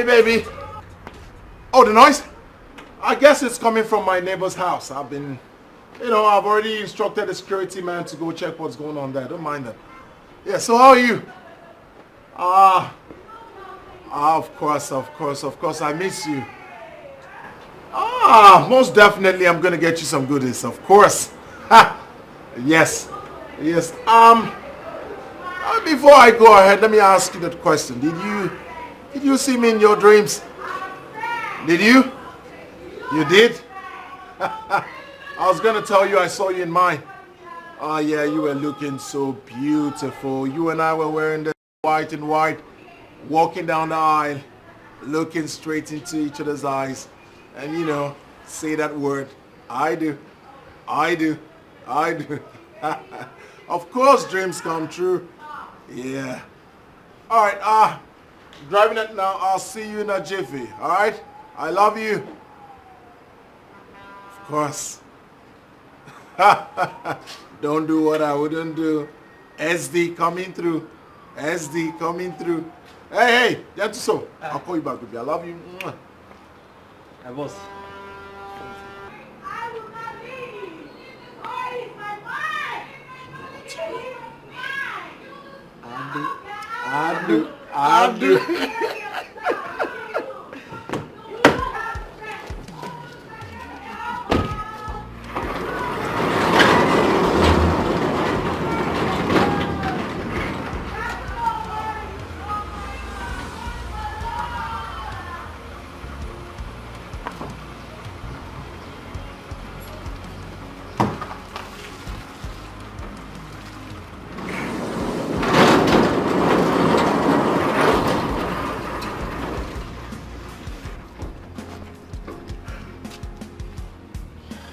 Hey, baby. Oh, the noise? I guess it's coming from my neighbor's house. I've been, I've already instructed the security man to go check what's going on there. Don't mind that. Yeah, so how are you? Of course. I miss you. Most definitely I'm gonna get you some goodies, of course. Yes. Before I go ahead, let me ask you that question. Did you see me in your dreams? Did you? You did? I was gonna tell you I saw you in mine. Oh yeah, you were looking so beautiful. You and I were wearing the white and white, walking down the aisle, looking straight into each other's eyes, and say that word, I do. Of course dreams come true. Yeah. Alright, driving it now. I'll see you in a jiffy. Alright? I love you. Of course. Don't do what I wouldn't do. SD coming through. Hey, that's so. I'll call you back, baby. I love you. Hey, boss. I do.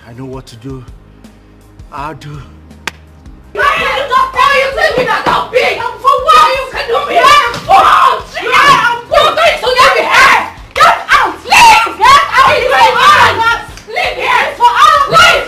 I know what to do. I'll do. Why you tell me that I'm big? For what you can do me? I'm going to get me here. Get out! Leave! Get out! Leave here! For all leave!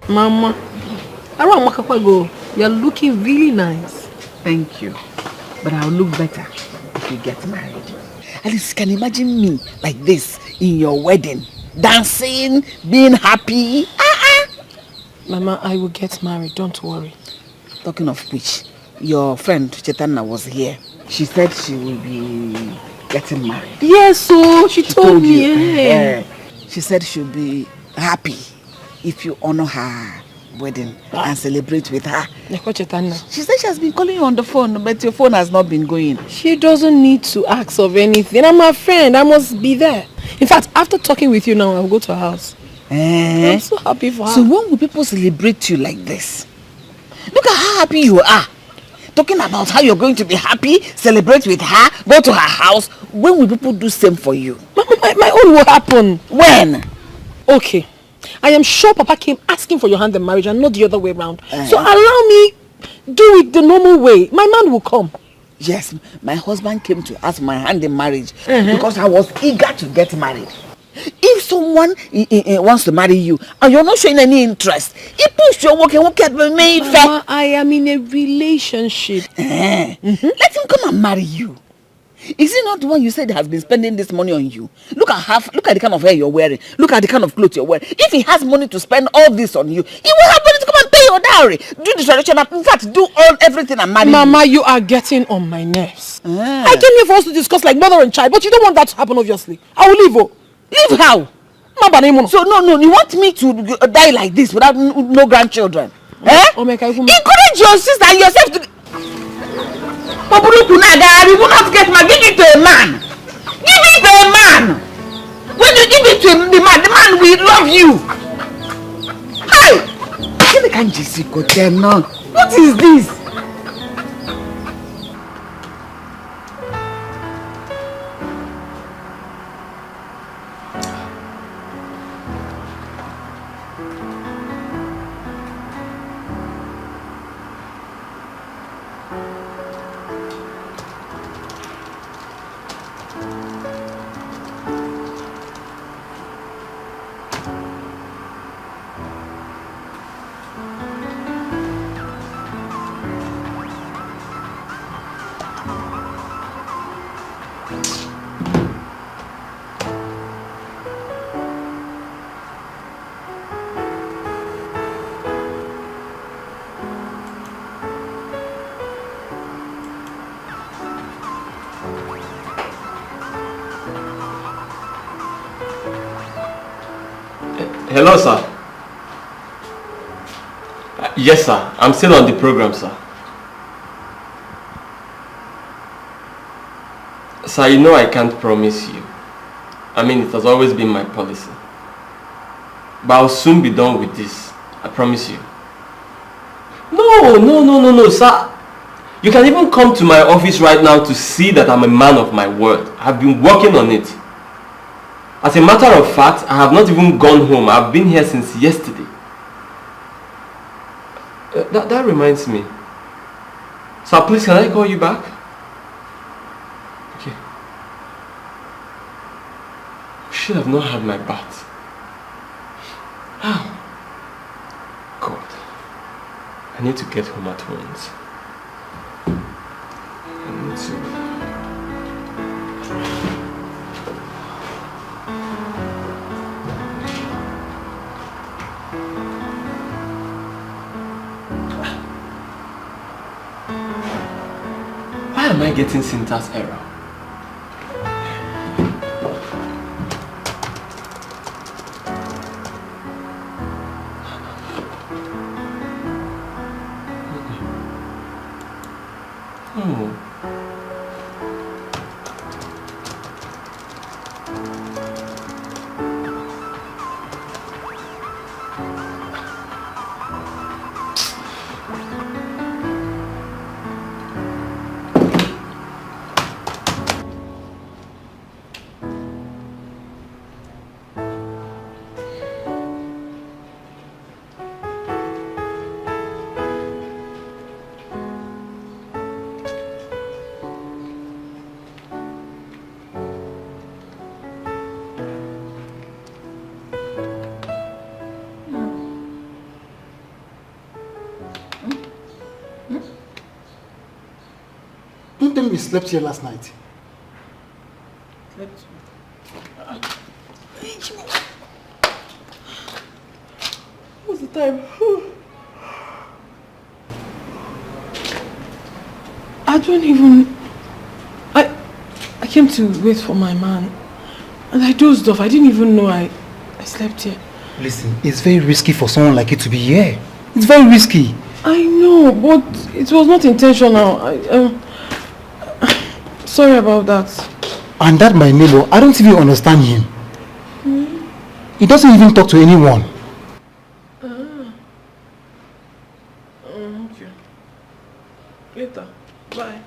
Mama, you're looking really nice. Thank you. But I'll look better if you get married. At least you can imagine me like this in your wedding? Dancing, being happy? Mama, I will get married, don't worry. Talking of which, your friend Chetana was here. She said she will be getting married. Yes, so she told me. Yeah. She said she'll be happy if you honor her wedding and celebrate with her. She said she has been calling you on the phone, but your phone has not been going. She doesn't need to ask of anything. I'm a friend. I must be there. In fact, after talking with you now, I'll go to her house. I'm so happy for her. So when will people celebrate you like this? Look at how happy you are. Talking about how you're going to be happy, celebrate with her, go to her house. When will people do same for you? My own will happen. When? Okay. I am sure Papa came asking for your hand in marriage and not the other way around. So allow me do it the normal way. My man will come. Yes, my husband came to ask my hand in marriage because I was eager to get married. If someone wants to marry you and you're not showing any interest, he push your work and won't get made fair. Mama, I am in a relationship. Let him come and marry you. Is he not the one you said has been spending this money on you? Look at the kind of hair you're wearing. Look at the kind of clothes you're wearing. If he has money to spend all this on you, he will have money to come and pay your dowry. Do the traditional, in fact, do everything and marry Mama, you are getting on my nerves. I came here for us to discuss like mother and child, but you don't want that to happen, obviously. I will leave. Oh. Leave how? So no, you want me to die like this without no grandchildren? Encourage your sister and yourself to... You will not get married. Give it to a man. Give it to a man. When you give it to the man will love you. Hey! What is this? Hello, sir. Yes, sir. I'm still on the program, sir. Sir, you know I can't promise you. I mean, it has always been my policy. But I'll soon be done with this. I promise you. No, sir. You can even come to my office right now to see that I'm a man of my word. I've been working on it. As a matter of fact, I have not even gone home. I've been here since yesterday. That reminds me. Sir, please, can I call you back? Okay. I should have not had my bath. Oh. God. I need to get home at once. I need to... Why am I getting syntax error? Don't tell me you slept here last night. Slept? What's the time? I don't even... I came to wait for my man. And I dozed off. I didn't even know I slept here. Listen, it's very risky for someone like you to be here. It's very risky. I know, but it was not intentional. Sorry about that. And that my neighbor, I don't even understand him. He doesn't even talk to anyone. Okay. Later. Bye.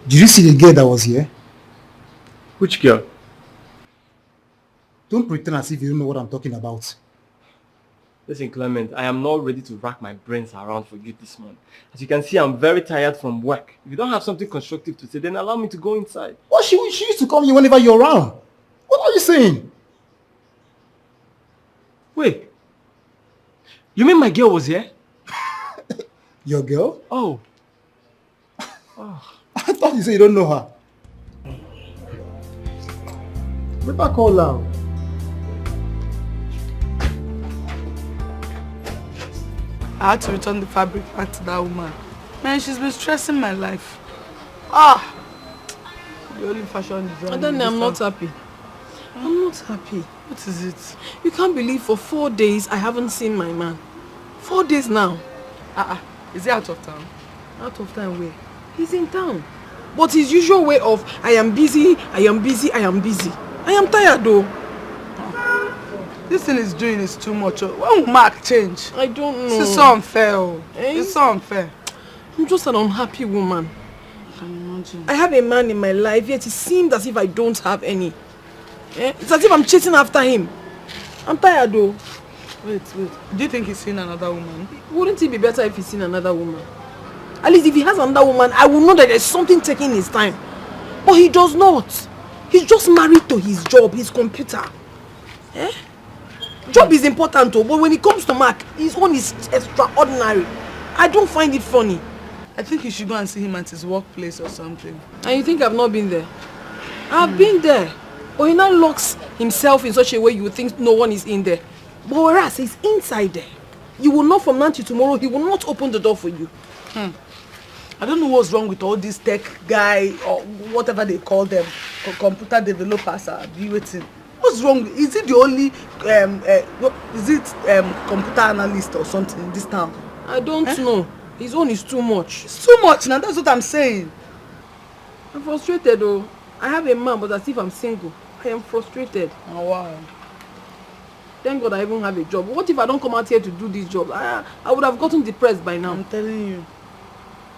Did you see the girl that was here? Which girl? Don't pretend as if you don't know what I'm talking about. Listen, Clement, I am not ready to rack my brains around for you this month. As you can see, I'm very tired from work. If you don't have something constructive to say, then allow me to go inside. Well, she used to come here whenever you're around. What are you saying? Wait. You mean my girl was here? Your girl? Oh. I thought you said you don't know her. Better call her. I had to return the fabric back to that woman. Man, she's been stressing my life. The only fashion designer. And then I'm not happy. I'm not happy. What is it? You can't believe for 4 days I haven't seen my man. 4 days now. Is he out of town? Out of town where? He's in town. But his usual way of, I am busy, I am busy, I am busy. I am tired though. This thing he's doing is too much. When will Mark change? I don't know. This is so unfair. It's so unfair. I'm just an unhappy woman. I can imagine. I have a man in my life, yet it seems as if I don't have any. It's as if I'm chasing after him. I'm tired though. Wait. Do you think he's seen another woman? Wouldn't it be better if he's seen another woman? At least if he has another woman, I will know that there's something taking his time. But he does not. He's just married to his job, his computer. Job is important too, but when it comes to Mark, his own is extraordinary. I don't find it funny. I think you should go and see him at his workplace or something. And you think I've not been there? I've been there. But he now locks himself in such a way you would think no one is in there. But whereas he's inside there, you will know from now to tomorrow he will not open the door for you. I don't know what's wrong with all these tech guy or whatever they call them, computer developers are waiting. What's wrong? Is it the only computer analyst or something in this town? I don't know. His own is too much. It's too much now, that's what I'm saying. I'm frustrated though. I have a man, but as if I'm single. I am frustrated. Oh wow. Thank God I even have a job. What if I don't come out here to do this job? I would have gotten depressed by now. I'm telling you.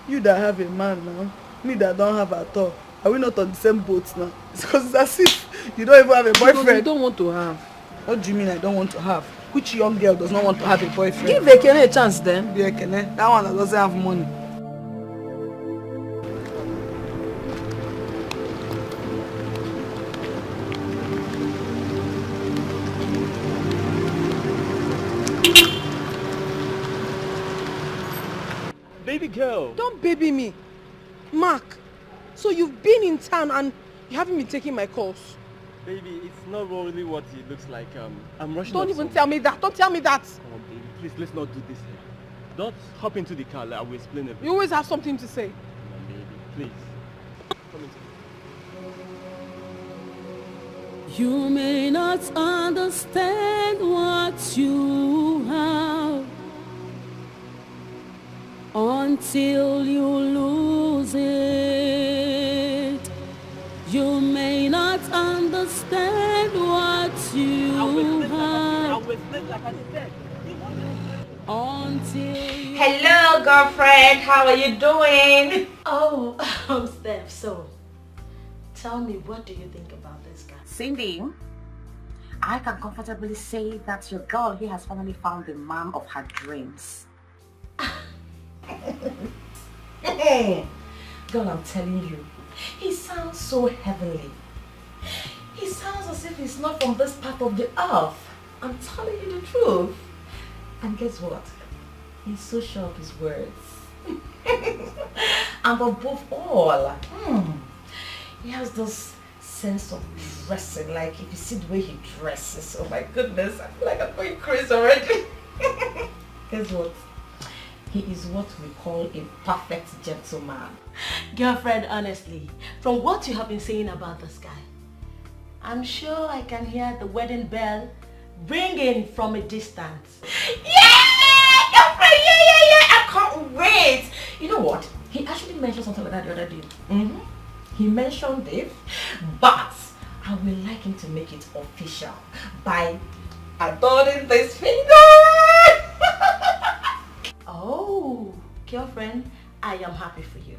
You that have a man now, me that don't have at all. Are we not on the same boat now? It's because it's as if you don't even have a boyfriend. Because you don't want to have. What do you mean I don't want to have? Which young girl does not want to have a boyfriend? Give Ekene a chance then. Yeah, Ekene. That one that doesn't have money. Baby girl. Don't baby me. Mark, so you've been in town and you haven't been taking my calls. Baby, it's not really what it looks like. I'm rushing. Don't even tell me that. Don't tell me that. Come on, baby. Please, let's not do this here. Don't hop into the car. I will explain everything. You always have something to say. Come on, baby. Please. Come into the... You may not understand what you have until you lose it. You may not understand what you have until you... Hello, girlfriend. How are you doing? Oh, I'm Steph. So, tell me, what do you think about this guy? Cindy, I can comfortably say that your girl here has finally found the man of her dreams. Girl, I'm telling you, he sounds so heavenly. He sounds as if he's not from this part of the earth. I'm telling you the truth. And guess what? He's so sure of his words. And above all, he has this sense of dressing. Like if you see the way he dresses, oh my goodness, I feel like I'm going crazy already. Guess what? He is what we call a perfect gentleman. Girlfriend, honestly, from what you have been saying about this guy, I'm sure I can hear the wedding bell ringing from a distance. Yeah! Girlfriend, yeah! I can't wait! You know what? He actually mentioned something like that the other day. He mentioned it, but I would like him to make it official by adorning this finger. Oh, girlfriend, I am happy for you.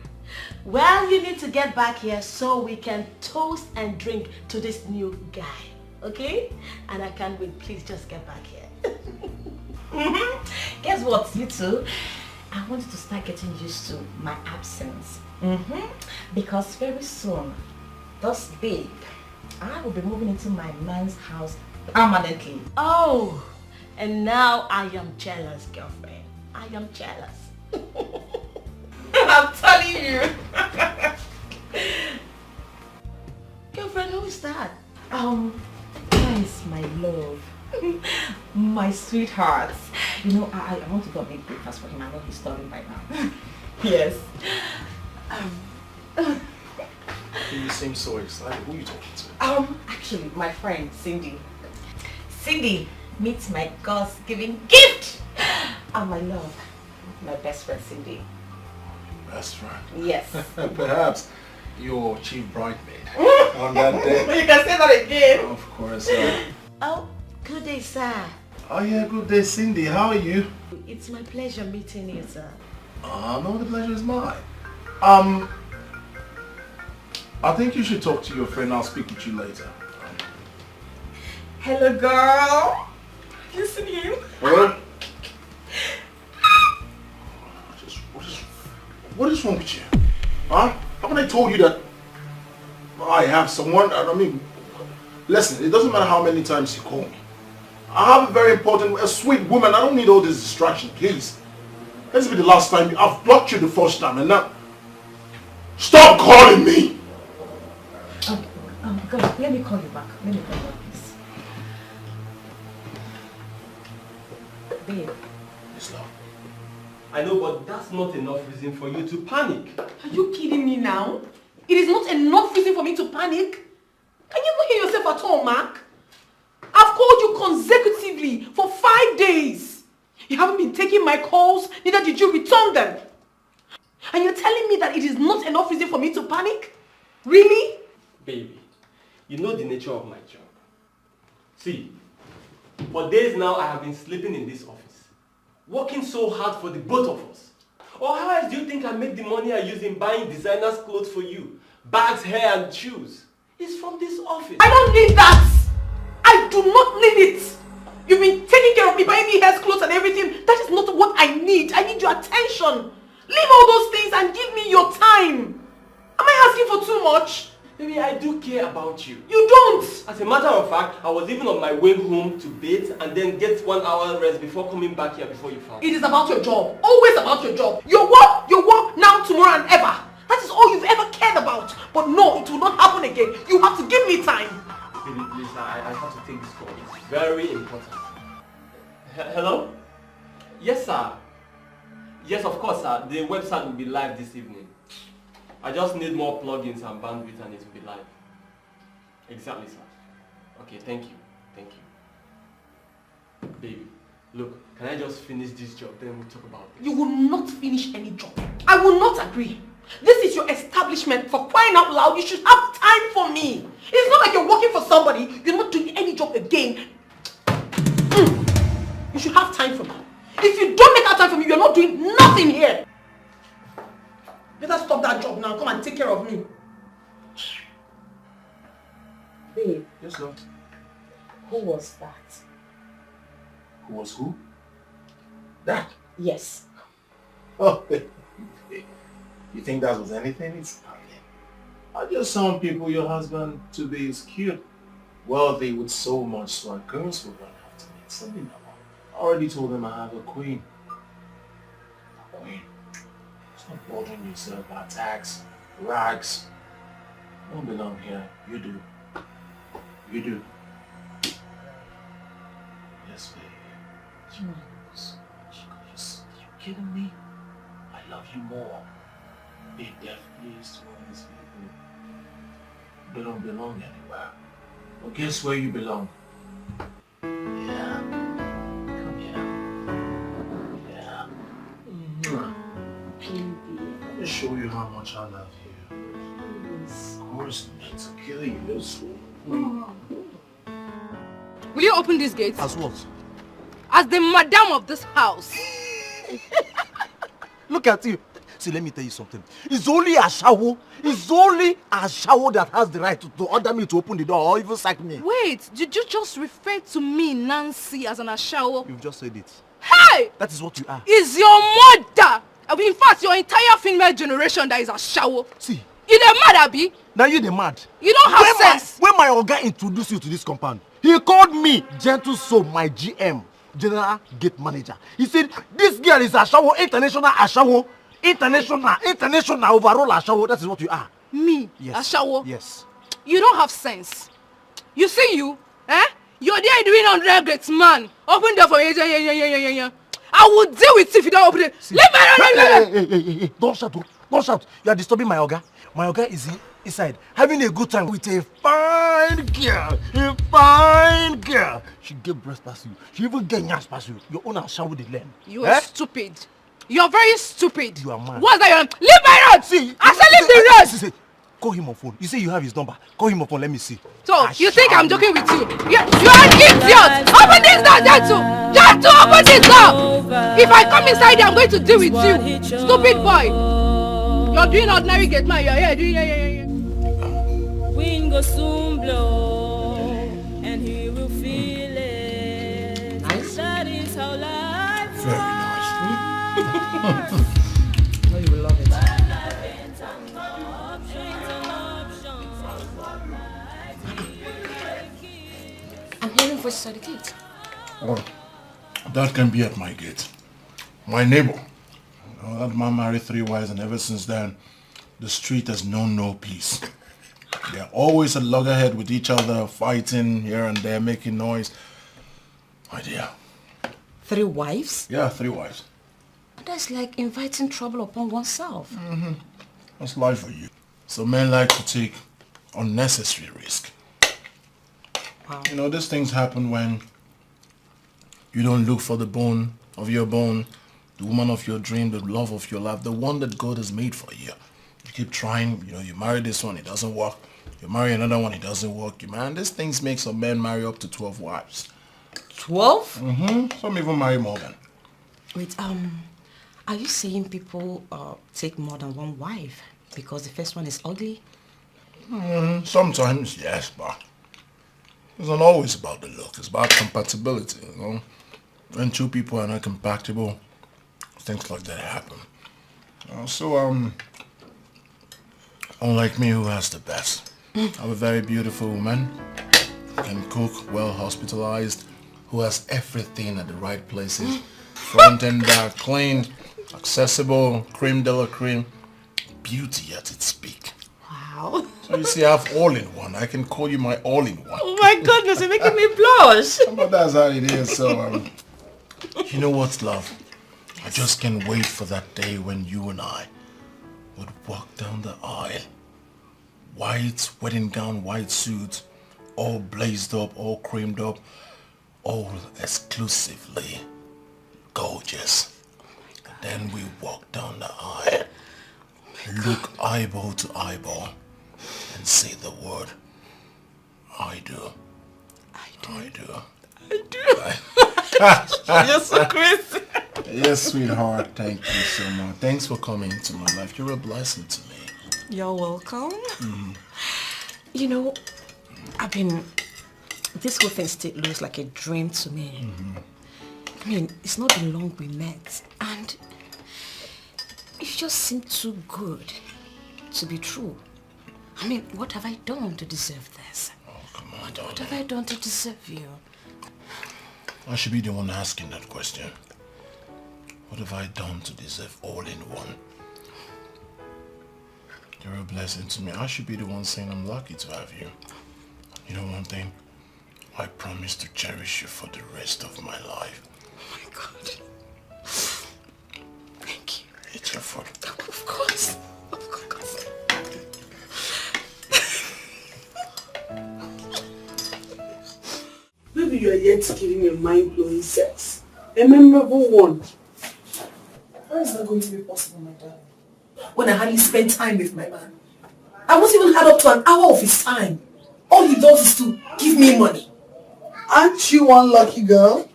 Well, you need to get back here so we can toast and drink to this new guy, okay? And I can't wait, please just get back here. Guess what, you two? I want you to start getting used to my absence. Because very soon, this babe, I will be moving into my man's house permanently. Oh, and now I am jealous, girlfriend. I am jealous. I'm telling you. Girlfriend, who is that? That is my love. My sweetheart. You know, I want to go make breakfast for him. I know he's starving by now. Yes. You seem so excited. Who are you talking to? Actually, my friend, Cindy. Cindy meets my God's-given gift. Oh, my love. My best friend, Cindy. Best friend? Yes. Perhaps your chief bridesmaid on that day. You can say that again. Of course. Oh, good day, sir. Oh yeah, good day, Cindy. How are you? It's my pleasure meeting you, sir. No, the pleasure is mine. I think you should talk to your friend. I'll speak with you later. Hello, girl. Have you seen him? Well, what is wrong with you? Huh? Haven't I told you that I have someone? I mean, listen, it doesn't matter how many times you call me. I have a very important, a sweet woman. I don't need all this distraction, please. This will be the last time. I've blocked you the first time and now... Stop calling me! God, let me call you back. Let me call you back, please. Babe. Yes, love. I know, but that's not enough reason for you to panic. Are you kidding me now? It is not enough reason for me to panic. Can you even hear yourself at all, Mark? I've called you consecutively for 5 days. You haven't been taking my calls, neither did you return them. And you're telling me that it is not enough reason for me to panic? Really? Baby, you know the nature of my job. See, for days now I have been sleeping in this office, working so hard for the both of us. Or how else do you think I make the money I use in buying designers clothes for you? Bags, hair and shoes. It's from this office. I don't need that! I do not need it! You've been taking care of me, buying me hair, clothes and everything. That is not what I need. I need your attention. Leave all those things and give me your time. Am I asking for too much? Baby, I do care about you. You don't! As a matter of fact, I was even on my way home to bathe and then get 1 hour rest before coming back here before you found me. It is about your job. Always about your job. Your work, now, tomorrow and ever. That is all you've ever cared about. But no, it will not happen again. You have to give me time. Baby, please, I have to take this call. It's very important. Hello? Yes, sir. Yes, of course, sir. The website will be live this evening. I just need more plugins and bandwidth and it will be live. Exactly, sir. Okay, thank you. Thank you. Baby, look, can I just finish this job, then we'll talk about this? You will not finish any job. I will not agree. This is your establishment. For crying out loud, you should have time for me. It's not like you're working for somebody, you're not doing any job again. You should have time for me. If you don't make out time for me, you're not doing nothing here. Better stop that job now. Come and take care of me. Babe. Yes, sir. Who was that? Who was who? That? Yes. Oh, you think that was anything? It's nothing. I just some people your husband to be is cute, wealthy with so much swag. Girls will run after me. Something I already told them I have a queen. A queen. Stop bothering yourself about tax, rags. You don't belong here. You do. You do. Yes, baby. You kidding me? I love you more. Be deaf, please, to all these people. They don't belong anywhere. Well, guess where you belong? Yeah. Come here. Yeah. Let me show you how much I love you. Of course, meant to kill you, this fool. Will you open this gate? As what? As the madam of this house. Look at you. See, let me tell you something. It's only a shower. It's only a shower that has the right to order me to open the door or even sack me. Wait, did you just refer to me, Nancy, as an ashawo? You've just said it. Hey! That is what you are. Is your mother, in fact, your entire female generation that is ashawo. See. You the mad, Abi? Now you the mad. You don't have sense. When my Oga introduced you to this compound, he called me Gentle Soul, my GM, General Gate Manager. He said, this girl is ashawo, international ashawo. International overall ashawo. That is what you are. Me? Yes. Ashawo? Yes. You don't have sense. You see you? Eh? You're there doing 100 gates, man. Open the door for me. Yeah. I will deal with you if you don't open it. See. Leave me. Hey. Don't shout. Don't shout. You are disturbing my Oga. My Oga is inside having a good time with a fine girl. A fine girl. She get breast past you. She even get nyash past you. Your own ashawo the land. You are stupid. You're very stupid. You are mad. What's that? Leave my road! See, I said leave the road! Call him on phone. You say you have his number. Call him on phone. Let me see. So, you think I'm joking with you? You are an idiot! Open this door, Jatu! Open this door! If I come inside here, I'm going to deal with you. Stupid boy! You're doing ordinary gate man. You're here doing yeah. Wind go soon blow, and he will feel it. Nice. That is how life Very nice. No, you will love it. I'm hearing voices at the gate. Oh, that can be at my gate. My neighbor. That man married 3 wives, and ever since then, the street has known no peace. They're always at loggerhead with each other, fighting here and there, making noise. My dear. 3 wives? Yeah, 3 wives. That's like inviting trouble upon oneself. Mm-hmm. That's life for you. So men like to take unnecessary risk. Wow. You know, these things happen when you don't look for the bone of your bone, the woman of your dream, the love of your life, the one that God has made for you. You keep trying, you know, you marry this one, it doesn't work. You marry another one, it doesn't work. Man, these things make some men marry up to 12 wives. 12? Mm-hmm. Some even marry more than. Wait, are you saying people take more than 1 wife because the first one is ugly? Sometimes, yes, but it's not always about the look. It's about compatibility, you know. When 2 people are not compatible, things like that happen. Unlike me, who has the best? I'm a very beautiful woman, can cook, well hospitalized, who has everything at the right places, front and back, clean, accessible, creme de la creme, beauty at its peak. Wow. So you see, I have all in one. I can call you my all in one. Oh my goodness, you're making me blush. But that's how it is. So, you know what, love? I just can't wait for that day when you and I would walk down the aisle. White wedding gown, white suit, all blazed up, all creamed up, all exclusively gorgeous. Then we walk down the aisle, look eyeball to eyeball, and say the word, I do. I do. I do. You're so crazy. Yes, sweetheart. Thank you so much. Thanks for coming into my life. You're a blessing to me. You're welcome. You know, this whole thing still looks like a dream to me. I mean, it's not been long we met, and it just seemed too good to be true. I mean, what have I done to deserve this? Oh, come on, What have I done to deserve you? I should be the one asking that question. What have I done to deserve all in one? You're a blessing to me. I should be the one saying I'm lucky to have you. You know one thing? I promise to cherish you for the rest of my life. Oh my God. Thank you. It's your fault. Of course. Of course. Maybe you are yet giving a mind-blowing sex. A memorable one. How is that going to be possible, my darling? When I hardly spend time with my man. I won't even add up to an hour of his time. All he does is to give me money. Aren't you one lucky girl?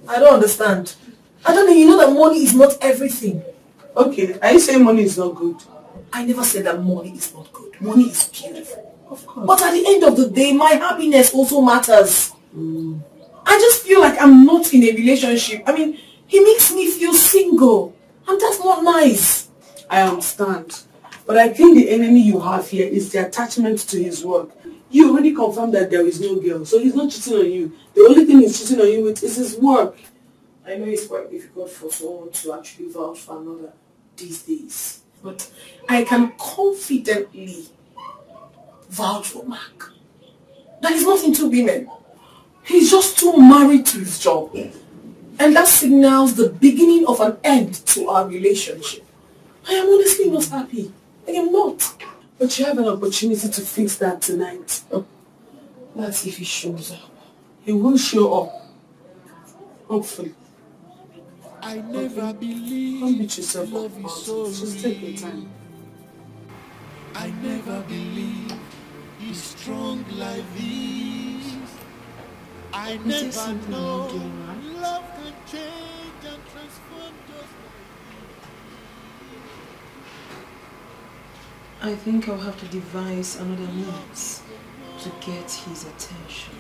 I don't understand. I don't know, you know that money is not everything. Okay, are you saying money is not good? I never said that money is not good. Money is beautiful. Of course. But at the end of the day, my happiness also matters. I just feel like I'm not in a relationship. I mean, he makes me feel single. And that's not nice. I understand. But I think the enemy you have here is the attachment to his work. You already confirmed that there is no girl, so he's not cheating on you. The only thing he's cheating on you with is his work. I know it's quite difficult for someone to actually vouch for another these days. But I can confidently vouch for Mark. That he's not into women. He's just too married to his job. And that signals the beginning of an end to our relationship. I am honestly not happy. I am not. But you have an opportunity to fix that tonight. That's if he shows up. He will show up. Hopefully. I never believed Don't beat yourself up love is so Just take your time. I never believed it's strong like this. I never know love can change and transform just I think I'll have to devise another means to get his attention.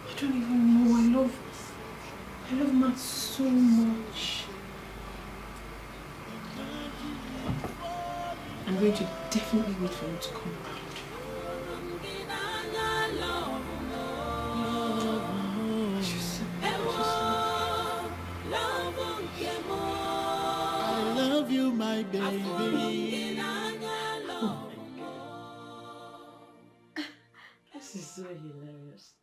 I don't even know. I love Matt so much. I'm going to definitely wait for him to come around. I love you, my baby. This is so hilarious.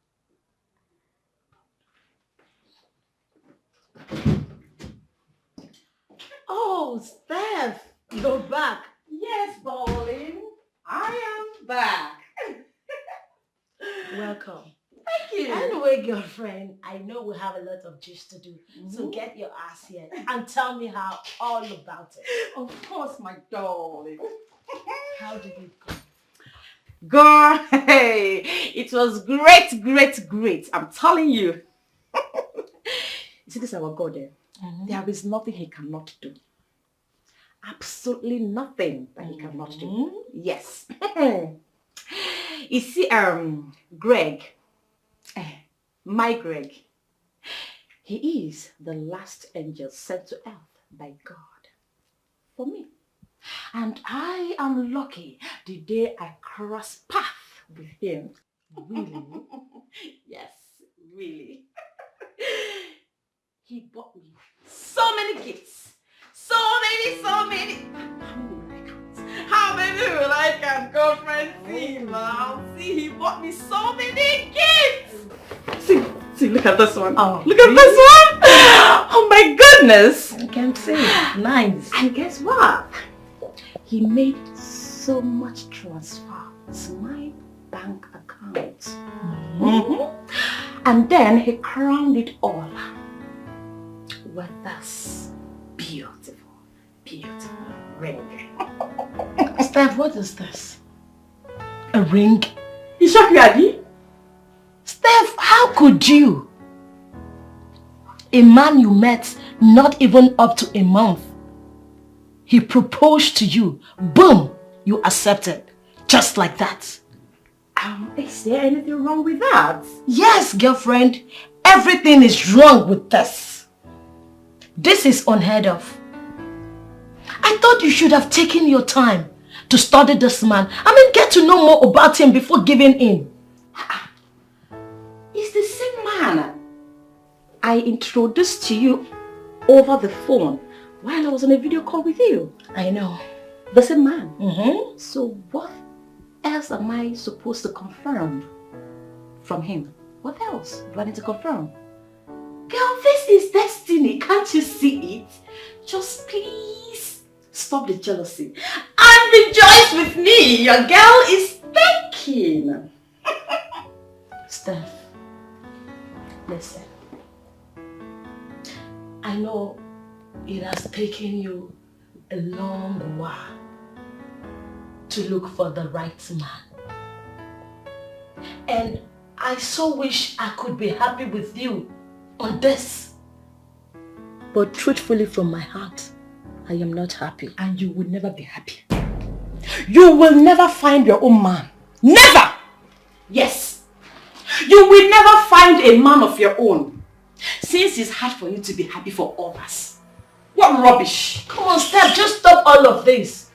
Oh, Steph, you're back. Yes, darling. I am back. Welcome. Thank you. Anyway, girlfriend, I know we have a lot of gist to do. So get your ass here and tell me how all about it. Of course, my darling. How did it go? Girl, hey, it was great, great, great. I'm telling you. You see, this is our God there. There is nothing he cannot do. Absolutely nothing that he cannot do. Yes. You see, Greg, my Greg, he is the last angel sent to earth by God for me. And I am lucky the day I cross path with him. Really? Yes, really. He bought me so many gifts. So many. How many will I can girlfriend see now? See, he bought me so many gifts. See, look at this one. Oh, look at this one. Oh my goodness. I can see. Nice. And guess what? He made so much transfer to my bank account. And then he crowned it all with this beautiful ring. Steph, what is this? A ring? You shocked you, Adi? Steph, how could you? A man you met not even up to a month. He proposed to you. Boom! You accepted. Just like that. Is there anything wrong with that? Yes, girlfriend. Everything is wrong with this. This is unheard of. I thought you should have taken your time to study this man. Get to know more about him before giving in. It's the same man I introduced to you over the phone while I was on a video call with you. I know. The same man. Mm-hmm. So what else am I supposed to confirm from him? What else do I need to confirm? Girl, this is destiny. Can't you see it? Just please stop the jealousy and rejoice with me. Your girl is thinking. Steph, listen. I know it has taken you a long while to look for the right man. And I so wish I could be happy with you on this. But truthfully from my heart, I am not happy. And you will never be happy. You will never find your own man. Never! Yes. You will never find a man of your own. Since it's hard for you to be happy for others. What rubbish. Come on, Steph, just stop all of this.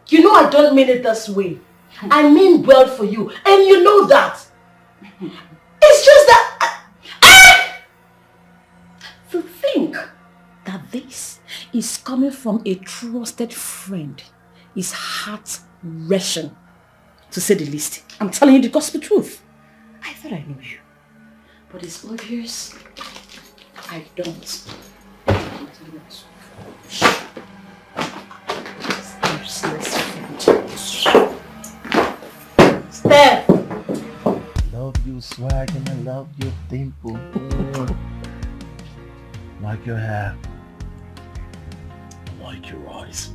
You know I don't mean it this way. I mean well for you. And you know that. It's just that... To think that this is coming from a trusted friend is heart-wrenching, to say the least. I'm telling you the gospel truth. I thought I knew you. But it's obvious I don't. Steph! Love you swag and I love your dimple. Like your hair. Like your eyes.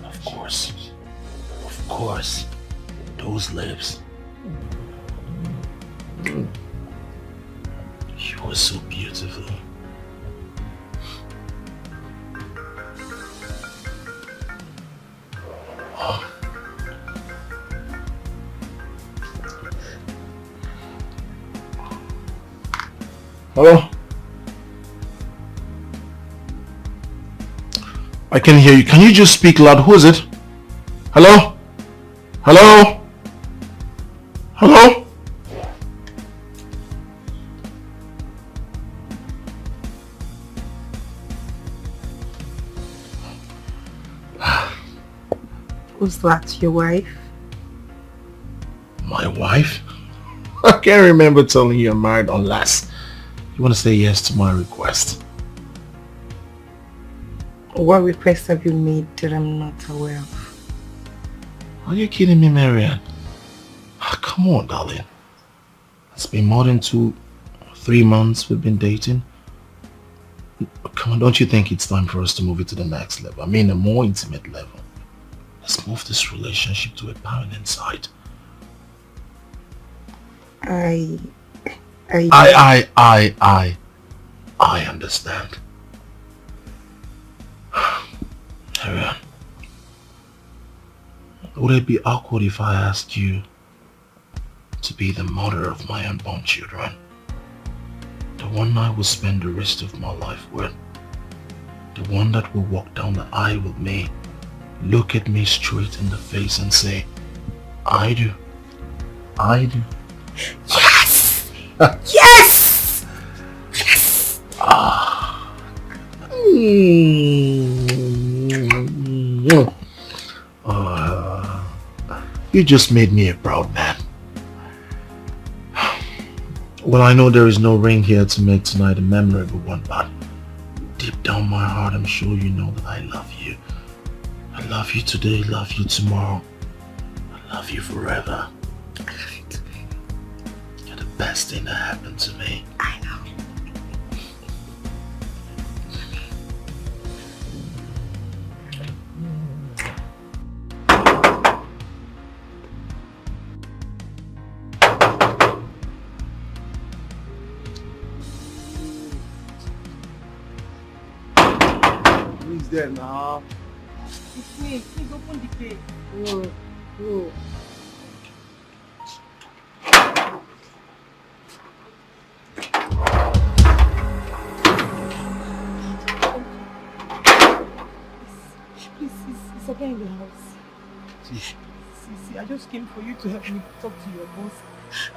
Of course. Those lips. You were so beautiful. Oh. Hello? I can hear you. Can you just speak loud? Who is it? Hello? Hello? Hello? Who's that? Your wife? My wife? I can't remember telling you I'm married unless you want to say yes to my request. What request have you made that I'm not aware of? Are you kidding me, Marianne? Come on, darling. It's been more than 3 months we've been dating. Come on, don't you think it's time for us to move it to the next level? I mean, a more intimate level. Let's move this relationship to a permanent side. I understand. Marianne, would it be awkward if I asked you to be the mother of my unborn children? The one I will spend the rest of my life with. The one that will walk down the aisle with me, look at me straight in the face and say, I do. Yes! Yes! Yes! You just made me a proud man. Well, I know there is no ring here to make tonight a memorable one, but deep down my heart, I'm sure you know that I love you. I love you today, love you tomorrow. I love you forever. I love you too. You're the best thing that happened to me. I know. Who is there now? It's me. Please open the gate. Oh. Please, it's okay in the house. See, I just came for you to help me talk to your boss.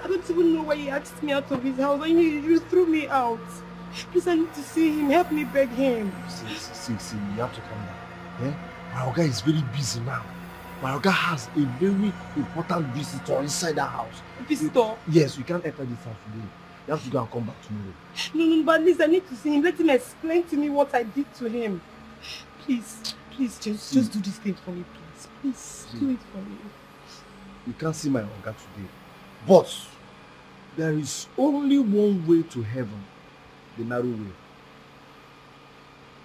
I don't even know why he asked me out of his house. I knew you threw me out. Please, I need to see him. Help me beg him. See, you have to calm down. Eh? My Oga is very busy now. My Oga has a very important visitor inside that house. Visitor? Yes, we can't enter this house today. You have to go and come back tomorrow. No, but at least I need to see him. Let him explain to me what I did to him. Please, just do this thing for me, please. Please, do it for me. You can't see my Oga today. But there is only one way to heaven. The narrow way.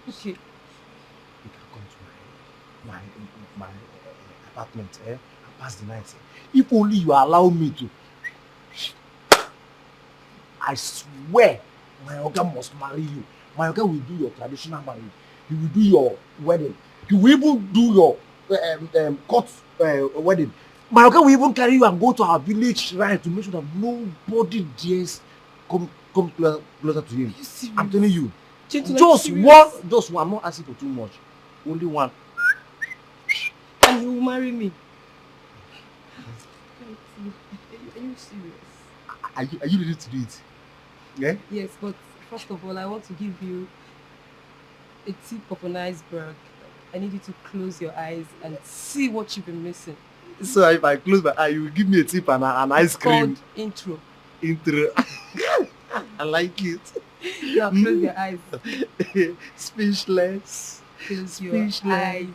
Okay. You can come to my apartment, and pass the night. If only you allow me to. I swear, my Oga must marry you. My Oga will do your traditional marriage. He will do your wedding. He will even do your court wedding. My Oga will even carry you and go to our village shrine to make sure that nobody dares come closer to him. I'm telling you. Just one. I'm not asking for too much. Only one. And he will marry me. Are you serious? Are you ready to do it? Yeah? Yes, but first of all, I want to give you a tip of an iceberg. I need you to close your eyes and see what you've been missing. So if I close my eye, you will give me a tip and an ice cream. It's called intro. Intro. I like it. Now close your eyes. Speechless. Close your eyes.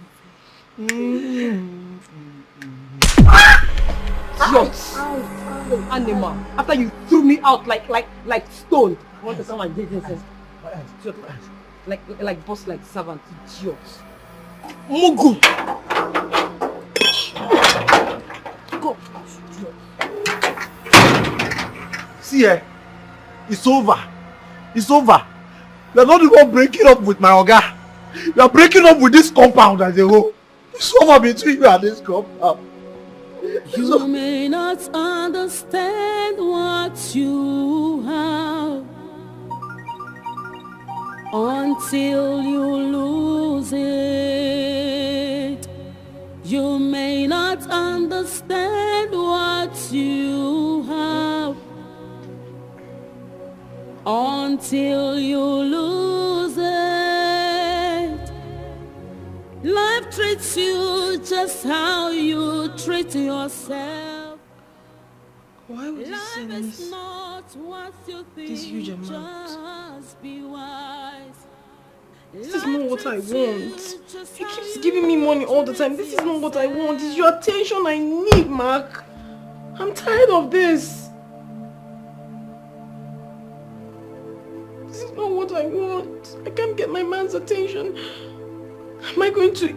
Shots. Animal. After you threw me out like stone. I want to come and get this. Like boss, like servant. Idiots. Mugu. Go. See, it's over. It's over. You're not even breaking up with my Oga. You're breaking up with this compound as a whole. It's over between you and this compound. You may not understand what you have until you lose it. You may not understand what you have until you lose it. Life treats you just how you treat yourself. Why would you say this? This huge amount. Just be wise. This is not what I want. He keeps giving me money all the time. This is not what I want. It's your attention I need, Mark. I'm tired of this. This is not what I want. I can't get my man's attention. Am I going to...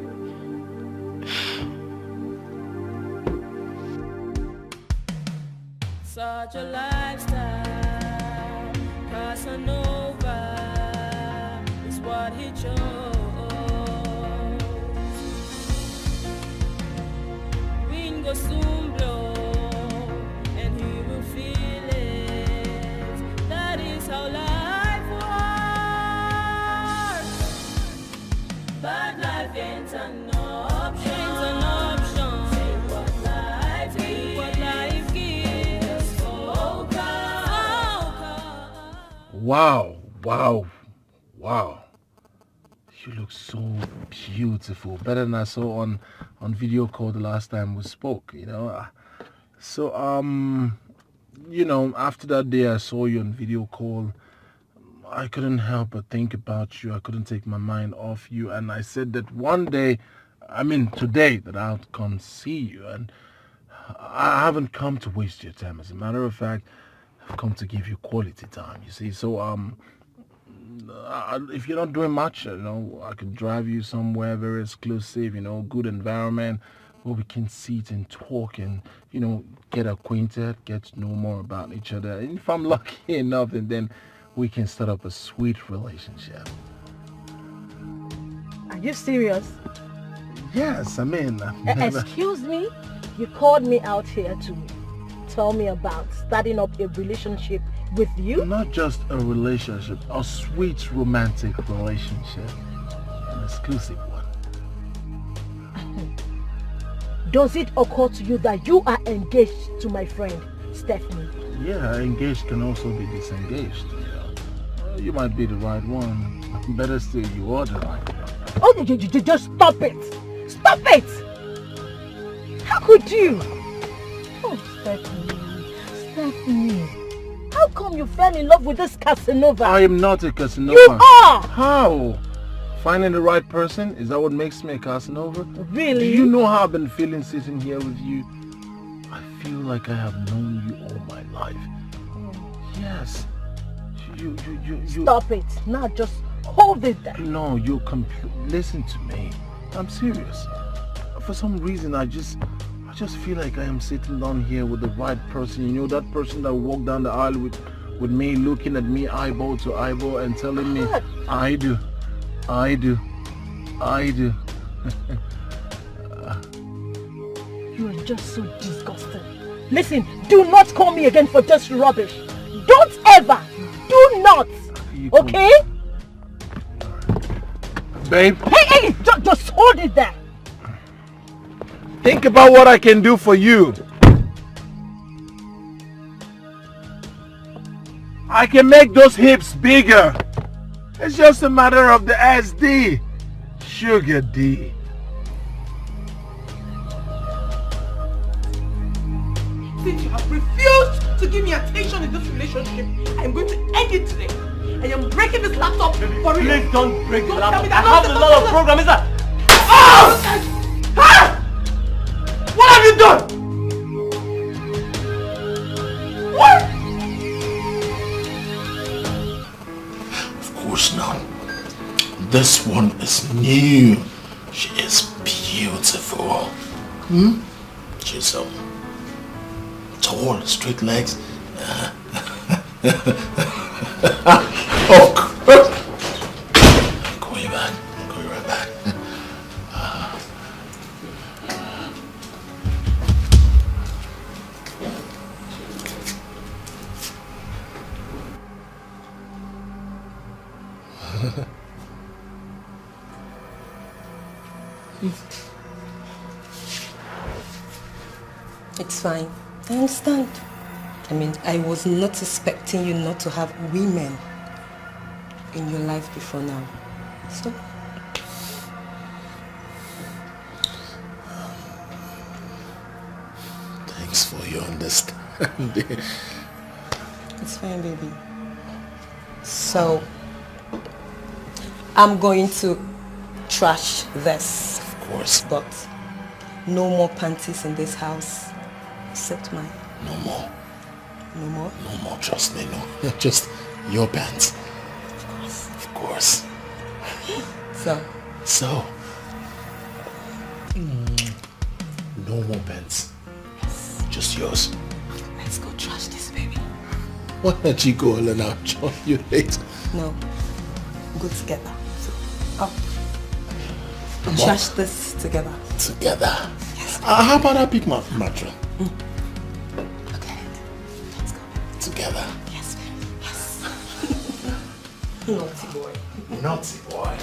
Such a lifestyle, Casanova is what he chose. Wind goes soon blow, and he will feel it. That is how life works. But life ain't an option. Ain't an option. Take what life gives. What life gives. Wow. You look so beautiful. Better than I saw on video call the last time we spoke, you know. So, you know, after that day I saw you on video call, I couldn't help but think about you. I couldn't take my mind off you. And I said that one day, today, that I'll come see you. And I haven't come to waste your time. As a matter of fact, I've come to give you quality time, you see. So, if you're not doing much, you know, I can drive you somewhere very exclusive, you know, good environment where we can sit and talk and, you know, get acquainted, get to know more about each other. And if I'm lucky enough, and then we can start up a sweet relationship. I You serious? Yes, I mean... Excuse me? You called me out here to tell me about starting up a relationship with you? Not just a relationship, a sweet romantic relationship. An exclusive one. Does it occur to you that you are engaged to my friend, Stephanie? Yeah, engaged can also be disengaged. You might be the right one. Better still, you are the right one. Oh, you just stop it! Stop it! How could you? Oh, Stephanie. How come you fell in love with this Casanova? I am not a Casanova. You are! How? Finding the right person? Is that what makes me a Casanova? Really? Do you know how I've been feeling sitting here with you? I feel like I have known you all my life. Yes. You... Stop it. Now just hold it there. No, you listen to me. I'm serious. For some reason, I just feel like I am sitting down here with the right person. You know, that person that walked down the aisle with me, looking at me eyeball to eyeball and telling me, I do. You are just so disgusting. Listen, do not call me again for just rubbish. Don't ever. Do not. Okay? Babe. Hey, just hold it there. Think about what I can do for you. I can make those hips bigger. It's just a matter of the SD. Sugar D. Since you have refused to give me attention in this relationship, I am going to end it today. I am breaking this laptop for real. Please don't break the laptop. I have a lot of program, is that? Oh! Ah! What have you done? What? Of course not. This one is new. She is beautiful. She's tall, straight legs. Oh, going back. Going right back. It's fine. I understand. I mean, I was not expecting you not to have women in your life before now. So? Thanks for your understanding. It's fine, baby. So, I'm going to trash this. Of course. But no more panties in this house. Except mine. No more. No more? No more, trust me, no. Just your pants. Of course. Of course. So? No more pants. Yes. Just yours. Let's go trash this, baby. Why don't you go and I'll join you later? No. Go together. So, and trash this together. Together? Yes. How about I pick my mattress? Okay. Let's go. Together? Yes, baby. Yes. Naughty boy. Naughty boy.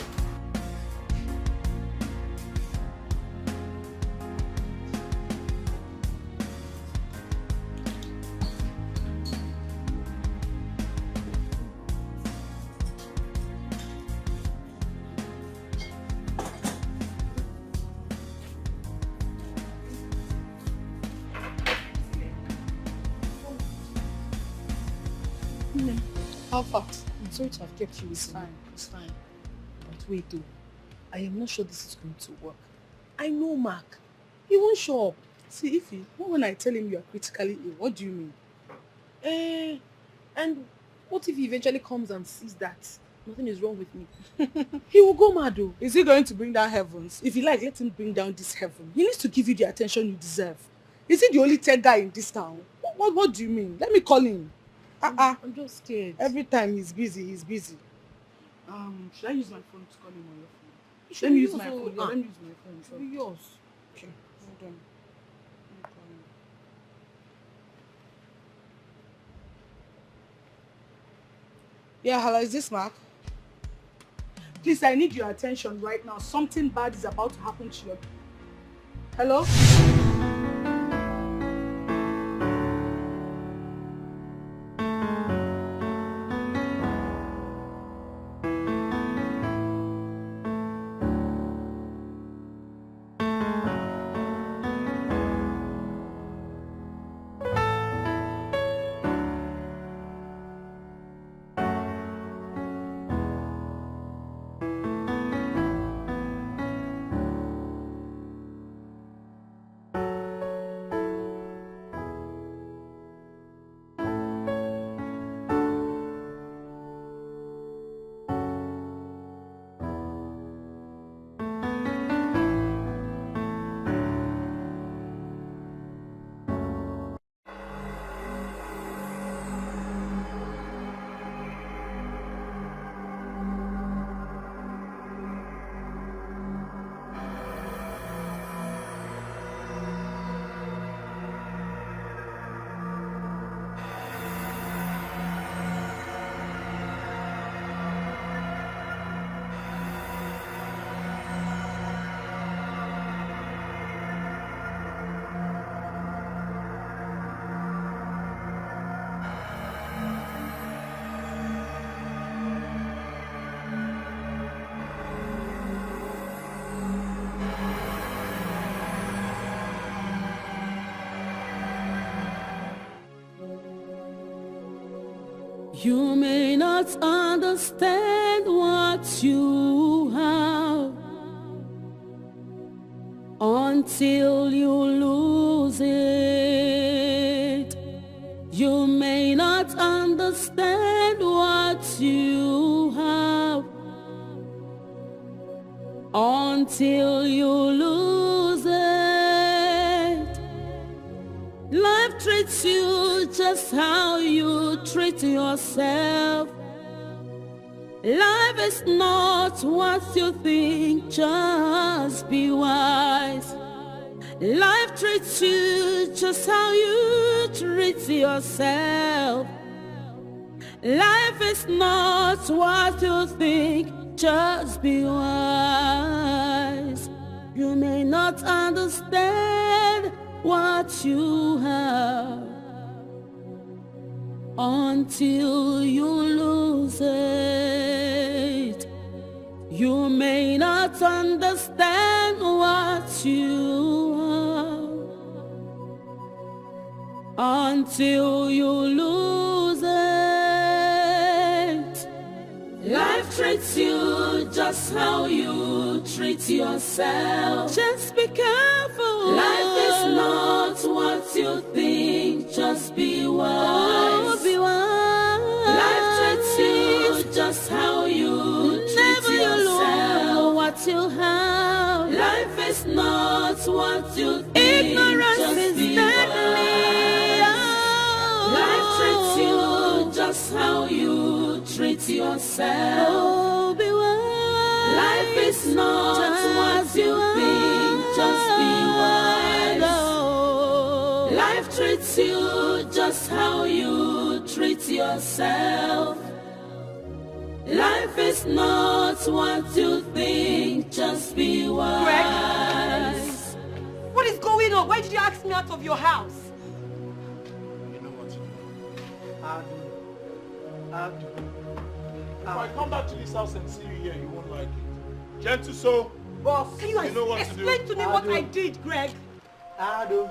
How far? I'm sorry to have kept you. It's fine. It's fine. But wait though. I am not sure this is going to work. I know Mark. He won't show up. See, Ify, when I tell him you are critically ill, what do you mean? And what if he eventually comes and sees that nothing is wrong with me? He will go mad though. Is he going to bring down heavens? If you like, let him bring down this heaven. He needs to give you the attention you deserve. Is he the only tech guy in this town? What do you mean? Let me call him. I'm just scared. Every time he's busy, he's busy. Should I use my phone to call him on your phone? Let me use my phone. Let me use my phone. Should be yours. Okay, hold on. Yeah, hello, is this Mark? Please, I need your attention right now. Something bad is about to happen to you. Hello? You may not understand what you have until you lose it. You may not understand what you have until you lose it. Life treats you just how you treat yourself. Life is not what you think, just be wise. Life treats you just how you treat yourself. Life is not what you think, just be wise. You may not understand what you have until you lose it. You may not understand what you have until you lose it. Life treats you just how you treat yourself. Just be careful. Life is not what you think, just be wise. Oh, be wise. Life treats you just how you treat yourself. What you have. Life is not what you think. Ignorance is deadly. Oh. Life treats you just how you treat yourself. Oh, be wise. Life is not just what you think. Just be wise. Oh. Life treats you just how you treat yourself. Life is not what you think, just be wise. Greg, what is going on? Why did you ask me out of your house? You know what to do. If I come back to this house and see you here, you won't like it. Gentle soul. Boss, can you know what to do. explain to me what I did, Greg? Ado.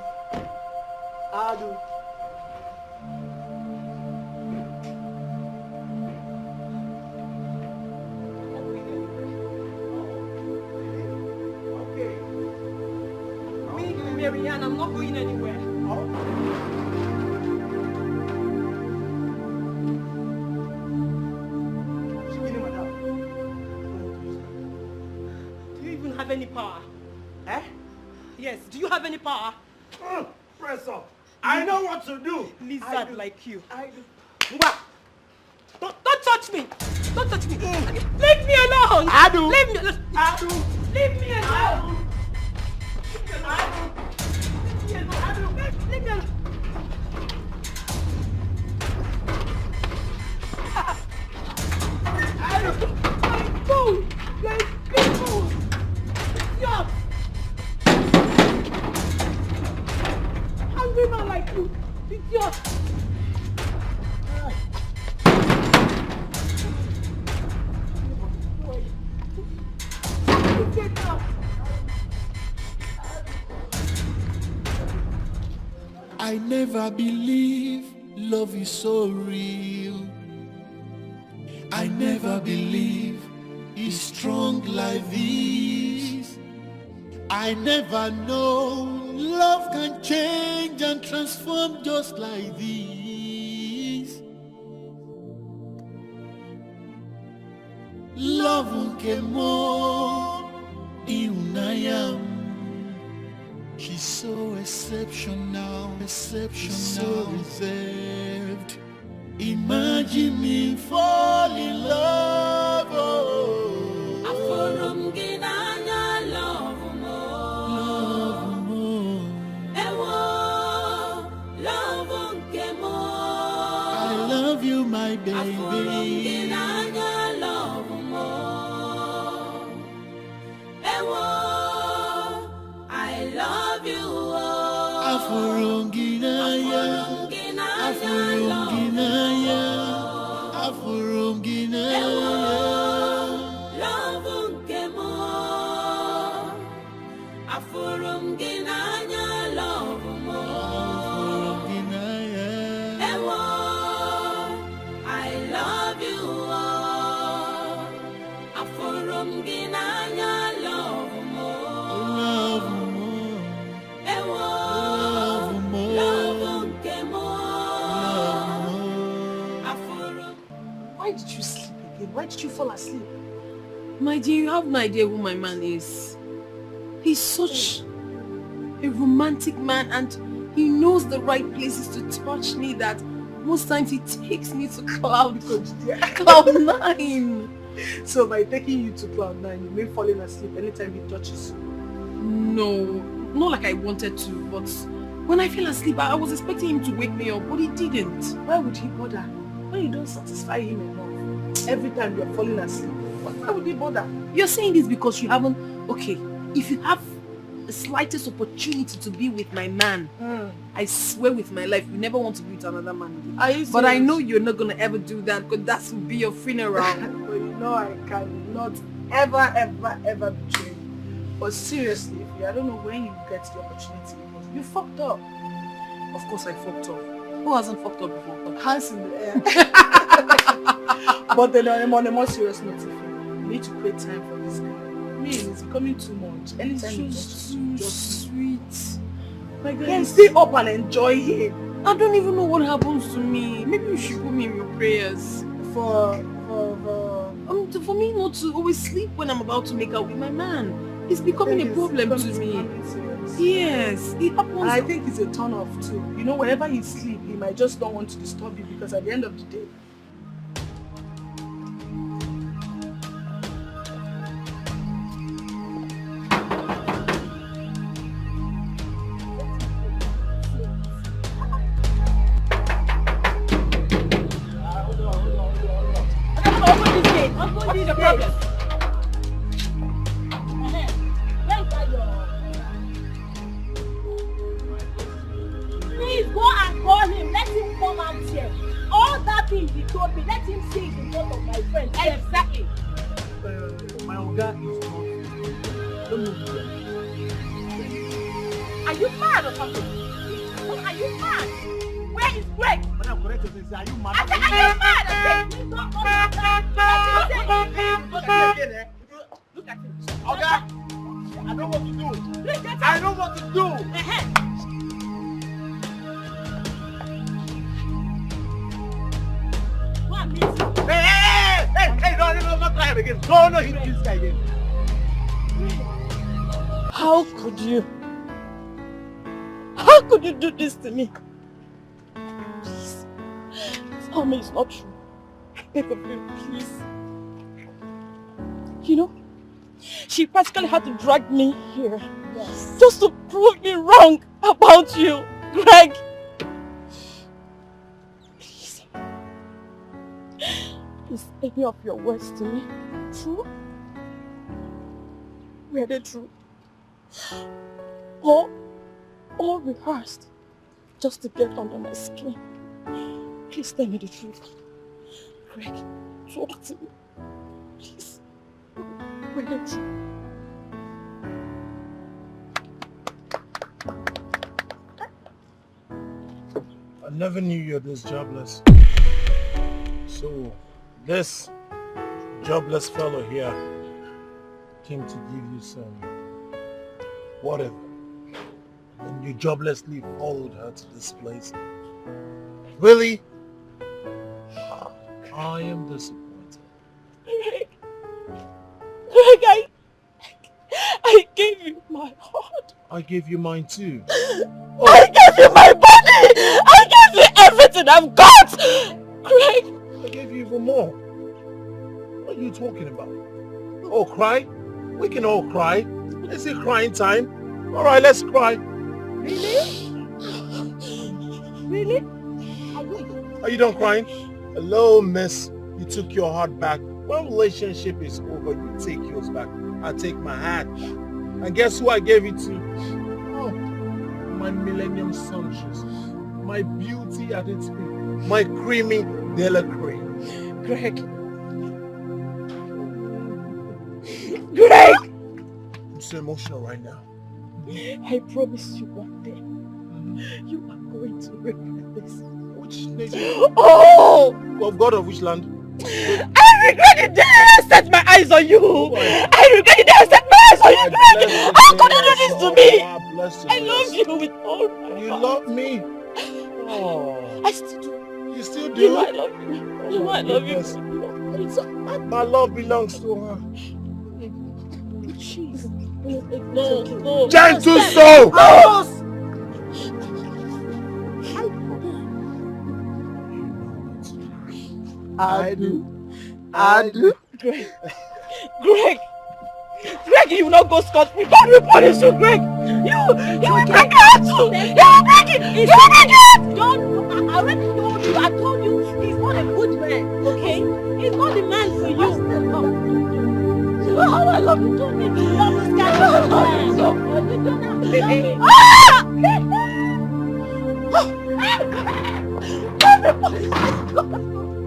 Marianne, I'm not going anywhere. Do you even have any power? Eh? Yes, do you have any power? Press up. I know what to do. Lizard like you. I do. Don't touch me! Don't touch me. Leave me alone. Adu. Leave me alone. Adu. Leave me alone. Leave me alone. Fool! You're a big fool! Stop! Hungry man like you! Idiot! I never believe love is so real. I never believe it's strong like this. I never know love can change and transform just like this. Love came more in I am. She's so exceptional, so reserved. Imagine me fall in love. Oh. Love more. I love you, my baby. I love you. Why did you sleep again? Why did you fall asleep? My dear, you have no idea who my man is. He's such a romantic man and he knows the right places to touch me that most times he takes me to cloud 9. So by taking you to cloud 9, you may falling asleep anytime he touches you? No, not like I wanted to, but when I fell asleep, I was expecting him to wake me up, but he didn't. Why would he bother? When you don't satisfy him enough, every time you're falling asleep, why would he bother? You're saying this because you haven't... Okay, if you have the slightest opportunity to be with my man, I swear with my life, you never want to be with another man. But I know you're not going to ever do that because that will be your funeral. But you know I cannot ever betray you. But seriously, I don't know when you get the opportunity. You fucked up. Of course I fucked up. Who hasn't fucked up before? Hands in the air. But then on a more serious note, you need to create time for this guy. I mean, it's becoming too much. Anytime It's just sweet. My God, can stay up and enjoy him. I don't even know what happens to me. Maybe you should put me in your prayers. For me not to always sleep when I'm about to make out with my man. It's becoming a problem to me. Yes, it happens. And I think it's a turn off too. You know, whenever he sleeps, he might just don't want to disturb you because at the end of the day, How could you do this to me? Please, tell me it's not true. beg of you, please. You know, she practically had to drag me here. Yes. Just to prove me wrong about you, Greg. Please. Is any of your words to me true? Were they true? Or rehearsed just to get under my skin? Please tell me the truth. Greg, talk to me. Please. Were they true? I never knew you're this jobless. So, this jobless fellow here came to give you some whatever. And you joblessly followed her to this place. Really? I am disappointed. Greg, I gave you my heart. I gave you mine too. I gave you my body! I gave you everything I've got! Greg! I gave you even more. What are you talking about? Oh, cry? We can all cry. Is it crying time? Alright, let's cry. Really? Really? Are you done crying? Hello, miss. You took your heart back. When relationship is over, you take yours back. I take my heart back. And guess who I gave it to? Oh, my millennium sun Jesus. My beauty at its peak. My creamy Della cream. Greg. Greg! I'm so emotional right now. I promise you one day, you are going to regret this. Which nation? Oh! Of God of which land? I regret the day I set my eyes on you! I regret the day I set my eyes on you! Greg! How could you do this to me? I love you with all my heart. You love me? Oh. I still do. You still do? You know I love you. You know I love you. My love belongs to her. Jeez. No. Gentle soul! I do. Greg, you will not go scot-free. God will punish you, Greg. You will break it too. You will break it. You will break it. Don't. I already told you. I told you he's not a good man. Okay? He's not the man for you. Oh, I love you. Don't make me love this guy. You don't have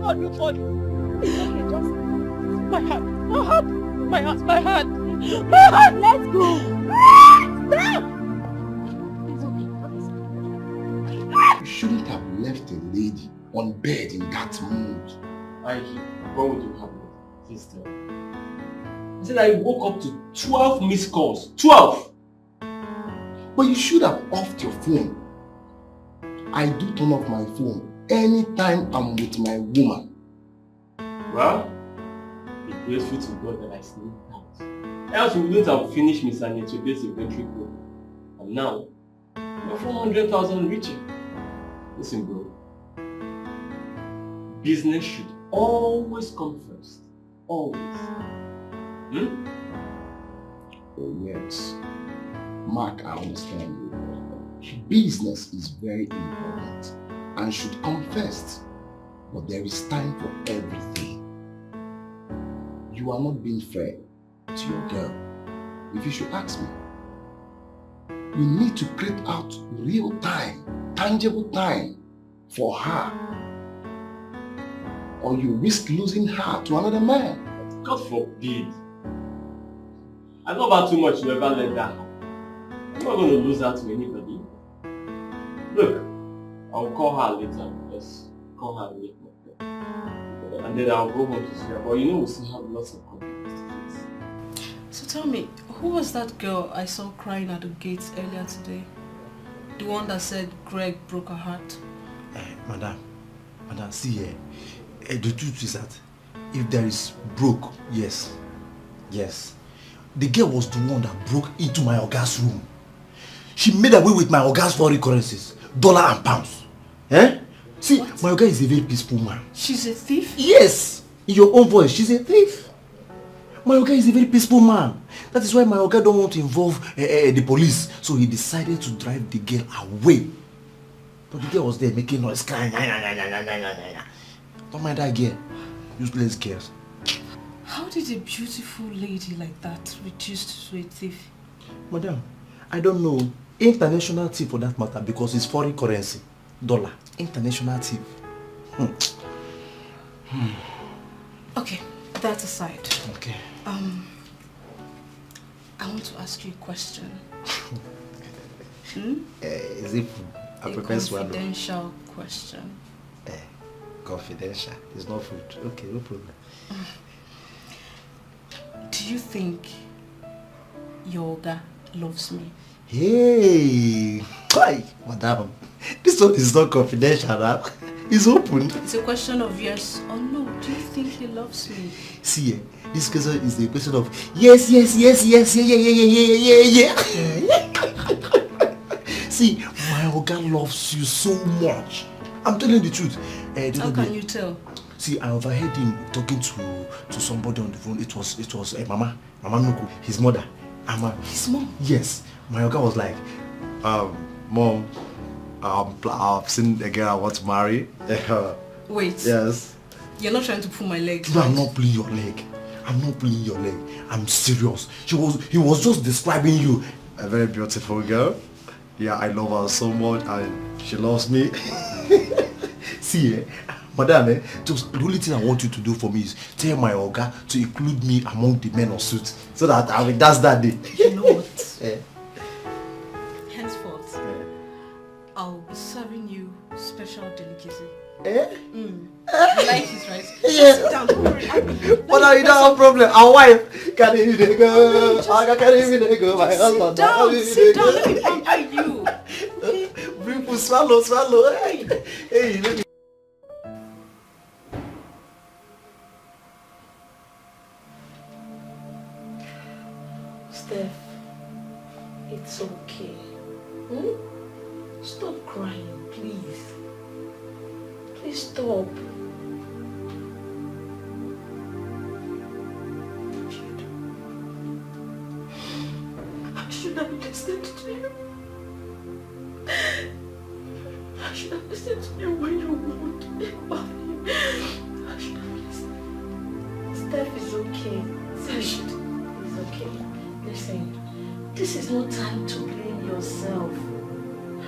God will punish you. My heart. Let's go. Stop. You shouldn't have left a lady on bed in that mood. What would you have done? Please tell me. Then I woke up to 12 missed calls. 12! But you should have offed your phone. I do turn off my phone anytime I'm with my woman. Well, be grateful to God that I sneaked out. Else we wouldn't have finished Miss Anya today's inventory program. And now, you're 400,000 richer. Listen, bro. Business should always come first. Always. Oh yes. Mark, I understand you. Business is very important and should come first. But there is time for everything. You are not being fair to your girl. If you should ask me, you need to create out real time, tangible time for her. Or you risk losing her to another man. God forbid. I love her too much to ever let that happen. I'm not going to lose her to anybody. Look, I'll call her later. Just call her later. And then I'll go home to see her. But you know we'll still have lots of conflicts to face. So tell me, who was that girl I saw crying at the gates earlier today? The one that said Greg broke her heart? Madam, see, the truth is that if there is broke, yes. The girl was the one that broke into my Oga's room. She made away with my Oga's foreign currencies, dollar and pounds. See, my Oga is a very peaceful man. She's a thief? Yes! In your own voice, she's a thief. My Oga is a very peaceful man. That is why my Oga don't want to involve the police. So he decided to drive the girl away. But the girl was there making noise, crying. Don't mind that girl. Useless girls. How did a beautiful lady like that reduce to a thief? Madam, I don't know. International thief for that matter, because it's foreign currency. Dollar. International thief. Okay, that aside. Okay. I want to ask you a question. Is it food? A confidential question. Confidential. It's not food. Okay, no problem. Do you think your Oga loves me? Hey! Why, madam? This one is not confidential, huh? It's open. It's a question of yes or no. Do you think he loves me? See, this question is a question of yes, yes, yes, yes, yeah. See, my Oga loves you so much. I'm telling you the truth. How can you tell? See, I overheard him talking to somebody on the phone. It was Mama Nuku, his mother. His mom? Yes. My Oga was like, Mom, I've seen a girl I want to marry. Wait. Yes. You're not trying to pull my leg. No, I'm not pulling your leg. I'm not pulling your leg. I'm serious. He was just describing you. A very beautiful girl. Yeah, I love her so much and she loves me. See, madam, just the only thing I want you to do for me is tell my Oga to include me among the men of suit so that I will dance that day. You know what? Henceforth, I'll be serving you special delicacy. Like this, right? Yeah. Sit down, don't worry. But now you don't have a problem. Our wife can even go. I can't even go. My husband. Sit down. Let me pamper you. Okay? Bring food, swallow. Hey, let me. Steph, it's okay. Stop crying, please. Please stop. I should have listened to you. I should have listened to you when you warned me about him. I should have listened. Steph is okay. It's okay. Listen, this is no time to blame yourself.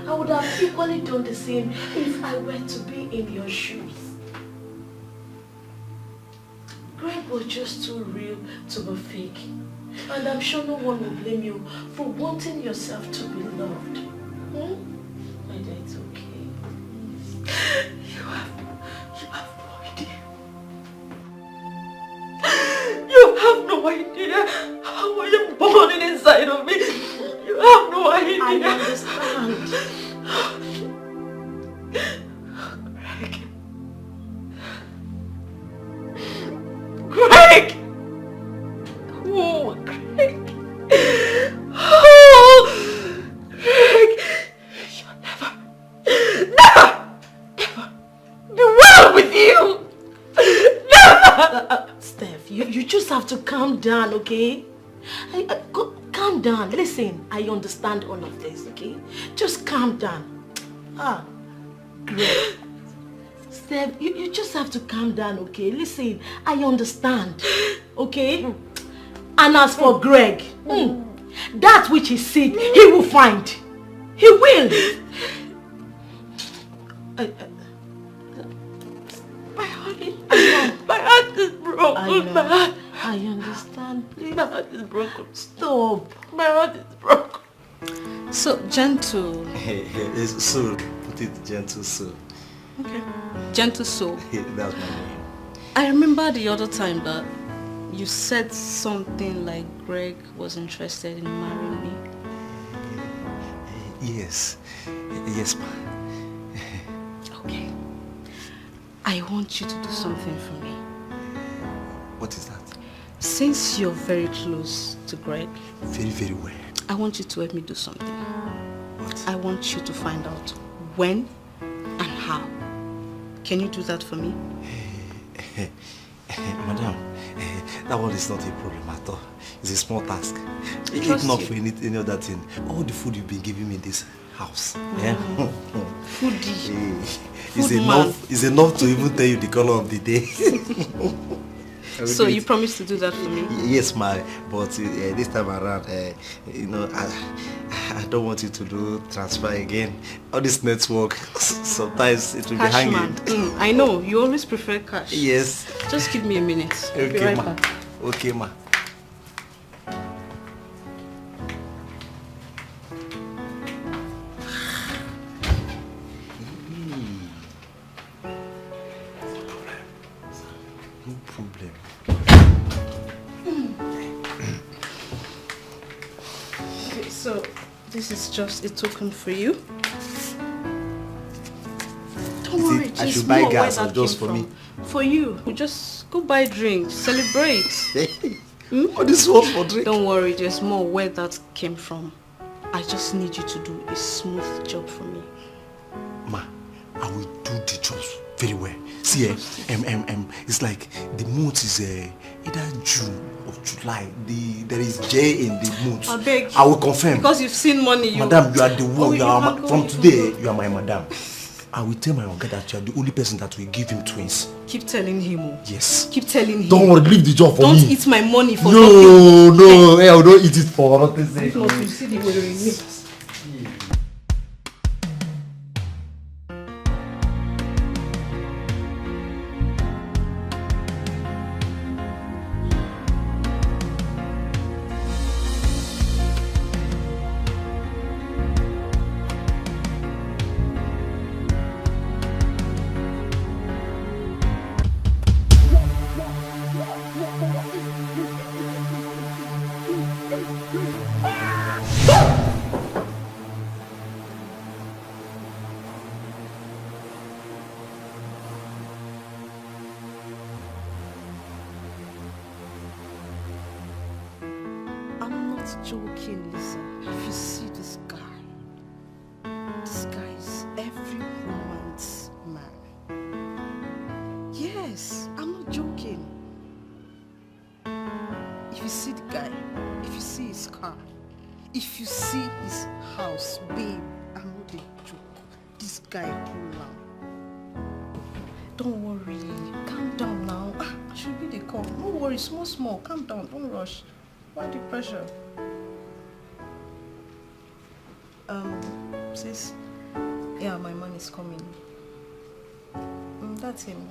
I would have equally done the same if I were to be in your shoes. Greg was just too real to be fake. And I'm sure no one will blame you for wanting yourself to be loved. My dear, it's okay. You have no idea. You have no idea how I am burning inside of me. You have no idea. I understand. Greg! Oh, Greg! Oh, Greg! You'll never be well with you! Never! Steph, you just have to calm down, okay? Calm down. Listen, I understand all of this, okay? Just calm down. Greg. Steph, you just have to calm down, okay? Listen, I understand, okay? And as for Greg, that which he seeks, he will find. He will. My heart is broken. I understand. Please. My heart is broken. Stop. My heart is broken. So, gentle. It's soul. Put it gentle soul. Okay. Gentle soul. That's my name. I remember the other time that you said something like Greg was interested in marrying me. Yes. Yes, ma. Okay. I want you to do something for me. What is that? Since you're very close to Greg. Very, very well. I want you to help me do something. What? I want you to find out when and how Can you do that for me? Madam, that one is not a problem at all. It's a small task. If not for any other thing. All the food you've been giving me in this house. Foodie. It's enough to even tell you the color of the day. So you promised to do that for me? Yes, but this time around, I don't want you to do transfer again. All this network, sometimes it will be hanging. I know, you always prefer cash. Yes. Just give me a minute. Okay, I'll be right ma. back. Okay, ma. So, this is just a token for you. Don't worry, I should buy gas or just for me? For you. We just go buy drinks, celebrate. What is one for drink? Don't worry, there's more where that came from. I just need you to do a smooth job for me. Ma, I will do the jobs very well. See, it's like the month is either June or July. There is J in the month. I beg. I will confirm. Because you've seen money. Madam, you are the one. From today, you are my madam. I will tell my uncle that you are the only person that will give him twins. Keep telling him. Yes. Keep telling him. Don't worry, leave the job for Don't me. eat my money for nothing. No, I don't eat it for nothing. If not, you see the way in me. Joking, Lisa. If you see this guy is every woman's man. Yes, I'm not joking. If you see the guy, if you see his car, if you see his house, babe, I'm not a joke. This guy cool now. Don't worry, calm down now. I should be the call. No worry, small, calm down, don't rush. Why the pressure? Sis, yeah, my man is coming. That's him.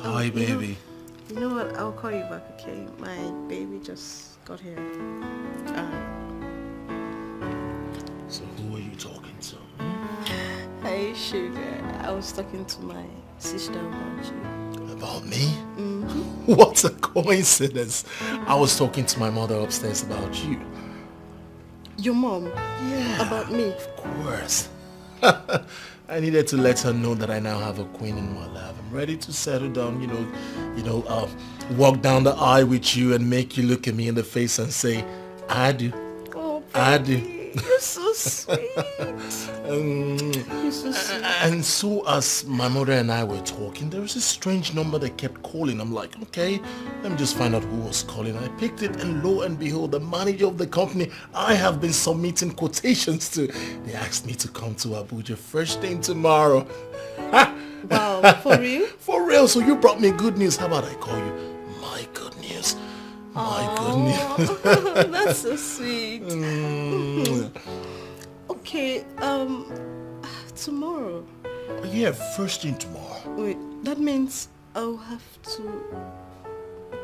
Hi, baby. You know what? I'll call you back, okay? My baby just got here. So who are you talking to? Hey, sugar. I was talking to my sister about you. About me? Mm-hmm. What a coincidence. I was talking to my mother upstairs about you. Your mom? Yeah. About me? Of course. I needed to let her know that I now have a queen in my life. I'm ready to settle down, walk down the aisle with you and make you look at me in the face and say, I do. Oh, baby, I do. You're so sweet. You're so sweet. And so as my mother and I were talking, there was a strange number that kept calling. I'm like, okay, let me just find out who was calling. I picked it and lo and behold, the manager of the company I have been submitting quotations to. They asked me to come to Abuja first thing tomorrow. Wow, for real? For real. So you brought me good news. How about I call you my good news? My good news. That's so sweet. Okay, tomorrow. Yeah, first thing tomorrow. Wait, that means I'll have to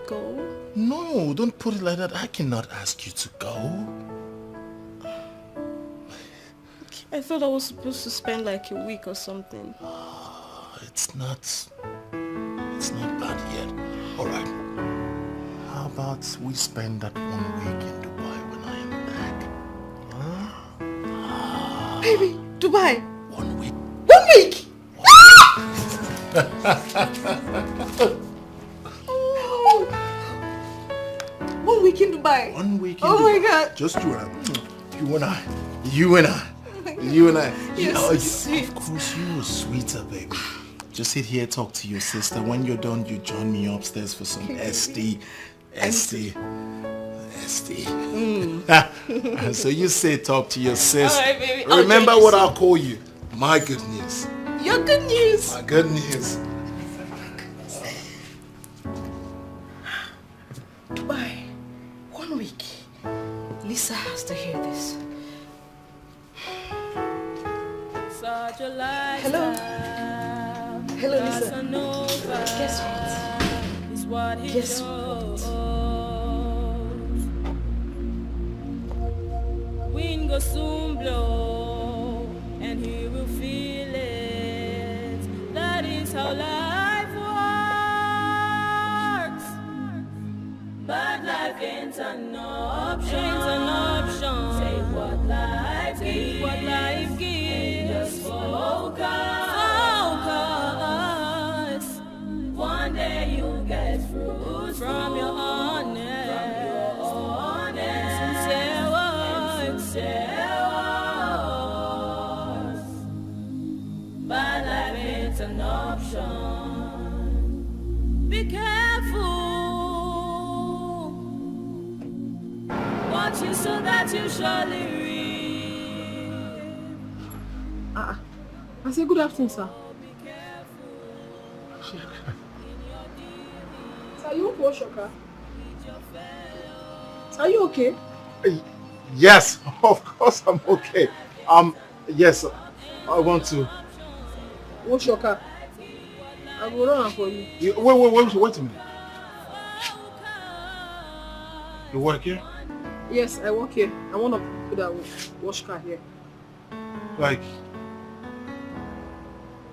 go? No, don't put it like that. I cannot ask you to go. Okay, I thought I was supposed to spend like a week or something. It's not bad yet. All right. How about about we spend that 1 week in Dubai when I am back? Baby, Dubai. 1 week. 1 week? 1 week in Dubai. 1 week in Dubai. Dubai. My God. Just you and I. You and I. You and I. You're so sweet. Of course, you're sweeter, baby. Just sit here, talk to your sister. When you're done, you join me upstairs for some SD. So you say talk to your sis. All right, baby. Remember what I'll call you. My good news. Your good news. My good news. Dubai. 1 week. Lisa has to hear this. Hello. Hello, Lisa. Guess what? Guess what? Wind go soon blow, and he will feel it. That is how life works. But life ain't an option. Take what life gives. And just focus. One day you'll get fruit from your honest, sincere words. But life ain't an option. Be careful. Watch it so that you surely reap. I say good afternoon, sir. Sir, you okay, Oshoka? Are you okay? Yes, of course I'm okay. Yes, I want to. Oshoka, I will run for you. Wait a minute. You work here? Yes, I work here. I'm one of the people that wash car here. Like,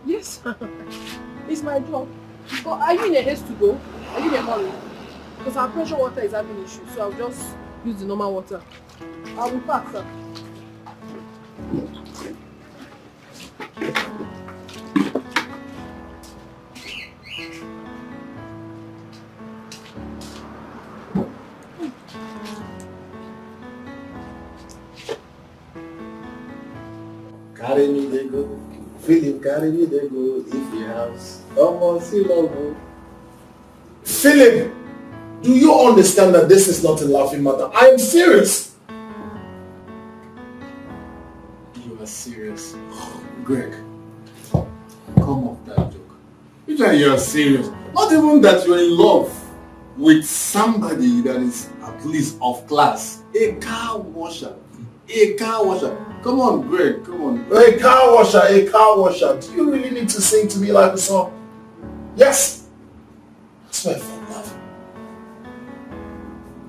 yes, it's my job. But are you in a haste to go? Are you in a hurry? Because our pressure water is having issues, so I'll just use the normal water. I will pack, sir. Carry me, they go. Philip, carry me, they go. If the house, almost see logo. Philip, do you understand that this is not a laughing matter? I am serious. You are serious. Greg, come off that joke. You know you're serious. Not even that you're in love with somebody that is at least of class. A car washer. Come on, Greg, come on. A car washer. Do you really need to sing to me like a song? Yes. That's my fault, love.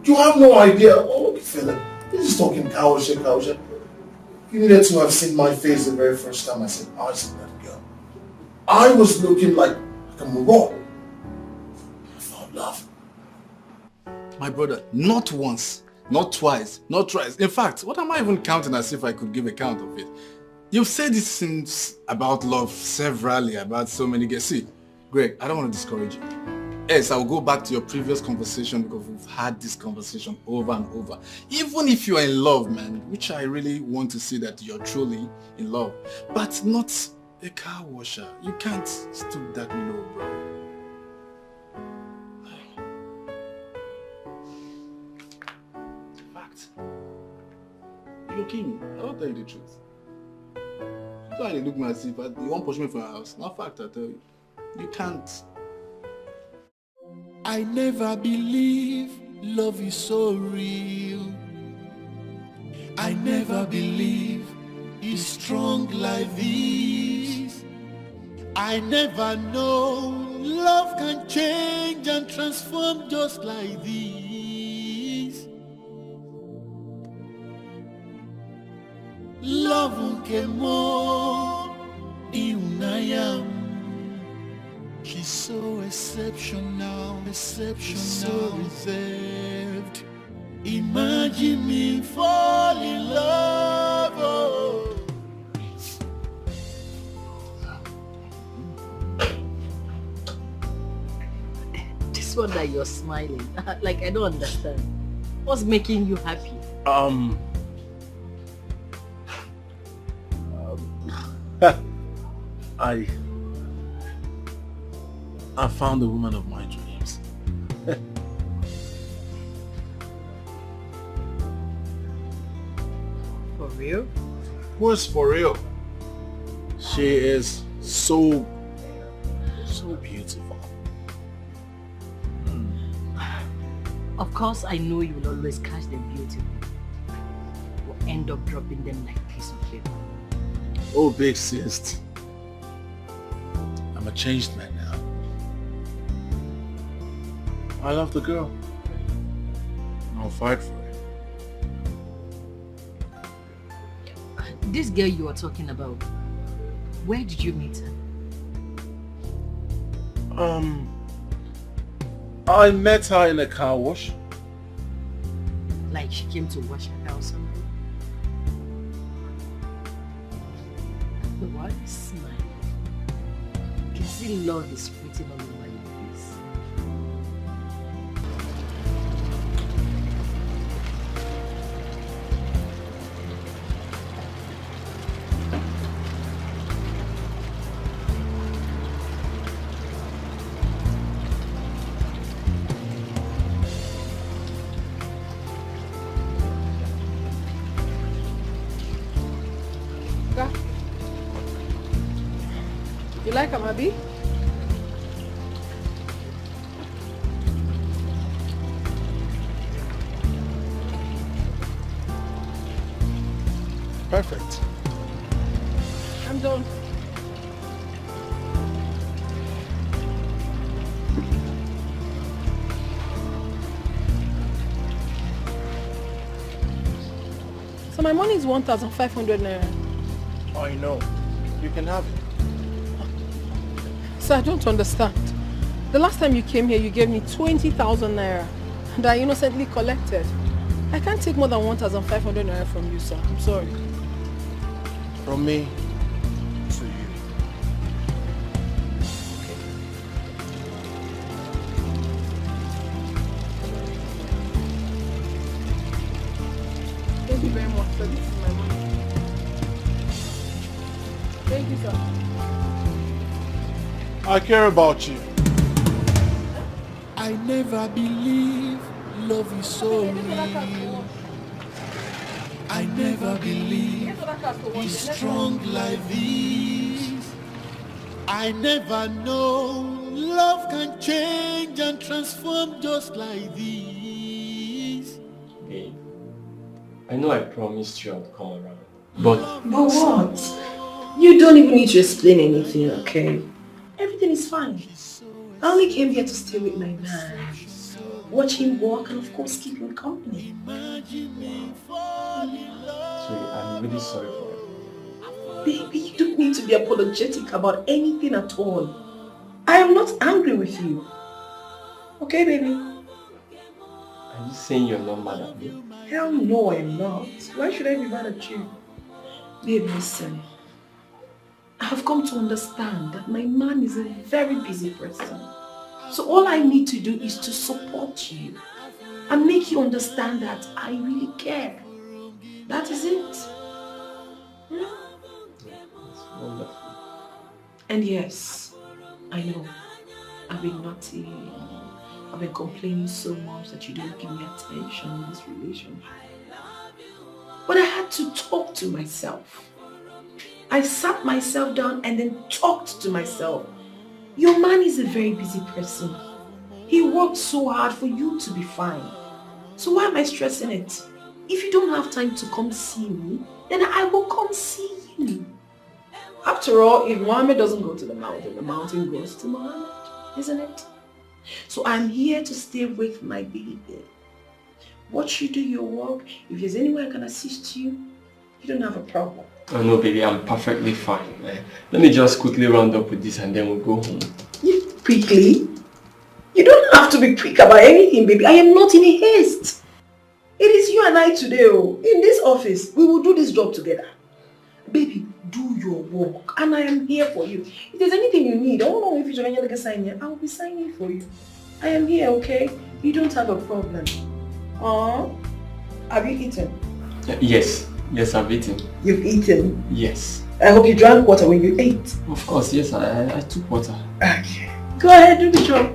You have no idea. Oh, look, Philip. You're just talking car washer. You needed to have seen my face the very first time I said eyes on that girl. I was looking like a moron. I found love. My brother, not once, not twice, not thrice. In fact, what am I even counting as if I could give a count of it? You've said these things about love severally, about so many girls. See, Greg, I don't want to discourage you. Yes, I'll go back to your previous conversation because we've had this conversation over and over. Even if you're in love, man, which I really want to see that you're truly in love, but not a car washer. You can't stoop that low, bro. Fact. You're kidding me. I'll tell you the truth. So I look at as if you won't push me from your house. Not fact, I tell you. You can't. I never believe love is so real. I never believe it's strong like this. I never know love can change and transform just like this. Love came more in I am. She She's so exceptional, so reserved. Imagine me fall in love. Oh. This one that you're smiling, like I don't understand. What's making you happy? I found the woman of my dreams. For real? Who's for real? She is so beautiful. Of course, I know you will always catch the beautiful. Will end up dropping them like a piece of paper. Oh, big sis. I'm a changed man now. I love the girl. I'll fight for it. This girl you are talking about, where did you meet her? I met her in a car wash. Like she came to wash her car or something? Why are you smiling? You can see love is written all over your face. You like him, Abby? Perfect. I'm done. So my money is 1,500 naira. I know. You can have it. So I don't understand. The last time you came here, you gave me 20,000 naira and I innocently collected. I can't take more than 1,500 naira from you, sir. I'm sorry. From me to you. Thank you very much, sir. This is my money. Thank you, sir. I care about you. I never believe love is so real. I never believe it's strong like this. I never know love can change and transform just like this. Babe, I know I promised you I'd come around, but what? You don't even need to explain anything, okay? Everything is fine. I only came here to stay with my man, watch him walk, and of course keep him company. Sweetie, I'm really sorry for it. Baby, you don't need to be apologetic about anything at all. I am not angry with you. Okay, baby? Are you saying you're not mad at me? Hell no, I'm not. Why should I be mad at you? Babe, listen. I have come to understand that my man is a very busy person. So all I need to do is to support you and make you understand that I really care. That is it. It's wonderful. And yes, I know, I've been naughty. I've been complaining so much that you don't give me attention in this relationship. But I had to talk to myself. I sat myself down and then talked to myself. Your man is a very busy person. He worked so hard for you to be fine. So why am I stressing it? If you don't have time to come see me, then I will come see you. After all, if Mohammed doesn't go to the mountain goes to Mohammed, isn't it? So I'm here to stay with my baby. Watch you do your work. If there's any way I can assist you, you don't have a problem. Oh no, baby, I'm perfectly fine. Let me just quickly round up with this and then we'll go home. quickly. You don't have to be quick about anything, baby. I am not in a haste. It is you and I today, oh. In this office, we will do this job together. Baby, do your work, and I am here for you. If there's anything you need, I don't know if you're going to sign here, I will be signing for you. I am here, okay? You don't have a problem. Have you eaten? Yes, I've eaten. You've eaten? Yes. I hope you drank water when you ate. Of course, yes, I took water. Okay. Go ahead, do the job.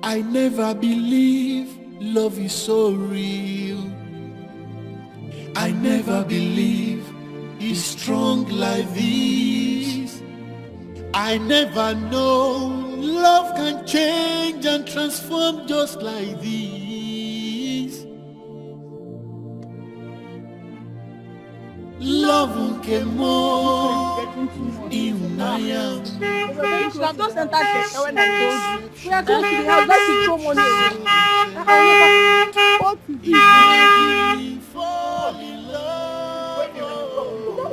I never believe love is so real. I never believe it's strong like this. I never know love can change and transform just like this. Love came more in I am. You have just entered the when I told you. We are going to the house. Let's throw money away. What is it? Fall in love.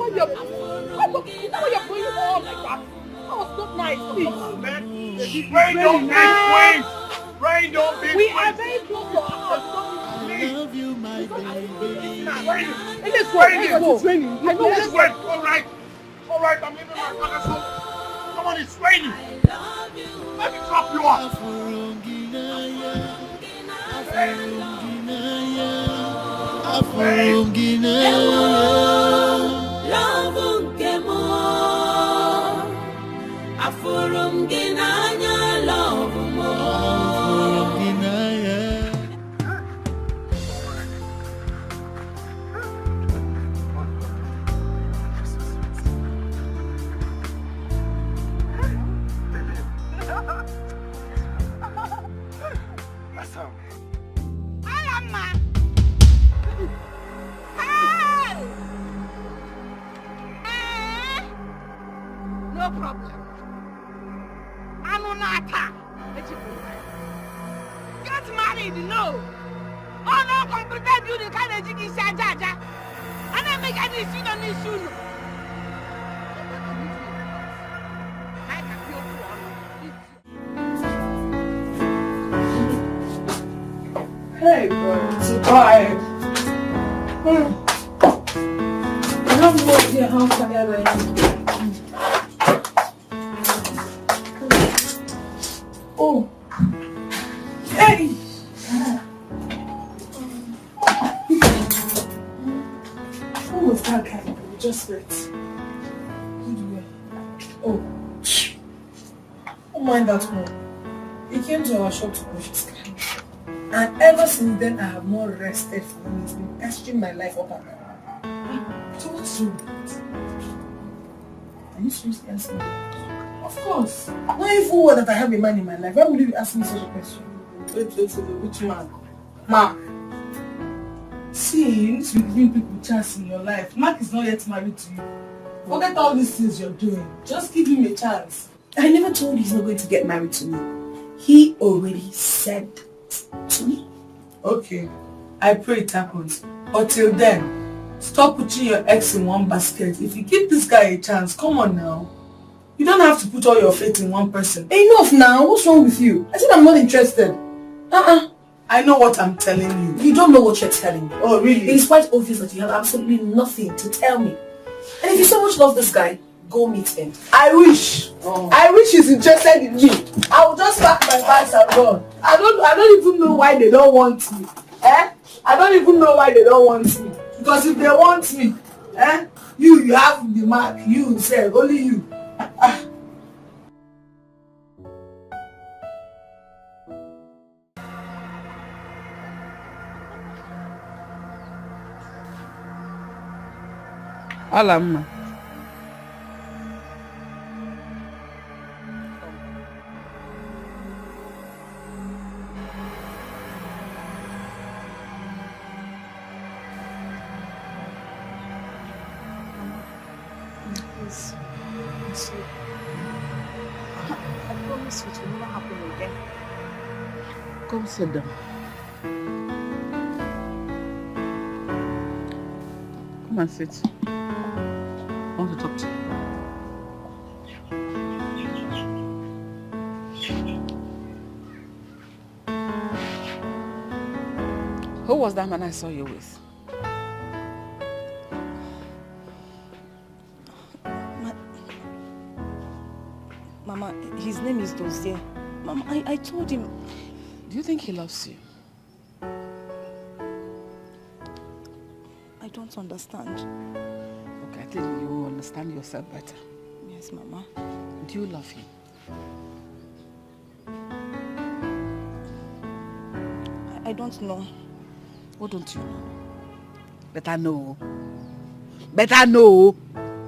Is that what you're going on like that? That was not nice. Rain don't be queens. Rain don't be We are very close to our house. I love you, my baby. Let's go. I know Let's wait. All right, I'm leaving my father's home. Come on, it's raining. Let me drop you off. No problem. I'm on attack. Get married, no. Oh no, computer building kind of jiggy jaja. And I make any issue on this soon. I can feel Hey, boy, survive. I don't know if your house can ever end. Oh. Hey! What was that guy? Just wait. Oh. Don't mind that one. He came to our shop to push his car. And ever since then, I have not rested for him. He's been pestering my life up and down. So what's wrong with it? Are you seriously asking me? Of course. Not even word that I have a man in my life. Why would you ask me such a question? Wait, which man? Mark. See, you need to be giving people chance in your life. Mark is not yet married to you. Forget all these things you're doing. Just give him a chance. I never told you he's not going to get married to me. He already said to me. Okay. I pray it happens. But till then, stop putting your eggs in one basket. If you give this guy a chance, come on now. You don't have to put all your faith in one person. Enough now. What's wrong with you? I said I'm not interested. I know what I'm telling you. You don't know what you're telling me. Oh, really? It's quite obvious that you have absolutely nothing to tell me. And if you so much love this guy, go meet him. I wish. I wish he's interested in me. I will just pack my bags and run. I don't even know why they don't want me. I don't even know why they don't want me. Because if they want me, you have the mark. You say only you. Alamma. I promise you it will never happen again. Come sit down. Come and sit. I want to talk to you. was that man I saw you with? Mama, his name is Dozier. Mama, I told him. Do you think he loves you? I don't understand. Okay, I think you will understand yourself better. Yes, Mama. Do you love him? I don't know. What don't you know? Better know. Better know.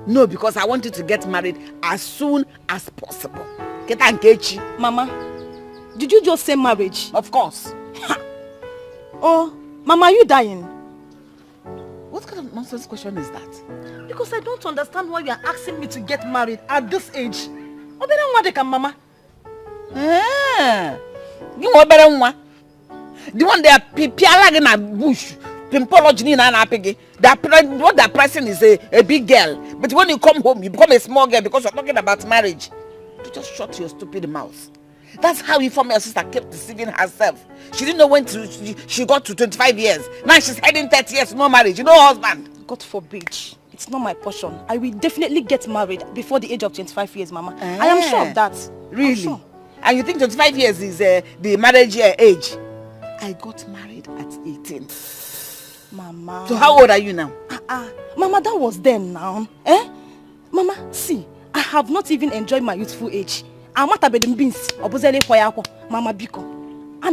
No, because I want you to get married as soon as possible. Get engaged. Mama, did you just say marriage? Of course. Oh, Mama, are you dying? What kind of nonsense question is that? Because I don't understand why you are asking me to get married at this age. Oh, better one can, Mama. You want better one? The one they are pialag in a bush. Pimpology in an apige. What they're pressing is a big girl. But when you come home, you become a small girl because you're talking about marriage. You just shut your stupid mouth. That's how you former sister kept deceiving herself. She didn't know when she got to 25 years. Now she's heading 30 years, no marriage. You know her husband. God forbid. It's not my portion. I will definitely get married before the age of 25 years, Mama. I am sure of that. Really? Sure. And you think 25 years is the marriage age? I got married at 18. Mama. So how old are you now? Mama, that was then now. Mama, see, I have not even enjoyed my youthful age. Mama Biko. I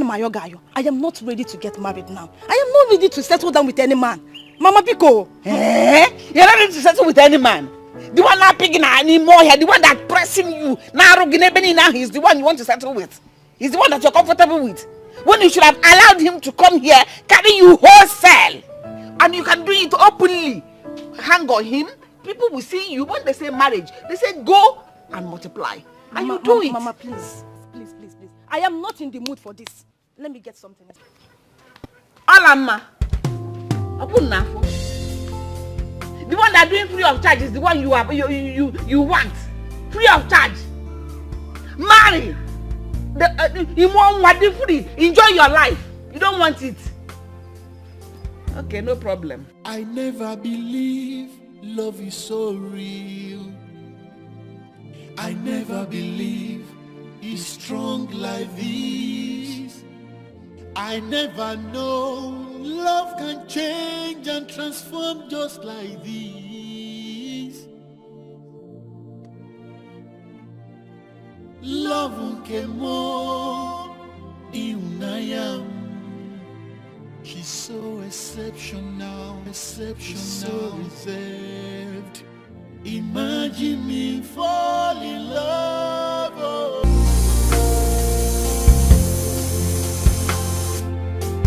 am not ready to get married now. I am not ready to settle down with any man. Mama Biko. You're not ready to settle with any man? The one not picking anymore here, the one that pressing you. Now he's the one you want to settle with. He's the one that you're comfortable with. When you should have allowed him to come here, carry you wholesale. And you can do it openly. Hang on him. People will see you. When they say marriage, they say go and multiply. And you do it. Mama, please. Please. I am not in the mood for this. Let me get something else. Alama. The one that doing free of charge is the one you want. Free of charge. Marry. You want free. Enjoy your life. You don't want it. Okay, no problem. I never believe love is so real. I never believe it's strong like this. I never know love can change and transform just like this. Love came more in I am. She's so exceptional, so reserved. Imagine me fall in love.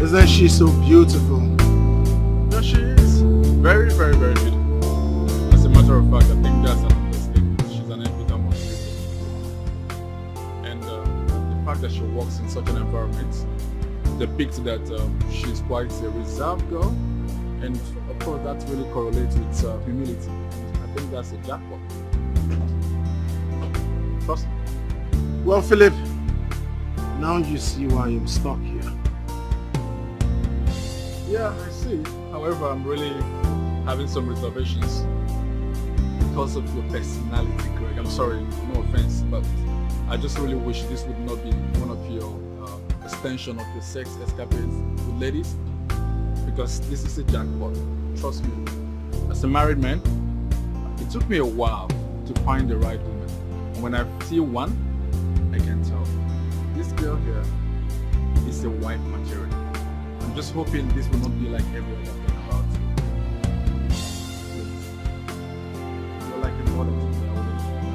Isn't she so beautiful? Yeah, she is. Very, very, very beautiful. As a matter of fact, I think that's an understatement. She's an epitome of beauty. And the fact that she works in such an environment depicts that she's quite a reserved girl. And of course, that really correlates with humility. I think that's a jackpot. Trust me. Well, Philip, now you see why I'm stuck here. Yeah, I see. However, I'm really having some reservations because of your personality, Greg. I'm sorry, no offense, but I just really wish this would not be one of your extension of your sex escapades with ladies, because this is a jackpot. Trust me. As a married man, it took me a while to find the right woman. And when I see one, I can tell this girl here is a wife material. I'm just hoping this will not be like every other thing about you. You're like a mother to me. I will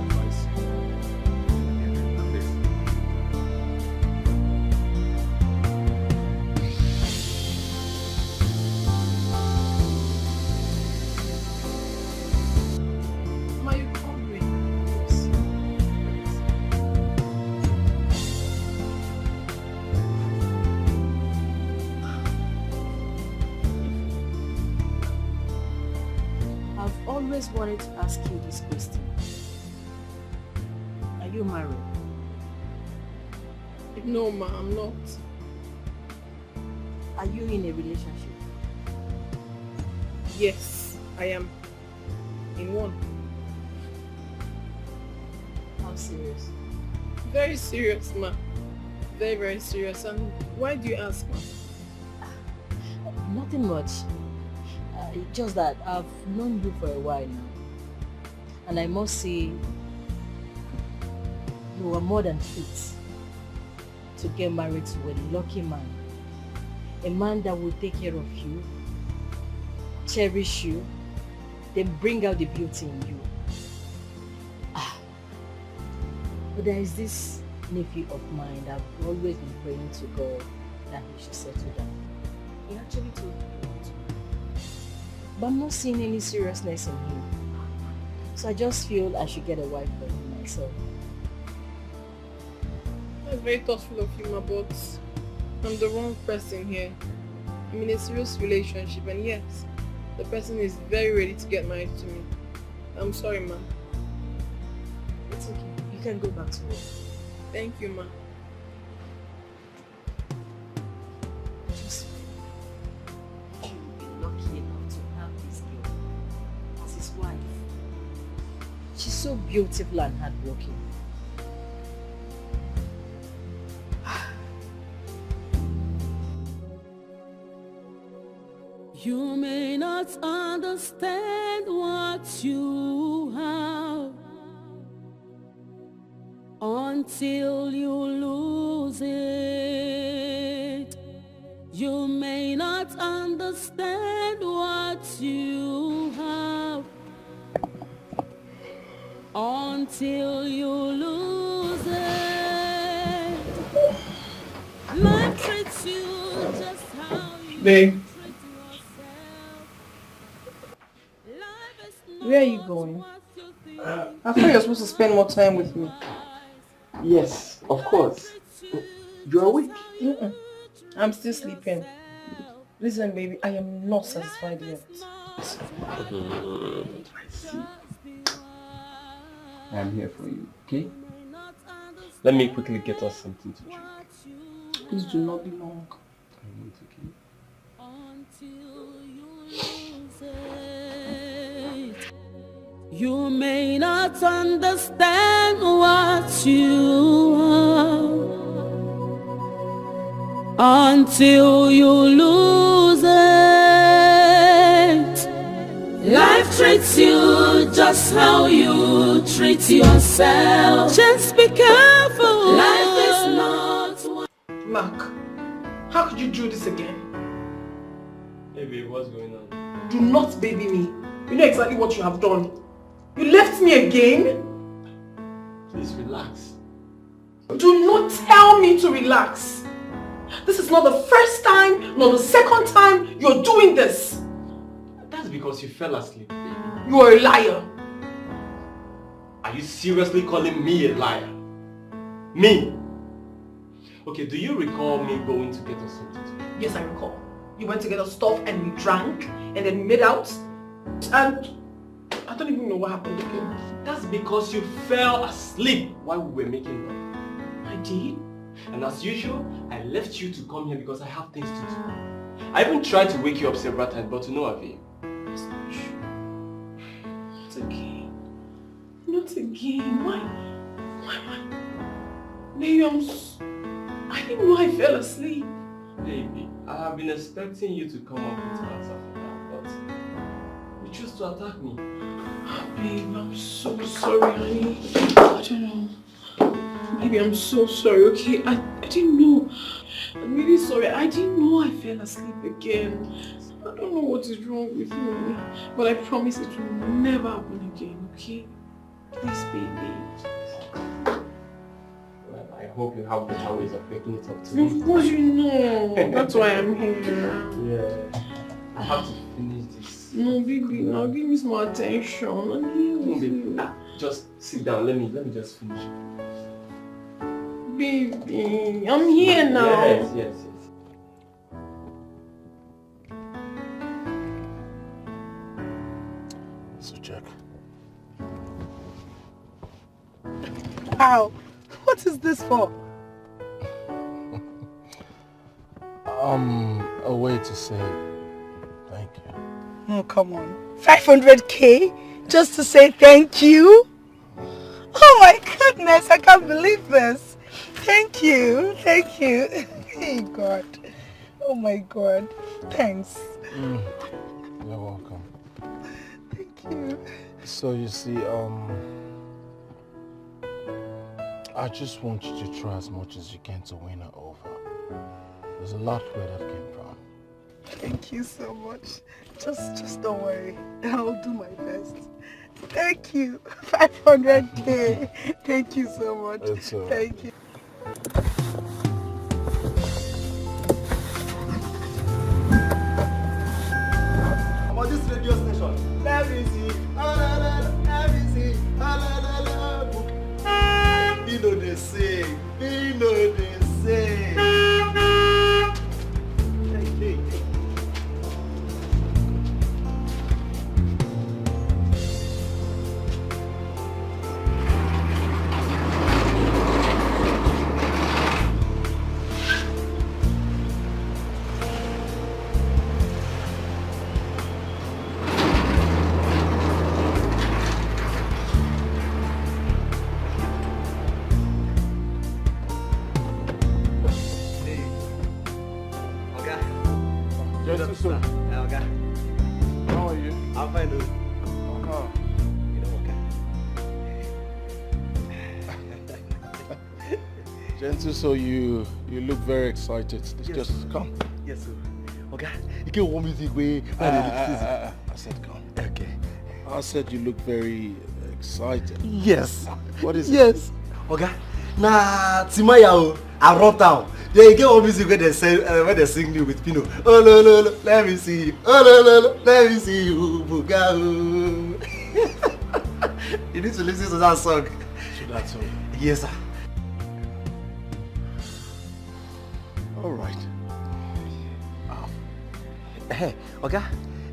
advise you. And this. Ma, you come with. I've always wanted to ask you this question. Are you married? No, ma, I'm not. Are you in a relationship? Yes, I am. In one. How serious? Very serious, ma. Very, very serious. And why do you ask, ma? Nothing much. Just that I've known you for a while now. And I must say, you are more than fit to get married to a lucky man. A man that will take care of you, cherish you, then bring out the beauty in you. But there is this nephew of mine that I've always been praying to God that he should settle down. He actually told me he wants to. But I'm not seeing any seriousness in him. So I just feel I should get a wife for him myself. That's very thoughtful of you, ma, but I'm the wrong person here. I'm in a serious relationship, and yes, the person is very ready to get married to me. I'm sorry, ma. It's okay. You can go back to work. Thank you, ma. Just you will be lucky enough to have this girl as his wife. She's so beautiful and hardworking. You may not understand what you have until you lose it. You may not understand what you have until you lose it. Life treats you just how you Babe. Where are you going? I thought you were supposed to spend more time with me. Yes, of course. You're awake? I'm still sleeping. Listen, baby, I am not satisfied yet. I see. I am here for you, okay? Let me quickly get us something to drink. Please do not be long. I won't, okay? You may not understand what you are until you lose it. Life treats you just how you treat yourself. Just be careful. Life is not what... Mark, how could you do this again? Hey babe, what's going on? Do not baby me. You know exactly what you have done. You left me again? Please relax. Do not tell me to relax. This is not the first time, nor the second time you're doing this. That's because you fell asleep, baby. You are a liar. Are you seriously calling me a liar? Me? Okay, do you recall me going to get us something to drink? Yes, I recall. You went to get us stuff and we drank and then we made out. And I don't even know what happened again. That's because you fell asleep while we were making love. I did? And as usual, I left you to come here because I have things to do. I even tried to wake you up several times, but to no avail. That's not true. Not again. Not again. Why? Maybe I didn't know I fell asleep. Baby, I have been expecting you to come up with an answer for that, but you choose to attack me. Babe, I'm so sorry, honey. I don't know. Baby, I'm so sorry, okay? I didn't know. I'm really sorry. I didn't know I fell asleep again. I don't know what is wrong with me. But I promise it will never happen again, okay? Please, baby. Well, I hope you have better ways of making it up to me. Of course you know. That's why I'm here. Yeah. I have to finish this. No, baby, now give me some attention. I'm here with you. Just sit down. Let me just finish. Baby, I'm here now. Yes. So Jack. Wow, what is this for? A way to say thank you. Oh, come on. 500k just to say thank you? Oh my goodness, I can't believe this. Thank you. Thank you. Hey, God. Oh my God. Thanks. You're welcome. Thank you. So you see, I just want you to try as much as you can to win her over. There's a lot where that came from. Thank you so much. Just don't worry. I'll do my best. Thank you. 500k. Thank you so much. It's all right. Thank you. I'm on this radio station. Let me see. Let me see. You know they say. You know they say. Hey. How are you? I'm fine, dude. Okay. You know, okay. Gentle, so you look very excited. Just come. Yes, sir. Okay. You can't want music way. I said come. Okay. I said you look very excited. Yes. What is it? Yes. Okay. Nah, Timaya, I run down. They get one music where they sing you with Pino. Oh lo lo lo, let me see you. Oh lo lo lo, let me see you. Buga. You need to listen to that song. To that song? Yes, sir. All right. Hey, okay.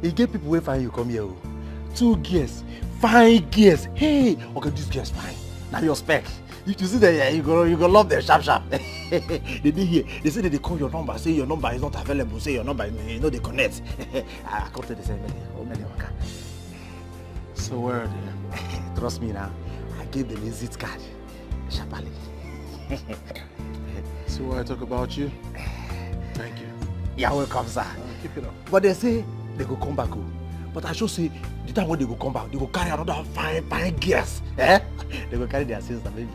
You get people where find you come here. 2 girls, 5 girls. Hey, okay, this girl's fine. Now your spec. If you see that, you go love them sharp. They did here. They say that they call your number, say your number is not available, say your number, you know they connect. I come to the same. So where are they? Trust me now. I gave them a visit card. Sharply. See why I talk about you? Thank you. You're welcome, sir. Keep it up. But they say they go come back home. But I should say the time when they go come back, they go carry another fine gears. Eh? They go carry their sister maybe.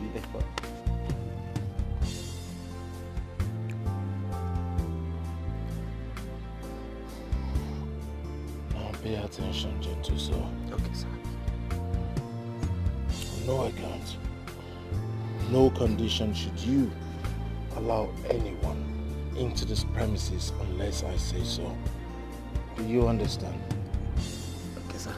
Now pay attention, gentle soul. Okay, sir. On no account, no condition should you allow anyone into this premises unless I say so. Do you understand? Okay, sir.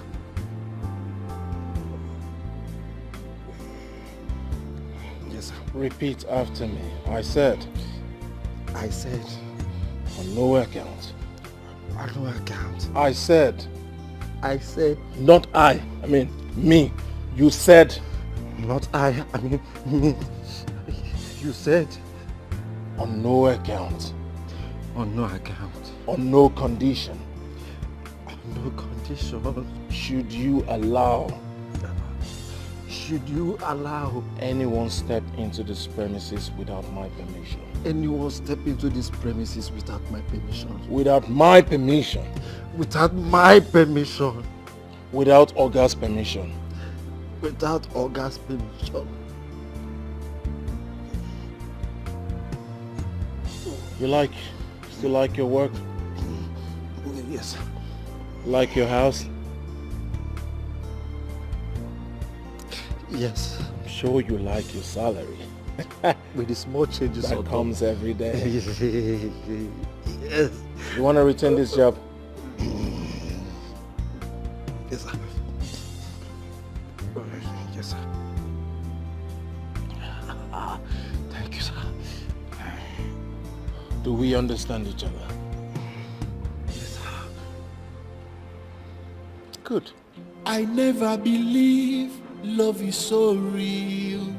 Yes, sir. Repeat after me. I said. On no account. On no account. I said. Not I mean me. You said. Not I mean me. You said. On no account. On no account. On no condition. On no condition. Should you allow anyone step into this premises without my permission? Anyone step into this premises without my permission? Without my permission. Without my permission. Without Oga's permission. Without Oga's permission. You still like your work? Yes. Like your house? Yes. I'm sure you like your salary. With the small changes that comes every day. Yes. You want to return this job? Yes, sir. Yes, sir. Thank you, sir. Do we understand each other? Yes, sir. Good. I never believe love is so real.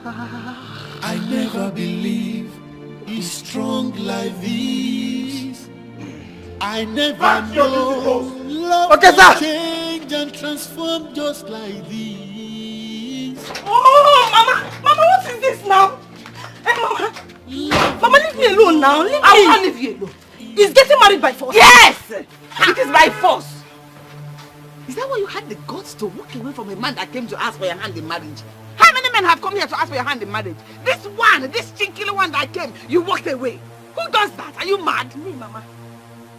I never believe it's strong like this. I never know Love okay, sir. Change and transform just like this. Oh, Mama! Mama, what is this now? Hey, Mama! Mama, leave me alone now. Leave me. I will not leave you alone. He's getting married by force. Yes! It is by force. Is that why you had the guts to walk away from a man that came to ask for your hand in marriage? How many men have come here to ask for your hand in marriage? This chinky one that came, you walked away. Who does that? Are you mad? Me, Mama.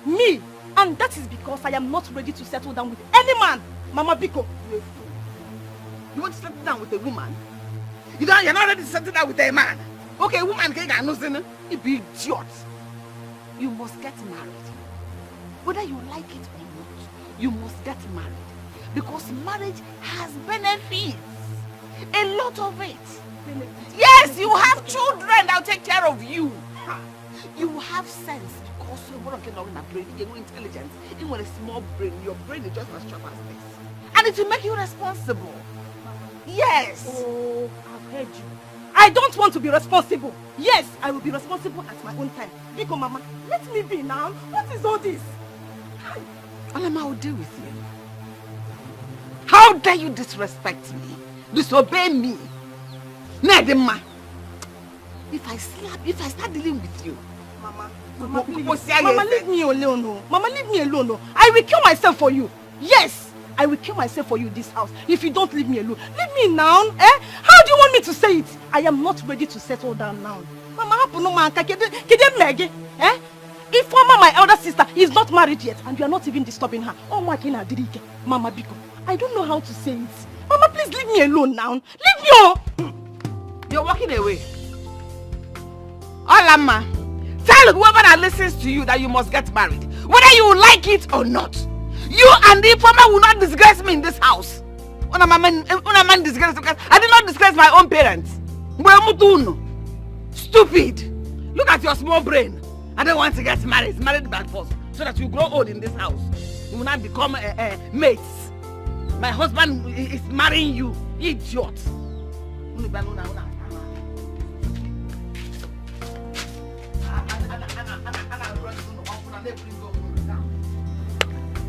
Me. And that is because I am not ready to settle down with any man. Mama Biko. You want to settle down with a woman? You're not ready to settle down with a man. Okay, a woman can't get nothing. You be idiot. You must get married. Whether you like it or not, you must get married. Because marriage has benefits. A lot of it. Yes, you have children that will take care of you. You have sense because you're intelligent. Even with a small brain, your brain is just as sharp as this. And it will make you responsible. Yes. Oh, I've heard you. I don't want to be responsible. Yes, I will be responsible at my own time. Biko, Mama, let me be now. What is all this? Alama will deal with you. How dare you disrespect me? Disobey me? Nedema. If I start dealing with you. Mama, please. Mama, leave me alone. Mama, leave me alone. I will kill myself for you. Yes, I will kill myself for you in this house if you don't leave me alone. Leave me now. Eh? How do you want me to say it? I am not ready to settle down now. Mama, eh? If Mama, my elder sister, is not married yet and you are not even disturbing her. Oh, my Dikeh, Mama Biko. I don't know how to say it. Mama, please leave me alone now. Leave me. You're walking away. Alama, tell whoever that listens to you that you must get married. Whether you like it or not. You and the informer will not disgrace me in this house. When a man disgrace, because I did not disgrace my own parents. Stupid. Look at your small brain. I don't want to get married. Married by force. So that you grow old in this house. You will not become mates. My husband is marrying you. Idiot.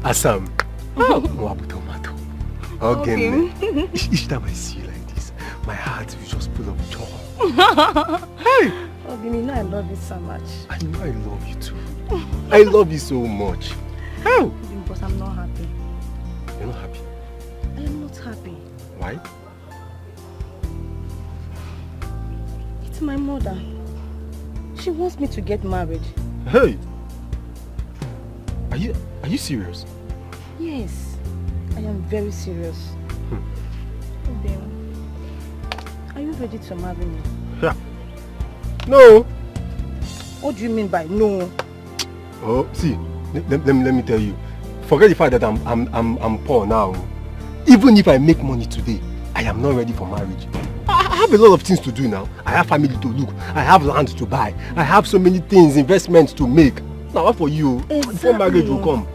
Assam. Tomato. Again. Each time I see you like this, my heart will just full of joy. Hey! Obimi, I love you so much. I know I love you too. I love you so much. How? Because I'm not happy. You're not happy? I am not happy. Why? It's my mother. She wants me to get married. Hey! Are you serious? Yes, I am very serious. Obimi, are you ready to marry me? Yeah. No. What do you mean by no? Oh, see, let me tell you. Forget the fact that I'm poor now. Even if I make money today, I am not ready for marriage. I have a lot of things to do now. I have family to look. I have land to buy. I have so many things, investments to make. Now what for you? Exactly. Before marriage will come.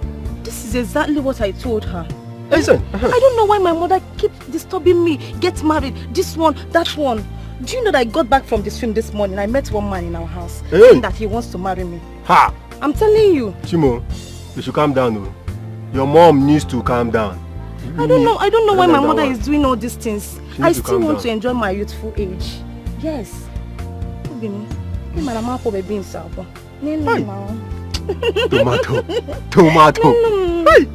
This is exactly what I told her. Listen. I don't know why my mother keeps disturbing me. Get married. This one, that one. Do you know that I got back from this film this morning? I met one man in our house saying that he wants to marry me. Ha! I'm telling you. Chimo, you should calm down though. Your mom needs to calm down. I don't know why my mother is doing all these things. I still want to enjoy my youthful age. Yes. Tomato. Hey.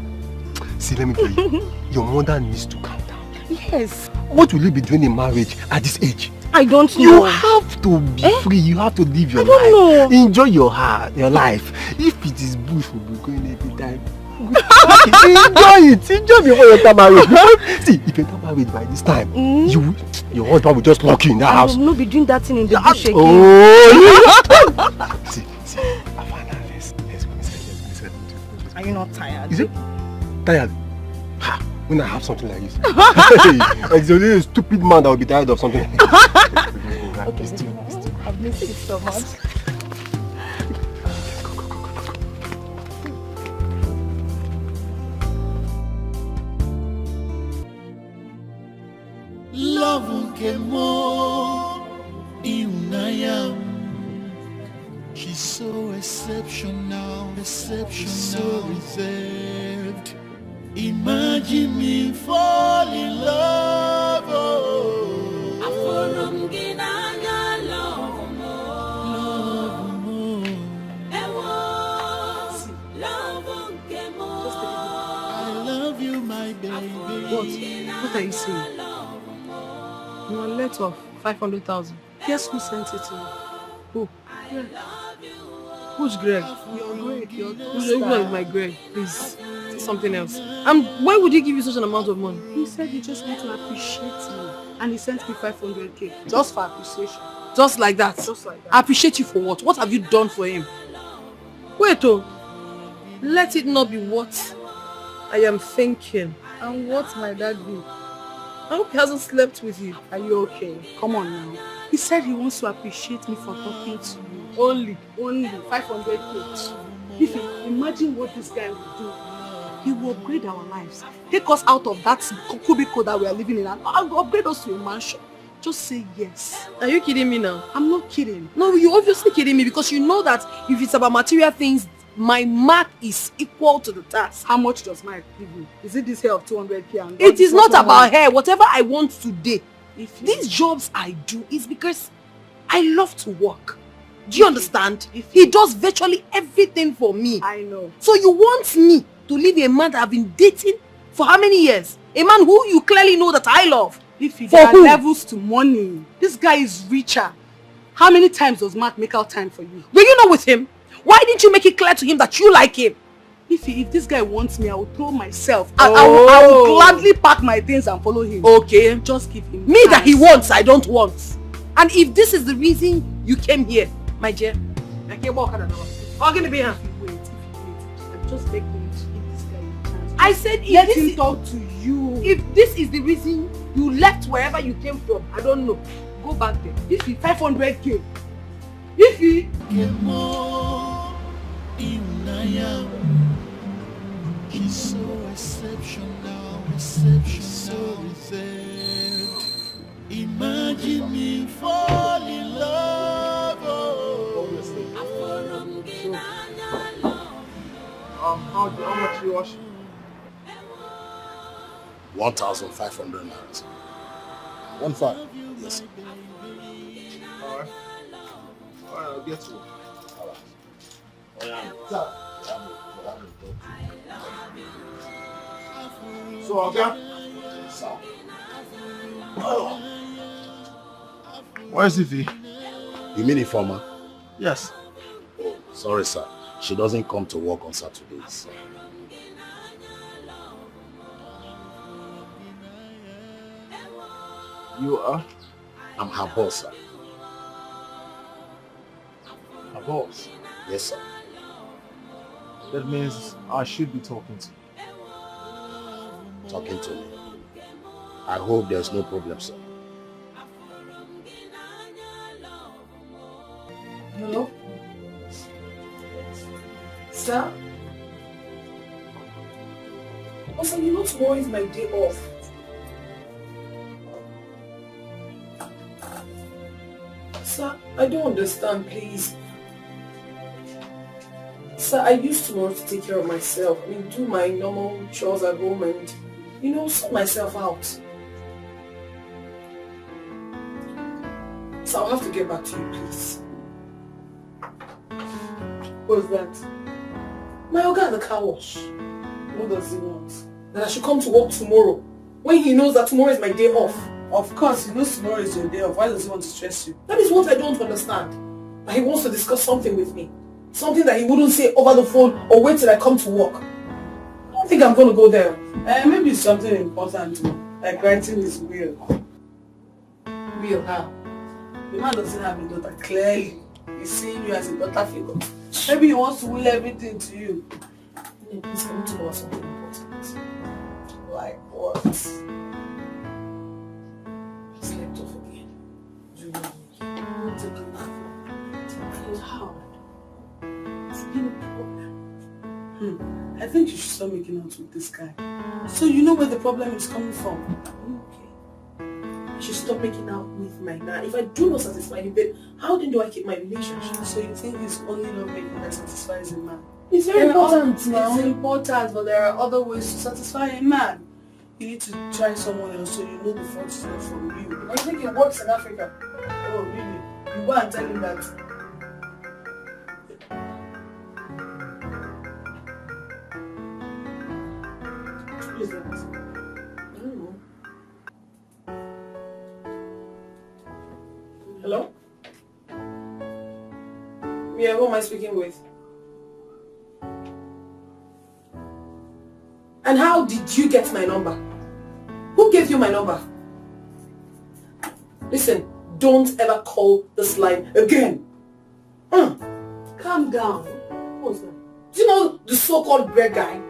See, let me tell you. Your mother needs to calm down. Yes. What will you be doing in marriage at this age? I don't know. You have to be free. You have to live your life. I don't know. Enjoy your life. If it is bush, we'll be going every time. Enjoy it. Enjoy before you enter marriage. See, if you enter marriage by this time, your husband will just lock you in that house. I will not be doing that thing in the bush again. Oh, see, Afana, let's go inside. Are you not tired? Is it tired? When I have something like this. It's only a stupid man that will be tired of something like this. Okay, I've missed it so much. Love came on in She's so exceptional, so reserved. Imagine me fall in love. Oh. I love you, my baby. What are you saying? You are let off 500,000. Guess who sent it to me? Who? Greg. Who's Greg? You're Greg. Who's my Greg? Please, say something else. Why would he give you such an amount of money? He said he just wanted to appreciate me. And he sent me 500k. Just for appreciation. Just like that? Just like that. I appreciate you for what? What have you done for him? Wait, let it not be what I am thinking. And what my dad do? I hope he hasn't slept with you. Are you okay? Come on now. He said he wants to appreciate me for talking to you. Only 500k. If you imagine what this guy will do, he will upgrade our lives. Take us out of that cubicle that we are living in and upgrade us to a mansion. Just say yes. Are you kidding me now? I'm not kidding. No, you're obviously kidding me because you know that if it's about material things, my mark is equal to the task. How much does Mark give you? Is it this hair of 200k? It is not about hair. Whatever I want today. These jobs I do is because I love to work. Do you understand? He does virtually everything for me. I know. So you want me to leave a man that I've been dating for how many years? A man who you clearly know that I love. There are levels to money. This guy is richer. How many times does Mark make out time for you? Were you not with him? Why didn't you make it clear to him that you like him? If this guy wants me, I will throw myself. I will gladly pack my things and follow him. Okay. Just give him me time. That he wants, I don't want. And if this is the reason you came here, my dear, I can't walk out of the house. How can it be here? Wait. I'm just begging you to give this guy a chance. I said let him talk to you. If this is the reason you left wherever you came from, I don't know. Go back there. If he 500k. If he she's so exceptional, so reserved. Imagine me fall in love. How much do you wash? 1,500 naira. 1,500? Yes, sir. Alright, I'll get to it. So, okay? Sir. Where's Ify? You mean Informer? Yes. Oh, sorry, sir. She doesn't come to work on Saturdays. You are? I'm her boss, sir. Her boss? Yes, sir. That means I should be talking to you. Talking to me. I hope there's no problem, sir. Hello? Sir? Also, you know tomorrow is my day off. Sir, I don't understand, please. Sir, I used tomorrow to take care of myself. I mean, do my normal chores at home and, you know, sort myself out. So I'll have to get back to you, please. What's that? My Oga at the car wash. What does he want? That I should come to work tomorrow, when he knows that tomorrow is my day off. Of course, he knows tomorrow is your day off. Why does he want to stress you? That is what I don't understand. That he wants to discuss something with me. Something that he wouldn't say over the phone or wait till I come to work. I don't think I'm going to go there. Maybe it's something important, like writing his will. Will, how? The man doesn't have a daughter, clearly. He's seeing you as a daughter figure. Maybe he wants to will everything to you. Yeah, please, can we talk about something important? Like what? I slept off again. Do you know me? Take it back. It's hard. It's been a problem. I think you should stop making out with this guy. So you know where the problem is coming from. Okay. I should stop making out with my man. If I do not satisfy him, then how then do I keep my relationship? So you think it's only love making that satisfies a man? It's very important now. It's important, but there are other ways to satisfy a man. You need to try someone else so you know the fault is not from you. I think it works in Africa. Oh, really? You go and tell him that. Who is that? I don't know. Hello? Yeah, who am I speaking with? And how did you get my number? Who gave you my number? Listen, don't ever call this line again. Calm down. What's that? Do you know the so-called Greg guy?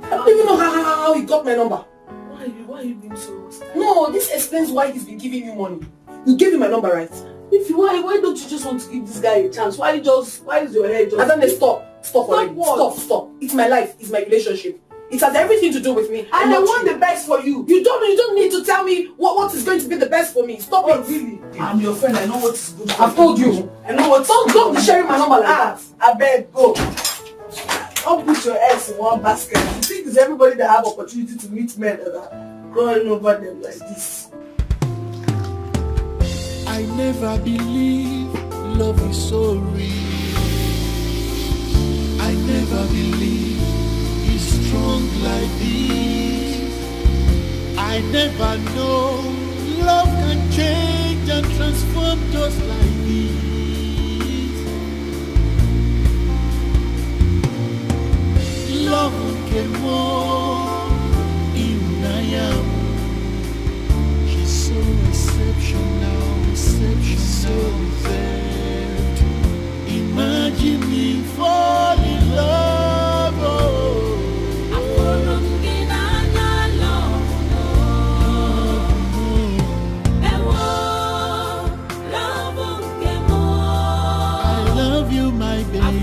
I don't even know how he got my number. Why are you being so hostile? No, this explains why he's been giving you money. You gave him my number, right? Why don't you just want to give this guy a chance? Why is your head just... Adane, stop already. Stop. It's my life. It's my relationship. It has everything to do with me. And I want the best for you. You don't need to tell me what is going to be the best for me. Stop it. Really? I'm your friend. I know what is good for you. I've told you. I know what. Don't be sharing my number like that. I beg, go. Don't put your eggs in one basket. You think it's everybody that have opportunity to meet men that are going over them like this? I never believed love is so real. I never believed it's strong like this. I never know love can change and transform just like this. Love came on in Nayam. She's so exceptional. So reserved. Imagine me fall in love. I love you, my baby.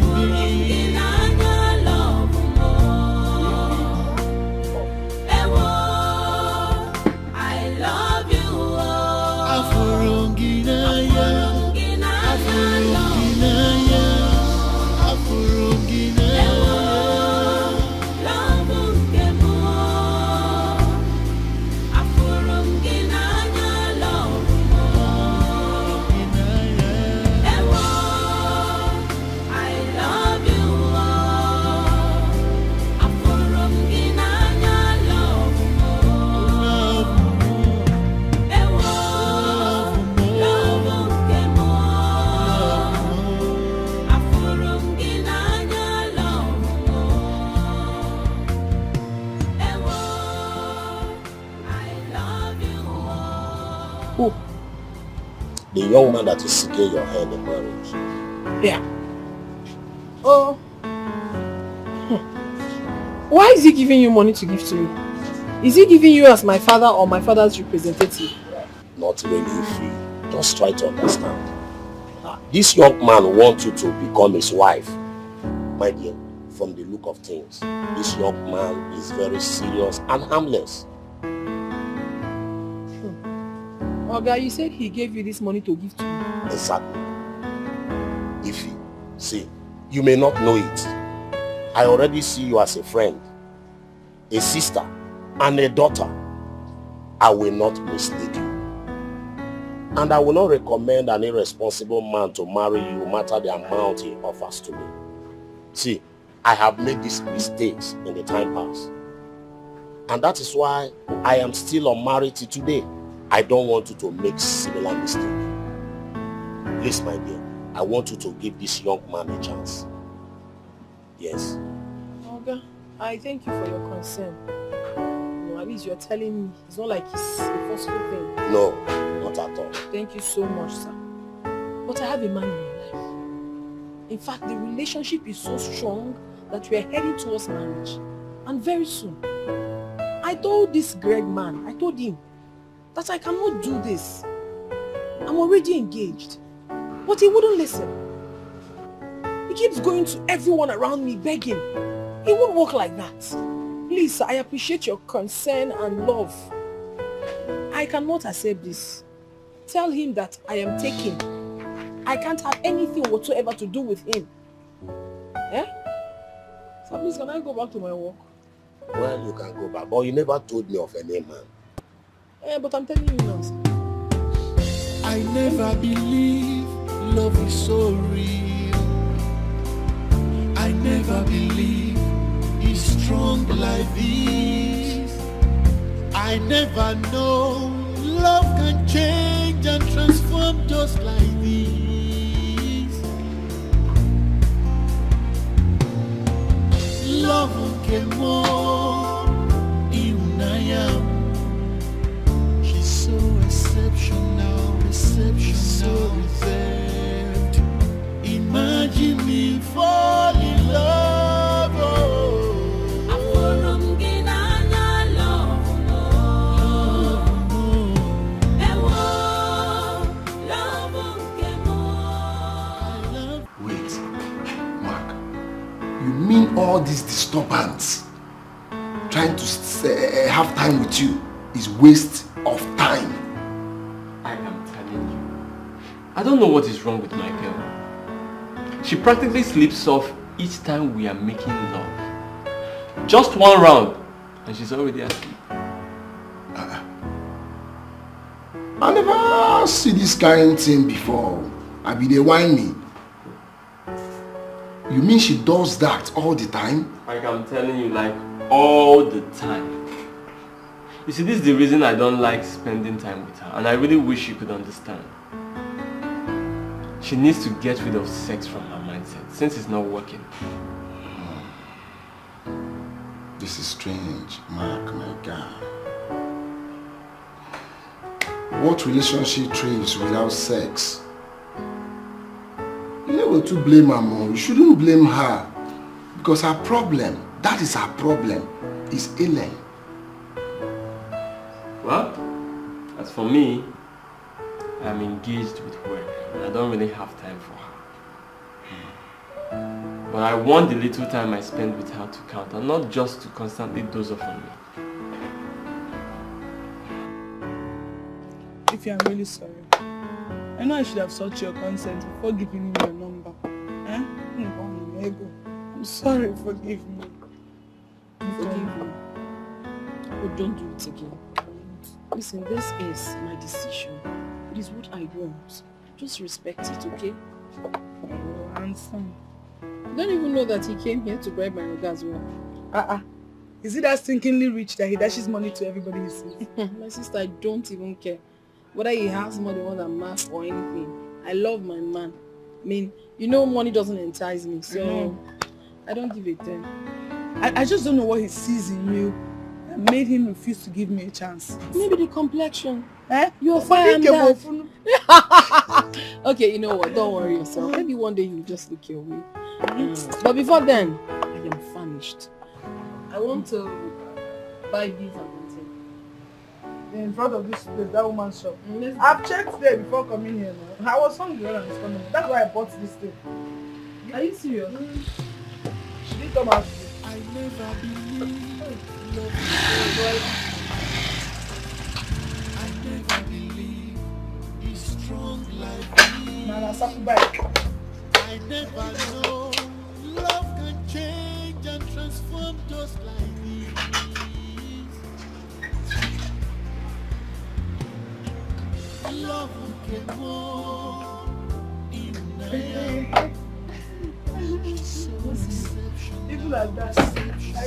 The young man that is seeking your hand in marriage. Yeah. Oh. Why is he giving you money to give to me? Is he giving you as my father or my father's representative? Not really free. Just try to understand. This young man wants you to become his wife. My dear, from the look of things, this young man is very serious and harmless. Oga, you said he gave you this money to give to me. Exactly. Ify, see, you may not know it. I already see you as a friend, a sister, and a daughter. I will not mislead you. And I will not recommend an irresponsible man to marry you, no matter the amount he offers to me. See, I have made these mistakes in the time past. And that is why I am still unmarried till today. I don't want you to make similar mistake. Please, my dear, I want you to give this young man a chance. Yes. Oga, I thank you for your concern. No, at least you're telling me. It's not like it's a forceful thing. No, not at all. Thank you so much, sir. But I have a man in my life. In fact, the relationship is so strong that we are heading towards marriage. And very soon. I told this Greg man, I told him that I cannot do this. I'm already engaged. But he wouldn't listen. He keeps going to everyone around me begging. It won't work like that. Please, sir, I appreciate your concern and love. I cannot accept this. Tell him that I am taken. I can't have anything whatsoever to do with him. Yeah? So please, can I go back to my work? Well, you can go back, but you never told me of a name, man. But I'm telling you now, sir. I never believe love is so real. I never believe it's strong like this. I never know love can change and transform just like this. Love came more in I am. She's so exceptional, so reserved. Imagine me fall in love. Wait, Mark, you mean all this disturbance, trying to have time with you, is waste of time? I am telling you. I don't know what is wrong with my girl. She practically sleeps off each time we are making love. Just one round and she's already asleep. I never see this kind of thing before. I be they whine me. You mean she does that all the time? Like I'm telling you, like all the time. You see, this is the reason I don't like spending time with her, and I really wish you could understand. She needs to get rid of sex from her mindset, since it's not working. This is strange, Mark, my God. What relationship thrives without sex? You're able to blame her more. You shouldn't blame her. Because her problem, that is her problem, is Ellen. Well, as for me, I'm engaged with work and I don't really have time for her. But I want the little time I spend with her to count and not just to constantly doze off on me. If I'm really sorry. I know I should have sought your consent before giving you your number. I'm sorry, forgive me. Forgive me. But don't do it again. Listen, this is my decision. It is what I want. Just respect it, okay? Oh, handsome. You don't even know that he came here to bribe my Oga as well. Is it that stinkingly rich that he dashes money to everybody he sees? My sister, I don't even care. Whether he has more than one than mass or anything. I love my man. I mean, you know money doesn't entice me, so I don't give a damn. I just don't know what he sees in you that made him refuse to give me a chance. Maybe the complexion. You're fine. Okay, you know what? Don't worry yourself. Maybe one day you just look your way. But before then, I am famished. I want to buy these and in front of this place, that woman's shop. I've checked there before coming here now. I was hungry when I was coming. That's why I bought this thing. Are you serious? She didn't come out today. I never believed love I never believed it's strong like this. I never know love can change and transform just like this. Love can more in even like that, I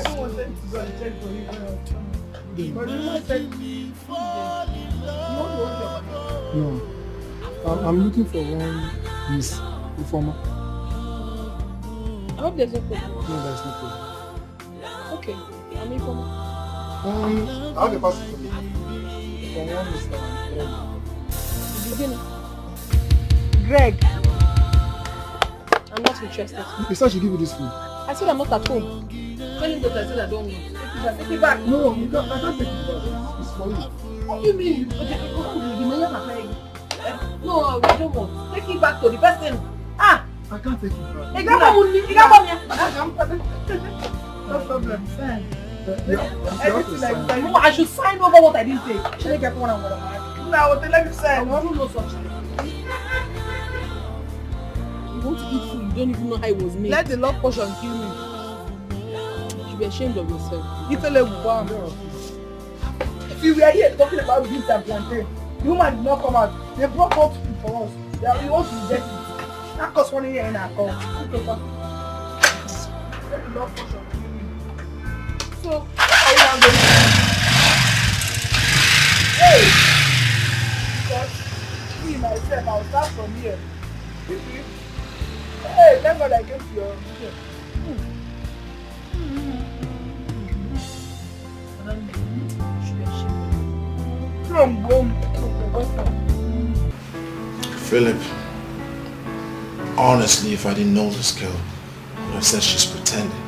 even wanted to go and check for you. But you know, said No, I'm looking for one Miss Informer. I hope there's no problem. No, there's no problem. Okay, I'm Informer. I have a pass for me. From one Mr. Greg. I'm not interested. He said she give you this food. I said I'm not at home. Tell him that I said I don't want. Take it back. No, you can't, I can't take it back. It's for you. What do you mean? No, I don't want. Take it back to the person. I can't take it back. No problem. Fine. Everything like that. No, I should sign over what I didn't take. Should I get one and one? No, I will tell you sign. I don't know such thing. You want to eat food, you don't even know how it was made. Let the love portion kill me. should be ashamed of yourself. If you were here talking about beans and plantain, the woman did not come out. They brought out food for us. They want to reject it. That cost 1 year in our account. So, what are you now going to do? Hey! Because me, myself, I'll start from here. Hey, thank God I came to your video. Philip, honestly, if I didn't know this girl, I would have said she's pretending.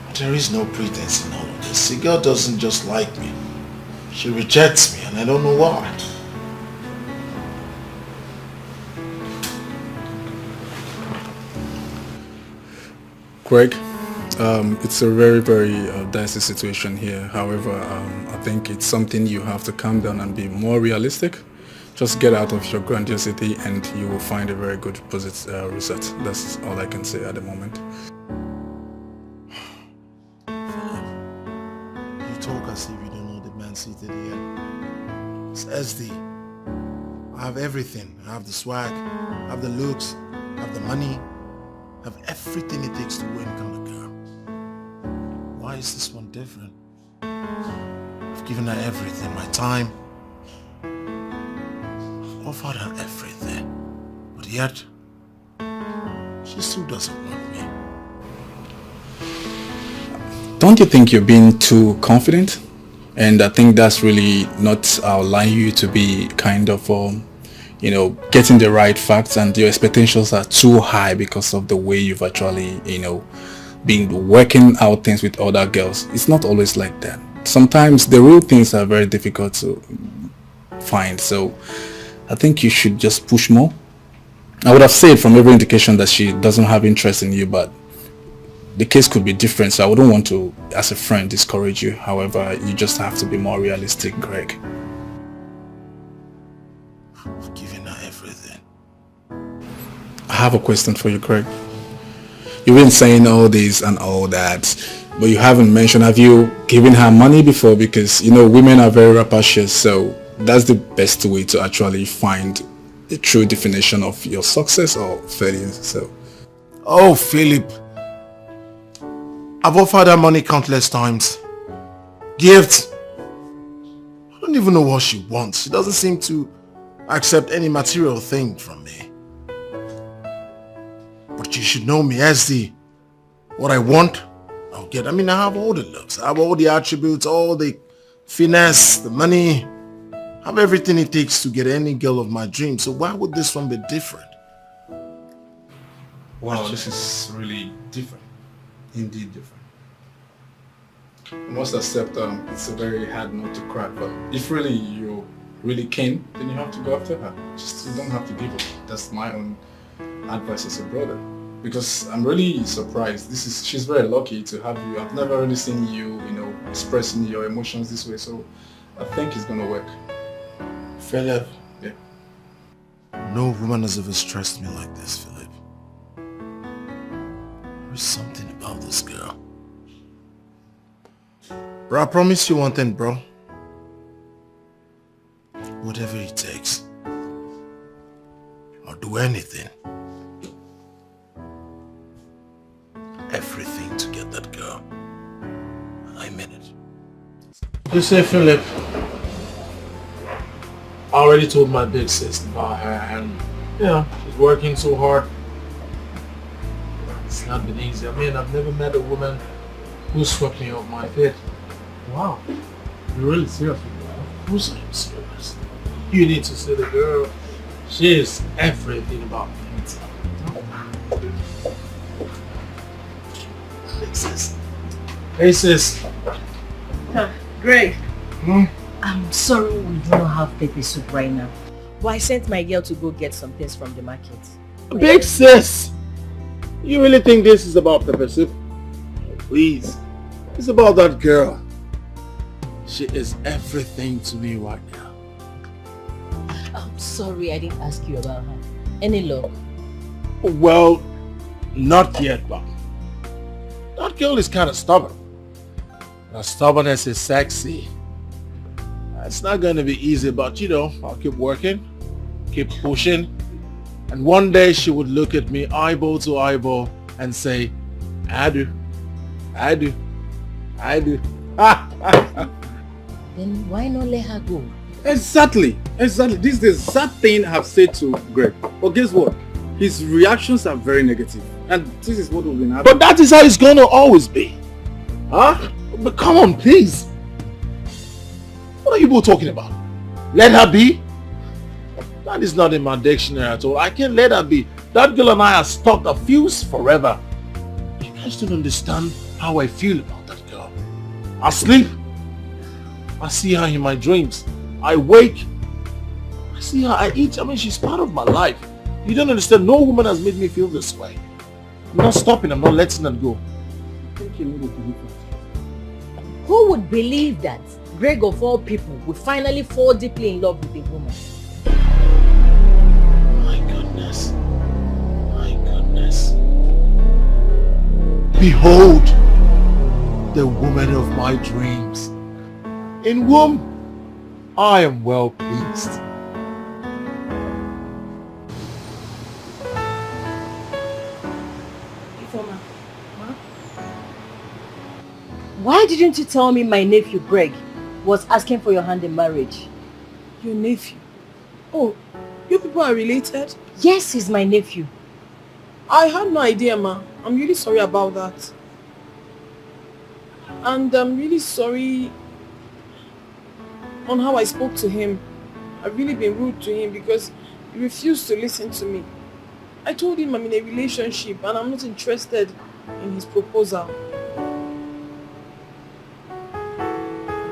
But there is no pretense in all of this. The girl doesn't just like me. She rejects me and I don't know why. Greg, it's a very, very dicey situation here. However, I think it's something you have to calm down and be more realistic. Just get out of your grandiosity and you will find a very good result. That's all I can say at the moment. Philip, you talk as if you don't know the man seated here. It's SD. I have everything. I have the swag, I have the looks, I have the money. I have everything it takes to win kind of girl. Why is this one different? I've given her everything, my time. I've offered her everything. But yet, she still doesn't want me. Don't you think you're being too confident? And I think that's really not allowing you to be kind of getting the right facts, and your expectations are too high because of the way you've actually, been working out things with other girls. It's not always like that. Sometimes the real things are very difficult to find. So I think you should just push more. I would have said from every indication that she doesn't have interest in you, but the case could be different. So I wouldn't want to, as a friend, discourage you. However, you just have to be more realistic, Greg. I have a question for you, Craig. You've been saying all this and all that, but you haven't mentioned, have you given her money before? Because, women are very rapacious, so that's the best way to actually find the true definition of your success or failure. So, oh, Philip, I've offered her money countless times. Gifts. I don't even know what she wants. She doesn't seem to accept any material thing from me. But you should know me as what I want, I'll get. I have all the looks, I have all the attributes, all the finesse, the money. I have everything it takes to get any girl of my dreams. So why would this one be different? Wow, this is really different. Indeed different. I must accept it's a very hard note to crack, but if really you're really keen, then you have to go after her. Just you don't have to give up. That's my own advice as a brother, because I'm really surprised. She's very lucky to have you. I've never really seen you, expressing your emotions this way, so I think it's gonna work. Philip. Yeah. No woman has ever stressed me like this, Philip. There's something about this girl. Bro, I promise you one thing, bro. Whatever it takes, I'll do anything. Everything to get that girl. I mean it. You say, Philip, I already told my big sis about her, and she's working so hard. It's not been easy. I've never met a woman who swept me off my feet. Wow, you're really serious with that? Of course I'm serious. You need to see the girl. She is everything about me. Hey sis. Greg. I'm sorry we do not have pepper soup right now. But I sent my girl to go get some things from the market. Big sis! You really think this is about pepper soup? Please. It's about that girl. She is everything to me right now. I'm sorry I didn't ask you about her. Any luck? Well, not yet, but That girl is kind of stubborn. Now, stubbornness is sexy. It's not going to be easy, but you know, I'll keep working, keep pushing. And one day she would look at me eyeball to eyeball and say, I do. Then why not let her go? Exactly. This is the exact thing I've said to Greg. But guess what? His reactions are very negative. And this is what we've been having. But that is how it's going to always be. Huh? But come on, please. What are you both talking about? Let her be? That is not in my dictionary at all. I can't let her be. That girl and I are stuck a fuse forever. You guys don't understand how I feel about that girl. I sleep. I see her in my dreams. I wake. I see her. I eat. I mean, she's part of my life. You don't understand. No woman has made me feel this way. I'm not stopping. I'm not letting her go. Who would believe that Greg of all people would finally fall deeply in love with a woman? My goodness. My goodness. Behold the woman of my dreams, in whom I am well pleased. Why didn't you tell me my nephew Greg was asking for your hand in marriage? Your nephew? Oh, you people are related? Yes, he's my nephew. I had no idea, ma. I'm really sorry about that. And I'm really sorry on how I spoke to him. I've really been rude to him because he refused to listen to me. I told him I'm in a relationship and I'm not interested in his proposal.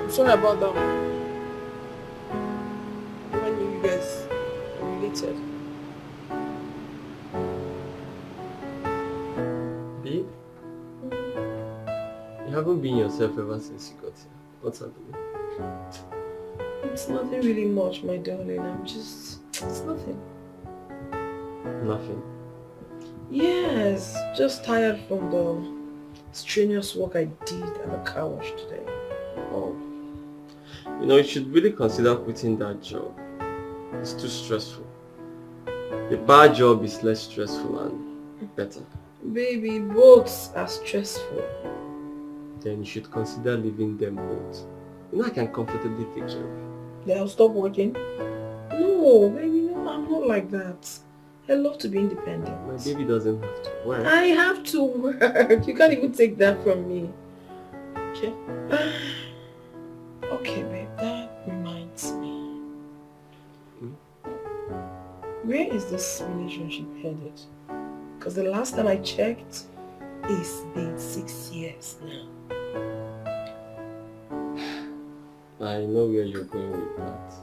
I'm sorry about that. I knew you guys are related. Babe? You haven't been yourself ever since you got here. What's happening? It's nothing really much, my darling. It's nothing. Nothing? Yes, just tired from the strenuous work I did at the car wash today. Oh. You know, you should really consider quitting that job. It's too stressful. The bar job is less stressful and better. Baby, both are stressful. Then you should consider leaving them both. You know I can comfortably take care of you. Then I'll stop working? No, baby, no, I'm not like that. I love to be independent. My baby doesn't have to work. I have to work. You can't even take that from me. Okay. Okay, babe, that reminds me. Where is this relationship headed? Because the last time I checked, it's been 6 years now. I know where you're going with that.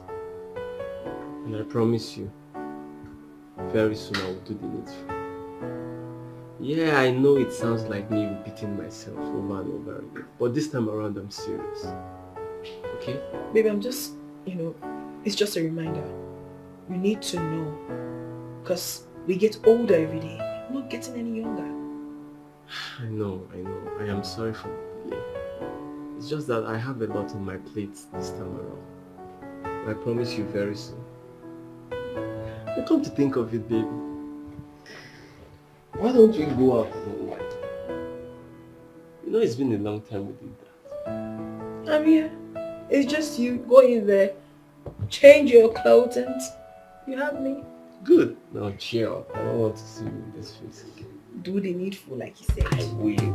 And I promise you, very soon I will do the needful. Yeah, I know it sounds like me repeating myself over and over again. But this time around, I'm serious. Okay? Baby, I'm just, it's just a reminder. You need to know. Because we get older every day. I'm not getting any younger. I know. I am sorry for the delay. It's just that I have a lot on my plate this time around. I promise you very soon. And come to think of it, baby. Why don't we go out and unwind? You know it's been a long time we did that. I'm here. It's just you. Go in there, change your clothes and you have me. Good. Now cheer up. I don't want to see you in this face again. Do the needful like you said. I will.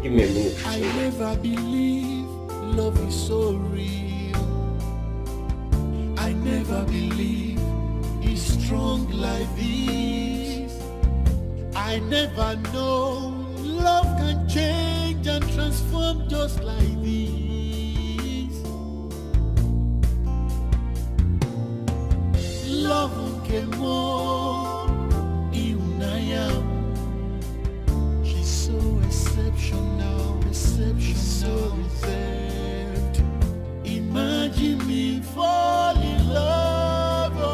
Give me a minute. I never believe love is so real. I never believe it's strong like this. I never know love can change and transform just like this. Love came more in I am. She's so exceptional, so reserved. Imagine me fall in love. Oh.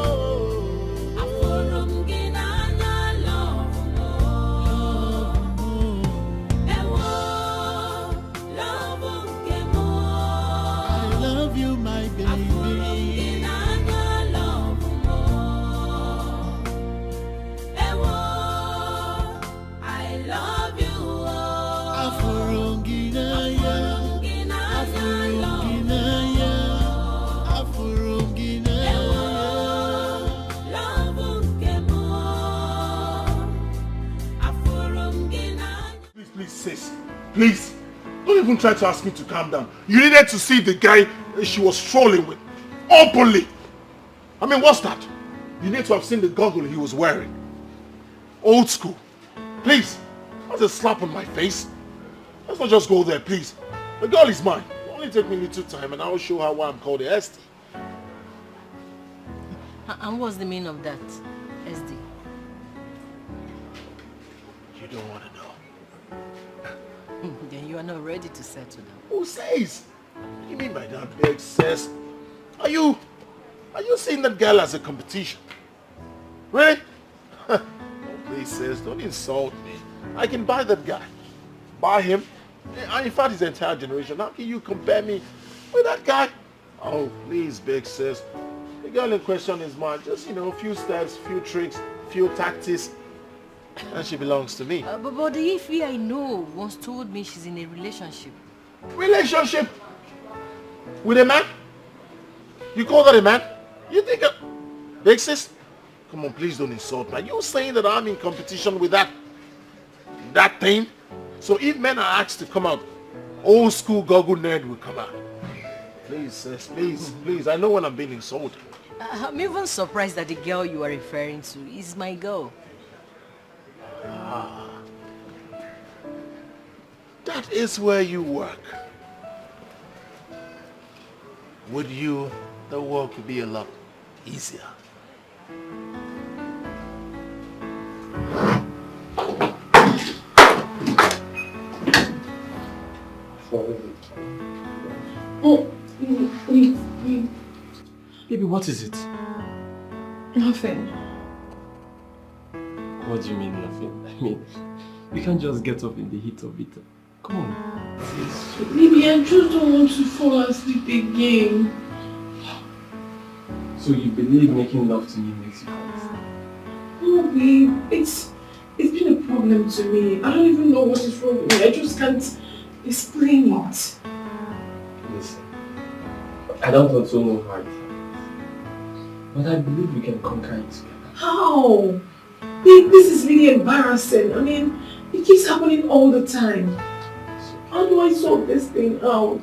Please, don't even try to ask me to calm down. You needed to see the guy she was strolling with. Openly. I mean, what's that? You need to have seen the goggle he was wearing. Old school. Please, that's a slap on my face. Let's not just go there, please. The girl is mine. It'll only take me a little time and I'll show her why I'm called the SD. And what's the meaning of that, SD? You don't want to know. Then you are not ready to settle down. Who says? What do you mean by that, big sis? Are you seeing that girl as a competition? Really? Oh, please, sis, don't insult me. I can buy that guy. Buy him. And in fact, his entire generation. How can you compare me with that guy? Oh, please, big sis. The girl in question is mine. Just, a few steps, few tricks, few tactics. And she belongs to me. But the Ify I know once told me she's in a relationship. Relationship? With a man? You call that a man? You think big sis? Come on, please don't insult me. Are you saying that I'm in competition with that thing? So if men are asked to come out, old school goggle nerd will come out. Please, sis, please. I know when I'm being insulted. I'm even surprised that the girl you are referring to is my girl. Ah. That is where you work. With you, the work would be a lot easier. Oh, please. Baby, what is it? Nothing. What do you mean nothing? I mean, you can't just get up in the heat of it. Come on. Baby, I just don't want to fall asleep again. So you believe making love to me makes you fall asleep? No, babe. It's been a problem to me. I don't even know what is wrong with me. I just can't explain it. Listen, I don't also know how it happens. But I believe we can conquer it together. How? Babe, this is really embarrassing. I mean, it keeps happening all the time. How do I sort this thing out?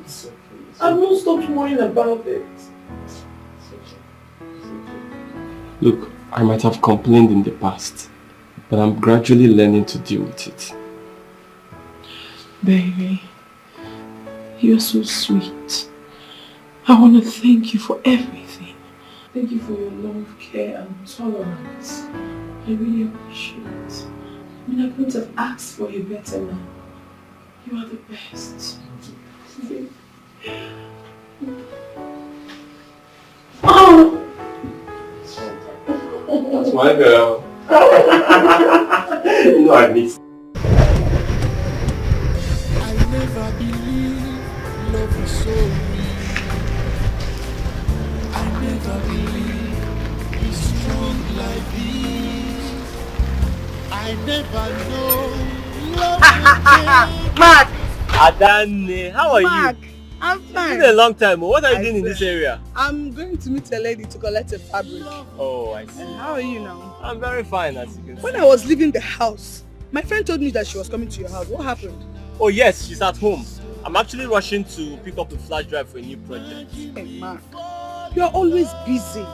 I've not stopped worrying about it. Look, I might have complained in the past, but I'm gradually learning to deal with it. Baby, you're so sweet. I want to thank you for everything. Thank you for your love, care and tolerance. I really appreciate it. I mean, I couldn't have asked for a better man. You are the best. Oh! That's my girl. You know I miss. I never believed love was so real. I never believed it's strong like this. I never know love would Mark! Adane, how are Mark, you? I'm fine. It's been a long time. What are you doing in this area? I'm going to meet a lady to collect a fabric. Oh, I see. How are you now? I'm very fine, as you can see. When I was leaving the house, my friend told me that she was coming to your house. What happened? Oh yes, she's at home. I'm actually rushing to pick up a flash drive for a new project. Hey Mark, you're always busy.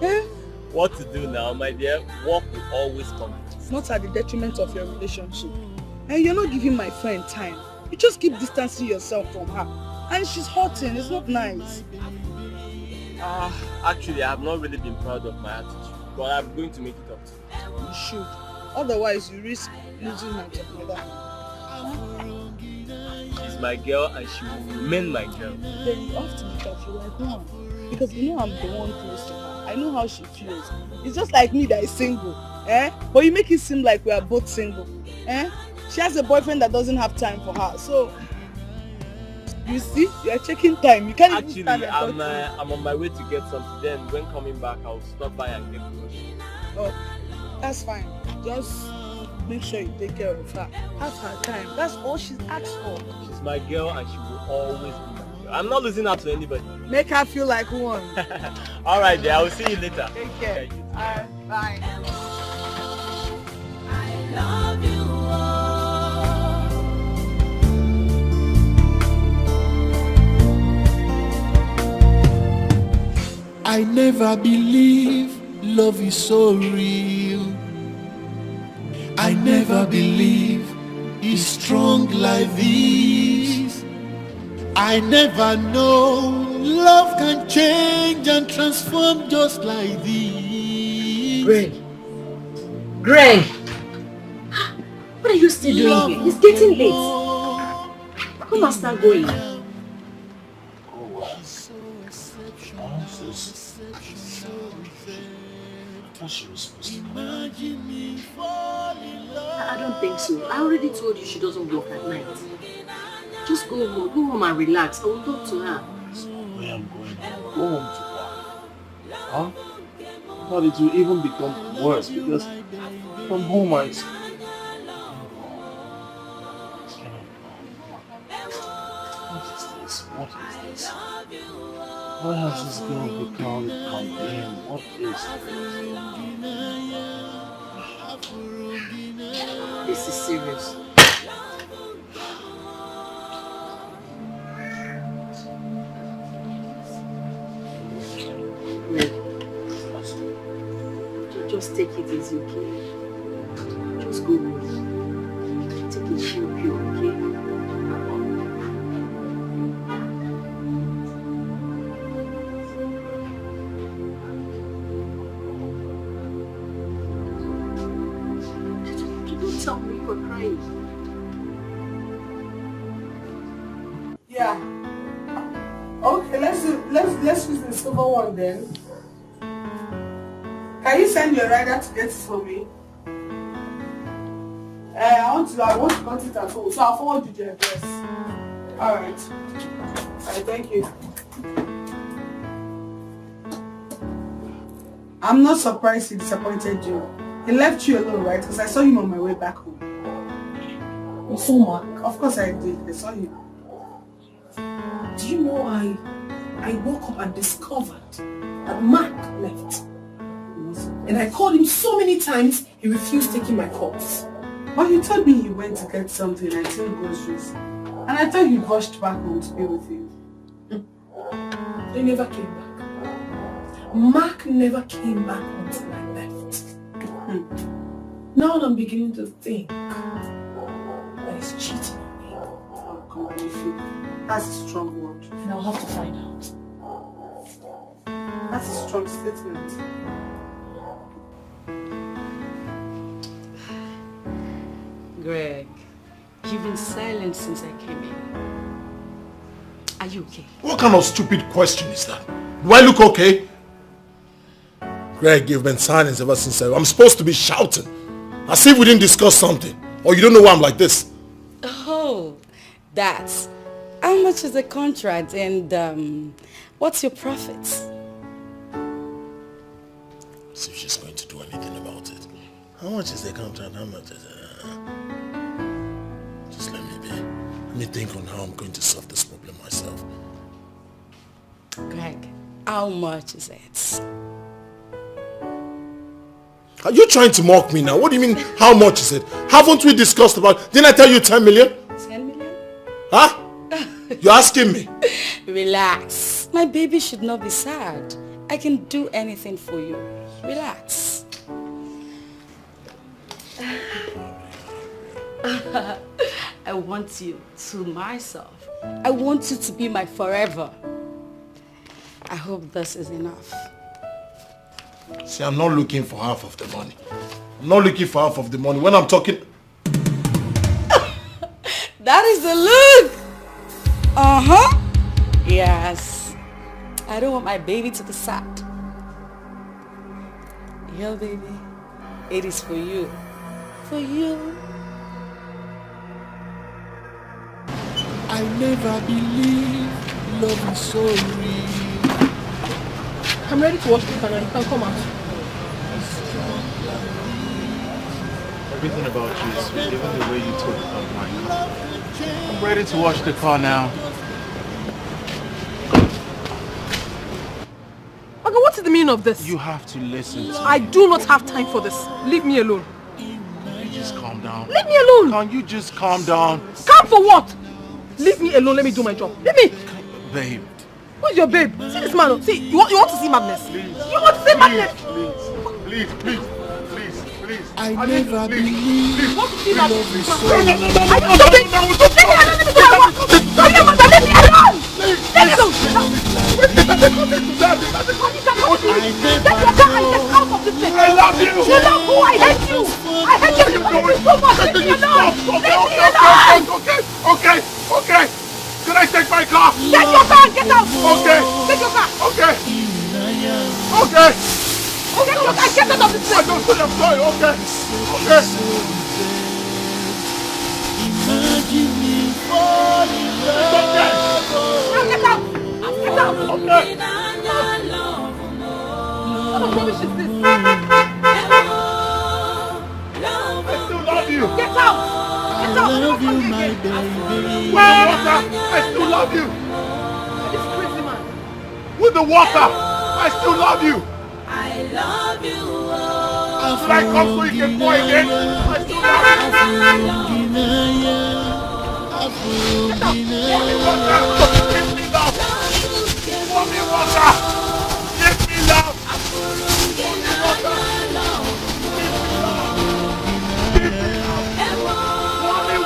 Eh? What to do now, my dear? Work will always come. Not at the detriment of your relationship. And you're not giving my friend time. You just keep distancing yourself from her. And she's hurting. It's not nice. Actually, I have not really been proud of my attitude. But I'm going to make it up to you. You should. Otherwise, you risk losing her to another man. She's my girl and she will remain my girl. Then you have to make her feel like one. Because you know I'm the one close to her. I know how she feels. It's just like me that is single. Eh? But you make it seem like we are both single. Eh? She has a boyfriend that doesn't have time for her. So, you see, you are checking time. You can't actually, even stand I'm on my way to get something. Then when coming back, I'll stop by and get groceries. Oh, that's fine. Just make sure you take care of her. Have her time. That's all she's asked for. She's my girl and she will always be my girl. I'm not losing her to anybody. Make her feel like one. Alright, dear. I will see you later. Take care. Bye. I love you all. I never believe love is so real. I never believe it's strong like this. I never know love can change and transform just like this. Greg! What are you still doing here? It's getting late. Come and start going. I don't think so. I already told you she doesn't work at night. Just go home and relax. I will talk to her. Where I'm going, go home to her. Huh? But it will even become worse because from home I see. What is this? Why has this girl become campaign? What is this? This is serious. Well, just take it easy, okay? Just go home. Take it chill, okay? Tell me you're crying. Yeah. Okay, let's use the silver one then. Can you send your rider to get it for me? I want to cut it at home, so I'll forward you the address. Alright, thank you. I'm not surprised he disappointed you. He left you alone, right? Because I saw him on my way back home. You saw Mark? Of course I did. I saw him. Do you know I woke up and discovered that Mark left. And I called him so many times, he refused taking my calls. But you told me he went to get something and took groceries. And I thought you rushed back home to be with you. They never came back. Mark never came back until I left. Now I'm beginning to think that he's cheating on me. Oh, come on, that's a strong word. And I'll have to find out. That's a strong statement. Greg, you've been silent since I came in. Are you okay? What kind of stupid question is that? Do I look okay? Greg, you've been silent ever since I'm supposed to be shouting. As if we didn't discuss something. Or you don't know why I'm like this. Oh, that's... How much is the contract and what's your profits? See if she's going to do anything about it. How much is the contract? How much is it? Just let me be. Let me think on how I'm going to solve this problem myself. Greg, how much is it? Are you trying to mock me now? What do you mean, how much is it? Haven't we discussed about it? Didn't I tell you 10 million? 10 million? Huh? You're asking me? Relax. My baby should not be sad. I can do anything for you. Relax. I want you to myself. I want you to be my forever. I hope this is enough. See, I'm not looking for half of the money. I'm not looking for half of the money. When I'm talking... That is the look! Uh-huh. Yes. I don't want my baby to be sad. Yo, baby. It is for you. For you. I never believe love is so real. I'm ready to watch the car now. You can come out. Everything about you is sweet, even the way you talk about my car. I'm ready to watch the car now. Okay, what is the meaning of this? You have to listen to me. I do not have time for this. Leave me alone. Can you just calm down? Leave me alone. Can't you just calm down? Calm for what? Leave me alone. Let me do my job. Leave me. Babe. Where's your babe? See this man. See, you want to see madness? Please. You want to see madness? Please. I never believed You want to see madness? love is so Let me alone! Let me alone! I love you! You love who? I hate you! I hate you! You hate me so much! Let me alone! Okay. Can I take my car? Get your car! Get out! Okay. Take your car! Okay. Get your car! Get out of this place! I don't say I'm sorry. Okay. Imagine me falling in love. Now get out! Get out! Okay. What a rubbish is this? I still love you. Get out! Get out! I love you, my baby. Water, I still love you. This crazy man. With the water, I still love you. I love you. Should I come so you can pour again? I still love you. Give me love. Give me water. Give me love. Give me water. Give me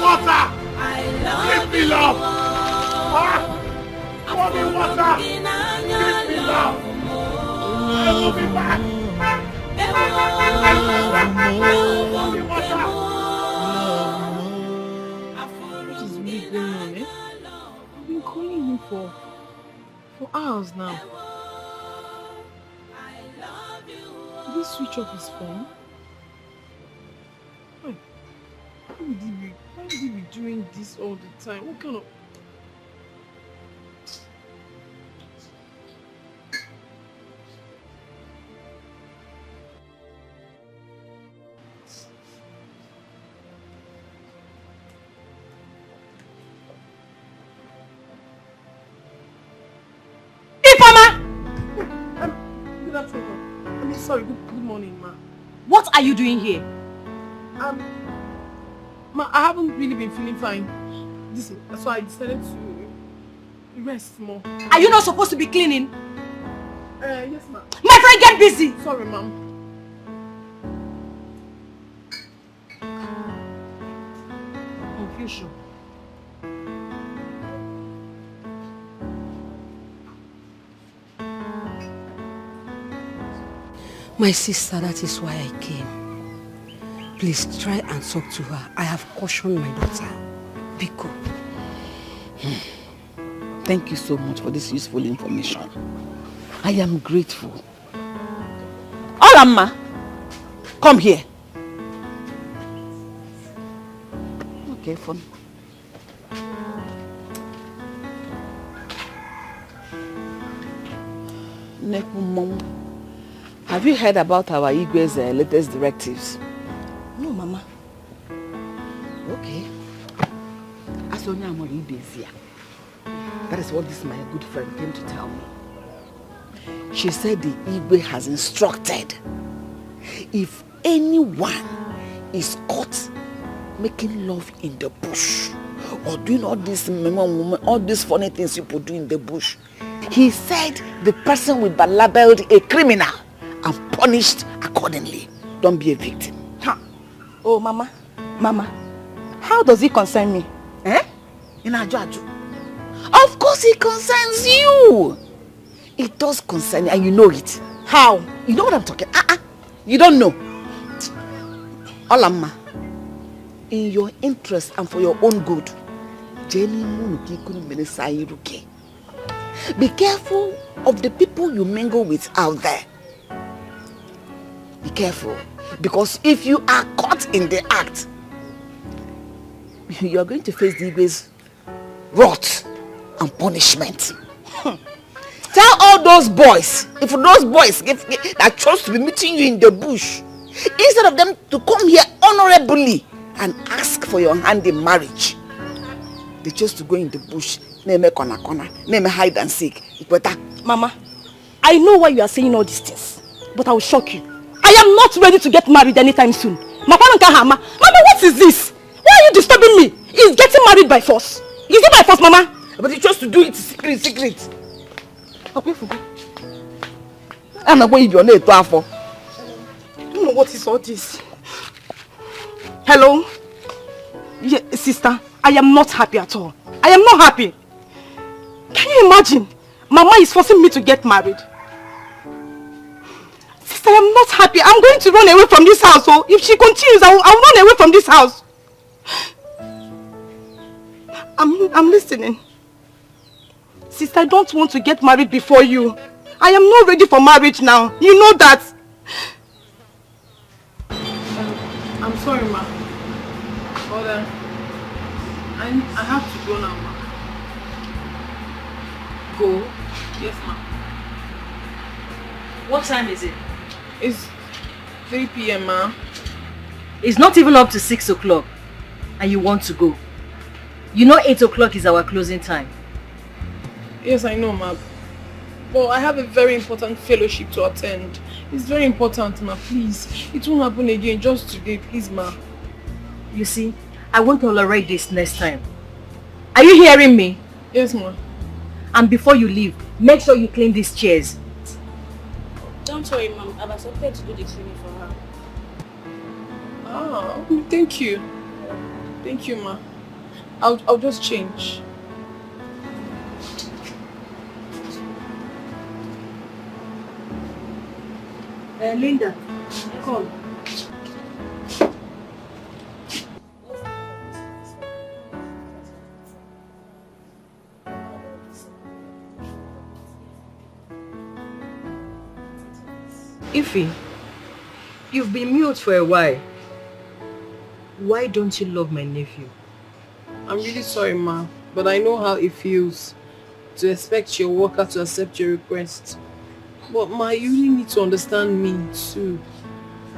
water. Give me love. Pour me water. Give me love. I will be back. What is really going on, eh? I've been calling him for hours now. Did he switch off his phone? Why would he be doing this all the time? What kind of... Good afternoon. I mean, sorry, good morning, ma. What are you doing here? Ma, I haven't really been feeling fine. That's why I decided to rest more. Are you not supposed to be cleaning? Yes, ma. My friend, get busy! Sorry, ma'am. Confusion. My sister, that is why I came. Please try and talk to her. I have cautioned my daughter. Biko. Thank you so much for this useful information. I am grateful. Olamma, come here. Okay, fine. Nekumom, have you heard about our Igwe's latest directives? No, Mama. Okay. That is what this my good friend came to tell me. She said the Igwe has instructed if anyone is caught making love in the bush or doing all these funny things people do in the bush, he said the person will be labeled a criminal and punished accordingly. Don't be a victim. Huh. Oh, Mama, how does it concern me? Eh? Of course it concerns you. It does concern you and you know it. How? You know what I'm talking? You don't know. Olamma, in your interest and for your own good, be careful of the people you mingle with out there. Be careful, because if you are caught in the act, you are going to face the Igwe's wrath and punishment. Tell all those boys, if those boys that chose to be meeting you in the bush, instead of them to come here honorably and ask for your hand in marriage, they chose to go in the bush, name hide and seek. Mama, I know why you are saying all these things, but I will shock you. I am not ready to get married anytime soon. Mama, what is this? Why are you disturbing me? He's getting married by force. Is it by force, Mama? But he chose to do it secret. Stop it for me. I'm not going to be to after. I don't know what is all this. Hello? Yeah, sister, I am not happy at all. I am not happy. Can you imagine? Mama is forcing me to get married. Sister, I am not happy. I'm going to run away from this house. So if she continues, I'll run away from this house. I'm listening. Sister, I don't want to get married before you. I am not ready for marriage now. You know that. I'm sorry, ma. But I have to go now, ma. Go? Yes, ma. What time is it? It's 3 p.m, ma. It's not even up to 6 o'clock. And you want to go. You know 8 o'clock is our closing time. Yes, I know, ma. But I have a very important fellowship to attend. It's very important, ma. Please. It won't happen again just today. Please, ma. You see, I won't tolerate this next time. Are you hearing me? Yes, ma. And before you leave, make sure you clean these chairs. Don't worry, ma'am. I was prepared to do the cleaning for her. Ah, thank you. Thank you, ma. I'll just change. Linda, call. Ify, you've been mute for a while. Why don't you love my nephew? I'm really sorry, ma, but I know how it feels to expect your worker to accept your request. But ma, you really need to understand me too.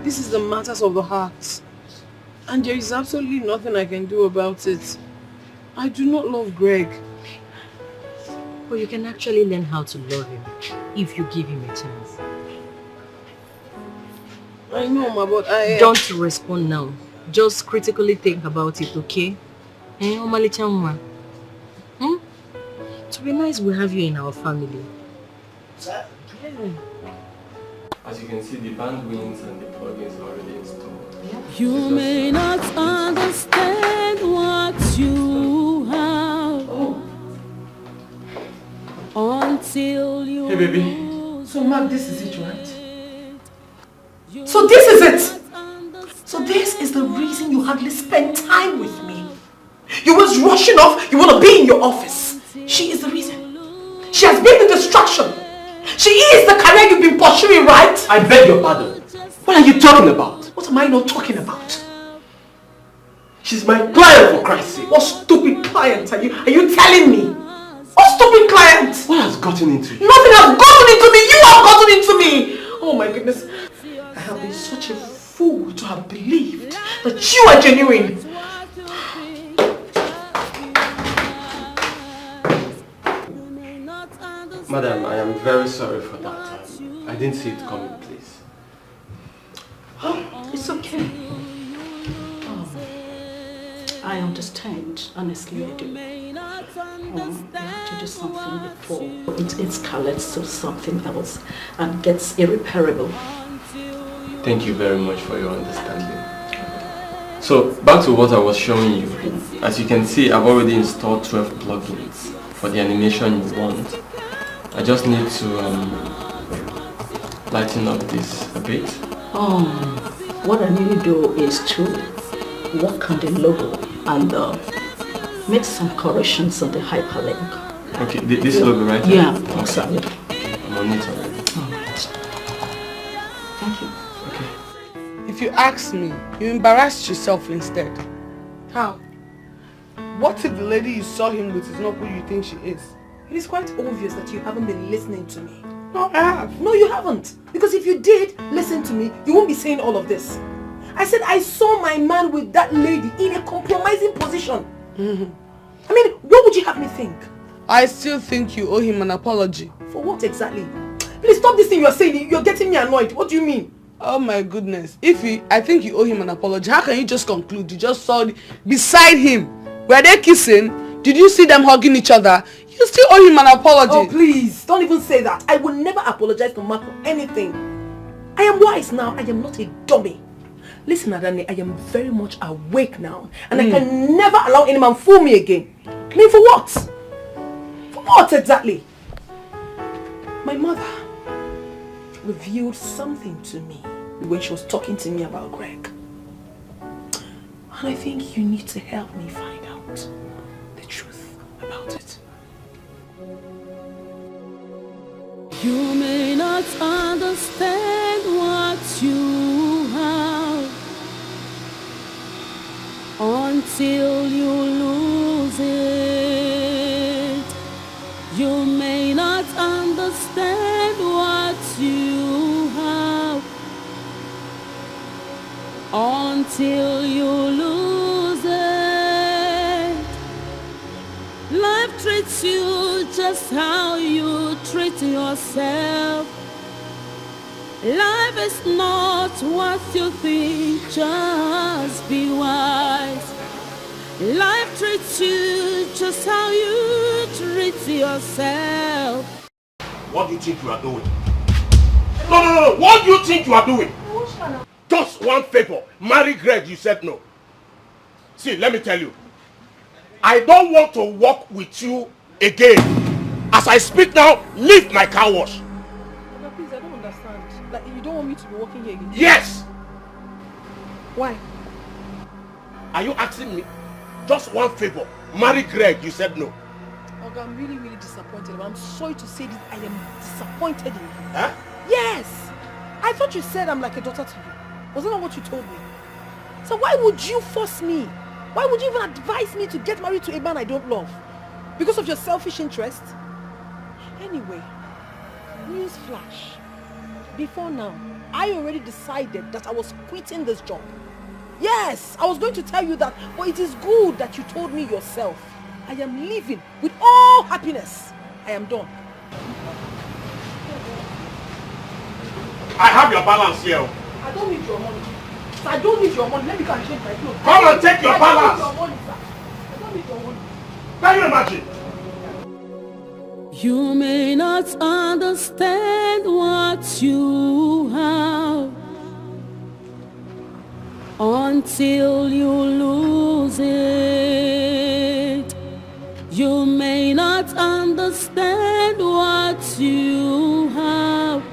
This is the matters of the heart. And there is absolutely nothing I can do about it. I do not love Greg. But you can actually learn how to love him if you give him a chance. I know, ma, but I... Don't respond now. Just critically think about it, okay? Hmm? To be nice, we have you in our family. Yeah. As you can see, the band wings and the plugins are already installed. You may not understand what you have until you... Hey, baby. So, Mark, this is it, right? So this is it! So this is the reason you hardly spend time with me. You was rushing off, you want to be in your office. She is the reason. She has been the distraction. She is the career you've been pursuing, right? I beg your pardon. What are you talking about? What am I not talking about? She's my client, for Christ's sake. What stupid client are you telling me? What stupid client? What has gotten into you? Nothing has gotten into me. You have gotten into me. Oh my goodness. I have been such a fool to have believed that you are genuine. Madam, I am very sorry for that. I didn't see it coming, please. Oh, it's okay. I understand, honestly I do. You have to do something before it escalates to something else and gets irreparable. Thank you very much for your understanding. So, back to what I was showing you. As you can see, I've already installed 12 plugins for the animation you want. I just need to lighten up this a bit. What I need to do is to work on the logo and make some corrections on the hyperlink. Okay, this logo right here? Yeah, exactly. I'm on it already. Thank you. Okay. If you ask me, you embarrassed yourself instead. How? What if the lady you saw him with is not who you think she is? It is quite obvious that you haven't been listening to me. No, I have. No, you haven't. Because if you did listen to me, you won't be saying all of this. I said I saw my man with that lady in a compromising position. I mean, what would you have me think? I still think you owe him an apology. For what exactly? Please stop this thing you're saying. You're getting me annoyed. What do you mean? Oh my goodness. I think you owe him an apology. How can you just conclude? You just saw beside him. Were they kissing? Did you see them hugging each other? You You still owe him an apology. Oh, please. Don't even say that. I will never apologize to Mark for anything. I am wise now. I am not a dummy. Listen, Adani, I am very much awake now. And I can never allow any man fool me again. I mean, for what? For what exactly? My mother revealed something to me when she was talking to me about Greg. And I think you need to help me find out the truth about it. You may not understand what you have until you lose it. You may not understand what you have until you lose it. Life treats you just how you treat yourself. Life is not what you think, just be wise. Life treats you just how you treat yourself. What do you think you are doing? No. What do you think you are doing? Just one favor. Marry Greg, you said no. See, let me tell you. I don't want to work with you again. As I speak now, leave my car wash. Please, I don't understand. Like, you don't want me to be working here again? Yes! Why? Are you asking me? Just one favor. Marry Greg, you said no. Oga, I'm really, really disappointed. I'm sorry to say this. I am disappointed in you. Huh? Yes! I thought you said I'm like a daughter to you. Wasn't that what you told me? So why would you force me? Why would you even advise me to get married to a man I don't love? Because of your selfish interest? Anyway, news flash. Before now, I already decided that I was quitting this job. Yes, I was going to tell you that, but it is good that you told me yourself. I am leaving with all happiness. I am done. I have your balance here. I don't need your money. I don't need your money. Let me go and change my clothes. Come and take your balance. I don't need your money, sir. I don't need your money. Can you imagine? You may not understand what you have until you lose it. You may not understand what you have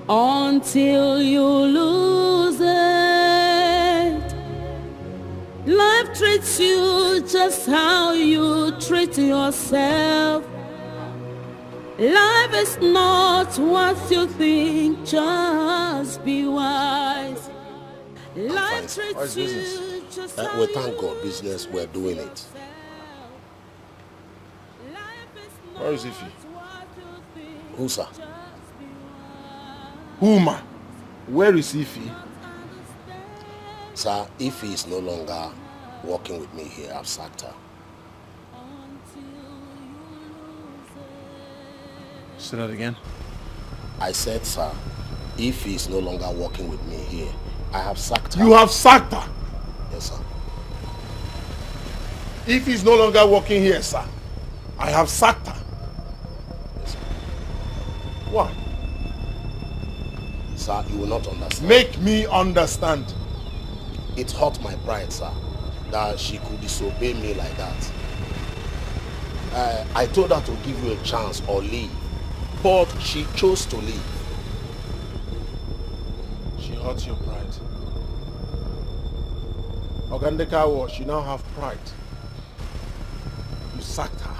until you lose it. Life treats you just how you treat yourself. Life is not what you think, just be wise. Life treats you just how we thank God, business, we're doing it. Where is Ify? Who, sir? Who, man? Where is Ify? Sir, Ify is no longer working with me here. I've sacked her. Say that again. I said, sir, Ify is no longer working with me here. I have sacked her. You have sacked her? Yes, sir. Ify is no longer working here, sir. I have sacked her. Yes, sir. Why? Sir, you will not understand. Make me understand. It hurt my pride, sir, that she could disobey me like that. I told her to give you a chance or leave, but she chose to leave. She hurt your pride. Ogandeka was, you now have pride. You sacked her.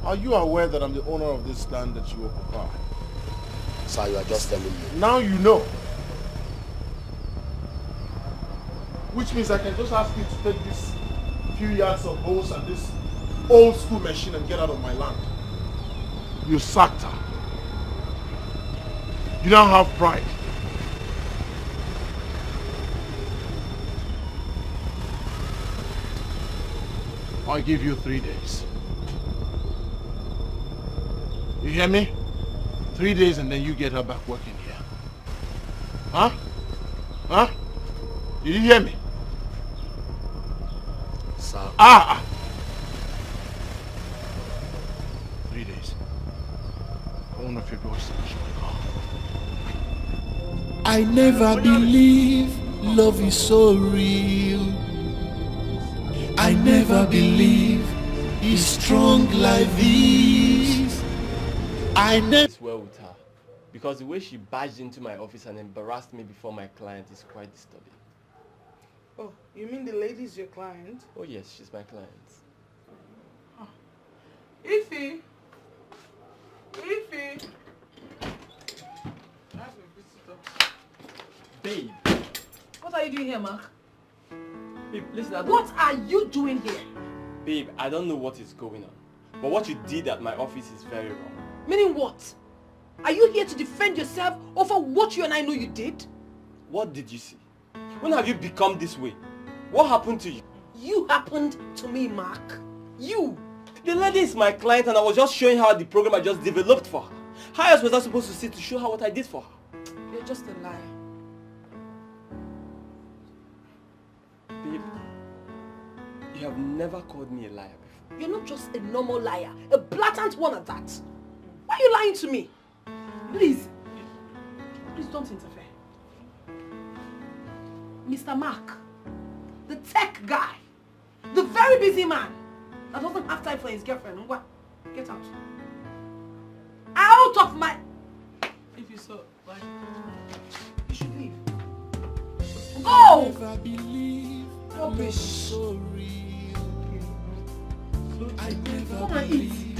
Are you aware that I'm the owner of this land that you occupy? Sir, you are just telling me. Now you know. Which means I can just ask you to take this few yards of hose and this old school machine and get out of my land. You sacked her. You now have pride. I'll give you 3 days. You hear me? 3 days and then you get her back working here. Huh? Huh? Did you hear me? Sir. one of your girls to the show. I never believe love is so real. I never believe it's strong like this. I never well with her because the way she barged into my office and embarrassed me before my client is quite disturbing. Oh, you mean the lady is your client? Oh yes, she's my client. Huh. Ify! Ify! I have a visitor. Babe. What are you doing here, Mark? Babe, listen, What are you doing here? Babe, I don't know what is going on. But what you did at my office is very wrong. Meaning what? Are you here to defend yourself over what you and I know you did? What did you see? When have you become this way? What happened to you? You happened to me, Mark. You! The lady is my client and I was just showing her the program I just developed for her. How else was I supposed to sit to show her what I did for her? You're just a liar. Babe, you have never called me a liar before. You're not just a normal liar, a blatant one at that. Why are you lying to me? Please don't interfere. Mr. Mark, the tech guy, the very busy man that doesn't have time for his girlfriend. What? Get out. Out of my... If you saw, like, you should leave. Go! Rubbish. I never believe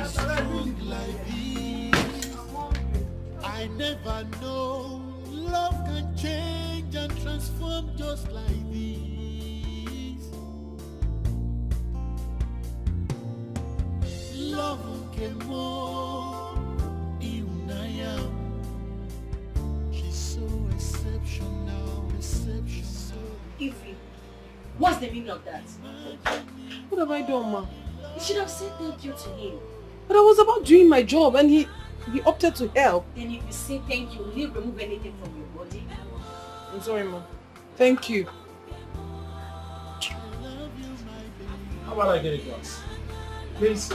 it's strong like this. I never know love can change and transform just like this. Love came more Unaya. She's so exceptional, exceptional. Ify, what's the meaning of that? What have I done, ma? You should have said thank you to him. But I was about doing my job and he opted to help. Then if you say thank you, will he remove anything from your body? I'm sorry, ma. Thank you. How about I get a glass? Please.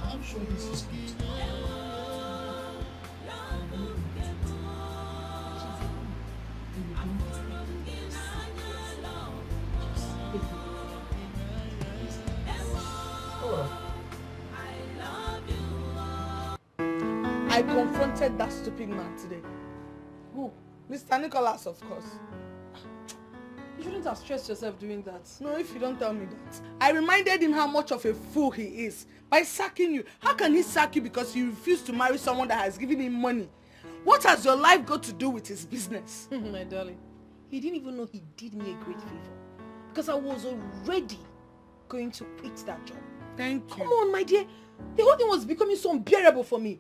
I'm sure this is good. I confronted that stupid man today. Who? Mr. Nicholas, of course. You shouldn't have stressed yourself doing that. No, if you don't tell me that. I reminded him how much of a fool he is by sacking you. How can he sack you because you refuse to marry someone that has given him money? What has your life got to do with his business? My darling, he didn't even know he did me a great favor. Because I was already going to quit that job. Thank you. Come on, my dear. The whole thing was becoming so unbearable for me.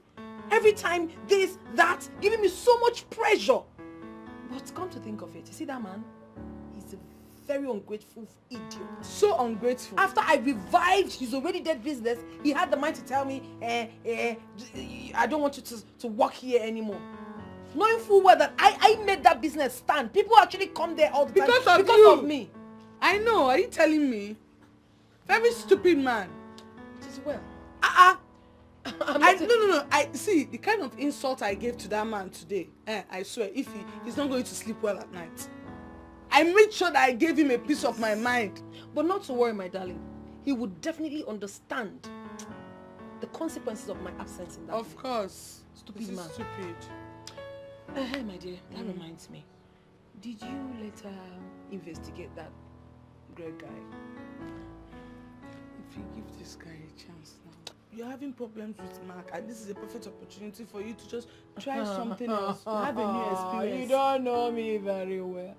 Every time, this, that, giving me so much pressure. But come to think of it, you see that man? He's a very ungrateful idiot. So ungrateful. After I revived his already dead business, he had the mind to tell me, I don't want you to work here anymore. Knowing full well that I made that business stand. People actually come there all the time because of me. I know, are you telling me? Very stupid man. It is well. No. I see the kind of insult I gave to that man today. I swear, if he's not going to sleep well at night. I made sure that I gave him a piece of my mind. But not to worry, my darling. He would definitely understand the consequences of my absence in that Of course. Stupid man. Stupid. Hey, my dear, that reminds me. Did you later investigate that Greg guy? If you give this guy a chance now. You're having problems with Mark, and this is a perfect opportunity for you to just try something else. Have a new experience. You don't know me very well.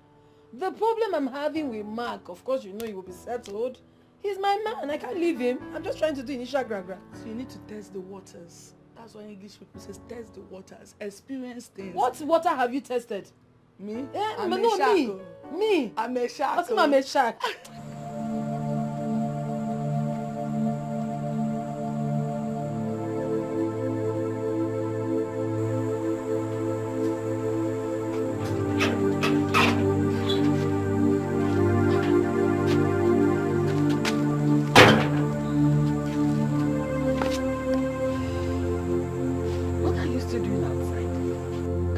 The problem I'm having with Mark, of course you know he will be settled. He's my man, I can't leave him. I'm just trying to do initial gra-gra. So you need to test the waters. That's why English people says test the waters, experience things. What water have you tested? Me? I'm me. I'm a shark. What's I'm a shark?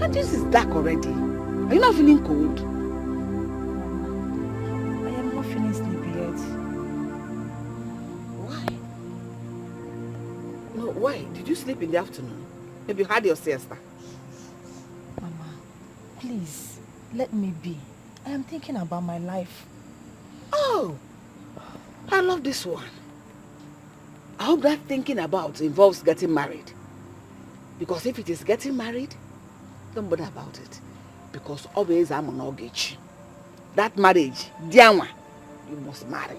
And this is dark already. Are you not feeling cold? I am not feeling sleepy yet. Why? No, why? Did you sleep in the afternoon? Maybe you had your siesta. Mama, please, let me be. I am thinking about my life. Oh, I love this one. I hope that thinking about involves getting married. Because if it is getting married, don't bother about it. Because always I'm on mortgage. That marriage, Dianwa, you must marry.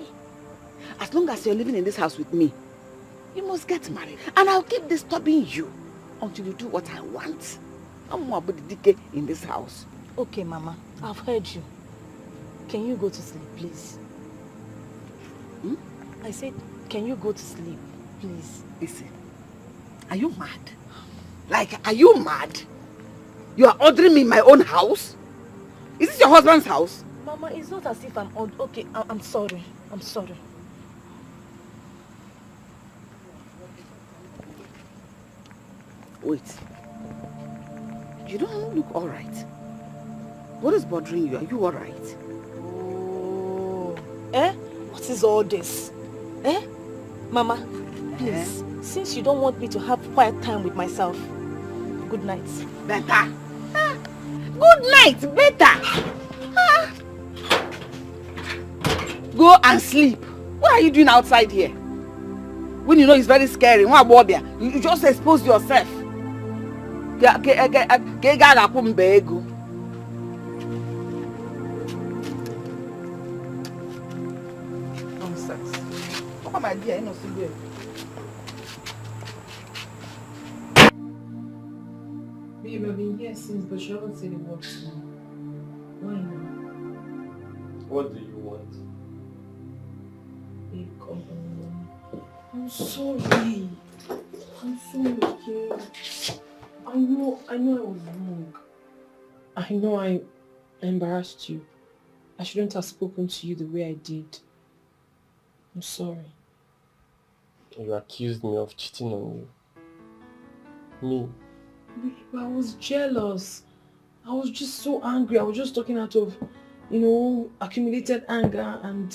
As long as you're living in this house with me, you must get married. And I'll keep disturbing you until you do what I want. I'm more about the Dikeh in this house. Okay, Mama, I've heard you. Can you go to sleep, please? I said, can you go to sleep, please? Listen, are you mad? Like, are you mad? You are ordering me in my own house? Is this your husband's house? Mama, it's not as if I'm odd. Okay, I'm sorry. I'm sorry. Wait. You don't look alright. What is bothering you? Are you alright? Oh. Eh? What is all this? Eh? Mama, please, since you don't want me to have quiet time with myself, good night. Better. Good night, better. Go and sleep. What are you doing outside here? When you know it's very scary, you just expose yourself. Nonsense. Come my dear, you know, see there. Babe, I've been here since, but you haven't said a word to me. Why now? What do you want? Babe, come on. I'm sorry. I'm sorry, okay? I know I was wrong. I know I embarrassed you. I shouldn't have spoken to you the way I did. I'm sorry. You accused me of cheating on you. Me? Babe, I was jealous. I was just so angry. I was just talking out of, you know, accumulated anger and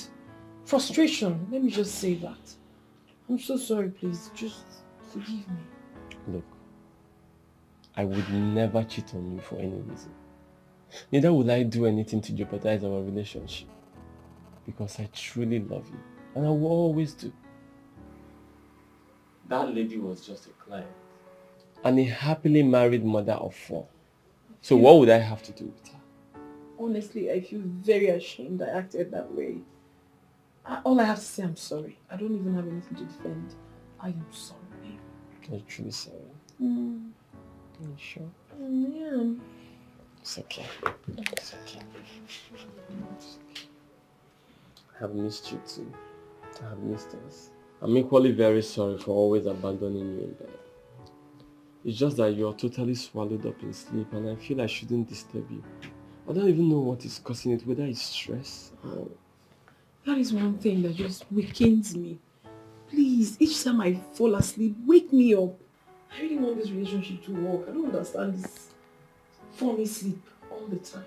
frustration. Let me just say that. I'm so sorry, please. Just forgive me. Look, I would never cheat on you for any reason. Neither would I do anything to jeopardize our relationship. Because I truly love you. And I will always do. That lady was just a client. And a happily married mother of 4. So what would I have to do with her? Honestly, I feel very ashamed I acted that way. All I have to say, I'm sorry. I don't even have anything to defend. I am sorry. Are you truly sorry? Are you sure? Yeah. It's okay. It's okay. I have missed you too. I have missed us. I'm equally very sorry for always abandoning you in bed. It's just that you're totally swallowed up in sleep and I feel I shouldn't disturb you. I don't even know what is causing it, whether it's stress or... That is one thing that just wakens me. Please, each time I fall asleep, wake me up. I really want this relationship to work. I don't understand this funny sleep all the time.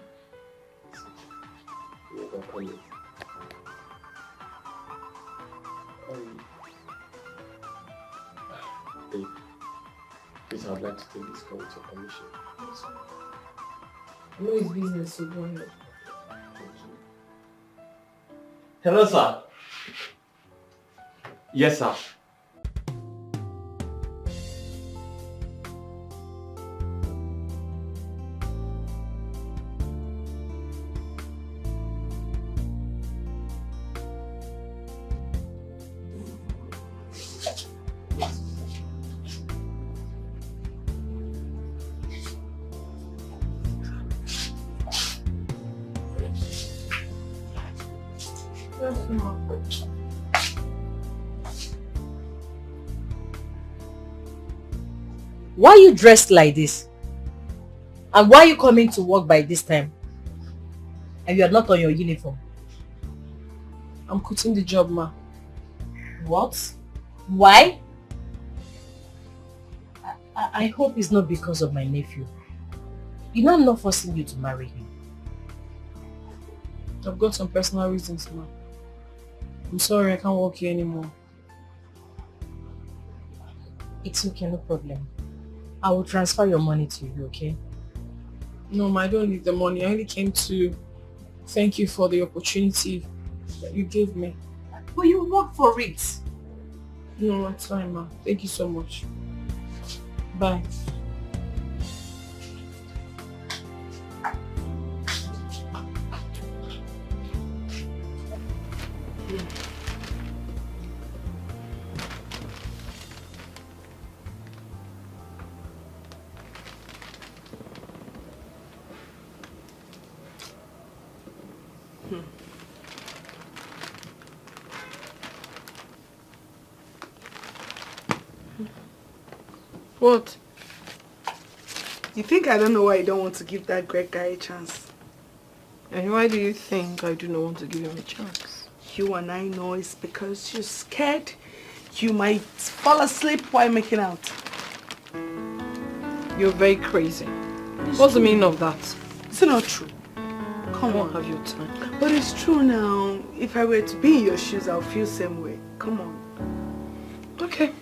You're welcome. Babe, please, I'd like to take this call with your permission. I know it's business, so go ahead. Hello, sir. Yes, sir. Why are you dressed like this? And why are you coming to work by this time? And you are not on your uniform? I'm quitting the job, ma. What? Why? I hope it's not because of my nephew. You know I'm not forcing you to marry him. I've got some personal reasons now. I'm sorry, I can't work here anymore. It's okay, no problem. I will transfer your money to you, okay? No, ma, I don't need the money. I only came to thank you for the opportunity that you gave me. But you worked for it. No, it's fine, ma. Thank you so much. Bye. What? You think I don't know why you don't want to give that Greg guy a chance? And why do you think I do not want to give him a chance? You and I know it's because you're scared you might fall asleep while making out. You're very crazy. What's the meaning of that? It's not true. Come on. Have your time. But it's true now. If I were to be in your shoes, I'll feel the same way. Come on. Okay.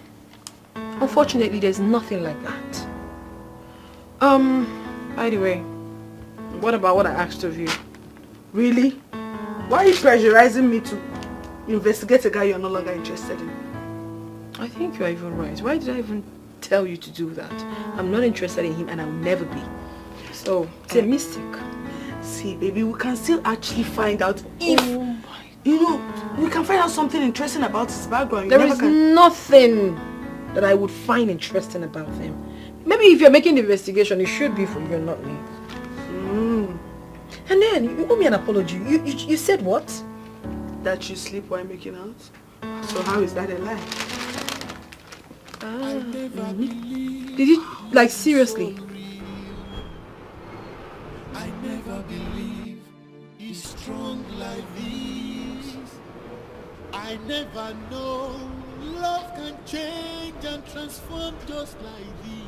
Unfortunately, there's nothing like that. By the way, what about what I asked of you? Really? Why are you pressurizing me to investigate a guy you're no longer interested in? I think you're even right. Why did I even tell you to do that? I'm not interested in him and I'll never be. So, it's a mistake. See, baby, we can still actually find out if, you know, we can find out something interesting about his background. There is nothing that I would find interesting about him. Maybe if you're making the investigation, it should be for you and not me. And then, you owe me an apology. You said what? That you sleep while making out? So how is that a lie? Did you, like, seriously? I never believe he's strong like this. I never know love can change and transform just like this.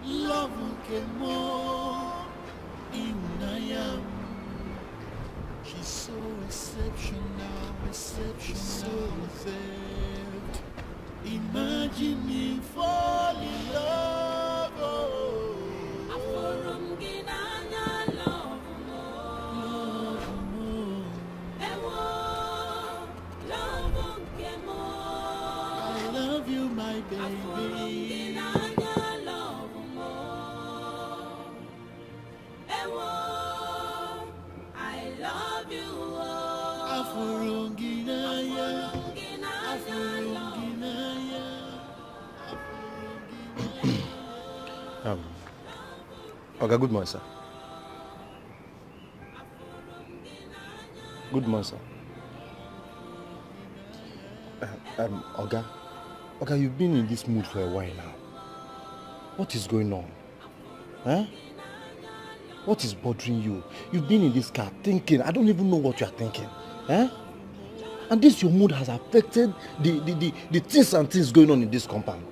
Love came more in I am. She's so exceptional, so reserved. Imagine me fall in love. Oh. I love you, my baby. Okay, good morning, sir. Good morning, sir. Oga, you've been in this mood for a while now. What is going on? Huh? What is bothering you? You've been in this car thinking. I don't even know what you are thinking. Huh? And this your mood has affected the things and things going on in this compound.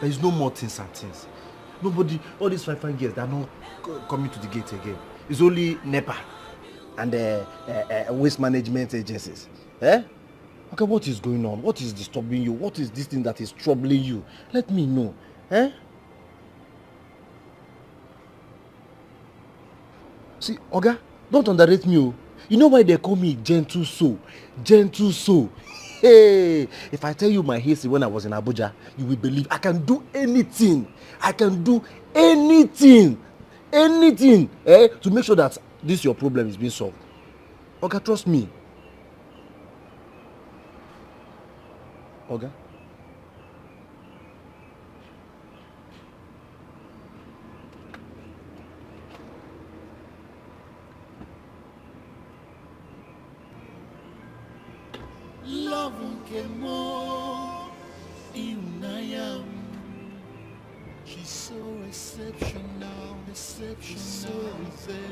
There is no more things and things. Nobody, all these 5 years, they are not coming to the gate again. It's only NEPA and waste management agencies. Eh? Okay, what is going on? What is disturbing you? What is this thing that is troubling you? Let me know. Eh? See, Oga, don't underrate me. Oh. You know why they call me gentle soul? Gentle soul. Hey, if I tell you my history when I was in Abuja, you will believe I can do anything. I can do anything. Anything. To make sure that this your problem is being solved. Oga, trust me. Oga. Love came more in I am. She's so exceptional, so reserved.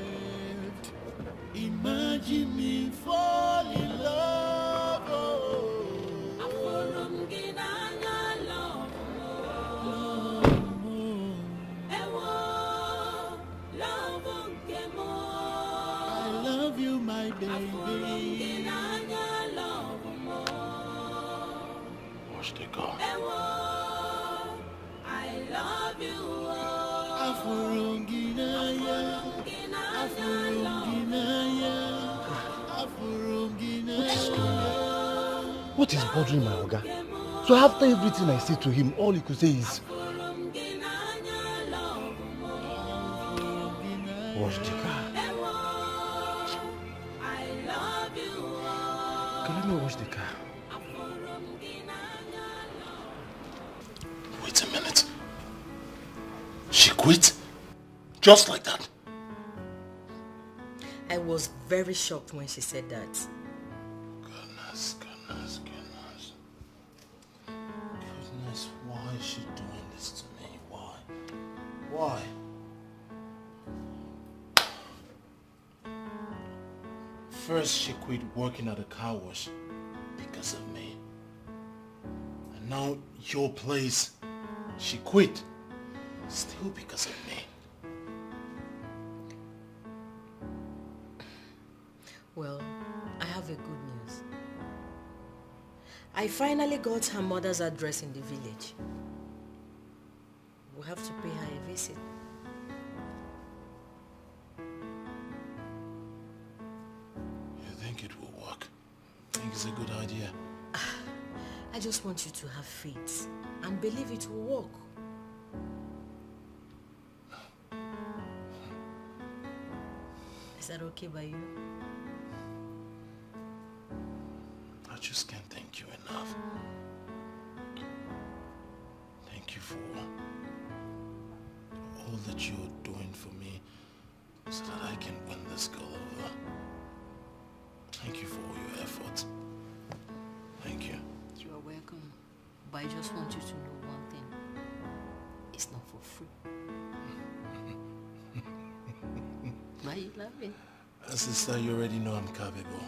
Imagine me fall in love. Oh. What is bothering my Oga? So after everything I say to him, all he could say is, wash the car. Okay, let me wash the car. Wait a minute. She quit? Just like that? I was very shocked when she said that. Goodness. Goodness, why is she doing this to me? Why? First she quit working at a car wash because of me. And now your place, she quit still because of me. Well, I have a good news. I finally got her mother's address in the village. We'll have to pay her a visit. You think it will work? Think it's a good idea? I just want you to have faith and believe it will work. Is that okay by you? I just can't thank you enough. Thank you for all that you're doing for me so that I can win this girl over. Thank you for all your efforts. Thank you. You are welcome. But I just want you to know one thing. It's not for free. Why are you laughing? Sister, you already know I'm capable.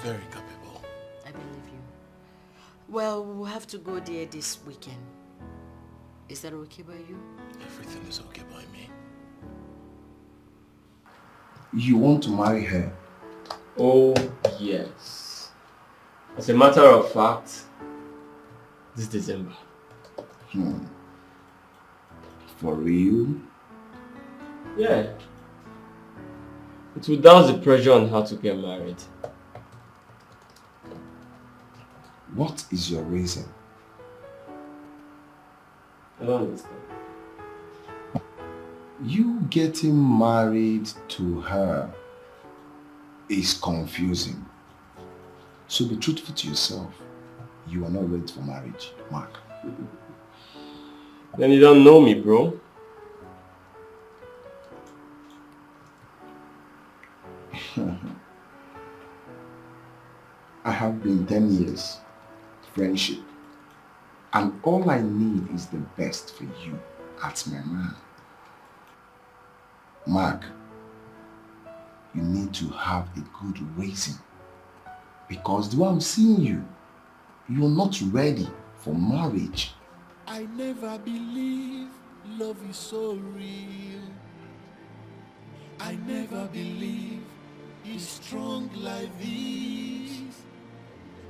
Very capable. I believe you. Well, we'll have to go there this weekend. Is that okay by you? Everything is okay by me. You want to marry her? Oh, yes. As a matter of fact, this December. For real? Yeah. It will douse the pressure on her to get married. What is your reason? I don't understand. You getting married to her is confusing. So be truthful to yourself. You are not ready for marriage, Mark. Then you don't know me, bro. I have been 10 years friendship, and all I need is the best for you as my man. Mark, you need to have a good reason, because the way I'm seeing you, you're not ready for marriage. I never believe love is so real. I never believe it's strong like this.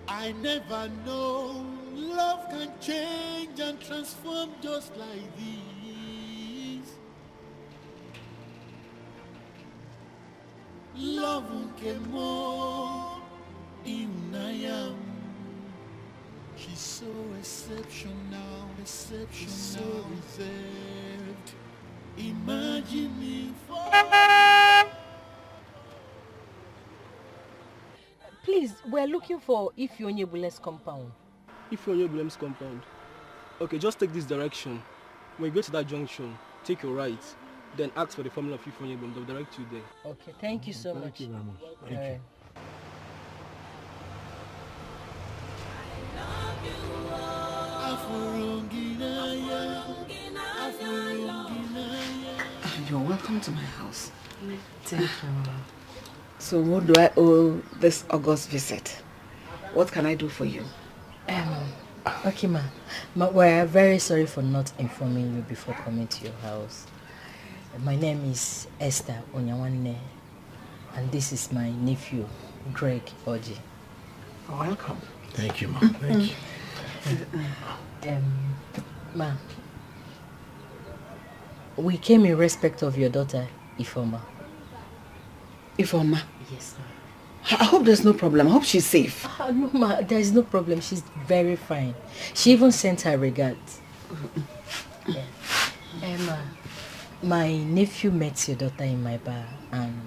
I never know love can change and transform just like this. Love came more in I am. She's so exceptional, so reserved. Imagine me for. Please, we're looking for Ifeonyebule's compound. Ifeonyebule's compound? Okay, just take this direction. When you go to that junction, take your right, then ask for the formula of Ifeonyebule. They'll direct you there. Okay, thank you so much. Thank you very much. Thank you. You're welcome to my house. Thank you. So what do I owe this August visit? What can I do for you? Okay, ma. We're very sorry for not informing you before coming to your house. My name is Esther Onyawanne, and this is my nephew, Greg Oji. Welcome. Thank you, Mom. Thank you. Ma, We came in respect of your daughter, Ifeoma. Ifeoma? Yes, ma'am. I hope there's no problem. I hope she's safe. No, ma, there's no problem. She's very fine. She even sent her regards. Yeah. Emma, my nephew met your daughter in my bar and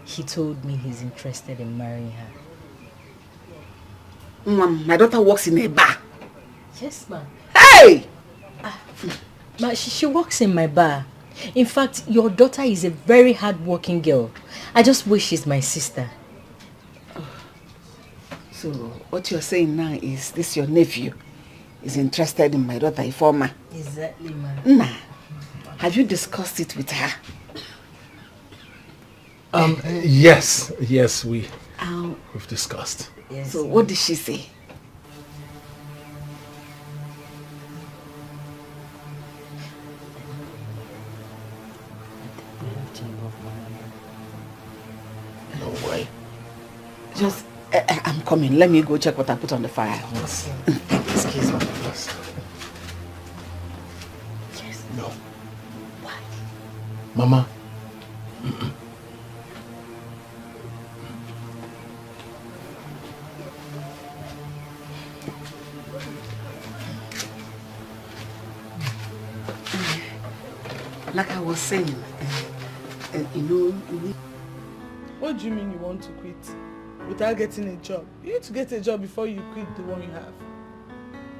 he told me he's interested in marrying her. Mom, my daughter works in a bar. Yes, ma'am. Hey! Ma, she works in my bar. In fact, your daughter is a very hard-working girl. I just wish she's my sister. So, what you're saying now is this your nephew is interested in my daughter, Ifeoma? Exactly, ma'am. Nah. Have you discussed it with her? Yes, we've discussed. Yes, so, what did she say? No way. Just, I'm coming. Let me go check what I put on the fire. Yes. Excuse me. Yes. Yes. No. Why? Mama. Like I was saying, you know... What do you mean you want to quit without getting a job? You need to get a job before you quit the one you have.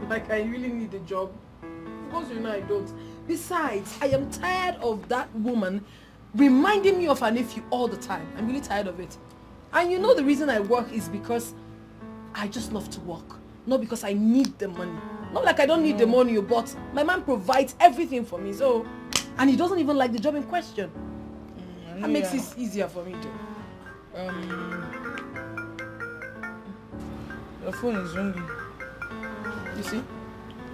Like, I really need a job. Of course, you know I don't. Besides, I am tired of that woman reminding me of her nephew all the time. I'm really tired of it. And you know the reason I work is because I just love to work. Not because I need the money. Not like I don't need the money, but my man provides everything for me, so... And he doesn't even like the job in question. That makes it easier for me too. Your phone is ringing. You see?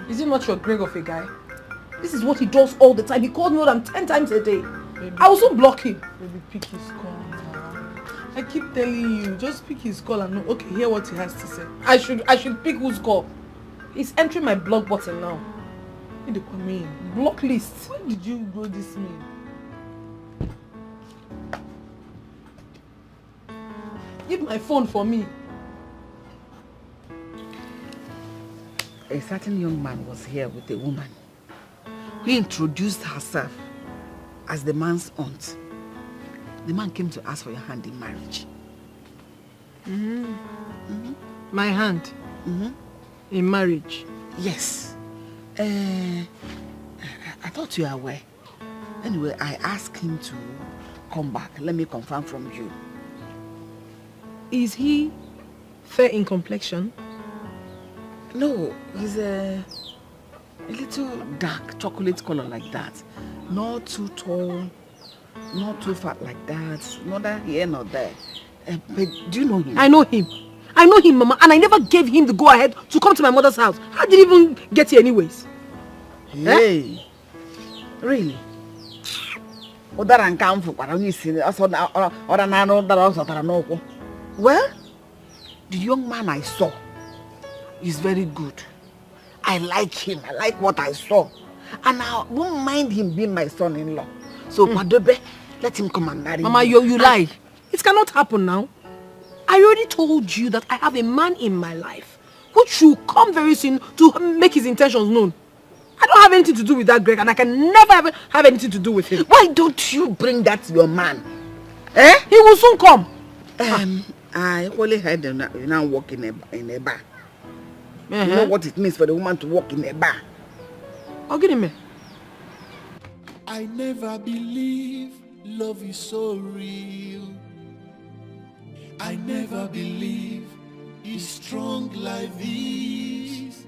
Is he not your Greg of a guy? This is what he does all the time. He calls me more than 10 times a day. Baby, I will soon block him. Baby, pick his call now. I keep telling you, just pick his call and know, okay, hear what he has to say. I should pick whose call. He's entering my block button now. What do you mean? Block list. When did you grow this mean? Give my phone for me. A certain young man was here with a woman who introduced herself as the man's aunt. The man came to ask for your hand in marriage. My hand? In marriage? Yes. I thought you were aware. Anyway, I asked him to come back. Let me confirm from you. Is he fair in complexion? No, he's a little dark chocolate color like that. Not too tall, not too fat like that. Neither here nor there. But do you know him? I know him. I know him, Mama, and I never gave him the go-ahead to come to my mother's house. How did he even get here anyways? Hey, really? Well, the young man I saw is very good. I like him. I like what I saw. And I won't mind him being my son-in-law. So, Padobe, let him come and marry Mama, me. you lie. It cannot happen now. I already told you that I have a man in my life who should come very soon to make his intentions known. I don't have anything to do with that Greg, and I can never ever have anything to do with him. Why don't you bring that to your man? He will soon come. I only heard you now walk in a bar. You know what it means for the woman to walk in a bar? I'll get him here. I never believe love is so real. I never believe it's strong like this.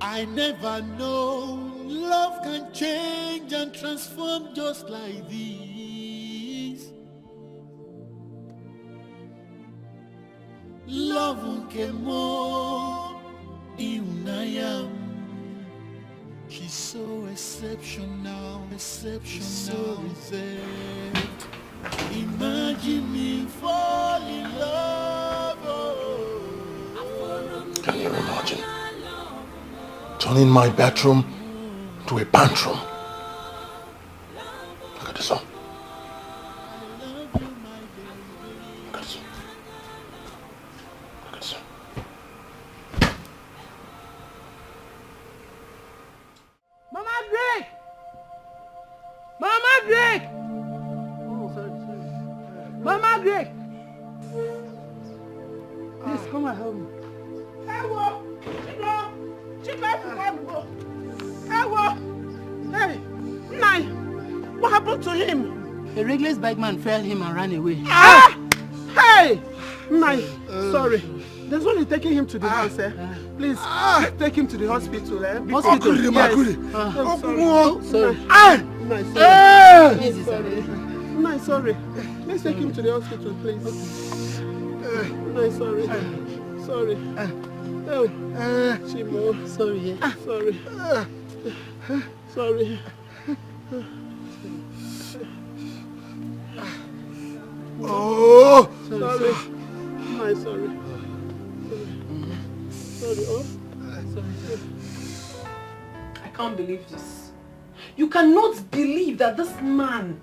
I never know love can change and transform just like this. Love came more in I am. She's so exceptional, so reserved. Imagine me fall in love. Can you imagine? Turning my bedroom to a pantry. happened to him? A reckless bike man fell him and ran away. Ah! Hey! Nice. Sorry. There's only taking him to the house, eh? Please, take him to the hospital, eh? Hospital. Yes. Sorry. Nice, sorry. Nice, sorry. Let's take him to the hospital, please. Nice, sorry. Sorry. Oh, Chimo. Sorry. Sorry. Sorry. Oh! Sorry. Nice, sorry. Sorry. Oh. Sorry. I can't believe this. You cannot believe that this man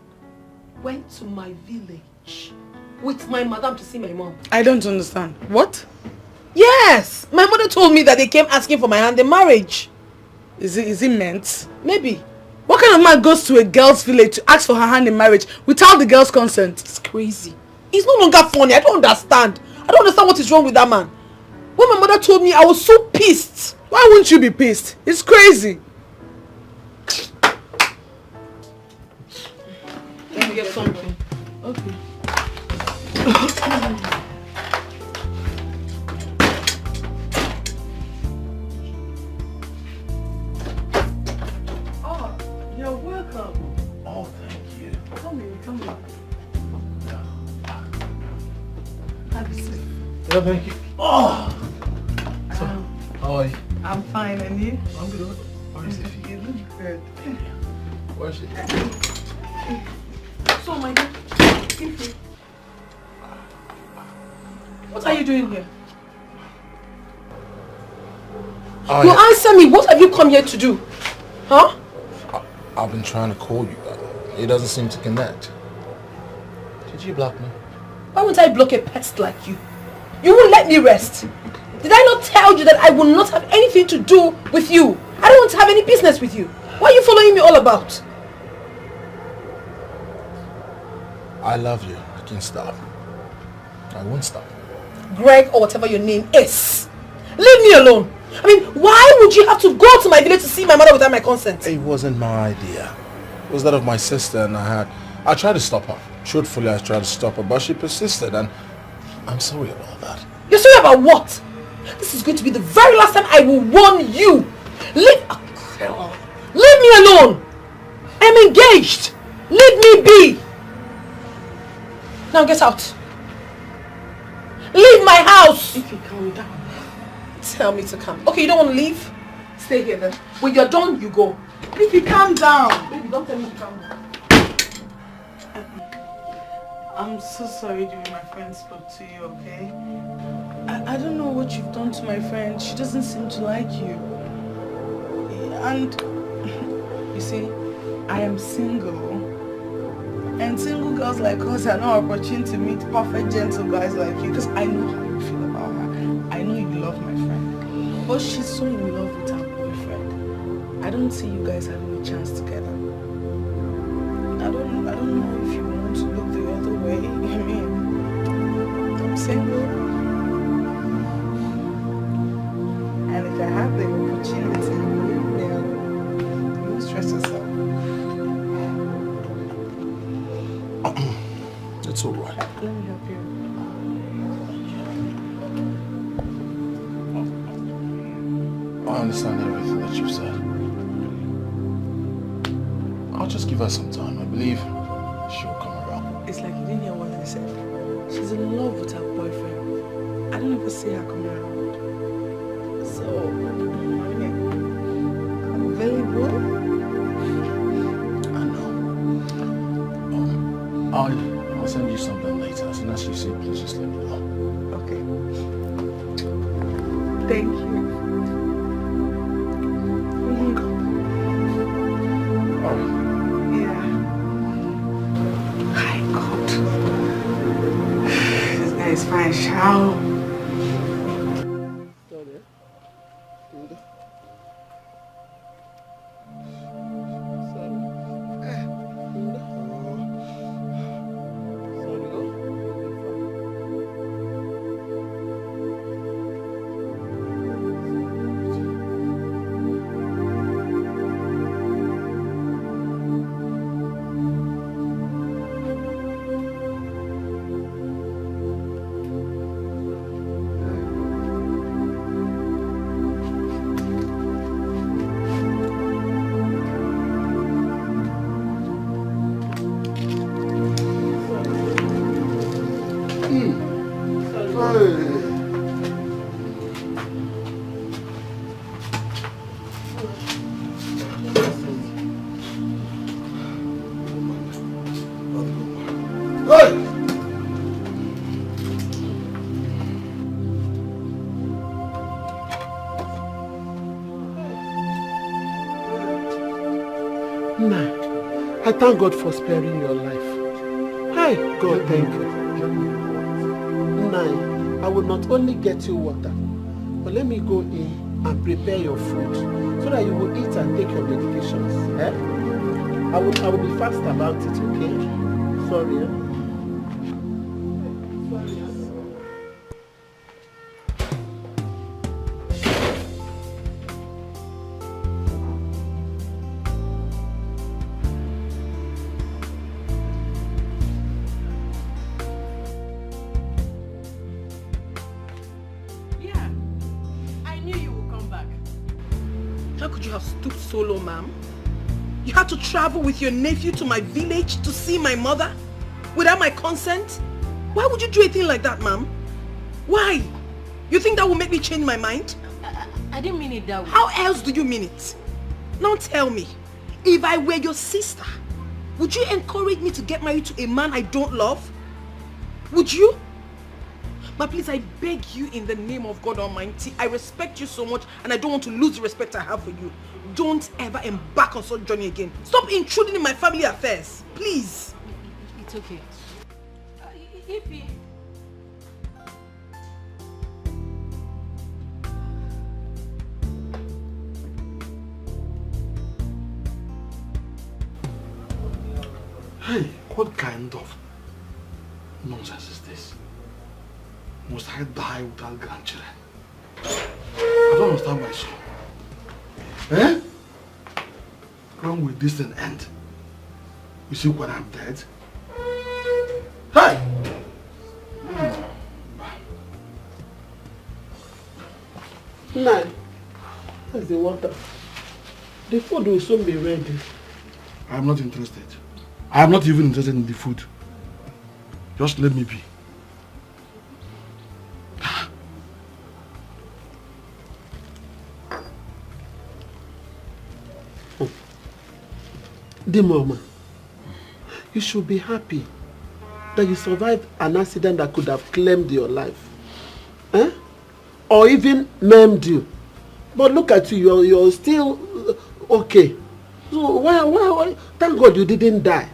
went to my village with my madam to see my mom. I don't understand. What? Yes! My mother told me that they came asking for my hand in marriage. Is it meant? Maybe. What kind of man goes to a girl's village to ask for her hand in marriage without the girl's consent? It's crazy. It's no longer funny. I don't understand. I don't understand what is wrong with that man. When my mother told me, I was so pissed. Why wouldn't you be pissed? It's crazy. Let me get something. Okay. Oh, you're welcome. Oh, thank you. Come in. Have a seat. Yeah, thank you. Oh! So, how are you? I'm fine, and you? I'm good. How is it? You look good. Where is she? So, my dear, what are you doing here? You answer me. What have you come here to do? Huh? I've been trying to call you, but it doesn't seem to connect. Did you block me? Why won't I block a pest like you? You won't let me rest. Did I not tell you that I will not have anything to do with you? I don't want to have any business with you. What are you following me all about? I love you. I can't stop. I won't stop. Greg, or whatever your name is. Leave me alone. I mean, why would you have to go to my village to see my mother without my consent? It wasn't my idea. It was that of my sister, and I tried to stop her. Truthfully, I tried to stop her, but she persisted, and I'm sorry about that. You're sorry about what? This is going to be the very last time I will warn you. Leave me alone. I'm engaged. Leave me be. Now get out. Leave my house. If you calm down. Tell me to calm. Okay, you don't want to leave? Stay here then. When you're done, you go. If you calm down. Baby, don't tell me to calm down. I'm so sorry Jimmy, my friend spoke to you, okay? I don't know what you've done to my friend. She doesn't seem to like you. And you see, I am single. And single girls like us are not opportune to meet perfect gentle guys like you, because I know how you feel about her. I know you love my friend. But she's so in love with her boyfriend. I don't see you guys having a chance together. I don't know if you want to look the other way. I mean, I'm single. And if I have the opportunity, leave me alone. Don't stress yourself. It's all right. Let me help you. I understand everything that you've said. I'll just give her some time. I believe she'll come around. It's like you didn't hear what I said. She's in love with her boyfriend. I don't ever see her coming around. So, I'm available. I know. I'll send you something later. As soon as you see it, please just let me know. Okay. Thank you. Yeah. My God. This guy is fine, shall. Nah, I thank God for sparing your life. Hey, God, thank you. Nah, I will not only get you water, but let me go in and prepare your food so that you will eat and take your medications. Eh? I will be fast about it, okay? Sorry, eh? So low, ma'am. You had to travel with your nephew to my village to see my mother without my consent? Why would you do a thing like that, ma'am? Why? You think that will make me change my mind? I didn't mean it that way. How else do you mean it? Now tell me, if I were your sister, would you encourage me to get married to a man I don't love? Would you? But please, I beg you in the name of God Almighty, I respect you so much and I don't want to lose the respect I have for you. Don't ever embark on such journey again. Stop intruding in my family affairs. Please. It's okay. Ippy. Hey, what kind of nonsense is this? Must I die without grandchildren? I don't understand my son. Eh? When will this thing end? You see when I'm dead? Hey! Nah, that's the water. The food will soon be ready. I'm not interested. I am not even interested in the food. Just let me be. Mama, you should be happy that you survived an accident that could have claimed your life. Eh? Or even maimed you. But look at you, you're still okay. So why? Thank God you didn't die.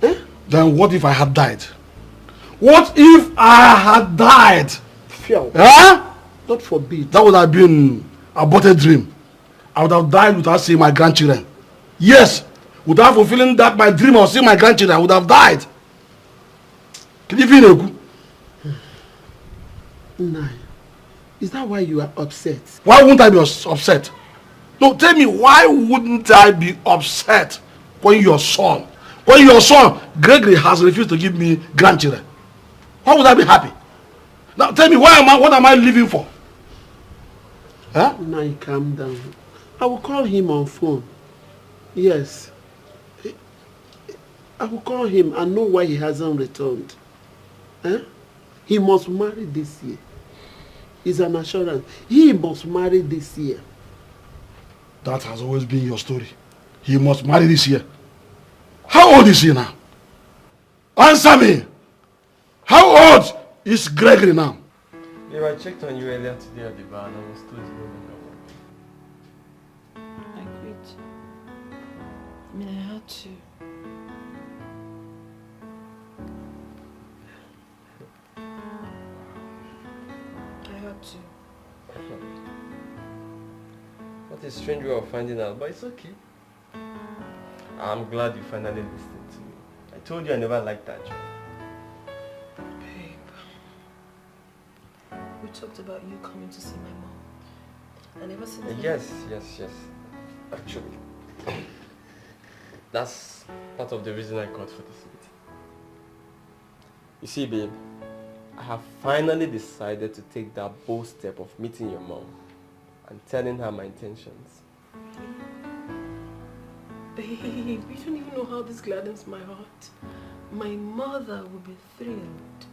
Eh? Then what if I had died? What if I had died? Fear. Huh? God forbid. That would have been a aborted dream. I would have died without seeing my grandchildren. Yes, without fulfilling that my dream of seeing my grandchildren, I would have died. Can you feel it? Nah. Is that why you are upset? Why wouldn't I be upset? No, tell me, why wouldn't I be upset when your son, Gregory, has refused to give me grandchildren? Why would I be happy? Now tell me, what am I living for? Huh? Now calm down. I will call him on phone. Yes. I will call him and know why he hasn't returned. Huh? He must marry this year. It's an assurance. He must marry this year. That has always been your story. He must marry this year. How old is he now? Answer me. How old is Gregory now? Yeah, I checked on you earlier today at the bar and I was told you no longer working. I quit. I mean, I had to. What a strange way of finding out, but it's okay. I'm glad you finally listened to me. I told you I never liked that job. Babe, we talked about you coming to see my mom. And ever since then... Yes. Actually, that's part of the reason I called for this meeting. You see, babe, I have finally decided to take that bold step of meeting your mom and telling her my intentions. Babe, you don't even know how this gladdens my heart. My mother will be thrilled.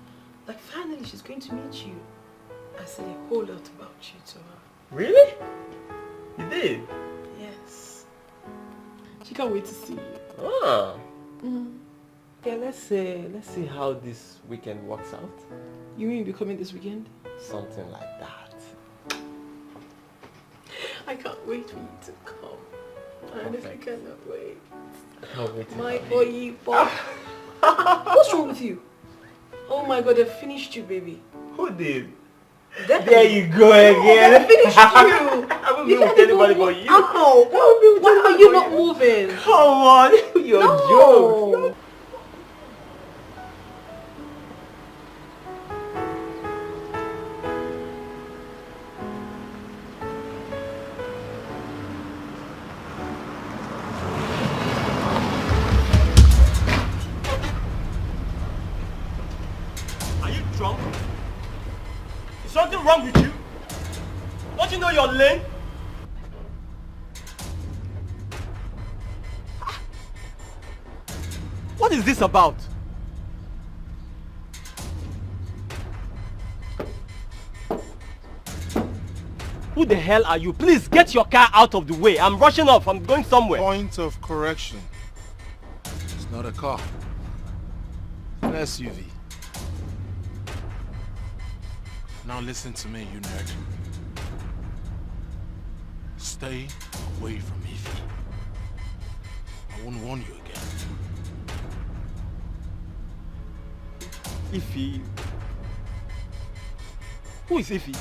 Like, finally she's going to meet you. I said a whole lot about you to her. Really? You did? Yes. She can't wait to see you. Ah. Yeah, let's see how this weekend works out. You mean you'll be coming this weekend? Something like that. I can't wait for you to come. I honestly cannot wait. I'll wait. My boy. What's wrong with you? Oh my God, they finished you, baby. Who did? Definitely. There you go again. They finished you. I haven't been with anybody but you. Oh, why are you not moving? Come on, you're jokes. Drunk? Is something wrong with you? Don't you know you're lame? What is this about? Who the hell are you? Please get your car out of the way. I'm rushing off. I'm going somewhere. Point of correction. It's not a car. An SUV. Now listen to me, you nerd. Stay away from Ify. I won't warn you again. Ify? Who is Ify?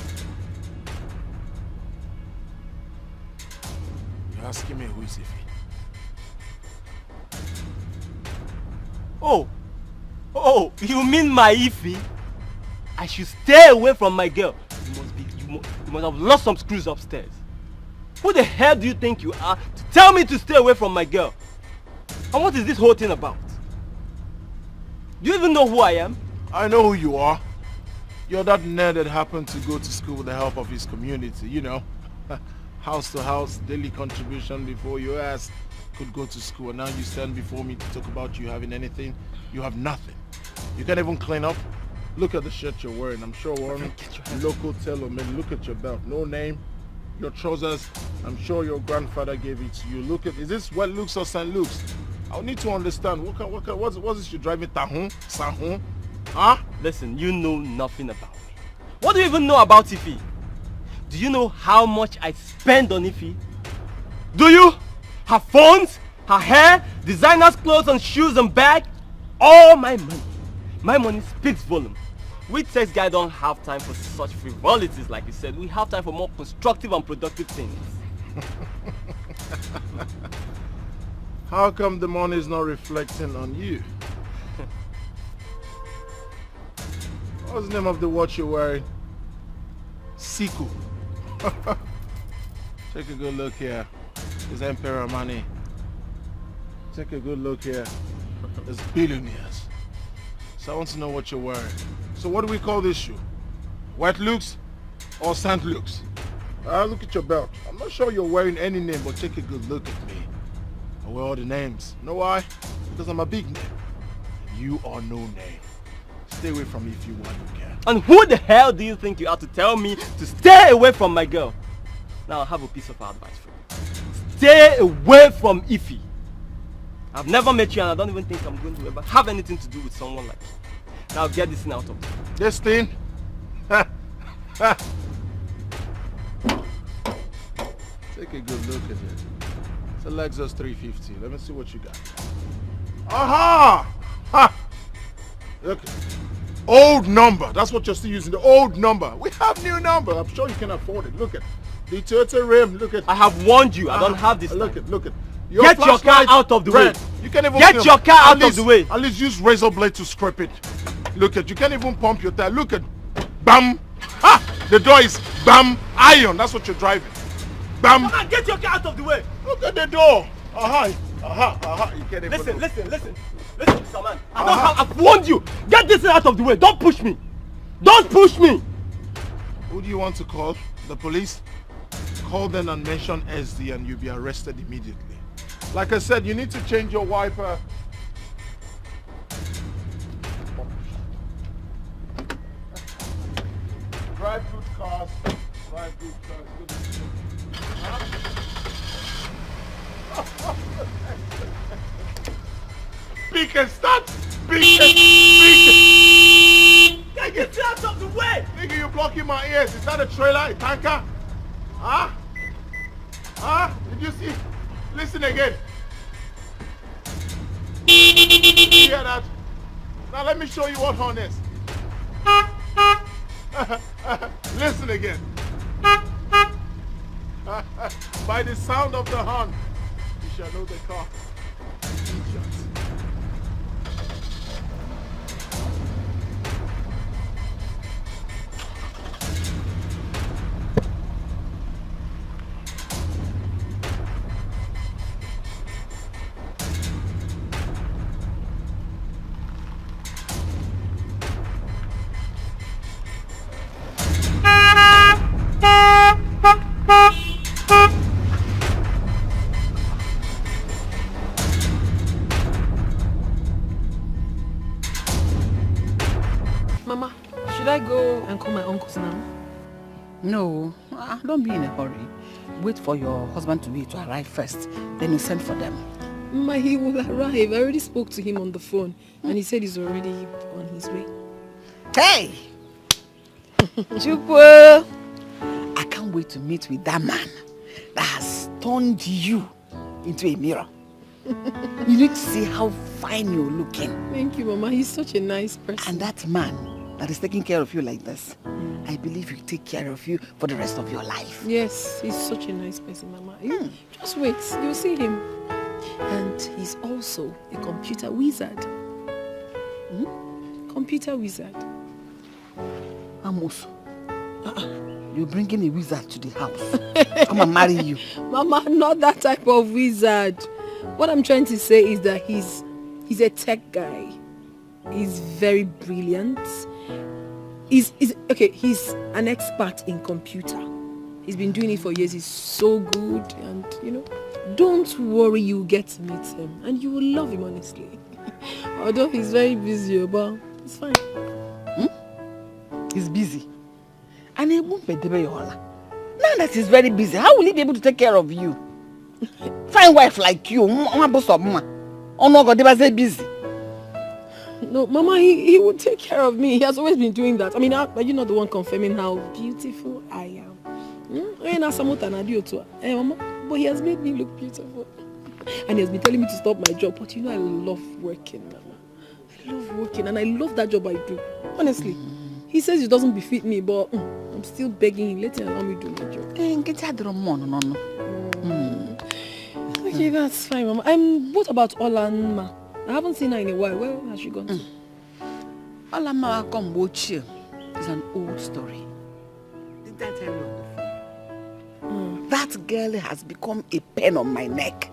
You're asking me who is Ify? Oh, you mean my Ify? I should stay away from my girl. You must have lost some screws upstairs. Who the hell do you think you are to tell me to stay away from my girl? And what is this whole thing about? Do you even know who I am? I know who you are. You're that nerd that happened to go to school with the help of his community, you know. House to house, daily contribution before your ass could go to school. And now you stand before me to talk about you having anything. You have nothing. You can't even clean up. Look at the shirt you're wearing. I'm sure wearing local tailor-made. Look at your belt. No name. Your trousers. I'm sure your grandfather gave it to you. Look at, is this Wet Luke's or St. Luke's? I'll need to understand. What's this you're driving? Tahun? Sahun? Huh? Listen, you know nothing about me. What do you even know about Ify? Do you know how much I spend on Ify? Do you? Her phones, her hair, designer's clothes and shoes and bag. All my money. My money speaks volume. We sex guys don't have time for such frivolities like you said. We have time for more constructive and productive things. How come the money is not reflecting on you? What's the name of the watch you're wearing? Siku. Take a good look here. It's Emperor money. Take a good look here. It's billionaires. So I want to know what you're wearing. So what do we call this shoe? White Luke's or St. Luke's? Look at your belt. I'm not sure you're wearing any name, but take a good look at me. I wear all the names. You know why? Because I'm a big name. You are no name. Stay away from me if you want, you can. And who the hell do you think you are to tell me to stay away from my girl? Now I have a piece of advice for you. Stay away from Ify. I've never met you and I don't even think I'm going to ever have anything to do with someone like you. Now get this thing out of me. This thing? Take a good look at it. It's a Lexus 350. Let me see what you got. Aha! Ha! Look. Old number. That's what you're still using. The old number. We have new number. I'm sure you can afford it. Look at the Toyota Ram. Look at. I have warned you. I don't have this. Look at. Look at. Get your car out of the way. You can't even get your car out of the way. At least use razor blade to scrape it. Look at. You can't even pump your tire. Look at. Bam. Ha! The door is bam. Iron. That's what you're driving. Bam. Come on, get your car out of the way. Look at the door. Aha. Aha. Aha. You can't even. Listen, Mr. Man. I've warned you. Get this thing out of the way. Don't push me. Don't push me. Who do you want to call? The police? Call them and mention SD and you'll be arrested immediately. Like I said, you need to change your wiper. Drive good cars. Drive good cars. Good to see you. Speak and start. Speak and get this out of the way. Nigga, you're blocking my ears. Is that a trailer? A tanker? Huh? Huh? Did you see? Listen again. You hear that? Now let me show you what horn is. Listen again. By the sound of the horn, you shall know the car. Mama, should I go and call my uncles now? No, don't be in a hurry. Wait for your husband to arrive first. Then you send for them. Mama, he will arrive. I already spoke to him on the phone and he said he's already on his way. Hey! Chukwu! I can't wait to meet with that man that has turned you into a mirror. You need to see how fine you're looking. Thank you, Mama. He's such a nice person. And that man that is taking care of you like this, I believe he'll take care of you for the rest of your life. Yes, he's such a nice person, Mama. Just wait, you'll see him. And he's also a computer wizard. Computer wizard. Amos, you're bringing a wizard to the house. Come and marry you. Mama, not that type of wizard. What I'm trying to say is that he's a tech guy. He's very brilliant. He's an expert in computer. He's been doing it for years. He's so good, and don't worry, you'll get to meet him and you will love him, honestly. Although he's very busy, but it's fine. He's busy. And he won't be now that he's very busy, how will he be able to take care of you? Fine wife like you, oh no, God, they were busy. No, Mama, he will take care of me. He has always been doing that. I mean, are you not the one confirming how beautiful I am? But he has made me look beautiful. And he has been telling me to stop my job. But I love working, Mama. I love working and I love that job I do. Honestly. He says it doesn't befit me, but I'm still begging him. Let him allow me to do my job. Okay, that's fine, Mama. What about Olanma? I haven't seen her in a while. Where has she gone to? Olanma come watch you. It's an old story. Did I tell you on the phone? That girl has become a pain on my neck.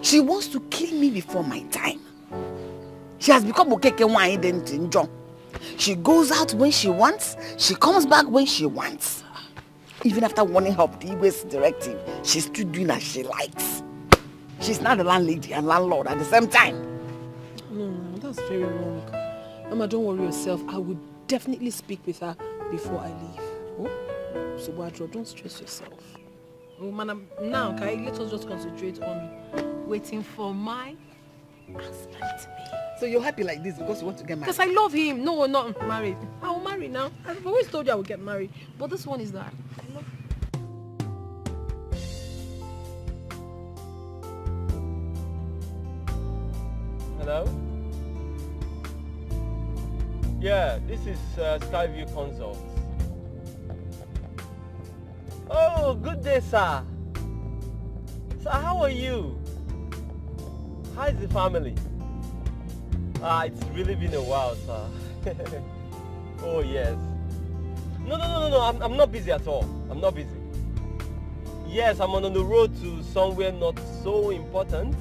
She wants to kill me before my time. She has become okeke wine didn't John. She goes out when she wants. She comes back when she wants. Even after warning her of the US directive, she's still doing as she likes. She's not the landlady and landlord at the same time. No, that's very wrong. Mama, don't worry yourself. I will definitely speak with her before I leave. Oh? So, Wadro, don't stress yourself. Oh, man, now, okay, let us just concentrate on waiting for my husband to be. So you're happy like this because you want to get married? Because I love him. No, we're not married. I will marry now. I've always told you I will get married. But this one is that. I love him. Hello? Yeah, this is Skyview Consults. Oh, good day, sir. Sir, how are you? How's the family? It's really been a while, sir. Oh, yes. No, I'm not busy at all. I'm not busy. Yes, I'm on the road to somewhere not so important.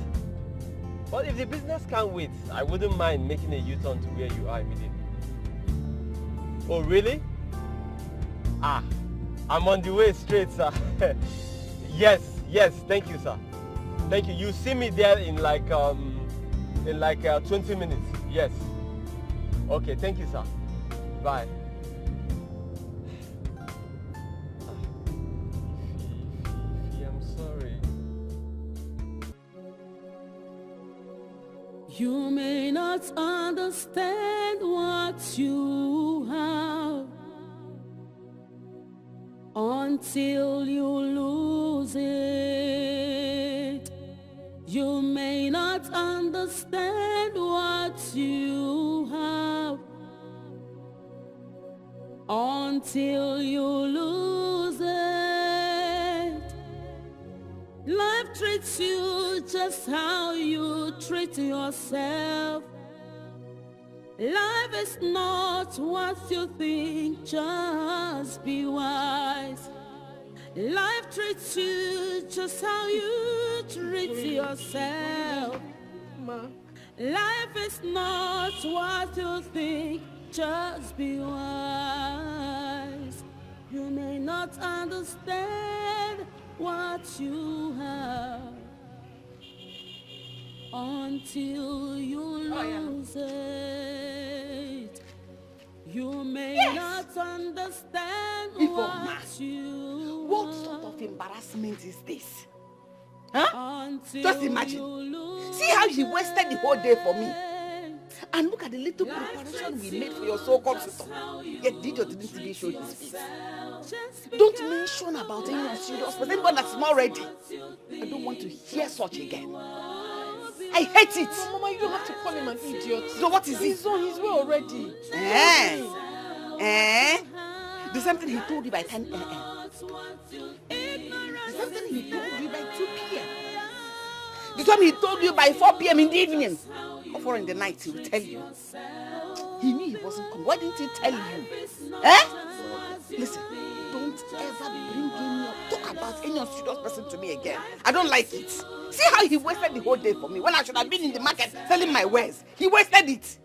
But if the business can't wait, I wouldn't mind making a U-turn to where you are immediately. Oh, really? I'm on the way straight, sir. Yes, thank you, sir. Thank you. You see me there in like 20 minutes. Yes. Okay, thank you, sir. Bye. I'm sorry. You may not understand what you have until you lose it. not understand what you have until you lose it. Life treats you just how you treat yourself. Life is not what you think, just be wise. Life treats you just how you treat yourself. Life is not what you think, just be wise. You may not understand what you have until you lose it. You may not understand what you What sort of embarrassment is this? Huh? Just imagine. See how he wasted the whole day for me. And look at the little preparation we made for your so-called sister. Yet Dijo didn't even show his face. Don't mention about any serious person, anyone that's not ready. I don't want to hear such again. I hate it. No, Mama, you don't have to call him an idiot. So what is it? He's on his way already. The same thing he told you by 10 a.m. The same thing he told you by 2 p.m. The time he told you by 4 p.m. in the evening. Or 4 in the night, he will tell you. He knew he wasn't coming. Why didn't he tell you? Listen, don't ever bring him up. Talk about any unserious person to me again. I don't like it. See how he wasted the whole day for me when I should have been in the market selling my wares. He wasted it.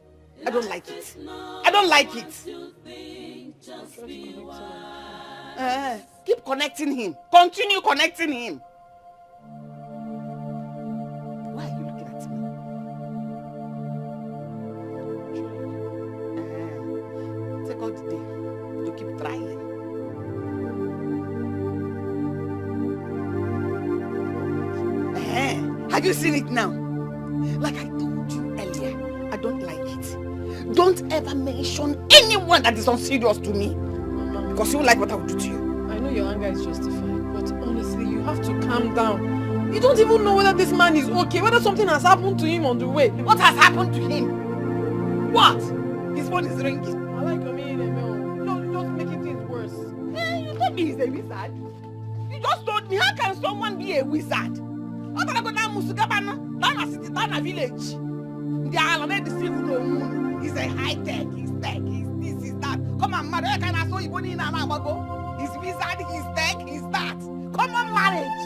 I don't like it. I don't like it. Keep connecting him. Continue connecting him. Why are you looking at me? Take all the day to keep trying. Have you seen it now? Like I told you earlier, I don't like it. Don't ever mention anyone that is unserious to me. Because you won't like what I will do to you. I know your anger is justified, but honestly, you have to calm down. You don't even know whether this man is okay, whether something has happened to him on the way. What has happened to him? What? His phone is ringing. I like You're just making things worse. You told me he's a wizard. You just told me, how can someone be a wizard? How can I go down Musugabana, down a city, down a village? They are made the civil no moon. He's a high tech, he's tech, he's this, he's that. Come on, marry. Can I saw you in an amago? He's wizard, he's tech, he's that. Come on, marriage.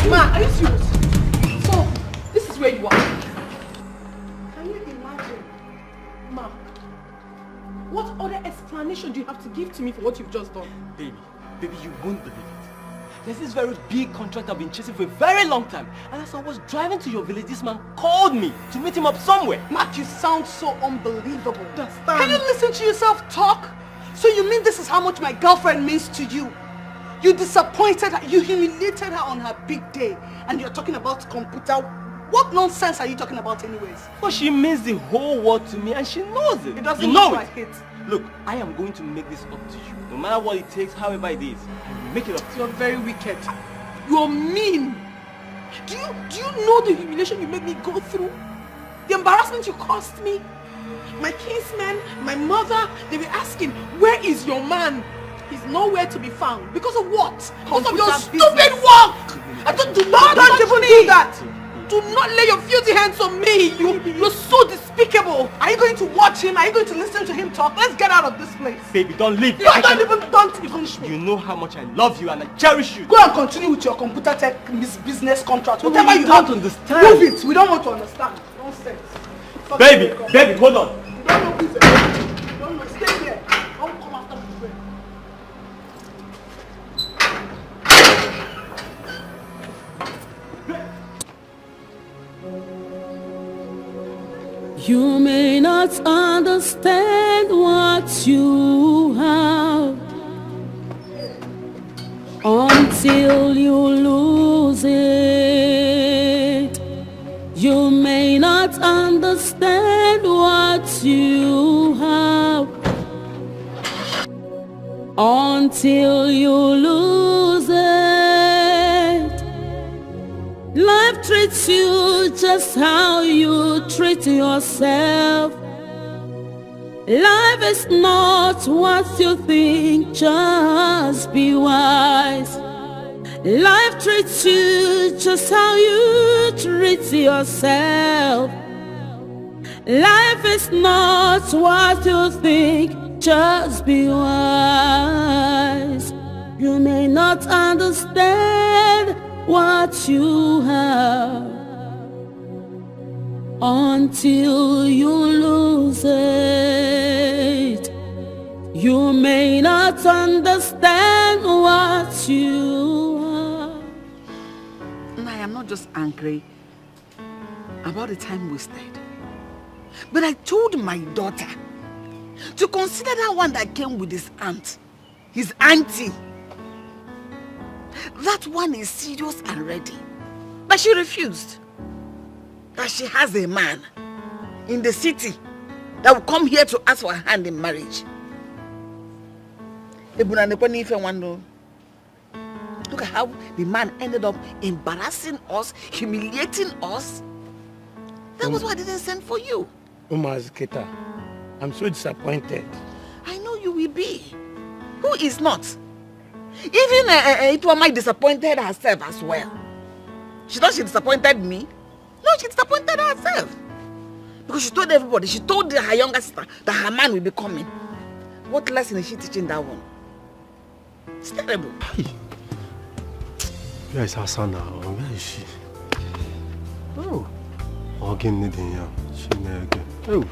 Ma, are you serious? So, this is where you are. Can you imagine? Ma, what other explanation do you have to give to me for what you've just done? Baby, you won't believe it. There's this very big contract I've been chasing for a very long time. And as I was driving to your village, this man called me to meet him up somewhere. Mark, you sound so unbelievable. Understand? Can you listen to yourself talk? So you mean this is how much my girlfriend means to you? You disappointed her, you humiliated her on her big day, and you're talking about computer. What nonsense are you talking about anyways? Well, she means the whole world to me and she knows it. It doesn't you know look it. like it. Look, I am going to make this up to you. No matter what it takes, however it is, I will make it up to you. You're very wicked. You're mean. Do you know the humiliation you made me go through? The embarrassment you caused me? My kinsmen, my mother, they were asking, where is your man? He's nowhere to be found. Because of what? Because of your stupid work! I don't even do that! Do not lay your filthy hands on me! You're so despicable! Are you going to watch him? Are you going to listen to him talk? Let's get out of this place! Baby, don't leave! Don't even You know how much I love you and I cherish you! Go and continue with your computer tech business contract. Whatever you don't understand! Move it! We don't want to understand. Nonsense. Baby, hold on! You don't know who's there. You don't know. Stay here. Don't come after me. You may not understand what you have until you lose it. You may not understand what you have until you lose it. treats you just how you treat yourself. Life is not what you think, just be wise. Life treats you just how you treat yourself. Life is not what you think, just be wise. You may not understand what you have until you lose it. You may not understand what you have. And I am not just angry about the time wasted, but I told my daughter to consider that one that came with his aunt, his auntie. That one is serious and ready. But she refused. That she has a man in the city that will come here to ask for her hand in marriage. Look at how the man ended up embarrassing us, humiliating us. That was why I didn't send for you. Umaziketa, I'm so disappointed. I know you will be. Who is not? Even Ituamai disappointed herself as well. She thought she disappointed me. No, she disappointed herself. Because she told everybody, she told her younger sister that her man will be coming. What lesson is she teaching that one? It's terrible. Where is Hasana? Where is she? Oh. Again, Nidia. She never. Oh.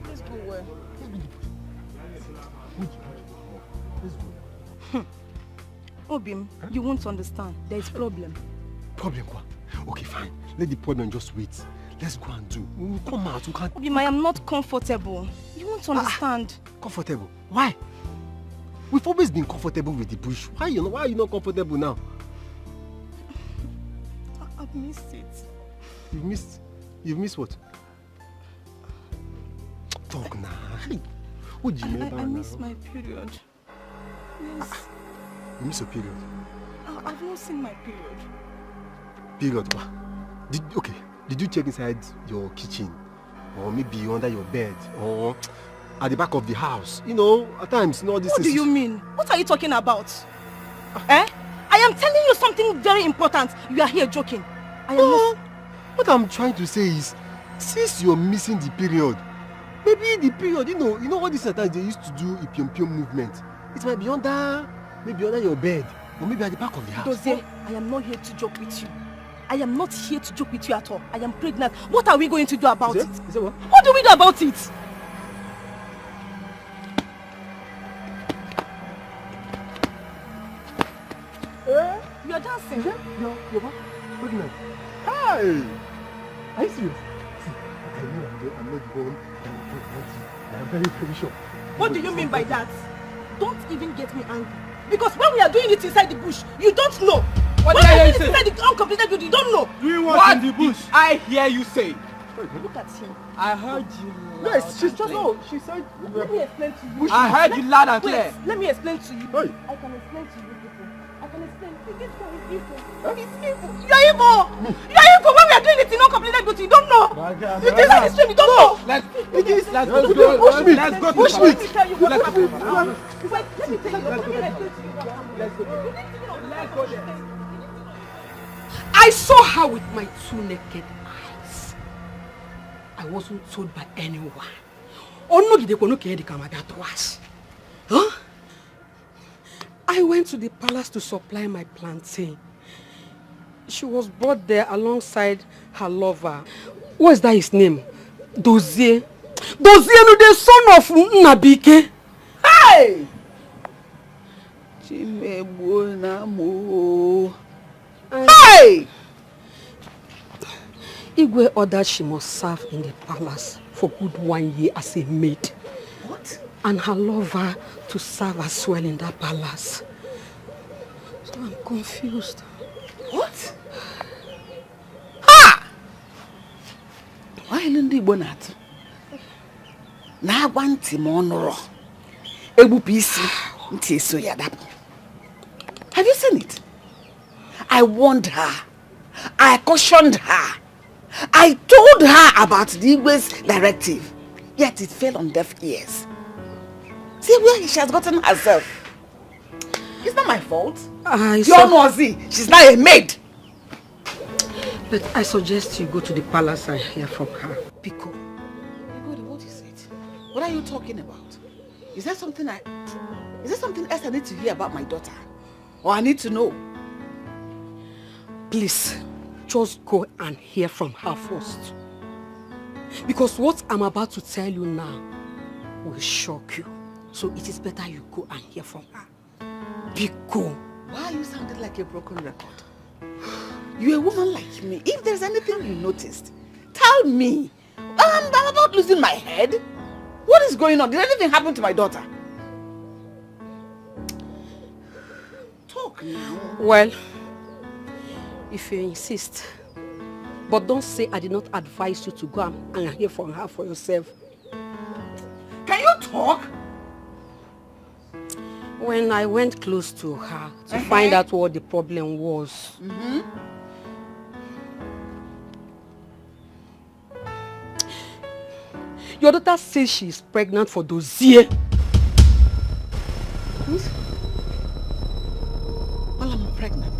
Let's go where? Obim, you won't understand. There is problem. Problem what? Okay, fine. Let the problem just wait. Let's go and do. We'll come out. We can't. Obim, I am not comfortable. You won't understand. Comfortable? Why? We've always been comfortable with the bush. Why are you not comfortable now? I've missed it. You've missed what? Talk now. What do you mean? I missed my period. Yes. You miss your period? I've not seen my period. Period? What? Did you check inside your kitchen? Or maybe under your bed? Or at the back of the house? You know, at times, all this. What do you mean? What are you talking about? I am telling you something very important. You are here joking. What I'm trying to say is, since you're missing the period, maybe the period, you know all these times they used to do a pium movement. It might be under your bed, or maybe at the back of the house. Dozie, I am not here to joke with you. I am not here to joke with you at all. I am pregnant. What are we going to do about it? Is it what? What do we do about it? You are dancing. You're pregnant. Hi! Are you serious? See, I know I'm not born. I am very, very sure. What do you mean by that? Don't even get me angry. Because when we are doing it inside the bush, you don't know. What when we are did doing it inside the uncompleted bush, you don't know. Doing what in the bush? I hear you say. Look at him. I heard you loud. Yes, she said. Let me explain to you. I heard you loud and clear. Wait, let me explain to you. Hey. I can explain to you people. I can explain to you. This guy is evil. He's evil. You are evil. You are evil. When we are doing it in uncompleted bush, you don't know. You think that is true, you don't know. Let's go. Push me. Let's go. Let me tell you what happened. Let's go. I saw her with my 2 naked eyes. I wasn't told by anyone. Huh? I went to the palace to supply my plantain. She was brought there alongside her lover. What is that his name? Dozie. Dozie, the son of Nabike. Hey! Hey! Igwe ordered she must serve in the palace for good 1 year as a maid. What? and her lover to serve as well in that palace. So I'm confused. What? Ha! Why don't you want that? Na want him on raw. Ebu PC. Have you seen it? I warned her. I cautioned her. I told her about the Igwe's directive. Yet it fell on deaf ears. See where she has gotten herself. It's not my fault. You're nosy. She's not a maid. But I suggest you go to the palace and hear from her. Pico. What is it? What are you talking about? Is there something else I need to hear about my daughter? Or I need to know? Please, just go and hear from her first. Because what I'm about to tell you now will shock you. So it is better you go and hear from her. Pico. Why are you sounding like a broken record? You're a woman like me. If there's anything you noticed, tell me. I'm about losing my head. What is going on? Did anything happen to my daughter? Talk now. Well, if you insist. But don't say I did not advise you to go and hear from her for yourself. Can you talk? When I went close to her to find out what the problem was, your daughter says she is pregnant for Dozier. Well, I'm pregnant.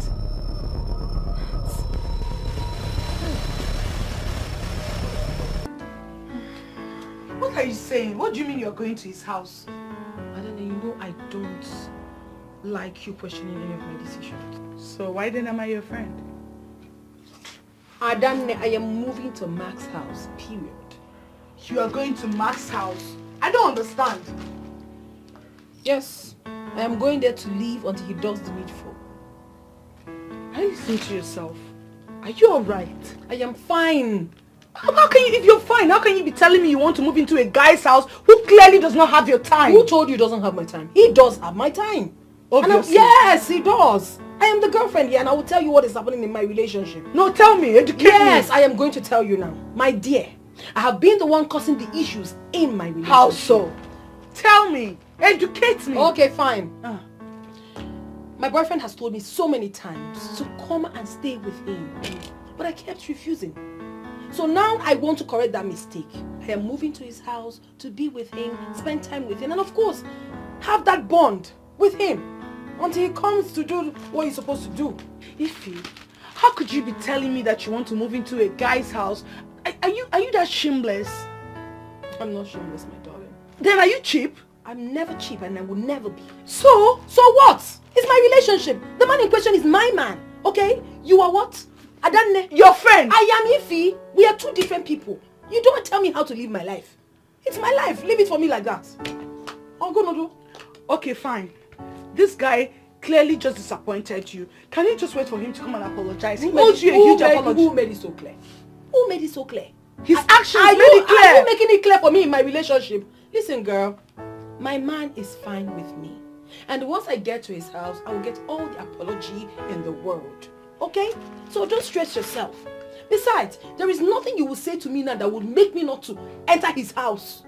What are you saying? What do you mean you're going to his house? I don't know, you know I don't like you questioning any of my decisions. So why then am I your friend? Adane, I am moving to Max's house, period. You are going to Max's house? I don't understand. Yes, I am going there to leave until he does the needful. Are you listening to yourself? Are you alright? I am fine. How can you, if you're fine, how can you be telling me you want to move into a guy's house who clearly does not have your time? Who told you he doesn't have my time? He does have my time. Obviously. Yes, he does. I am the girlfriend here and I will tell you what is happening in my relationship. No, tell me, educate me. Yes, I am going to tell you now. My dear, I have been the one causing the issues in my relationship. How so? Tell me. Educate me. Okay, fine. My boyfriend has told me so many times to come and stay with him. But I kept refusing. So now I want to correct that mistake. I am moving to his house to be with him, spend time with him, and of course, have that bond with him until he comes to do what he's supposed to do. Ify, how could you be telling me that you want to move into a guy's house? Are you that shameless? I'm not shameless, my darling. Then are you cheap? I'm never cheap and I will never be. So what? It's my relationship. The man in question is my man, okay? You are what? Adane. Your friend. I am Ify. We are two different people. You don't tell me how to live my life. It's my life. Leave it for me like that. I'm gonna do. Okay, fine. This guy clearly just disappointed you. Can you just wait for him to come and apologize? He owes you a huge apology. Who made it so clear? Who made it so clear? His actions made it clear. Are you making it clear for me in my relationship? Listen, girl. My man is fine with me. And once I get to his house, I will get all the apology in the world. Okay? So don't stress yourself. Besides, there is nothing you will say to me now that would make me not to enter his house.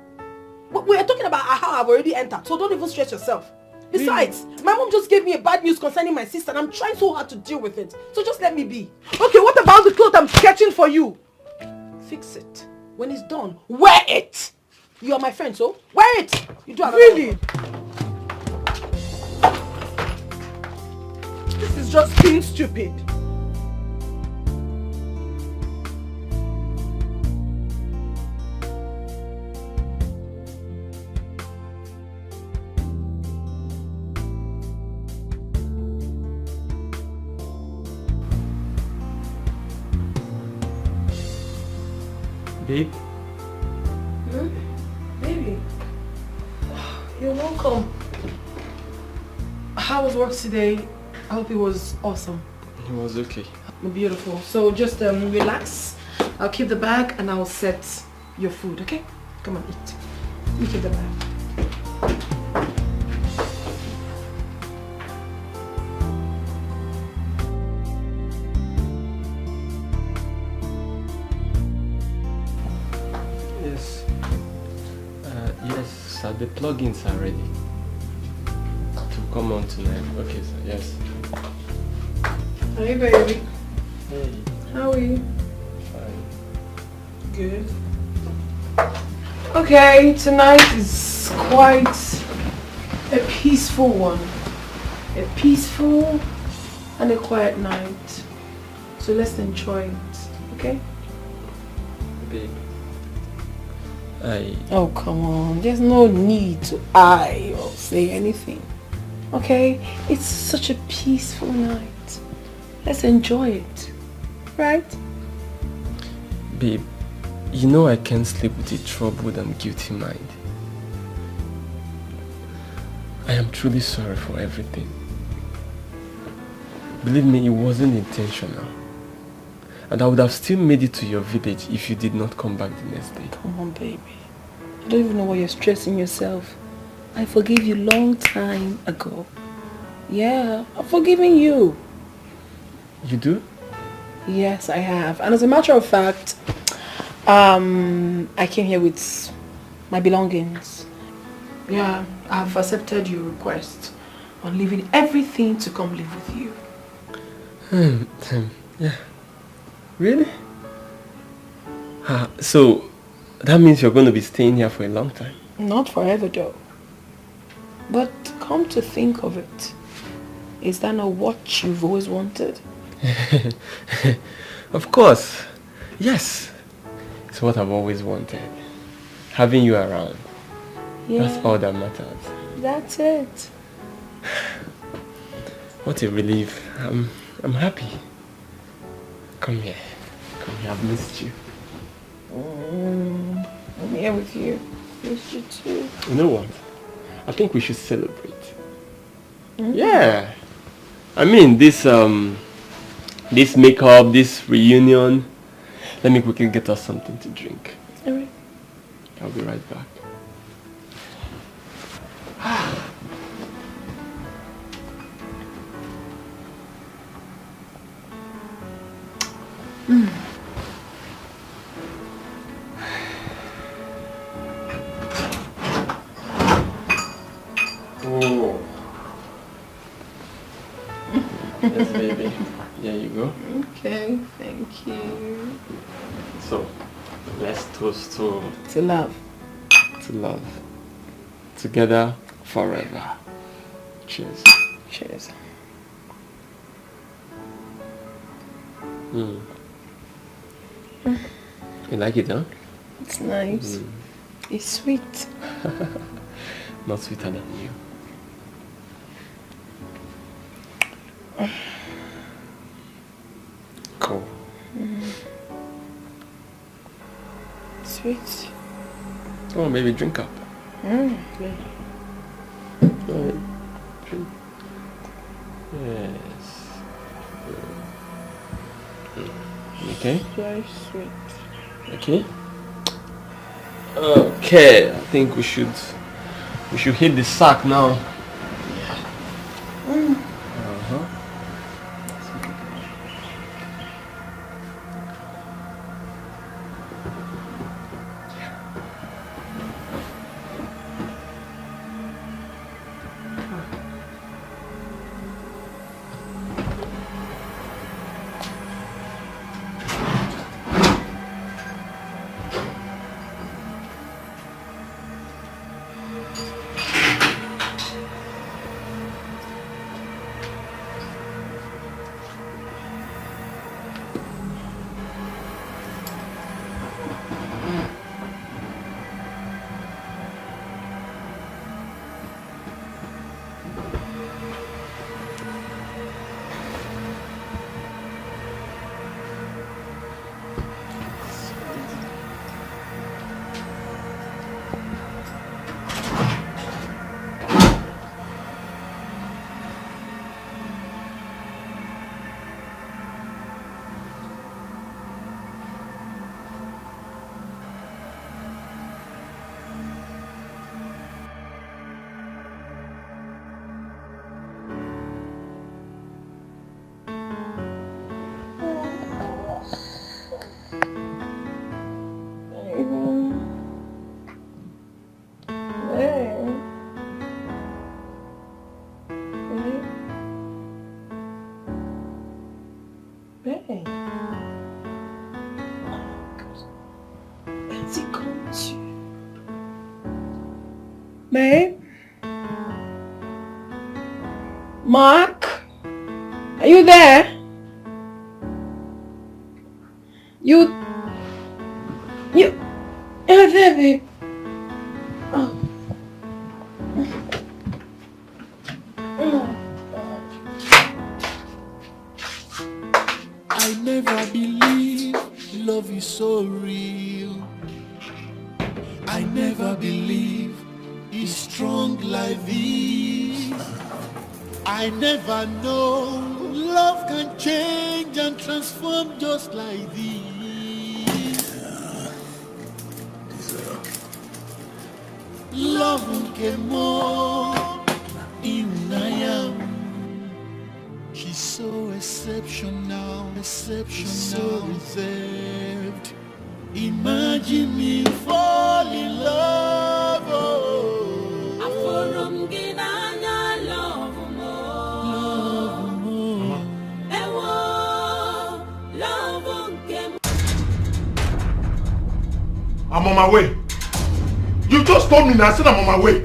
But we are talking about how I've already entered, so don't even stress yourself. Besides, my mom just gave me a bad news concerning my sister and I'm trying so hard to deal with it. So just let me be. Okay, what about the clothes I'm sketching for you? Fix it. When it's done, wear it. You are my friend, so wear it. You do. Really? This is just being stupid. Babe? Baby. You're welcome. How was work today? I hope it was awesome. It was okay. Beautiful. So just relax. I'll keep the bag and I'll set your food, okay? Come on, eat. You keep the bag. Sir, the plugins are ready to come on tonight. Okay, sir, yes. Hey, baby. Hey. How are you? Fine. Good. Okay, tonight is quite a peaceful one. A peaceful and a quiet night. So let's enjoy it, okay? Babe. Oh, come on. There's no need to eye or say anything. Okay? It's such a peaceful night. Let's enjoy it. Right? Babe, you know I can't sleep with a troubled and guilty mind. I am truly sorry for everything. Believe me, it wasn't intentional. And I would have still made it to your village if you did not come back the next day. Come on, baby. I don't even know why you're stressing yourself. I forgave you long time ago. Yeah, I've forgiven you. You do? Yes, I have. And as a matter of fact, I came here with my belongings. Yeah, I've accepted your request on leaving everything to come live with you. Yeah. Really? So, that means you're going to be staying here for a long time? Not forever though. But come to think of it, is that not what you've always wanted? Of course. Yes. It's what I've always wanted. Having you around. Yeah. That's all that matters. That's it. What a relief. I'm happy. Come here. Come here. I've missed you. I'm here with you. Missed you too. You know what? I think we should celebrate. Yeah. I mean, this makeup, this reunion. Let me quickly get us something to drink. Alright. I'll be right back. Oh. Yes, baby. There you go. Okay, thank you. So, let's toast to love. To love. Together forever. Cheers. Cheers. You like it, huh? It's nice. It's sweet. Not sweeter than you. Cool. Sweet. Oh, maybe drink up. Okay. Go ahead. Drink. Yes. Okay. Very sweet. Okay. Okay. I think we should hit the sack now. Babe? Mark? Are you there? You're there, babe. Oh. I never believed love is so real. I never believed it's strong like this. I never know love can change and transform just like this. Love came more in I am. She's so exceptional, so reserved. Imagine me fall in love. Oh. I'm on my way. You just told me now, I said I'm on my way.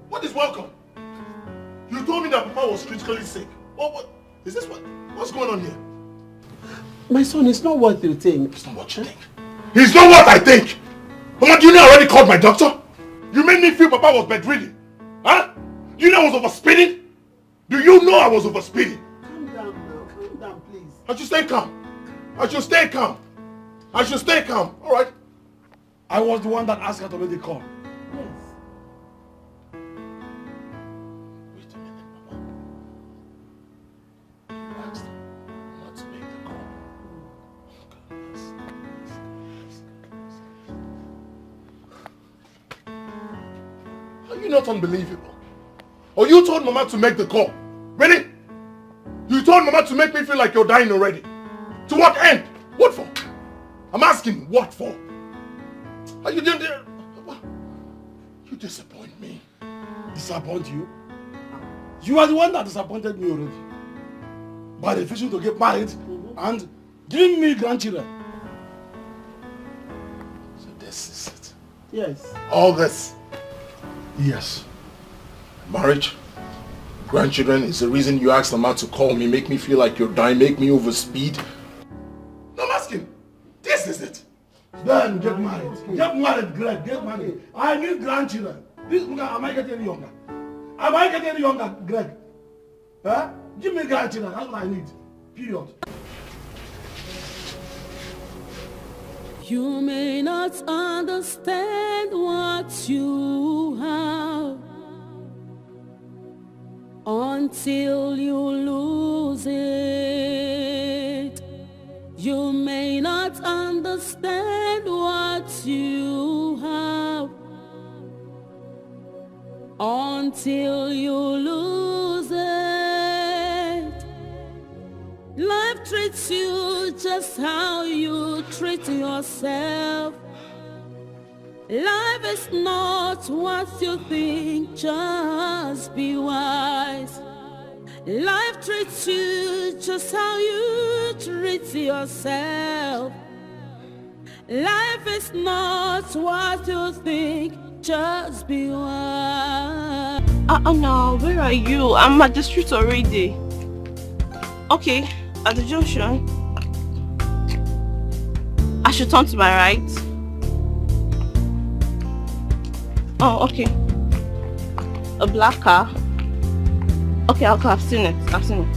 What is welcome? You told me that Papa was critically sick. What is this? What's going on here? My son, it's not what you think. It's not what you think. It's not what I think. Mama, do you know I already called my doctor? You made me feel Papa was bedridden. Huh? You know I was overspeeding? Do you know I was overspeeding? Calm down now. Calm down, please. I should stay calm. I should stay calm. I should stay calm. All right. I was the one that asked her to make the call. Yes. Are you not unbelievable? Or you told Mama to make the call? Really? You told Mama to make me feel like you're dying already? To what end? What for? I'm asking, what for? Are you doing there? You disappoint me. Disappoint you? You are the one that disappointed me already. By refusing to get married and giving me grandchildren. So this is it? Yes. All this? Yes. Marriage, grandchildren is the reason you asked Mama to call me, make me feel like you're dying, make me overspeed. No, I'm asking. This is it. Then get married. Okay. Get married, Greg. Get married. I need grandchildren. Am I getting any younger? Am I getting any younger, Greg? Huh? Give me grandchildren. That's what I need. Period. You may not understand what you have until you lose it. You may not understand what you have until you lose it. Life treats you just how you treat yourself. Life is not what you think, just be wise. Life treats you just how you treat yourself. Life is not what you think, just be wise. No, where are you? I'm at the street already. Okay, at the junction. I should turn to my right. Oh, okay. A black car. Okay, I've seen it. I've seen it.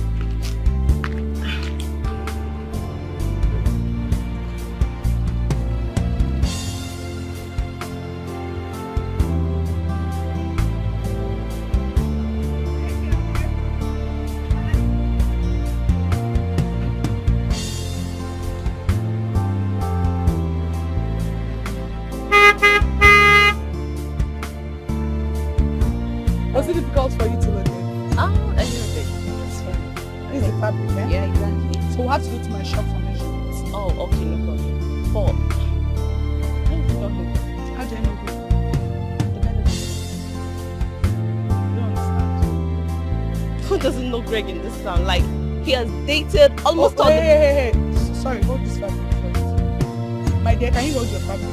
difficult for you to load it? A little bit. That's fine. This is the fabric, eh? Yeah, exactly. So we'll have to go to my shop for measurements. Oh, okay, no problem. For? How do I know who? Who doesn't know Greg in this town? Like, he has dated almost all Hey. Sorry, hold this fabric first. My dear, can you hold your fabric?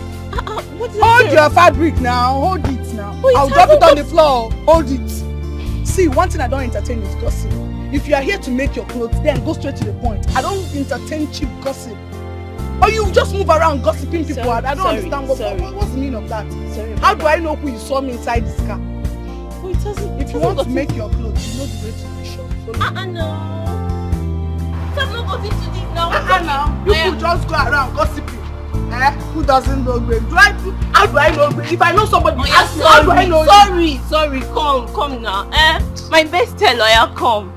Hold your fabric now. Hold it now. Oh, I'll drop it on the floor. Hold it. See, one thing I don't entertain is gossip. If you are here to make your clothes, then go straight to the point. I don't entertain cheap gossip. Or you just move around gossiping people. I don't understand what's the meaning of that. How do I know who you saw me inside this car? Oh, it doesn't. If you want to make your clothes, you know the way to the shop. No. Stop not going to this now. Now. You could just go around gossiping. Who doesn't know Greg? How do I know Greg? If I know somebody, ask me, how do I know Sorry, come now. My best lawyer, come.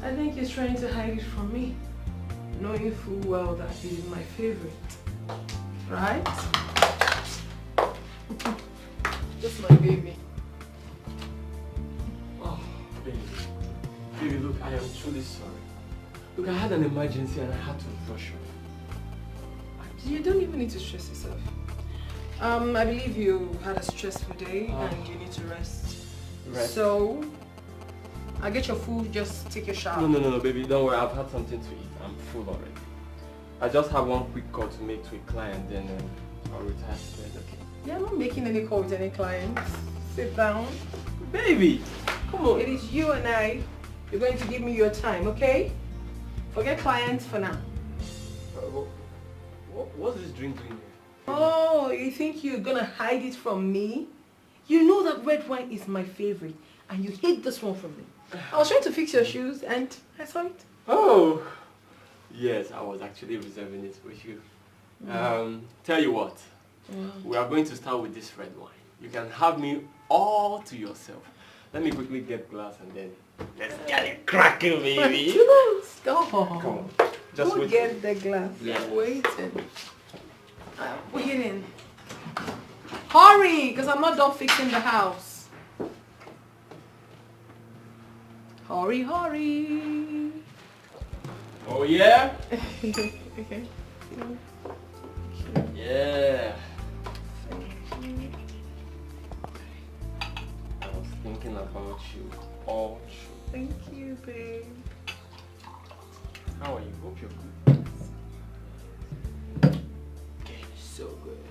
I think he's trying to hide it from me, knowing full well that he is my favorite. Right? Just my baby. Oh, baby. Baby, look, I am truly sorry. Look, I had an emergency and I had to rush off. You don't even need to stress yourself. I believe you had a stressful day and you need to rest. So, I'll get your food, just take your shower. No, baby, don't worry, I've had something to eat. I'm full already. I just have one quick call to make to a client, then I'll retire to bed, okay? Yeah, I'm not making any call with any clients. Sit down. Baby, come on. It is you and I. You're going to give me your time, okay? Forget clients for now. What's this drink doing here? Oh, you think you're gonna hide it from me? You know that red wine is my favorite, and you hate this one from me. I was trying to fix your shoes, and I saw it. Oh, yes, I was actually reserving it for you. Tell you what, we are going to start with this red wine. You can have me all to yourself. Let me quickly get glass and then let's get it cracking, baby. Stop. Come on. Just Go wait. get the glass. Yeah. I'm waiting. Waiting. Hurry, because I'm not done fixing the house. Hurry, hurry. Oh, yeah? Okay. Yeah. I was thinking about you all through. Thank you, babe. How are you? Hope you're good. Okay, so good.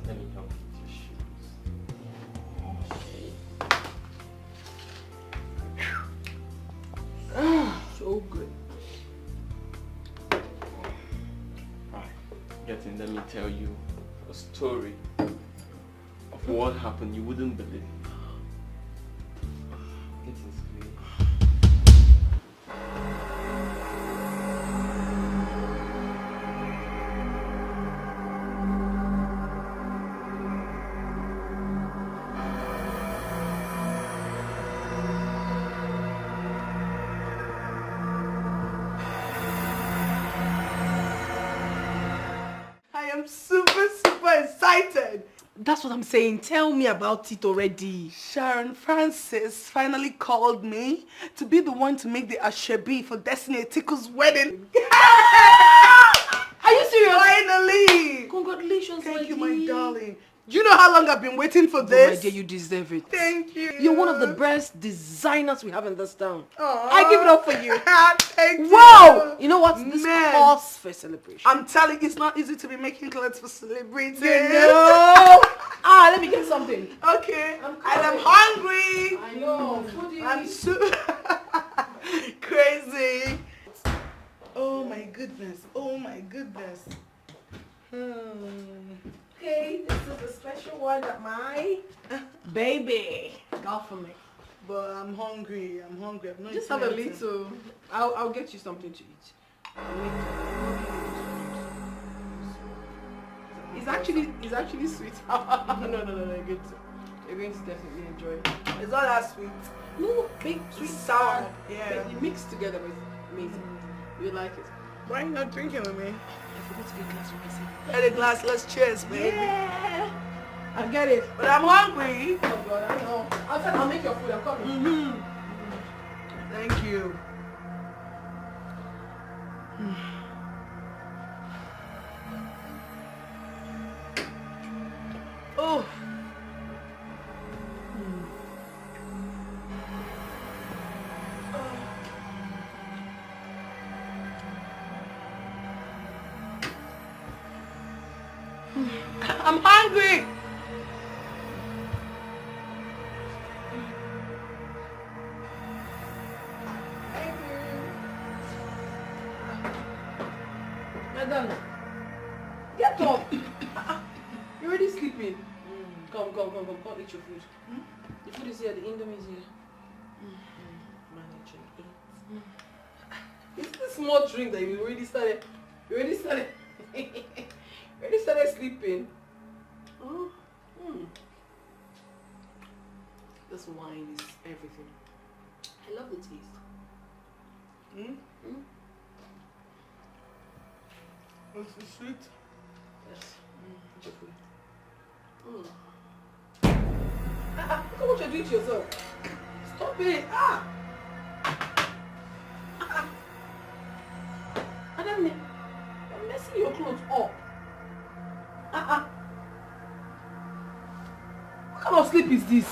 Let me help you with your shoes. Okay. So good. Alright, getting, let me tell you a story of what happened you wouldn't believe. Getting sleep. I am super excited. That's what I'm saying. Tell me about it already. Sharon Francis finally called me to be the one to make the Ashebi for Destiny Etiko's wedding. Are you serious? Finally! Congratulations, Thank you, my darling. Do you know how long I've been waiting for this? My dear, you deserve it. Thank you. You're one of the best designers we have in this town. Aww. I give it up for you. Thank you. Wow! You know what? This calls for celebration. I'm telling you, it's not easy to be making clothes for celebrities. You know? Let me get something. Okay. I'm hungry. I know. I'm so crazy. Oh my goodness. Oh my goodness. Okay, this is a special one that my baby got for me. But I'm hungry. I'm hungry. I've not Just eaten have a anything. little. I'll get you something to eat. It's actually sweet. No, good. You're going to definitely enjoy it. It's not that sweet. No, big Sweet sour. Yeah. It mixed together, but it's amazing. You like it. Why are you not drinking with me? I forgot to get a glass for myself. Get a glass. Let's cheers, baby. Yeah. I'll get it. But I'm hungry. Oh God, I know. I'll make your food. I'm coming. Thank you. Oh. I'm hungry. Madam, get up. You're already sleeping. Come, eat your food. The food is here, the indomie is here. Manage and eat. It's the small drink that you already started. You already started sleeping. Oh. This wine is everything. I love the taste. It's sweet. Yes. Eat your food. Look at what you're doing to yourself. Stop it. Adam, you're messing your clothes up. What kind of sleep is this?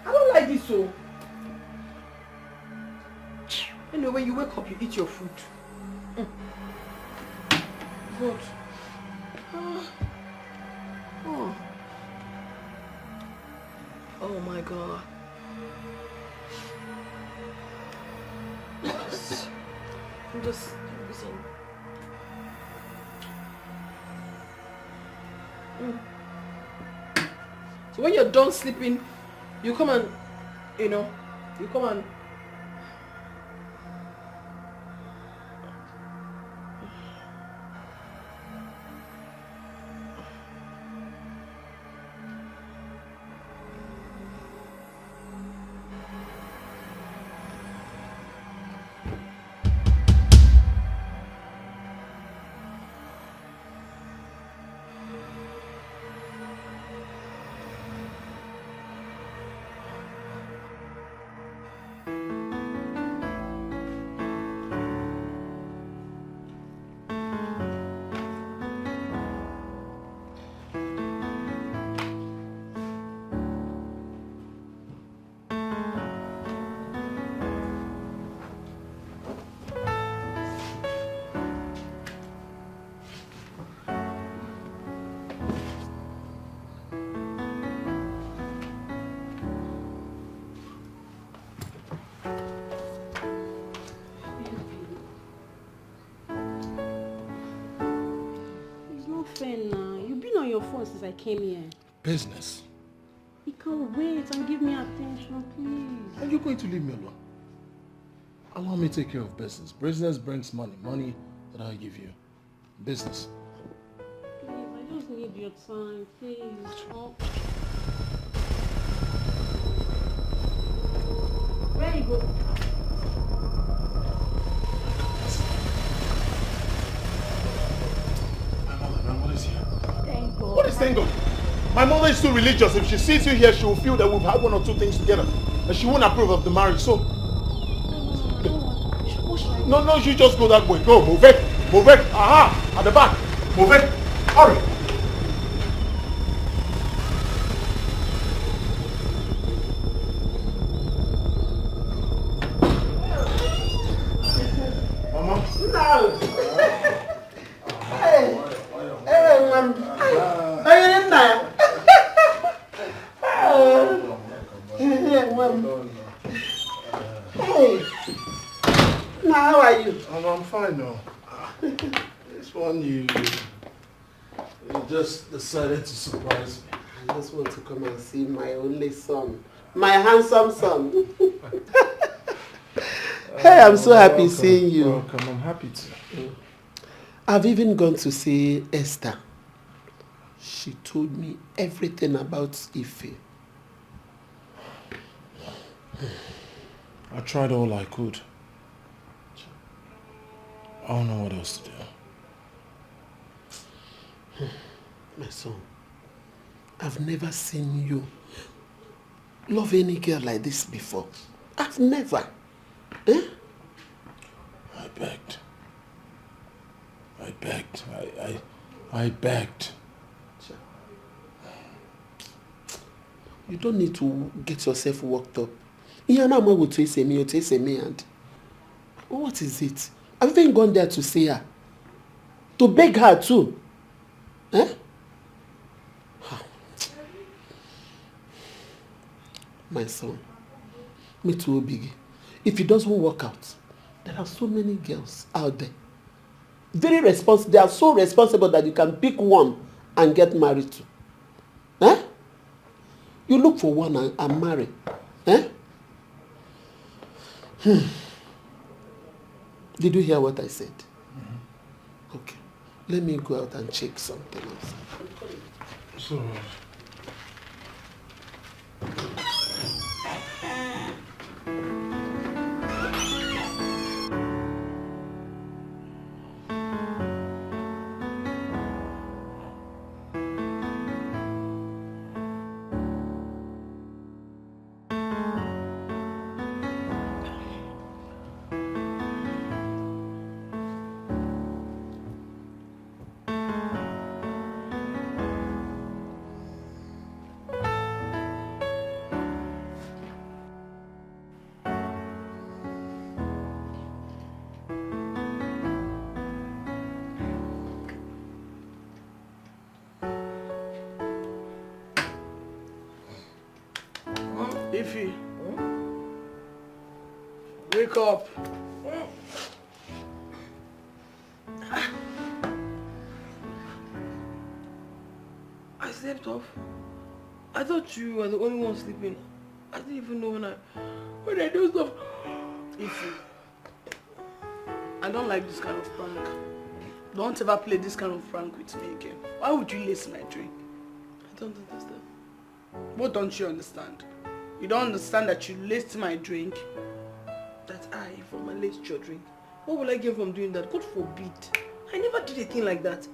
I don't like this so. Anyway, when you wake up, you eat your food. Good. Oh my God. I'm just listen. So when you're done sleeping, you come and, you come and You've been on your phone since I came here. Business. You can wait and give me attention, please. Are you going to leave me alone? Allow me to take care of business. Business brings money. Money that I give you. Business. Please, I just need your time, please. Oh. Where you go? What is Tango? My mother is too religious. If she sees you here, she will feel that we've had one or two things together. And she won't approve of the marriage. So... No, you just go that way. Go, move it. Move it. Aha! At the back. Move it. Hurry. Mama? No. Hey, Mom. Are you in there? Hey. Now, how are you? I'm fine now. This one you just decided to surprise me. I just want to come and see my only son. My handsome son. Hey, I'm so happy welcome, seeing you. Welcome, I'm happy to. I've even gone to see Esther. She told me everything about Ife. I tried all I could. I don't know what else to do. My son, I've never seen you love any girl like this before. I've never. Eh? I begged. You don't need to get yourself worked up. And what is it? I've even gone there to see her. To beg her too. Eh? My son, me too, Biggie. If it doesn't work out, there are so many girls out there. Very responsible. They are so responsible that you can pick one and get married to. Eh? You look for one and marry. Eh? Did you hear what I said? Mm-hmm. Okay. Let me go out and check something else. So... Ify, wake up. I slept off. I thought you were the only one sleeping. I didn't even know when I do stuff. Ify, I don't like this kind of prank. Don't ever play this kind of prank with me again. Why would you lace my drink? I don't understand. What don't you understand? You don't understand that you laced my drink? That from I laced your drink. What will I gain from doing that? God forbid. I never did a thing like that.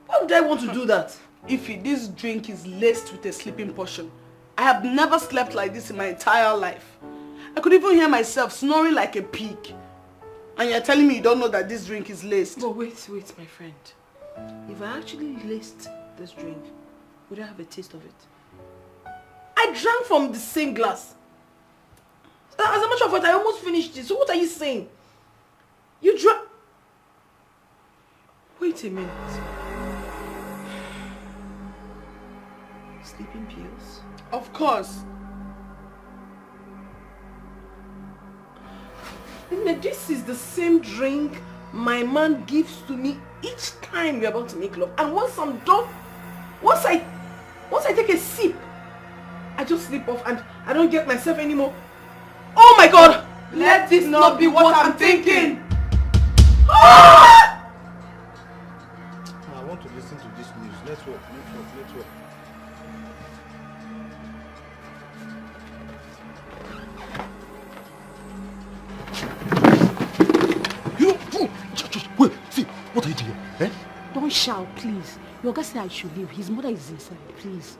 Why would I want to do that? Ify, this drink is laced with a sleeping portion. I have never slept like this in my entire life. I could even hear myself snoring like a pig. And you're telling me you don't know that this drink is laced? But wait, my friend. If I actually laced this drink, would I have a taste of it? I drank from the same glass. As a matter of fact, I almost finished it. So what are you saying? You drank... Wait a minute. Sleeping pills? Of course. This is the same drink my man gives to me each time we're about to make love. And once I'm done, once I take a sip, I just sleep off and I don't get myself anymore. Oh my God! Let this not be what I'm thinking! I want to listen to this news. Let's work. You fool! Wait, see, what are you doing? Eh? Don't shout, please. Your guy said I should leave. His mother is inside, please.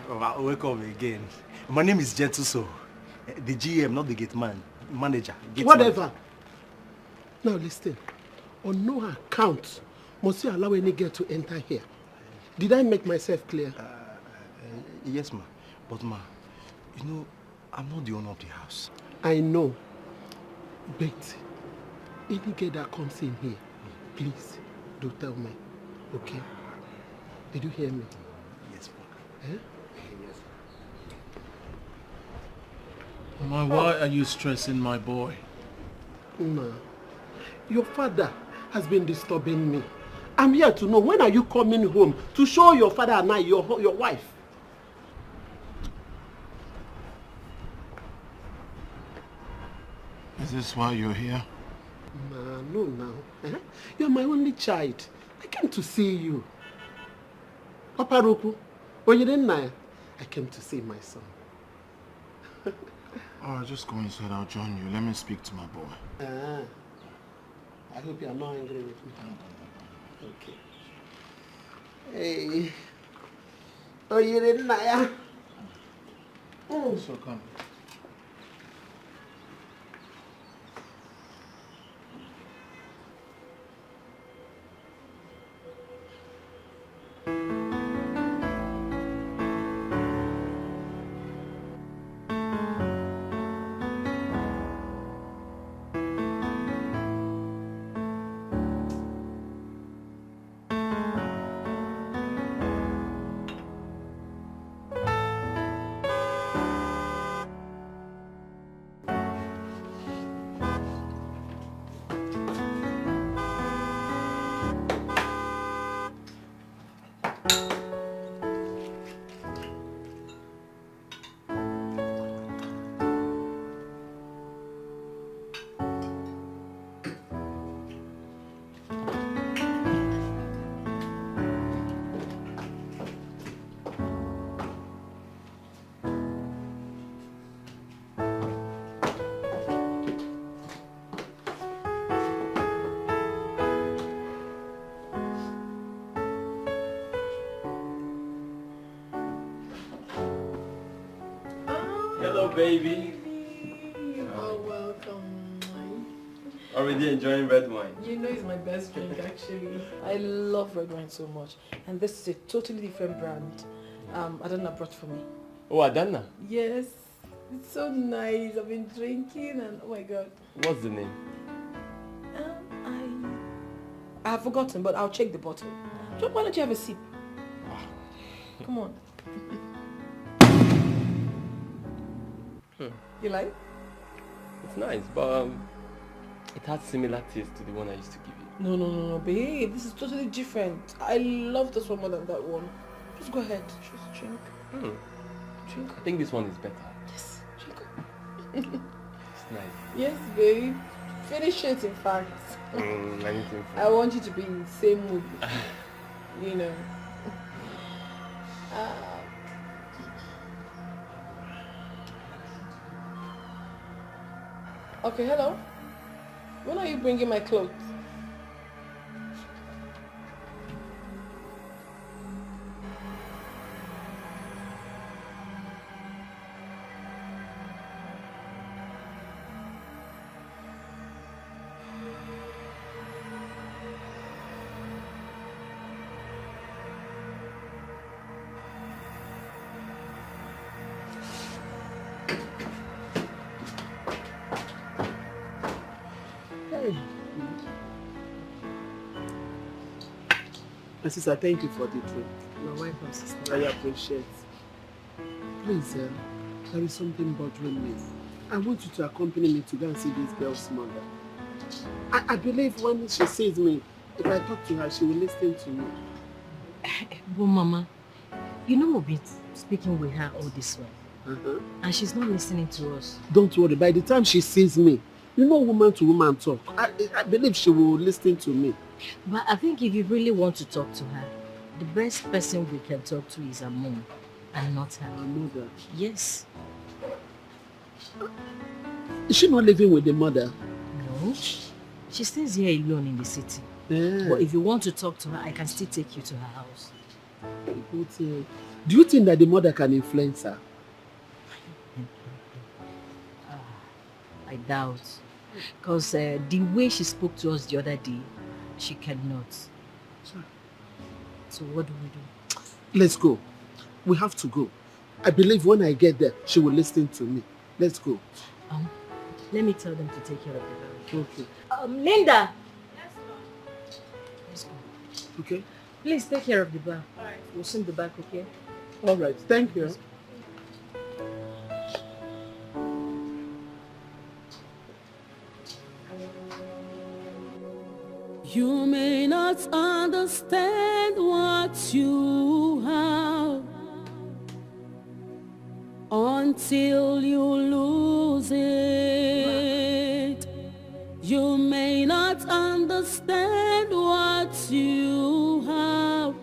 Welcome again. My name is Gentle, the GM, not the gate man, manager. Whatever. Now listen, on no account must you allow any girl to enter here. Did I make myself clear? Yes, ma. But ma, you know, I'm not the owner of the house. I know. But any girl that comes in here, please do tell me. Okay? Did you hear me? Yes, ma. Eh? Ma, why are you stressing my boy? Ma, your father has been disturbing me. I'm here to know, when are you coming home to show your father and I your wife? Is this why you're here? Ma, no now. Eh? You're my only child. I came to see you. Papa Roku, I came to see my son. Oh, just go inside, I'll join you. Let me speak to my boy. I hope you are not angry with me. Okay. Hey. Oh, you didn't know. So come. Hello, baby. Oh, welcome. Already enjoying red wine. You know it's my best drink, actually. I love red wine so much. And this is a totally different brand. Adana brought for me. Oh, Adana? Yes. It's so nice. I've been drinking and oh my god. What's the name? I have forgotten, but I'll check the bottle. Why don't you have a sip? Come on. You like? It's nice, but it has similar taste to the one I used to give you. No, babe. This is totally different. I love this one more than that one. Just go ahead. Just drink. Drink. I think this one is better. Yes, drink. It's nice. Yes, babe. Finish it, in fact. Anything. I want you to be in the same mood. You know. Okay, hello. When are you bringing my clothes? My sister, thank you for the drink. You're welcome, sister. I appreciate. Please, there is something bothering me. I want you to accompany me to go and see this girl's mother. I believe when she sees me, if I talk to her, she will listen to me. But Mama, you know we've been speaking with her all this while. And she's not listening to us. Don't worry, by the time she sees me, you know woman to woman talk. I believe she will listen to me. But I think if you really want to talk to her, the best person we can talk to is her mom and not her. Her mother? Yes. Is she not living with the mother? No. She stays here alone in the city. Yeah. But if you want to talk to her, I can still take you to her house. But, do you think that the mother can influence her? I doubt. Because the way she spoke to us the other day, she cannot. So what do we do? Let's go. We have to go. I believe when I get there, she will listen to me. Let's go. Let me tell them to take care of the baby. Okay. Linda! Let's go. Okay. Please take care of the bar. Alright. We'll send the back, okay? Alright, thank you. You may not understand what you have until you lose it. You may not understand what you have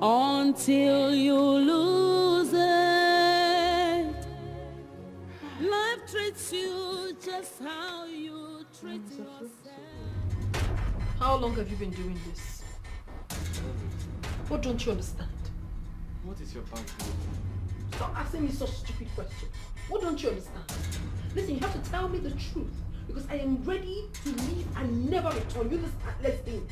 until you lose it. Life treats you just how you treat yourself. How long have you been doing this? What don't you understand? What is your point? Stop asking me such stupid questions. What don't you understand? Listen, you have to tell me the truth because I am ready to leave and never return. You this heartless thing.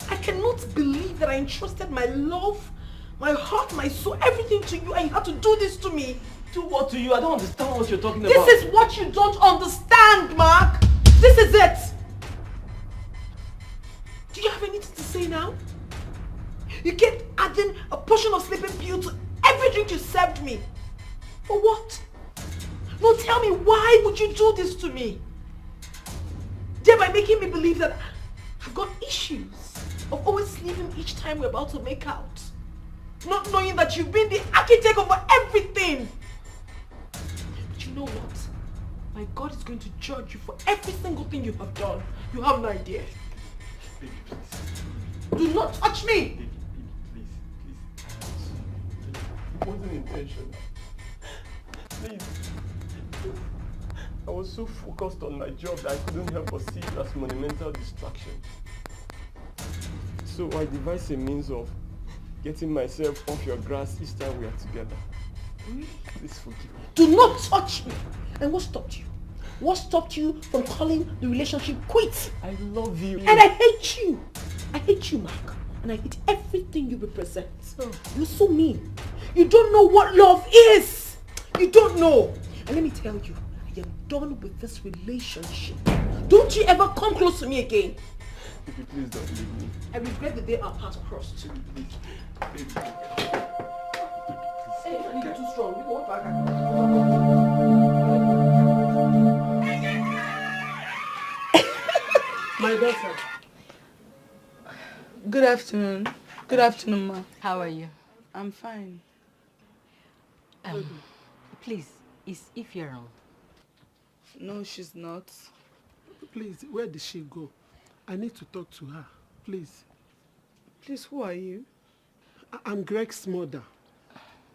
I cannot believe that I entrusted my love, my heart, my soul, everything to you and you had to do this to me. Do what to you? I don't understand what you're talking about. This is what you don't understand, Mark. This is it. Do you have anything to say now? You kept adding a portion of sleeping pill to every drink you served me. For what? No, tell me, why would you do this to me? Thereby making me believe that I've got issues of always sleeping each time we're about to make out. Not knowing that you've been the architect over everything. But you know what? My God is going to judge you for every single thing you have done. You have no idea. Baby, please. Do not touch me! Baby, please. It wasn't intentional. Please. I was so focused on my job that I couldn't help but see it as monumental distraction. So I devised a means of getting myself off your grass each time we are together. Really? Please forgive me. Do not touch me! And what stopped you? What stopped you from calling the relationship quits? I love you. And I hate you. I hate you, Mark. And I hate everything you represent. You're so mean. You don't know what love is. You don't know. And let me tell you, I am done with this relationship. Don't you ever come close to me again. Baby, please don't leave me. I regret the day our paths crossed. Please. Baby. Hey, I need you too strong. We go back. My daughter. Good afternoon. Good afternoon, ma. How are you? I'm fine. Please, is Ify around? No, she's not. Please, where did she go? I need to talk to her. Please. Please, who are you? I'm Greg's mother.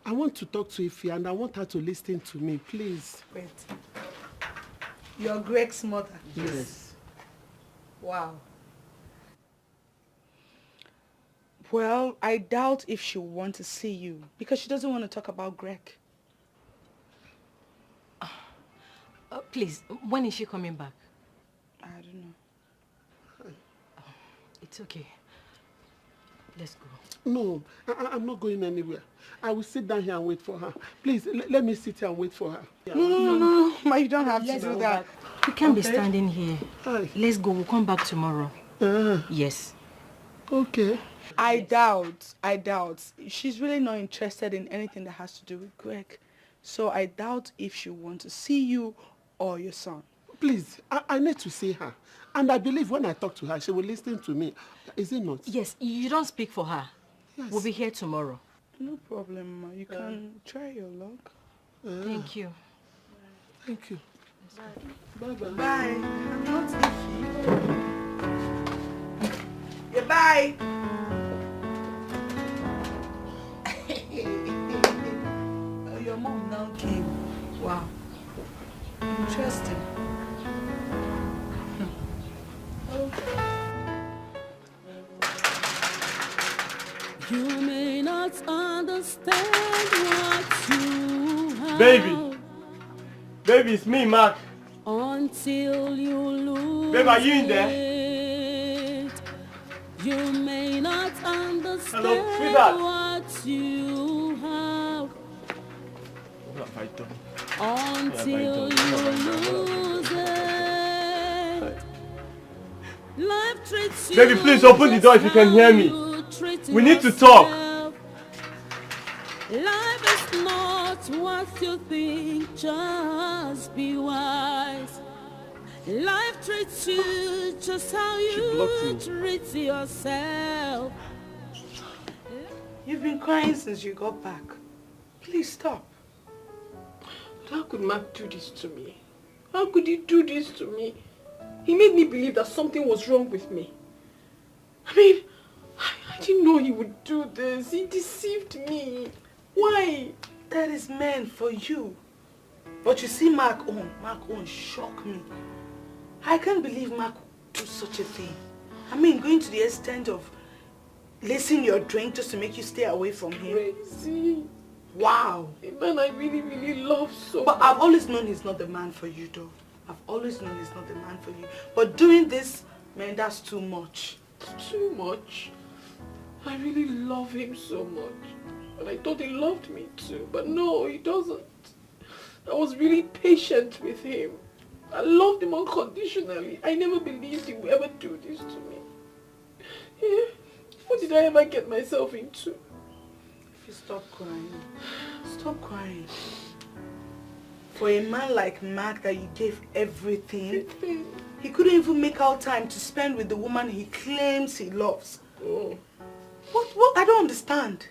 I want to talk to Ify and I want her to listen to me, please. Wait. You're Greg's mother? Yes. Wow. Well, I doubt if she'll want to see you because she doesn't want to talk about Greg. Please, when is she coming back? I don't know. It's okay. Let's go. No, I'm not going anywhere. I will sit down here and wait for her. Please, let me sit here and wait for her. No, Ma, you don't have to do that. We can't be standing here. Let's go. We'll come back tomorrow. Yes. Okay. I doubt. She's really not interested in anything that has to do with Greg. So I doubt if she wants to see you or your son. Please, I need to see her. And I believe when I talk to her, she will listen to me. Is it not? Yes, you don't speak for her. Yes. We'll be here tomorrow. No problem, Ma. You can try your luck. Thank you. Thank you. Bye-bye. Bye. I'm not Ify. Yeah, bye. Your mom now came. Wow. Interesting. You may not understand what you have. Baby, it's me, Mark. Until you lose Babe, are you in there? it. You may not understand what you have. What have I done? Until you lose it. Life treats you. Baby, please open the door if you can hear me. We need to talk. Life is not what you think, just be wise. Life treats you just how you treat yourself. You've been crying since you got back. Please stop. How could Mark do this to me? How could he do this to me? He made me believe that something was wrong with me. I mean, I didn't know he would do this. He deceived me. Why? That is meant for you. But you see Mark own shocked me. I can't believe Mark would do such a thing. I mean, going to the extent of lacing your drink just to make you stay away from him. Crazy. Wow. A man I really, really love so But much. I've always known he's not the man for you though. I've always known he's not the man for you. But doing this, man, that's too much. Too much? I really love him so much. And I thought he loved me too. But no, he doesn't. I was really patient with him. I loved him unconditionally. I never believed he would ever do this to me. Yeah. What did I ever get myself into? If you stop crying. Stop crying. For a man like Mark that you gave everything, he couldn't even make out time to spend with the woman he claims he loves. Oh. What? I don't understand.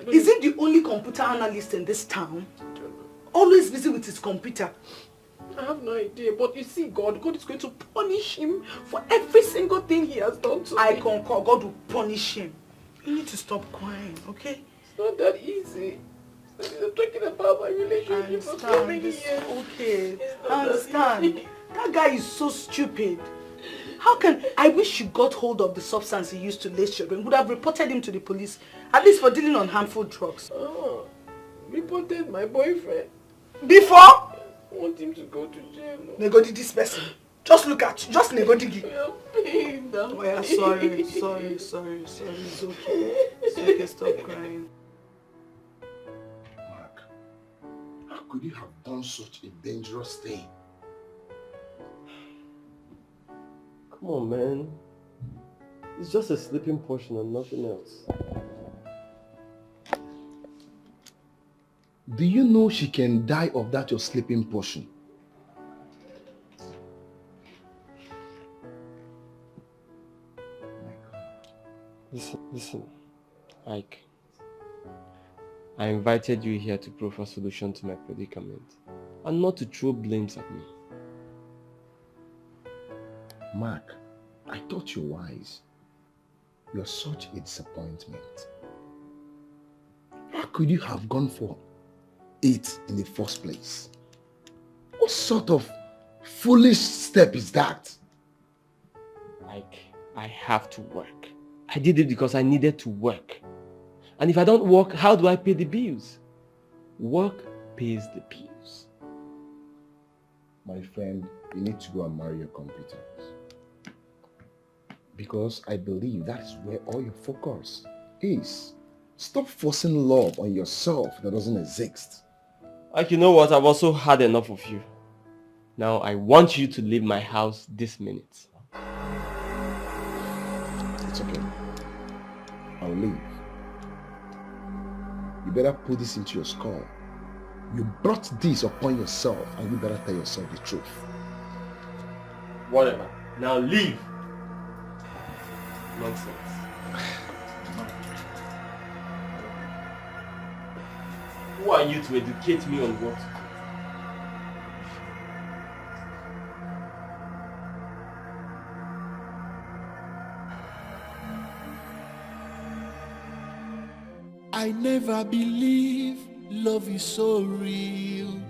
Is he the only computer analyst in this town? Always busy with his computer. I have no idea, but you see, God is going to punish him for every single thing he has done to me. I concur, God will punish him. You need to stop crying, okay? It's not that easy. I'm talking about my relationship for so many years. Okay, I understand. That guy is so stupid. How can... I wish you got hold of the substance he used to lace children. Would have reported him to the police. At least for dealing on harmful drugs. Oh, reported my boyfriend. Before? I want him to go to jail. Negodi this person. Just look at you. Just Negodi. Oh yeah, sorry. It's okay. It's okay, stop crying. Mark, how could you have done such a dangerous thing? Come on, man. It's just a sleeping portion and nothing else. Do you know she can die of that your sleeping portion? Listen, Ike. I invited you here to proffer a solution to my predicament and not to throw blames at me. Mark, I thought you were wise. You're such a disappointment. How could you have gone for it in the first place? What sort of foolish step is that? Ike, I have to work. I did it because I needed to work. And if I don't work, how do I pay the bills? Work pays the bills. My friend, you need to go and marry your computers. Because I believe that's where all your focus is. Stop forcing love on yourself that doesn't exist. Ike, you know what? I've also had enough of you. Now I want you to leave my house this minute. It's okay. I'll leave. You better put this into your skull. You brought this upon yourself and you better tell yourself the truth. Whatever. Now leave. Nonsense. Who are you to educate me on what to do? I never believe love is so real.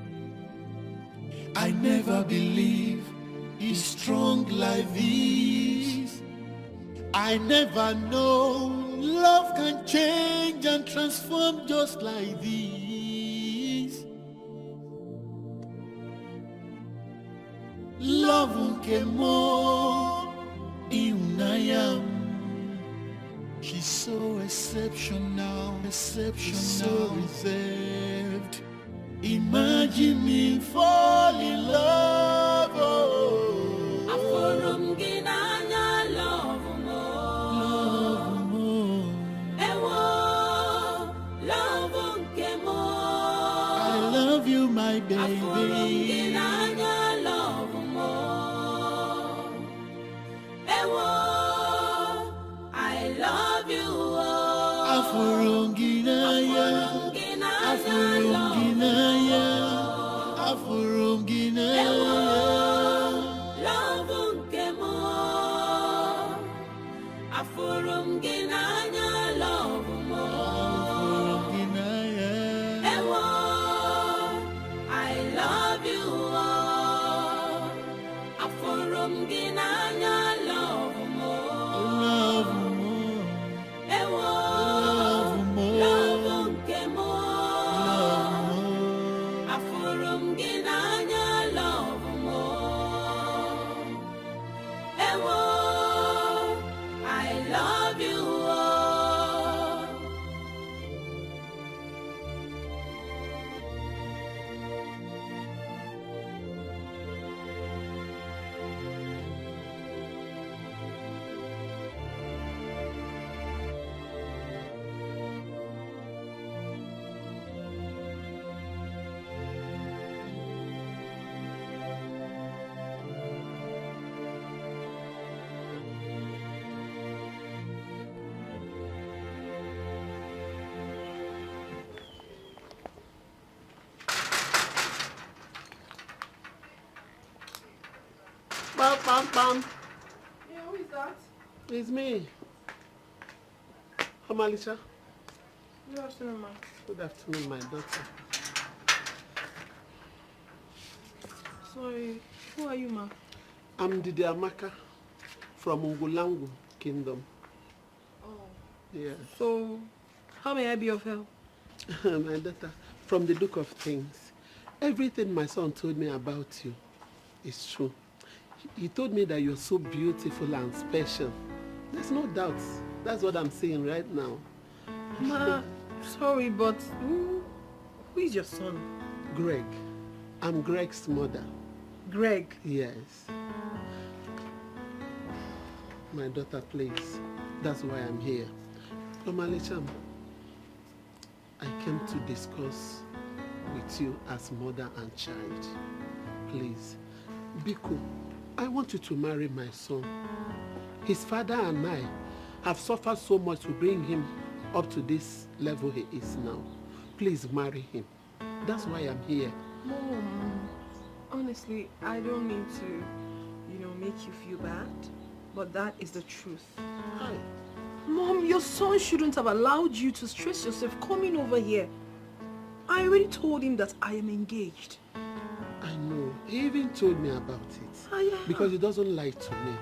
I never believe it's strong like this. I never know Love can change and transform just like this. Love came more in I am. She's so exceptional, so reserved. Imagine me fall in love. Oh. I love you, my baby. Bam, bam. Yeah, who is that? It's me. How Alicia? Good afternoon, ma. Good afternoon, my daughter. Sorry, who are you, ma? I'm Didi Amaka from Ungulangu Kingdom. Oh. Yeah. So, how may I be of help? My daughter, from the look of things, everything my son told me about you is true. He told me that you're so beautiful and special. There's no doubt. That's what I'm saying right now. Ma, sorry, but who is your son? Greg. I'm Greg's mother. Greg? Yes. My daughter, please. That's why I'm here. Omalicham, I came to discuss with you as mother and child. Please. Biko, I want you to marry my son. His father and I have suffered so much to bring him up to this level he is now. Please marry him. That's why I'm here. Mom, honestly, I don't mean to, make you feel bad, but that is the truth. Hi. Mom, your son shouldn't have allowed you to stress yourself coming over here. I already told him that I am engaged. I know. He even told me about it. Because he doesn't lie to me.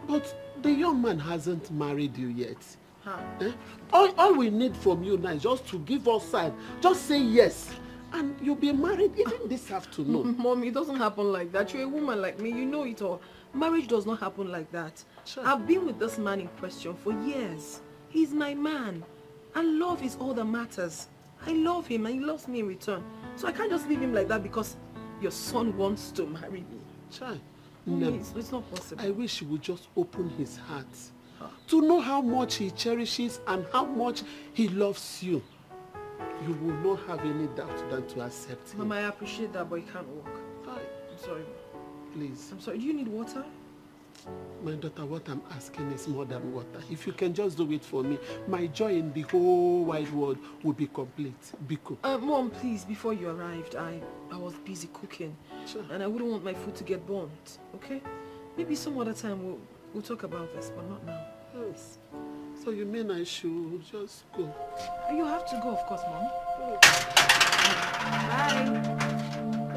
But the young man hasn't married you yet. Huh? Eh? All we need from you now is just to give us sign. Just say yes. And you'll be married even this afternoon. Mom, it doesn't happen like that. You're a woman like me. You know it all. Marriage does not happen like that. Sure. I've been with this man in question for years. He's my man. And love is all that matters. I love him and he loves me in return. So I can't just leave him like that because your son wants to marry me. Child, no, it's not possible. I wish he would just open his heart to know how much he cherishes and how much he loves you. You will not have any doubt than to accept him. Mama, I appreciate that, but it can't work. Hi. I'm sorry. Please. I'm sorry. Do you need water? My daughter, what I'm asking is more than water. If you can just do it for me, my joy in the whole wide world will be complete. Biko. Mom, please, before you arrived, I was busy cooking. Sure. And I wouldn't want my food to get burnt, okay? Maybe some other time we'll talk about this, but not now. Yes. So you mean I should just go? You have to go, of course, Mom. Oh. Bye.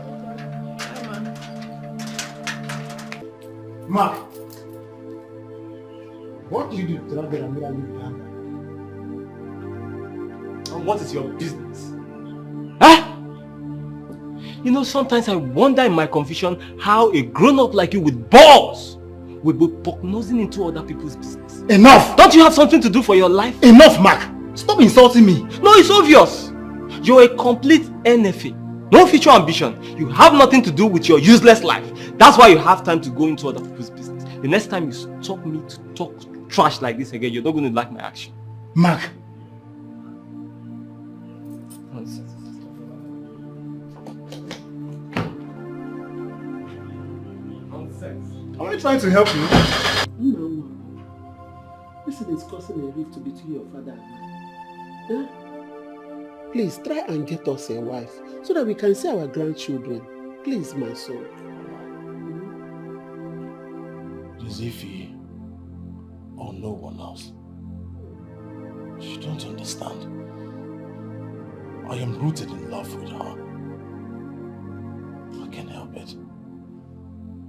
Bye, Ma, what did you do to that girl and make her leave behind? And what is your business? Huh? You know, sometimes I wonder in my confusion how a grown-up like you with balls will be prognosing into other people's business. Enough! Don't you have something to do for your life? Enough, Mark! Stop insulting me. No, it's obvious. You're a complete NFA. No future ambition. You have nothing to do with your useless life. That's why you have time to go into other people's business. The next time you stop me to talk trash like this again, you're not going to like my action. Mark. Nonsense. Am I trying to help you? No. This is causing a rift between your father and I. Huh? Please try and get us a wife so that we can see our grandchildren. Please, my son. Is Ify or no one else? You don't understand. I am rooted in love with her. I can't help it.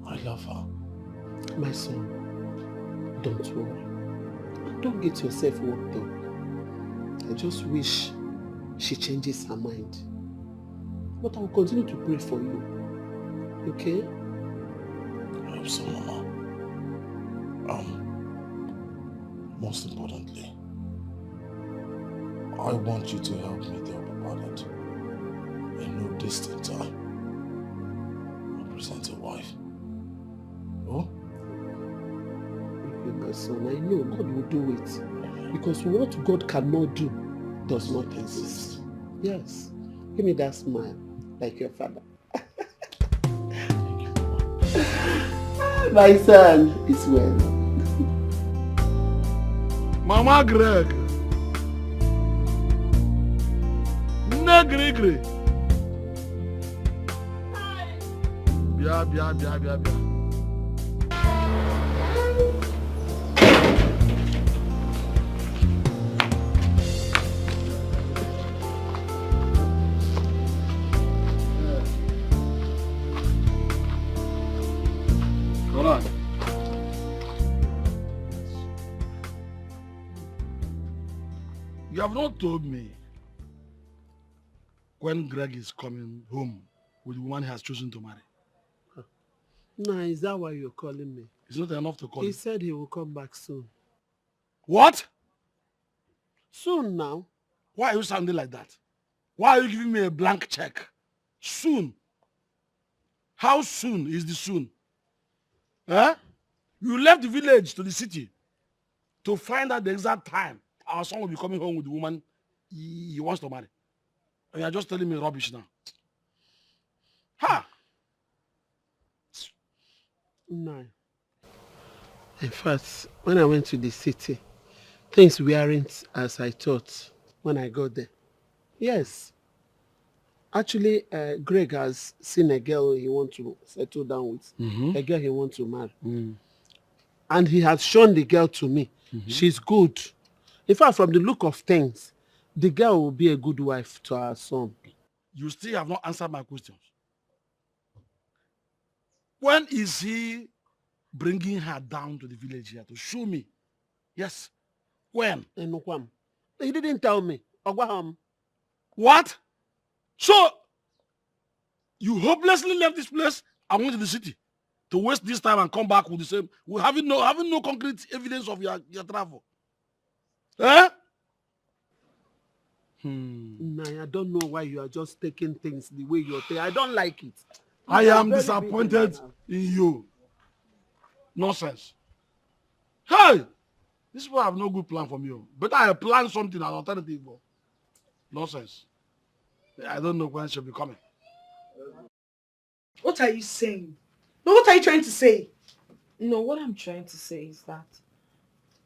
I love her. My son, don't worry. Don't get yourself worked up. I just wish she changes her mind. But I will continue to pray for you. Okay? I hope so, Mama. Most importantly, I want you to help me tell Papa that in no distant time, I'll present a wife. Oh? My son, I know God will do it. Because what God cannot do does not exist. Yes. Give me that smile, like your father. My son is well. Mama Greg. Negri. Bia. Hold on. You have not told me when Greg is coming home with the woman he has chosen to marry. Nah, is that why you're calling me? It's not enough to call He you. said he will come back soon. What? Soon now. Why are you sounding like that? Why are you giving me a blank check? Soon. How soon is the soon? Huh? You left the village to the city to find out the exact time our son will be coming home with the woman he wants to marry. And you're just telling me rubbish now. Ha! No. In fact, when I went to the city, things weren't as I thought when I got there. Yes. Actually, Greg has seen a girl he wants to settle down with. A girl he wants to marry. And he has shown the girl to me. She's good. In fact, from the look of things, the girl will be a good wife to our son. You still have not answered my questions. When is he bringing her down to the village here to show me? Yes. When? He didn't tell me. What? So, you hopelessly left this place and went to the city to waste this time and come back with the same, having no concrete evidence of your travel. Eh? Nah, I don't know why you are just taking things the way you're taking. I don't like it. I am disappointed in you. Nonsense. Hey! This people have no good plan from you. Better I plan something, an alternative. Nonsense. I don't know when she'll be coming. What are you saying? No, what are you trying to say? No, what I'm trying to say is that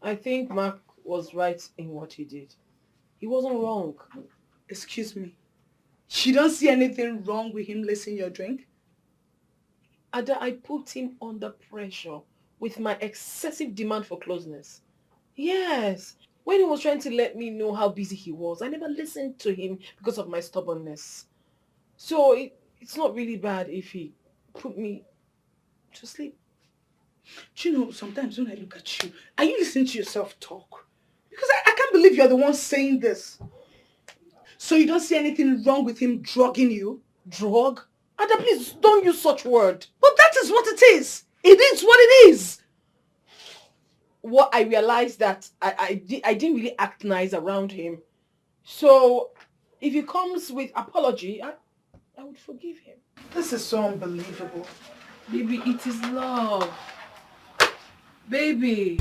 I think Mark was right in what he did. He wasn't wrong. Excuse me. You don't see anything wrong with him lacing your drink? Ada, I put him under pressure with my excessive demand for closeness. Yes. When he was trying to let me know how busy he was, I never listened to him because of my stubbornness. So it's not really bad if he put me to sleep. Do you know, sometimes when I look at you, are you listening to yourself talk? Because I can't believe you're the one saying this. So you don't see anything wrong with him drugging you? Drug? Ada, please don't use such word. But that is what it is. It is what it is. What I realized that I didn't really act nice around him. So if he comes with apology, I would forgive him. This is so unbelievable. Baby, it is love. Baby.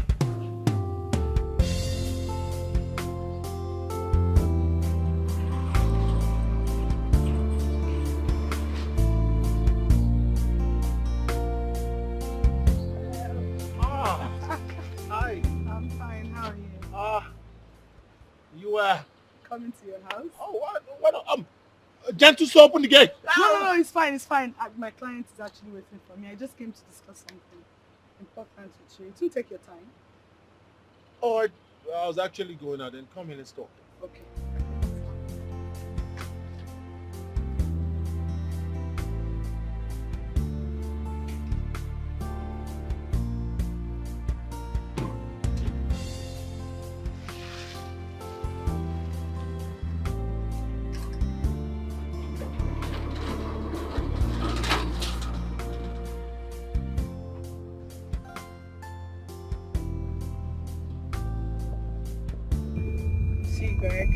Hi. I'm fine. How are you? You were Coming to your house? Oh, what? Gentle, so open the gate. No, it's fine, it's fine. My client is actually waiting for me. I just came to discuss something important with you. It won't take your time. Oh, I was actually going out. Then come in and talk. Okay. Greg,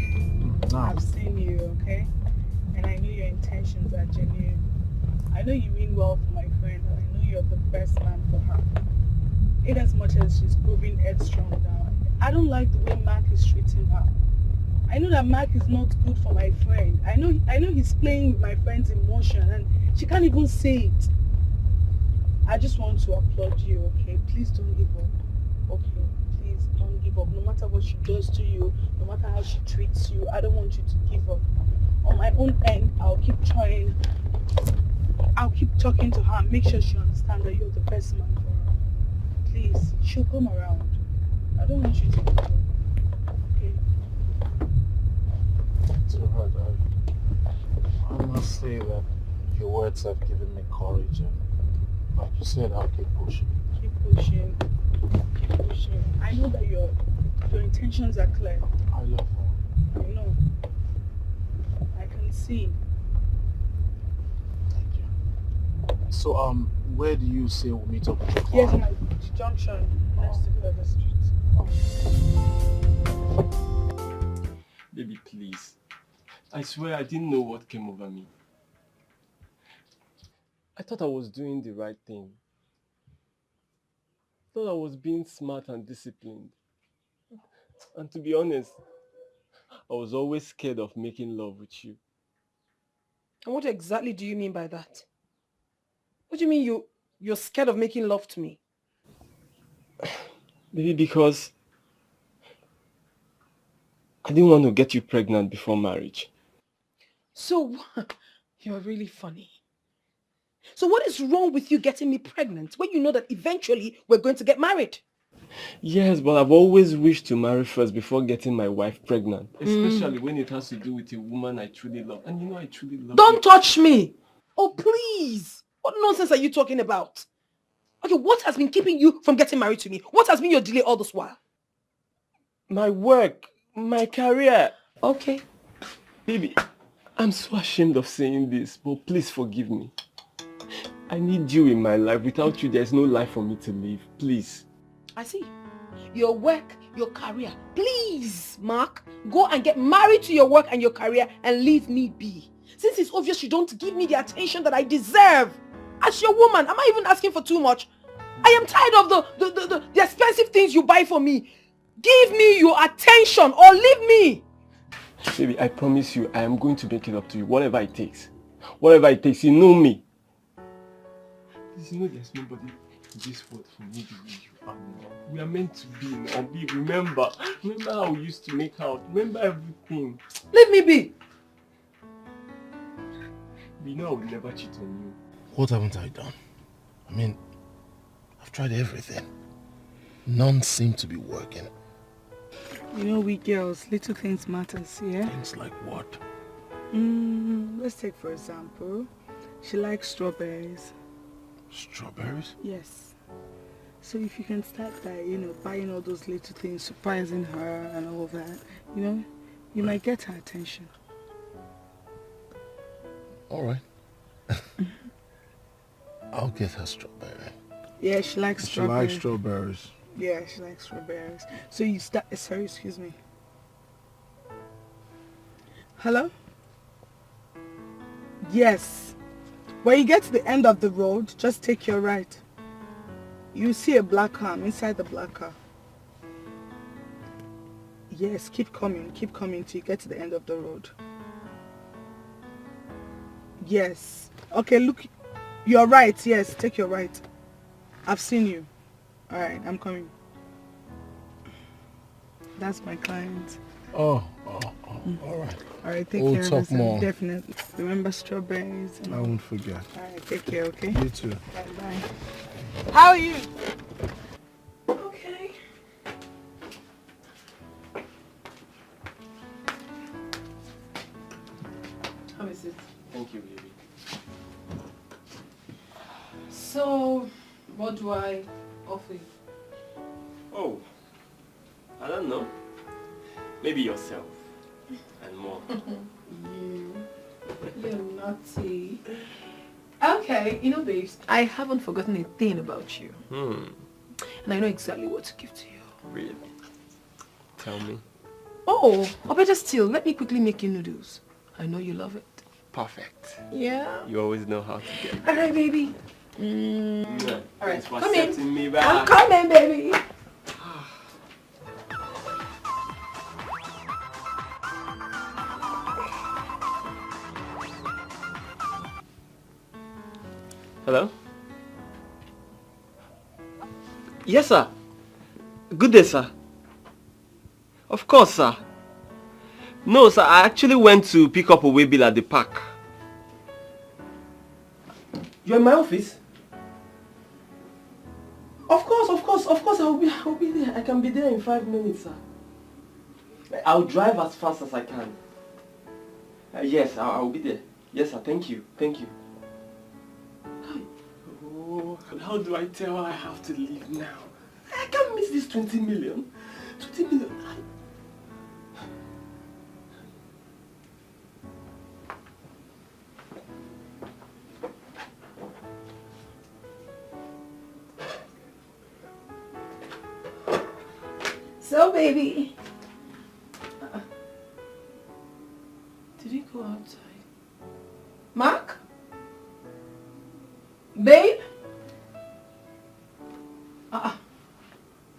I've seen you, okay? And I know your intentions are genuine. I know you mean well for my friend, and I know you're the best man for her. In as much as she's proving headstrong now, I don't like the way Mark is treating her. I know that Mark is not good for my friend. I know he's playing with my friend's emotion, and she can't even say it. I just want to applaud you, okay? Please don't give up, okay? Please don't give up. No matter what she does to you, no matter how she treats you, I don't want you to give up. On my own end, I'll keep trying. I'll keep talking to her and make sure she understands that you're the best man for her. Please, she'll come around. I don't want you to give up. Okay? It's alright. I must say that your words have given me courage, and like you said, I'll keep pushing. Keep pushing. Keep pushing. I know that your intentions are clear. I love her. I know. I can see. Thank you. So, where do you say we'll meet up with your Yes, client? my junction next to the other street. Baby, please. I swear I didn't know what came over me. I thought I was doing the right thing. I thought I was being smart and disciplined. And to be honest, I was always scared of making love with you. And what exactly do you mean by that? What do you mean you're scared of making love to me? Maybe because I didn't want to get you pregnant before marriage. So, you're really funny. So what is wrong with you getting me pregnant when you know that eventually we're going to get married? Yes, but I've always wished to marry first before getting my wife pregnant. Especially when it has to do with a woman I truly love. And you know I truly love Don't you. touch me! Oh, please! What nonsense are you talking about? Okay, what has been keeping you from getting married to me? What has been your delay all this while? My work, my career. Okay. Baby, I'm so ashamed of saying this, but please forgive me. I need you in my life. Without you, there's no life for me to live. Please. I see. Your work, your career. Please, Mark, go and get married to your work and your career and leave me be. Since it's obvious you don't give me the attention that I deserve. As your woman, am I even asking for too much? I am tired of the expensive things you buy for me. Give me your attention or leave me. Baby, I promise you, I am going to make it up to you, whatever it takes. Whatever it takes, you know me. You know there's nobody in this world for me the way you are now. We are meant to be now. Remember how we used to make out. Remember everything. Leave me be. You know I would never cheat on you. What haven't I done? I mean, I've tried everything. None seem to be working. You know, we girls, little things matters, yeah? Things like what? Let's take for example, she likes strawberries. Strawberries? Yes. So if you can start by, buying all those little things, surprising her and all that, you might get her attention. All right. I'll get her strawberry. Yeah, she likes She strawberries. likes strawberries. Yeah, she likes strawberries. So you start. Sorry, excuse me. Hello? Yes. When you get to the end of the road, just take your right. You see a black car. I'm inside the black car. Yes, keep coming till you get to the end of the road. Yes. Okay, look. You're right. Yes, take your right. I've seen you. All right, I'm coming. That's my client. Oh, all right. All right, take We'll care of talk yourself. more. Definitely. Remember strawberries. I won't forget. All right, take care, okay? You too. Bye-bye. How are you? Okay. How is it? Thank you, baby. So, what do I offer you? Oh, I don't know. Maybe yourself and more. You're naughty. Okay, you know, babes, I haven't forgotten a thing about you. And I know exactly what to give to you. Really? Tell me. Oh, or better still, let me quickly make you noodles. I know you love it. Perfect. Yeah. You always know how to get it. Alright, baby. Yeah. Alright, Thanks for come in. accepting me back. I'm coming, baby. Hello? Yes, sir. Good day, sir. Of course, sir. No, sir, I actually went to pick up a way bill at the park. You're in my office? Of course, I'll be there. I can be there in 5 minutes, sir. I'll drive as fast as I can. Yes, I'll be there. Yes, sir, thank you. Oh, how do I tell her I have to leave now? I can't miss this 20 million. 20 million. So, baby. Did he go outside? Mark? Babe?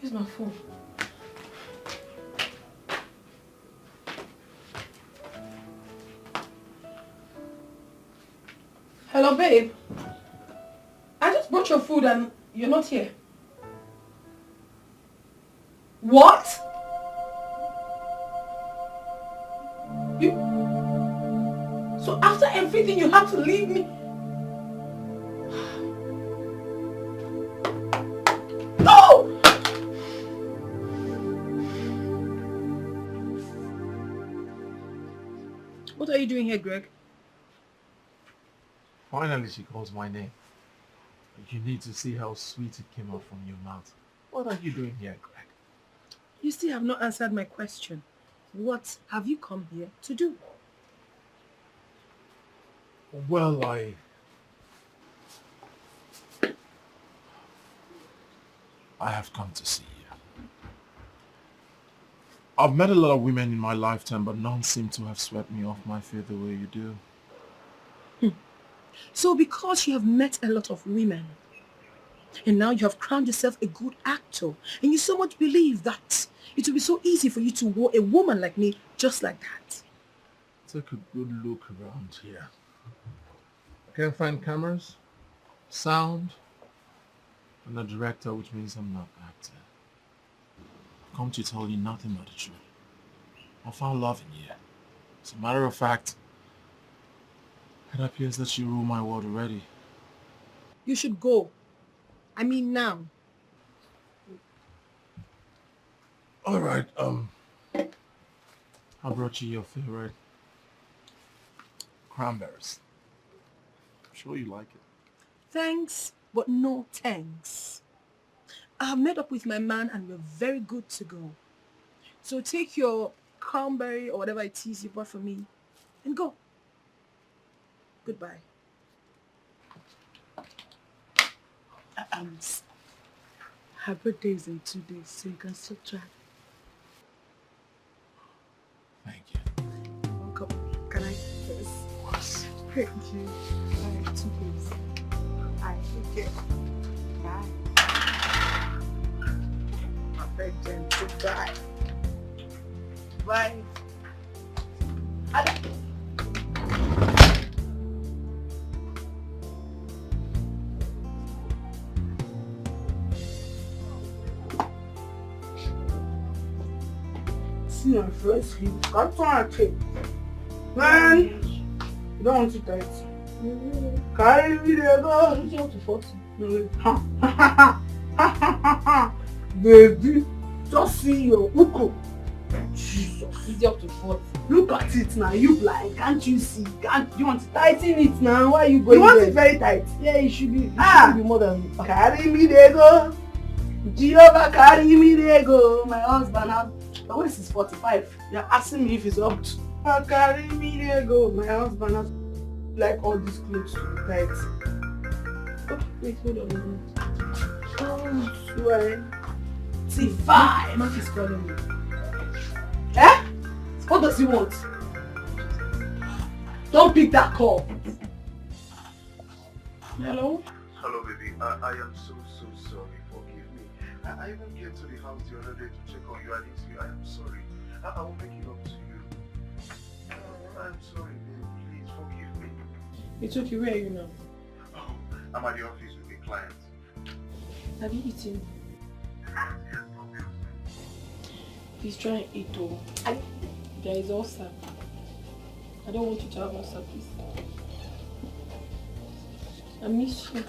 Here's my phone. Hello, babe. I just brought your food and you're not here. What? You... So after everything you have to leave me? No! What are you doing here, Greg? Finally she calls my name. You need to see how sweet it came out from your mouth. What are you doing here, Greg? You still have not answered my question. What have you come here to do? Well, I have come to see you. I've met a lot of women in my lifetime, but none seem to have swept me off my feet the way you do. So because you have met a lot of women, and now you have crowned yourself a good actor, and you so much believe that it will be so easy for you to woo a woman like me just like that. Take a good look around here. I can't find cameras, sound, and a director, which means I'm not acting. I've come to tell you nothing but the truth. I found love in you. As a matter of fact, it appears that you rule my world already. You should go. I mean now. Alright, I brought you your favorite cranberries. I'm sure you like it. Thanks, but no thanks. I have met up with my man and we're very good to go. So take your cranberry or whatever it is you bought for me and go. Goodbye. Her birthday is in 2 days, so you can still try. Thank you. Welcome. Can I kiss? Yes. Thank you. Bye. 2 days. Bye. Take care. Bye. Perfect, Jen. Goodbye. Bye. See my friends sleep. Can't turn a tape. Man, you don't want to die. Carry me there, go. You don't want to force baby, just see your uko. Jesus. Easy up to 40. Look at it now. You blind. Can't you see? You want to tighten it now? Why are you going? You want it very tight? Yeah, it should be. It should be more than. Carry me there, go. Jehovah, carry me there, go. My husband has. My waist is 45. You're asking me if it's up to. Carry me there, go. My husband has like all these clothes to be tight. Oh, wait, hold on. Oh, swear. T5. Mark is calling me. Eh? What does he want? Don't pick that call. Hello? Hello, baby. I am so sorry. Forgive me. I even came to the house the other day to check on you. I didn't see you. I am sorry. I will make it up to you. I'm sorry, babe. Please forgive me. It's okay. Where are you now? Oh, I'm at the office with a client. Have you eaten? Please try and eat though. There is ulcer. I don't want you to have ulcer, please. I miss you.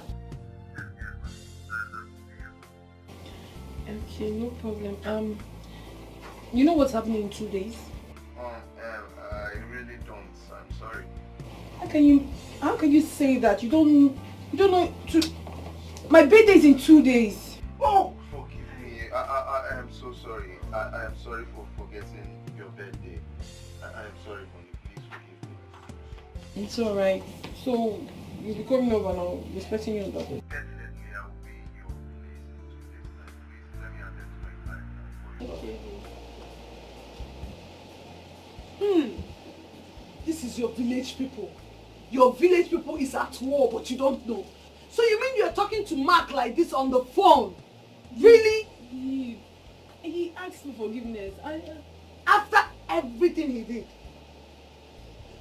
Okay, no problem. You know what's happening in 2 days? I really don't. I'm sorry. How can you say that? You don't know my birthday is in 2 days. Oh, forgive me. I am so sorry. I am sorry for forgetting your birthday. I am sorry for you. Please forgive me. It's alright. So you'll be coming over now, respecting your birthday. Definitely, I will be in your place in 2 days. Please let me attend to my client. Okay. This is your village people. Your village people is at war, but you don't know. So you mean you're talking to Mark like this on the phone? Really? He asked for forgiveness. After everything he did.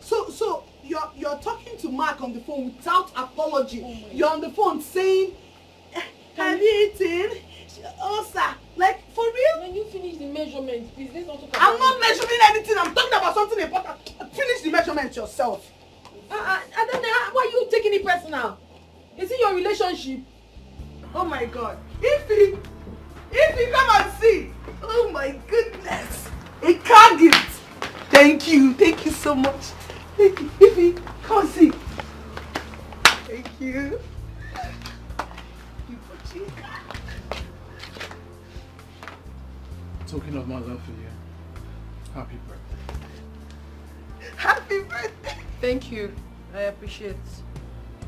So you're talking to Mark on the phone without apology. Oh, you're on the phone saying, have you eaten? Oh, sir. Like, for real? When you finish the measurement, please, let's not talk about I'm not measuring anything. I'm talking about something important. Finish the measurement yourself. I don't know. Why are you taking it personal? Is it your relationship? Oh my God. If you come and see. Oh my goodness. A car gift. Thank you so much. Thank you. Ify, come and see. Thank you. Talking of my love for you, happy birthday. Happy birthday. Thank you. I appreciate it.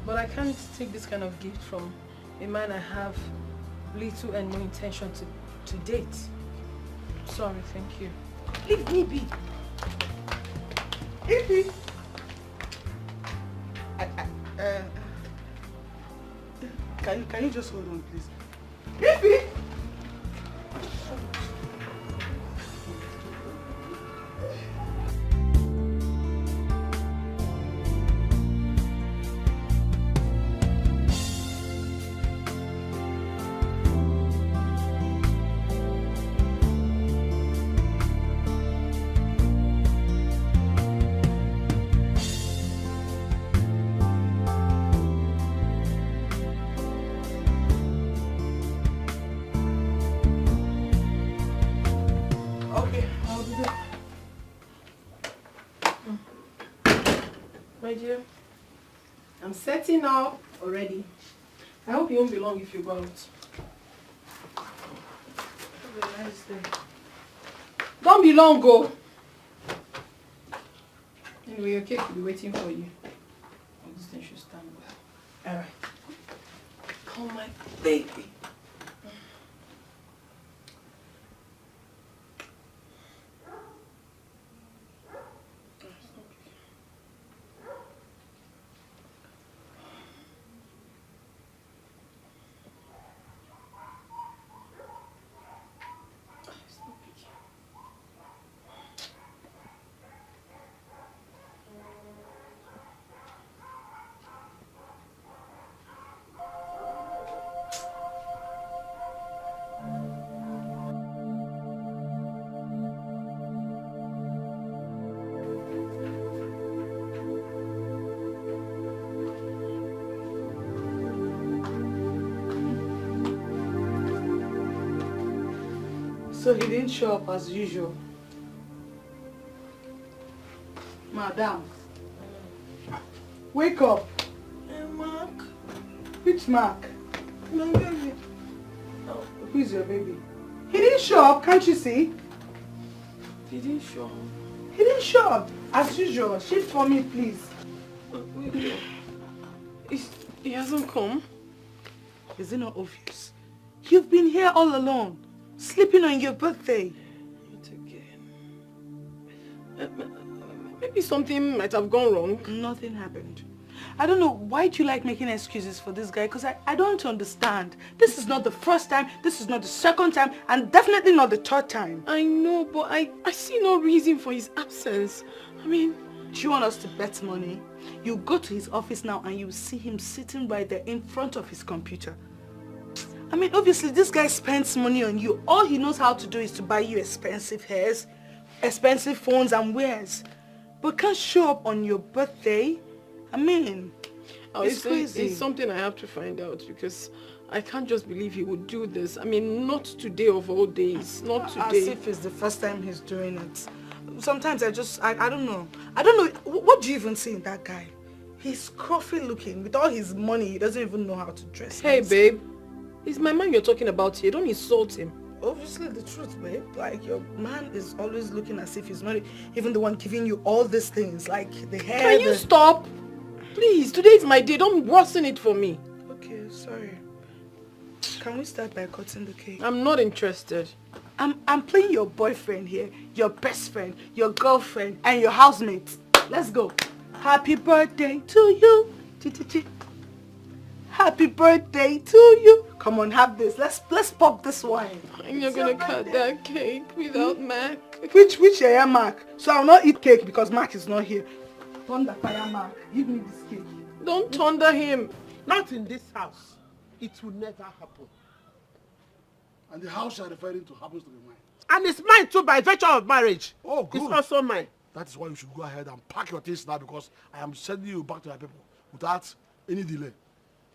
But I can't take this kind of gift from a man I have little and no intention to date. Sorry, thank you. Leave me be. Ify. Can you just hold on, please? Ify. My dear, I'm setting up already. I hope you won't be long if you go out. Have a nice day. Don't be long, go. Anyway, your cake will be waiting for you. This thing should stand well. Alright. Call my baby. So he didn't show up as usual. Madam, wake up. Hey, Mark. Which Mark? My baby. Oh, who's your baby? He didn't show up, can't you see? He didn't show up. He didn't show up as usual. Shift for me, please. Wait. He hasn't come. Is it not obvious? You've been here all alone, sleeping on your birthday. Not again. Maybe something might have gone wrong. Nothing happened. I don't know, why do you like making excuses for this guy? Because I don't understand. This is not the first time, this is not the second time, and definitely not the third time. I know, but I see no reason for his absence. I mean... Do you want us to bet money? You go to his office now and you see him sitting right there in front of his computer. I mean, obviously this guy spends money on you. All he knows how to do is to buy you expensive hairs, expensive phones and wares. But can't show up on your birthday? I mean, it's crazy. It's something I have to find out because I can't just believe he would do this. I mean, not today of all days. Not today. As if it's the first time he's doing it. Sometimes I don't know. I don't know. What do you even see in that guy? He's scruffy looking. With all his money, he doesn't even know how to dress. Hey, babe. It's my man you're talking about here. Don't insult him. Obviously the truth, babe. Like, your man is always looking as if he's not even the one giving you all these things. Like, the hair. Can you stop? Please, today is my day. Don't worsen it for me. Okay, sorry. Can we start by cutting the cake? I'm not interested. I'm playing your boyfriend here, your best friend, your girlfriend, and your housemate. Let's go. Happy birthday to you. Happy birthday to you. Come on, have this. Let's pop this wine. And you're gonna cut that cake without Mac. Which area Mac? So I'll not eat cake because Mac is not here. Thunder fire Mac. Give me this cake. Don't thunder him. Not in this house. It will never happen. And the house you're referring to happens to be mine. And it's mine too by virtue of marriage. Oh, good. It's also mine. That is why you should go ahead and pack your things now because I am sending you back to your people without any delay.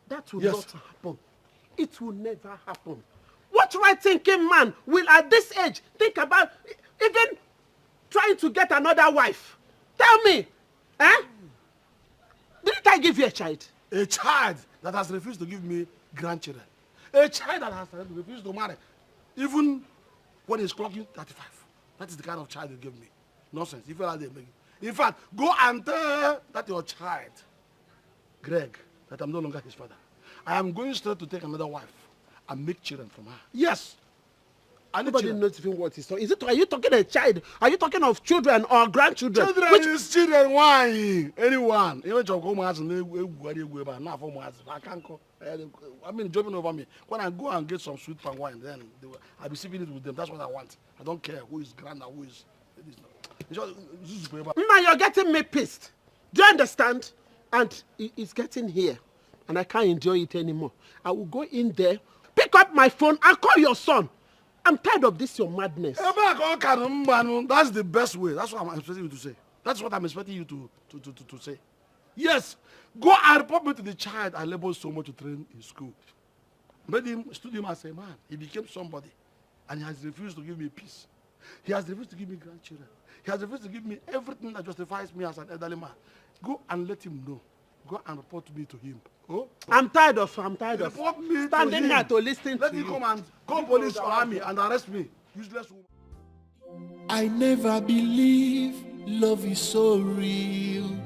That will not happen. It will never happen. What right-thinking man will at this age think about even trying to get another wife? Tell me. Eh? Didn't I give you a child? A child that has refused to give me grandchildren. A child that has refused to marry. Even when he's clocking 35. That is the kind of child you give me. Nonsense. If you like they make it. In fact, go and tell that your child, Greg, that I'm no longer his father. I am going straight to take another wife and make children from her. Yes. Nobody knows even what he's talking. Are you talking a child? Are you talking of children or grandchildren? Children is children. Why? Anyone. I mean, jumping over me. When I go and get some sweet palm wine, then I'll be sipping it with them. That's what I want. I don't care who is grand or who is. Now you're getting me pissed. Do you understand? And it's getting here. And I can't enjoy it anymore. I will go in there, pick up my phone, and call your son. I'm tired of this, your madness. That's the best way. That's what I'm expecting you to say. That's what I'm expecting you to say. Yes, go and report me to the child I labored so much to train in school. Made him, stood him as a man. He became somebody. And he has refused to give me peace. He has refused to give me grandchildren. He has refused to give me everything that justifies me as an elderly man. Go and let him know. Go and report me to him. Oh? I'm tired of report me standing to here to listen let to him you. come and call police or army and arrest me. Useless woman. I never believe love is so real.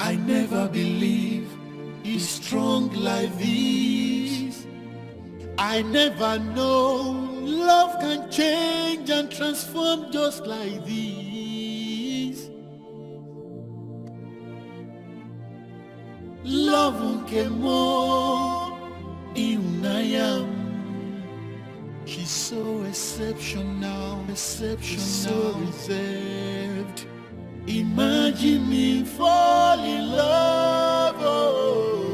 I never believe it's strong like this. I never know love can change and transform just like this. Love unke mo iunayam. She's so exceptional, so reserved. Imagine me fall in love. Oh.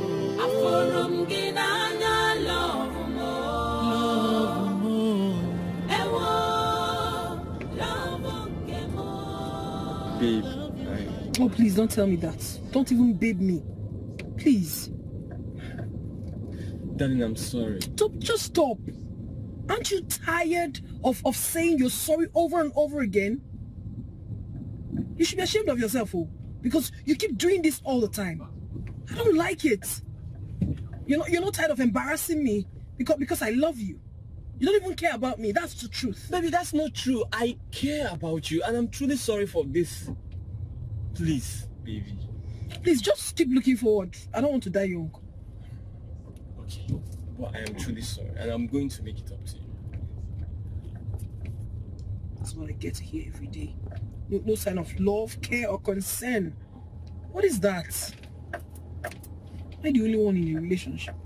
Babe, oh please don't tell me that. Don't even babe me. Please. darling, I'm sorry. Stop, just stop. Aren't you tired of saying you're sorry over and over again? You should be ashamed of yourself, oh, because you keep doing this all the time. I don't like it. You're not tired of embarrassing me because I love you. You don't even care about me. That's the truth. Baby, that's not true. I care about you and I'm truly sorry for this. Please, baby. Please, just keep looking forward. I don't want to die young. Okay, but I am truly sorry and I'm going to make it up to you. That's what I get to hear every day. No sign of love, care, or concern. What is that? Am I the only one in a relationship?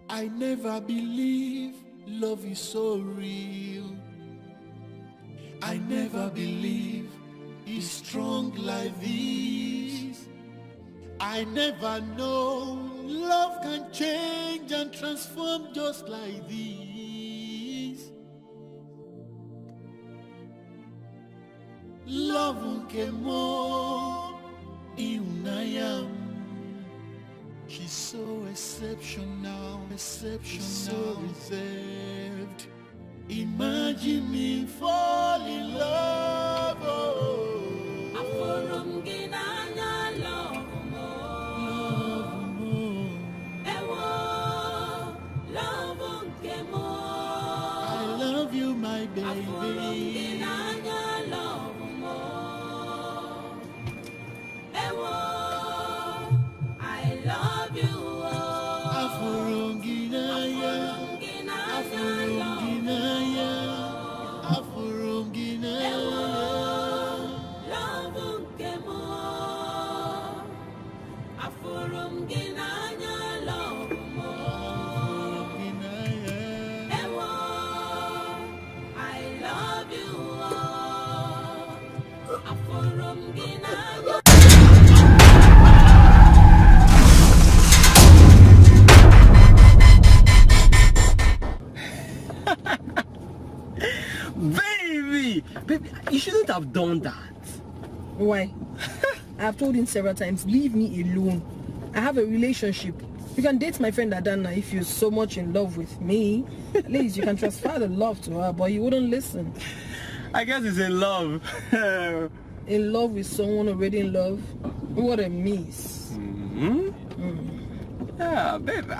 I never believe love is so real. I never believe it's strong like this. I never know love can change and transform just like this. Love unke mo iunayam. She's so exceptional, so reserved. Imagine me fall in love. Oh. I love you, my baby. Baby, you shouldn't have done that. Why? I have told him several times, leave me alone. I have a relationship. You can date my friend Adana if you're so much in love with me. At least you can transfer the love to her, but you wouldn't listen. I guess he's in love. In love with someone already in love? What a miss. Yeah, baby.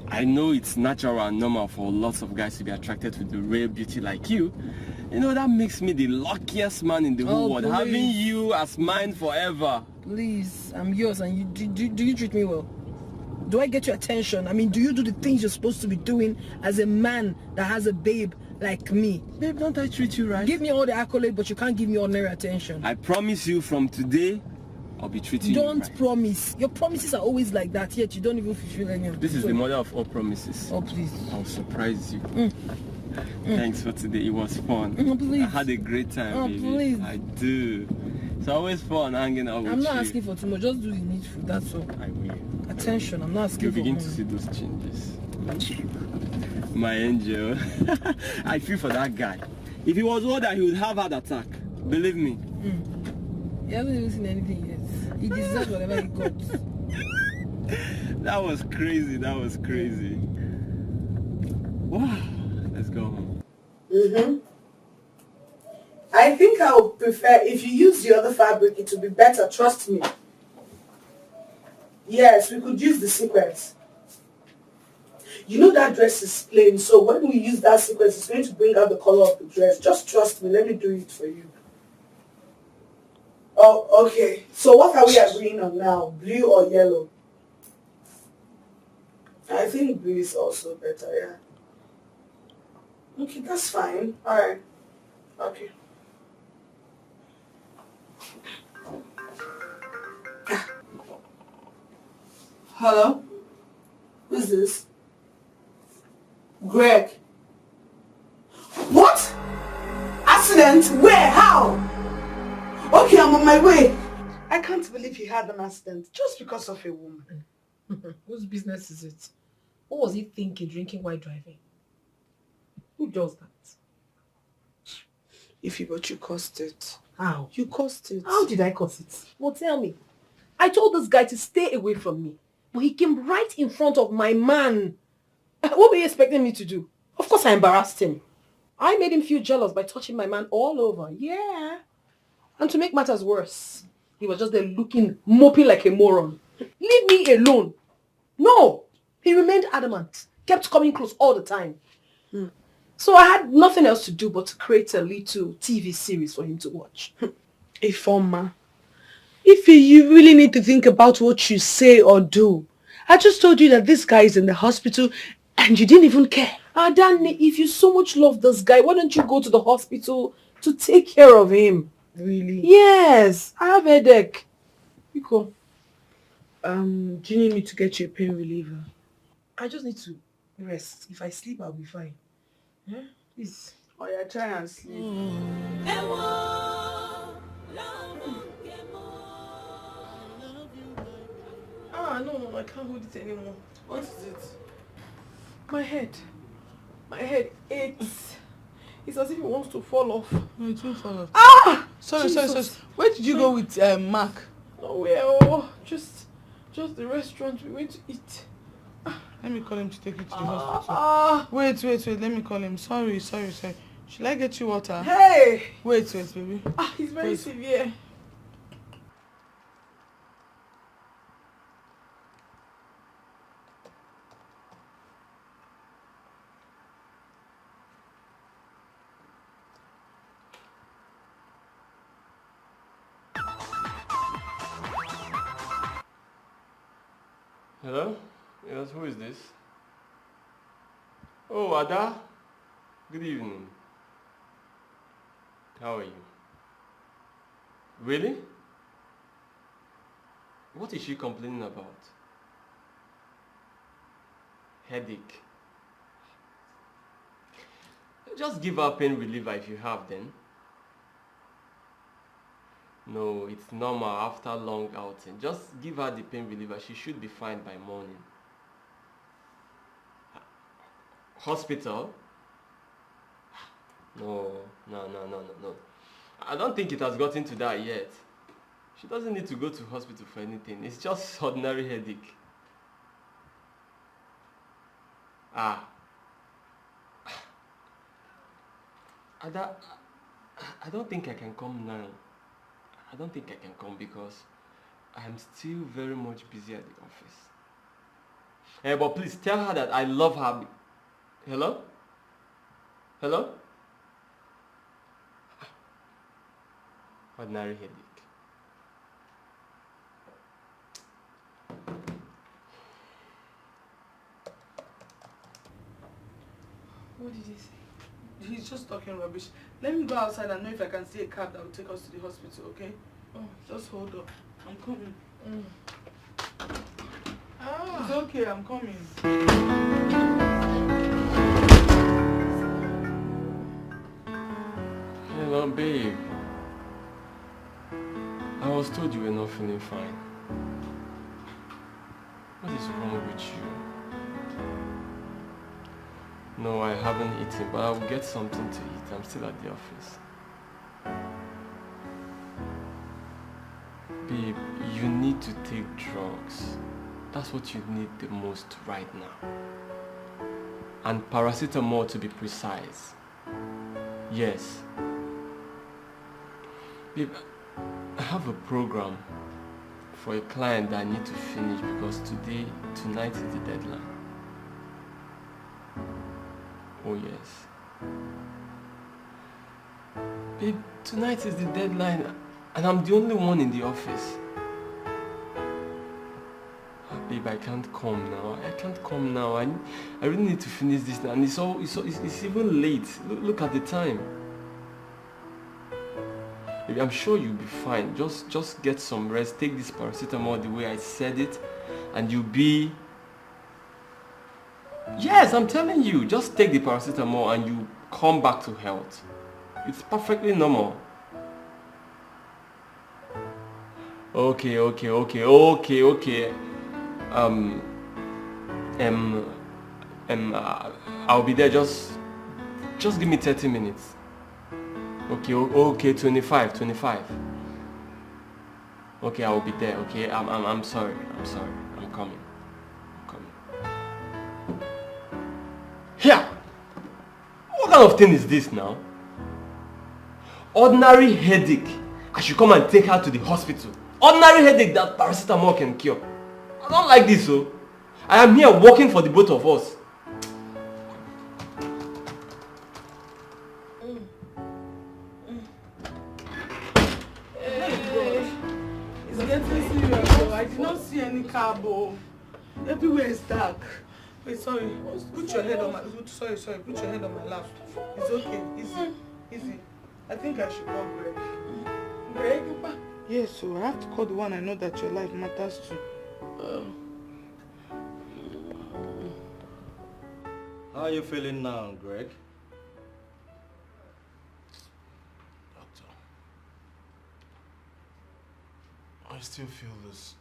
I know it's natural and normal for lots of guys to be attracted to the rare beauty like you. You know, that makes me the luckiest man in the whole world, having you as mine forever. Please, I'm yours and you do you treat me well? Do I get your attention? I mean, do you do the things you're supposed to be doing as a man that has a babe like me? Babe, don't I treat you right? Give me all the accolades, but you can't give me ordinary attention. I promise you from today, I'll be treating you right. Don't promise. Your promises are always like that, yet you don't even fulfill any of them. This is the mother of all promises. Oh, please. I'll surprise you. Thanks for today. It was fun. Please. I had a great time, Oh, baby. please. I do. It's always fun hanging out with you. I'm not asking for too much. Just do the needful. That's all. I will. Attention. I'm not asking You'll for begin more. to see those changes. My angel. I feel for that guy. If he was older, he would have heart attack. Believe me. He hasn't even seen anything yet. He deserves whatever he got. That was crazy. That was crazy. Wow. Let's go home. I think I would prefer if you use the other fabric, it would be better. Trust me. Yes, we could use the sequence. You know that dress is plain, so when we use that sequence, it's going to bring out the color of the dress. Just trust me. Let me do it for you. Oh, okay. So what are we agreeing on now? Blue or yellow? I think blue is also better, yeah. Okay, that's fine. Alright. Okay. Hello? Who's this? Greg. What? Accident? Where? How? Okay, I'm on my way. I can't believe he had an accident just because of a woman. Whose business is it? What was he thinking, drinking while driving? Who does that? But you caused it. How? You caused it. How did I cause it? Well, tell me. I told this guy to stay away from me, but he came right in front of my man. What were you expecting me to do? Of course I embarrassed him. I made him feel jealous by touching my man all over. Yeah. And to make matters worse, he was just there looking, moping like a moron. Leave me alone. No. He remained adamant. Kept coming close all the time. So I had nothing else to do but to create a little TV series for him to watch. Ifeoma, if you really need to think about what you say or do, I just told you that this guy is in the hospital and you didn't even care. Danny, if you so much love this guy, why don't you go to the hospital to take care of him? Really? Yes, I have a headache. Iko, do you need me to get you a pain reliever? I just need to rest. If I sleep, I'll be fine. Yeah? Please. Oh yeah, try and sleep. No, I can't hold it anymore. What is it? My head. My head aches. It's as if it wants to fall off. No, it won't fall off. Ah! Sorry. Where did you go with Mark? Nowhere. Oh, just the restaurant we went to eat. Let me call him to take you to the hospital. Wait. Let me call him. Sorry. Should I get you water? Hey! Wait, baby. He's very severe. Hello? Yes, who is this? Oh, Ada. Good evening. How are you? Really? What is she complaining about? Headache. Just give her pain reliever if you have then. No, it's normal after long outing. Just give her the pain reliever. She should be fine by morning. Hospital? No. I don't think it has gotten to that yet. She doesn't need to go to hospital for anything. It's just ordinary headache. I don't think I can come now. I don't think I can come because I am still very much busy at the office. But please tell her that I love her. Hello? Ordinary headache. What did he say? He's just talking rubbish. Let me go outside and know if I can see a cab that will take us to the hospital, okay? Just hold up. I'm coming. It's okay, I'm coming. Hello, babe. I was told you were not feeling fine. What is wrong with you? No, I haven't eaten, but I'll get something to eat. I'm still at the office. Babe, you need to take drugs. That's what you need the most right now. And paracetamol to be precise. Yes. Babe, I have a program for a client that I need to finish because tonight is the deadline. Oh yes. Babe, tonight is the deadline and I'm the only one in the office. Babe, I can't come now. I can't come now. I really need to finish this now. And it's even late. Look at the time. Baby, I'm sure you'll be fine. Just get some rest. Take this paracetamol the way I said it, and you'll be... Yes, I'm telling you. Just take the paracetamol and you come back to health. It's perfectly normal. Okay. I'll be there. Just give me 30 minutes. Okay, 25. Okay, I'll be there. Okay, I'm sorry. I'm coming. Here! What kind of thing is this now? Ordinary headache. I should come and take her to the hospital. Ordinary headache that paracetamol can cure. I don't like this, so. I am here working for the both of us. It's getting serious. I did not see any cab. Everywhere is dark. Wait, sorry. Put your head on my... Sorry. Put your head on my lap. It's okay. Easy. I think I should call Greg. Greg? Yes, so I have to call the one I know that your life matters to. How are you feeling now, Greg? Doctor, I still feel this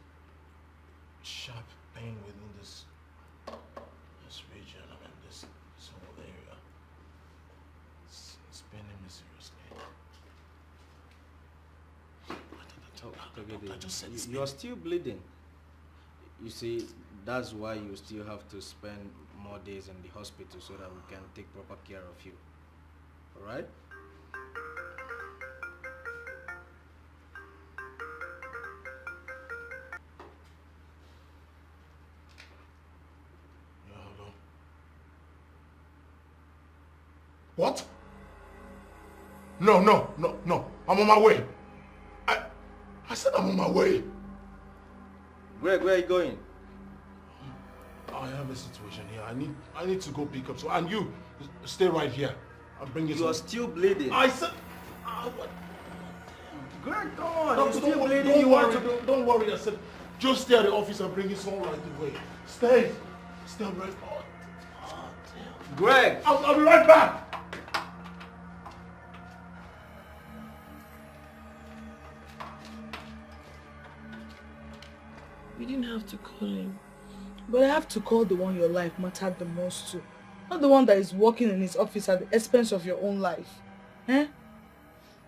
sharp pain within this region. I mean, this whole area. It's paining me seriously. You are still bleeding. You see, that's why you still have to spend more days in the hospital so that we can take proper care of you. Alright? Hello. What? No. I'm on my way. I said I'm on my way. Greg, where are you going? I have a situation here. I need to go pick up. So, and you stay right here. I'll bring you. You are still bleeding. I said. Greg, come on. No, don't worry. I said just stay at the office and bring you some right away. Stay right. Oh, damn. Greg, I'll be right back. You didn't have to call him. But I have to call the one your life mattered the most to. Not the one that is working in his office at the expense of your own life. Eh?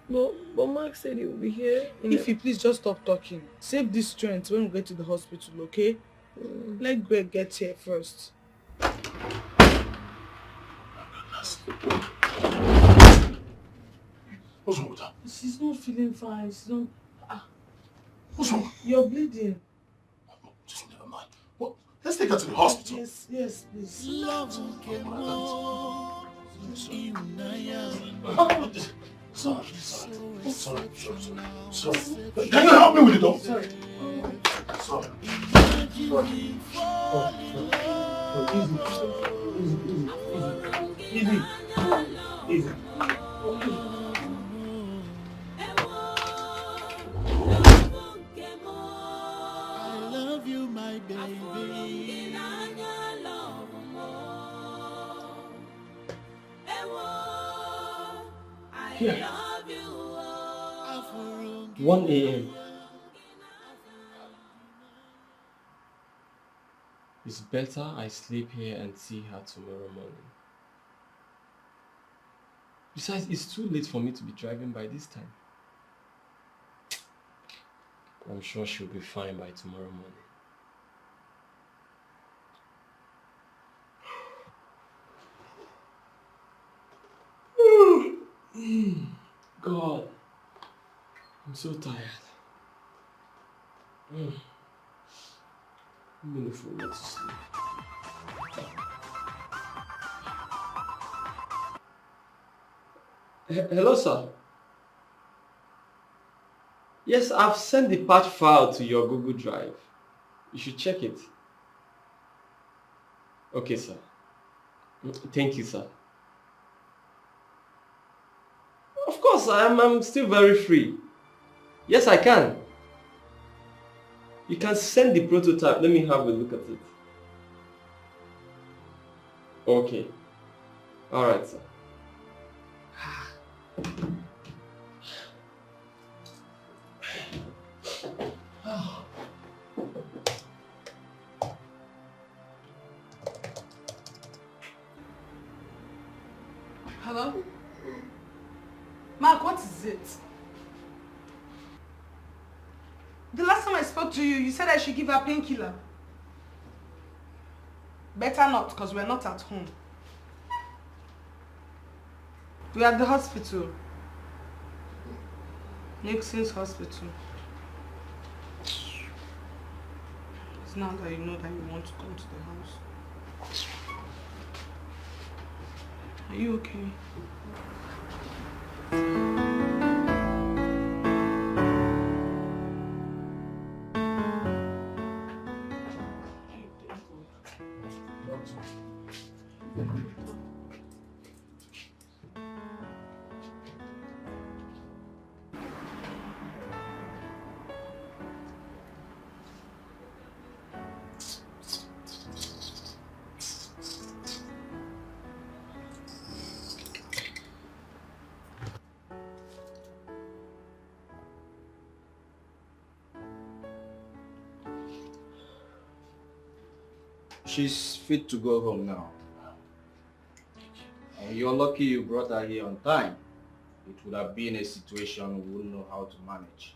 But Mark said he will be here. If you please just stop talking. Save this strength when we get to the hospital, okay? Let Greg get here first. What's wrong with her? She's not feeling fine. She's not... What's wrong? You're bleeding. Just never mind. Well, let's take her to the hospital. Yes, please. Sorry. Can you help me with the dog? Sorry. Easy. Easy. I love you, my baby. Here. 1 a.m. It's better I sleep here and see her tomorrow morning. Besides, it's too late for me to be driving by this time. I'm sure she'll be fine by tomorrow morning. God, I'm so tired. I'm gonna fall to sleep. Hello, sir. Yes, I've sent the patch file to your Google Drive. You should check it. Okay, sir. Thank you, sir. Of course, I'm still very free. Yes, I can. You can send the prototype. Let me have a look at it. Okay. Alright, sir. Hello? Mark, what is it? The last time I spoke to you, you said I should give her a painkiller. Better not, because we're not at home. We're at the hospital. Nixon's hospital. It's now that you know that you want to come to the house. Are you okay? She's fit to go home now. And you're lucky you brought her here on time. It would have been a situation we wouldn't know how to manage.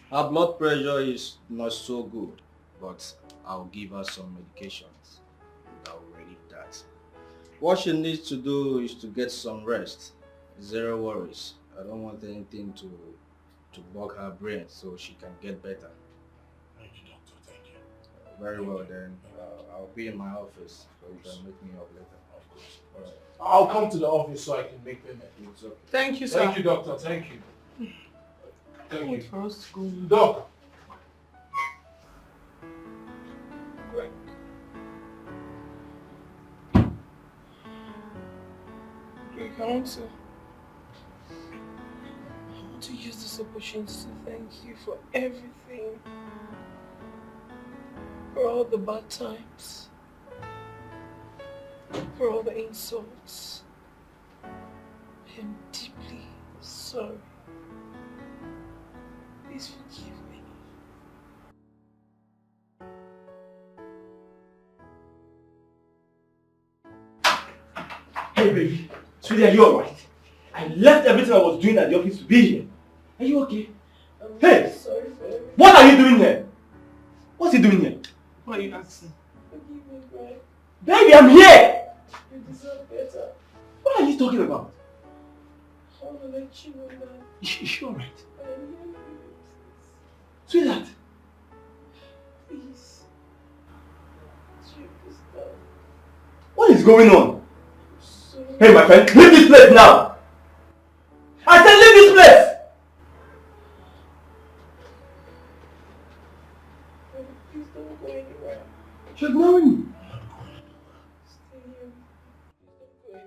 Her blood pressure is not so good, but I'll give her some medications that will relieve that. What she needs to do is to get some rest. Zero worries. I don't want anything to bug her brain so she can get better. Thank you, doctor. Thank you. Very well then. I'll be in my office so you can make me up later. Of course. All right. I'll come to the office so I can make payment. It's okay. Thank you, sir. Thank you, doctor. Thank you. Thank you. For us to go. Doc. Greg. Greg, I want to use this opportunity to thank you for everything. For all the bad times. For all the insults. I am deeply sorry. Please forgive me. Hey baby, sweetie, are you alright? I left everything I was doing at the office to be here. Are you okay? Hey! Sorry for everything. What are you doing here? What's he doing here? What are you asking? Forgive me, Greg. Baby, I'm here! You deserve better. What are you talking about? I want to let you know that Is you alright? I am here for you. Sweetheart! Please. Strip this down. What is going on? So Hey my friend, leave this place now! I said leave this place! please don't go anywhere. You're ignoring me.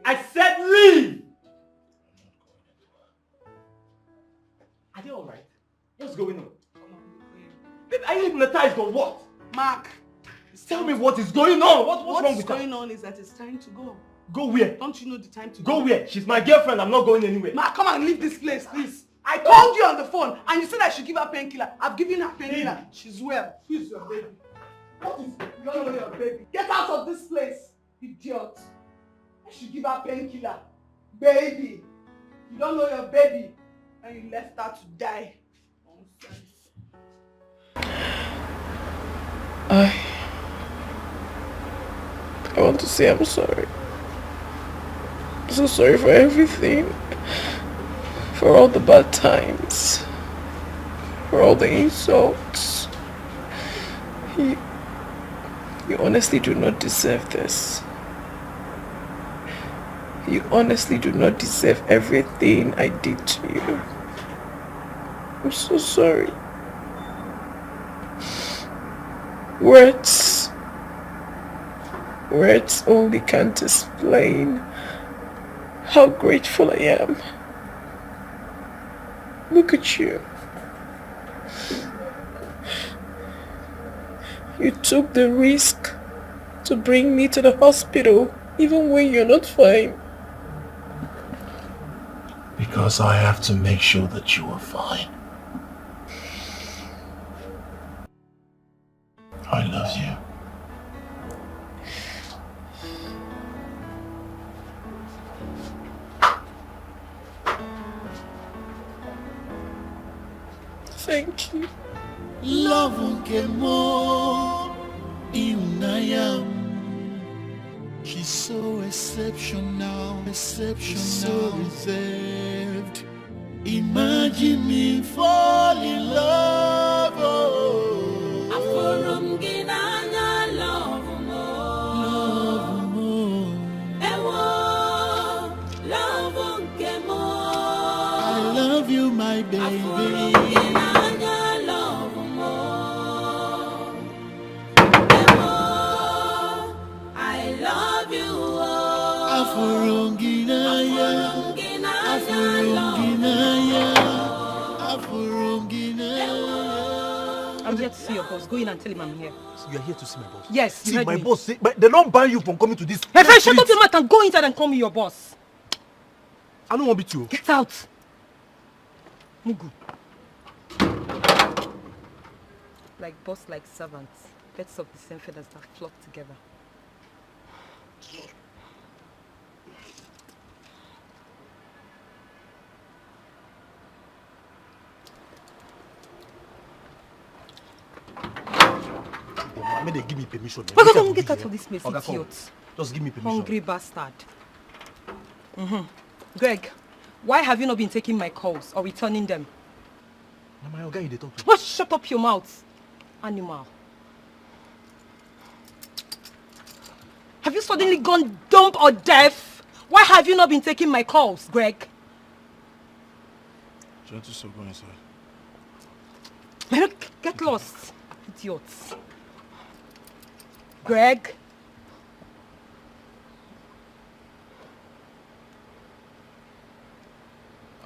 I said leave! Are they alright? What's going on? Babe, are you hypnotized or what? Mark! Tell me what is going on. What's wrong with What's going on is that it's time to go. Go where? Don't you know the time to go? Go where? She's my girlfriend. I'm not going anywhere. Mark, come and leave this place, please. I called you on the phone and you said I should give her painkiller. I've given her painkiller. She's well. Who's your baby? What is... You don't know your baby. Get out of this place, idiot. I should give her painkiller. Baby. You don't know your baby. And you left her to die. Nonsense. I want to say I'm sorry. I'm so sorry for everything. For all the bad times. For all the insults. You honestly do not deserve this. You honestly do not deserve everything I did to you. I'm so sorry. Words only can't explain how grateful I am. Look at you. You took the risk to bring me to the hospital even when you're not fine. Because I have to make sure that you are fine. I love you. Thank you. Love more in She's so exceptional, so reserved. Imagine me fall in love. Oh. I love you, my baby. I'm here to see your boss. Go in and tell him I'm here. So you're here to see my boss? Yes, see, my boss say, but they don't ban you from coming to this. Hey, friend, shut up your mouth and go inside and call me your boss. I don't want to beat you. Get out. Mugu. Like boss, like servants. Birds of the same feathers that flock together. May they give me permission. Come get out of this place, idiot. Just give me permission. Hungry bastard. Greg, why have you not been taking my calls or returning them? My guy, they talk to What? Shut up your mouth, animal. Have you suddenly gone dumb or deaf? Why have you not been taking my calls, Greg? Gentle, so go inside. Get lost, idiots. Greg?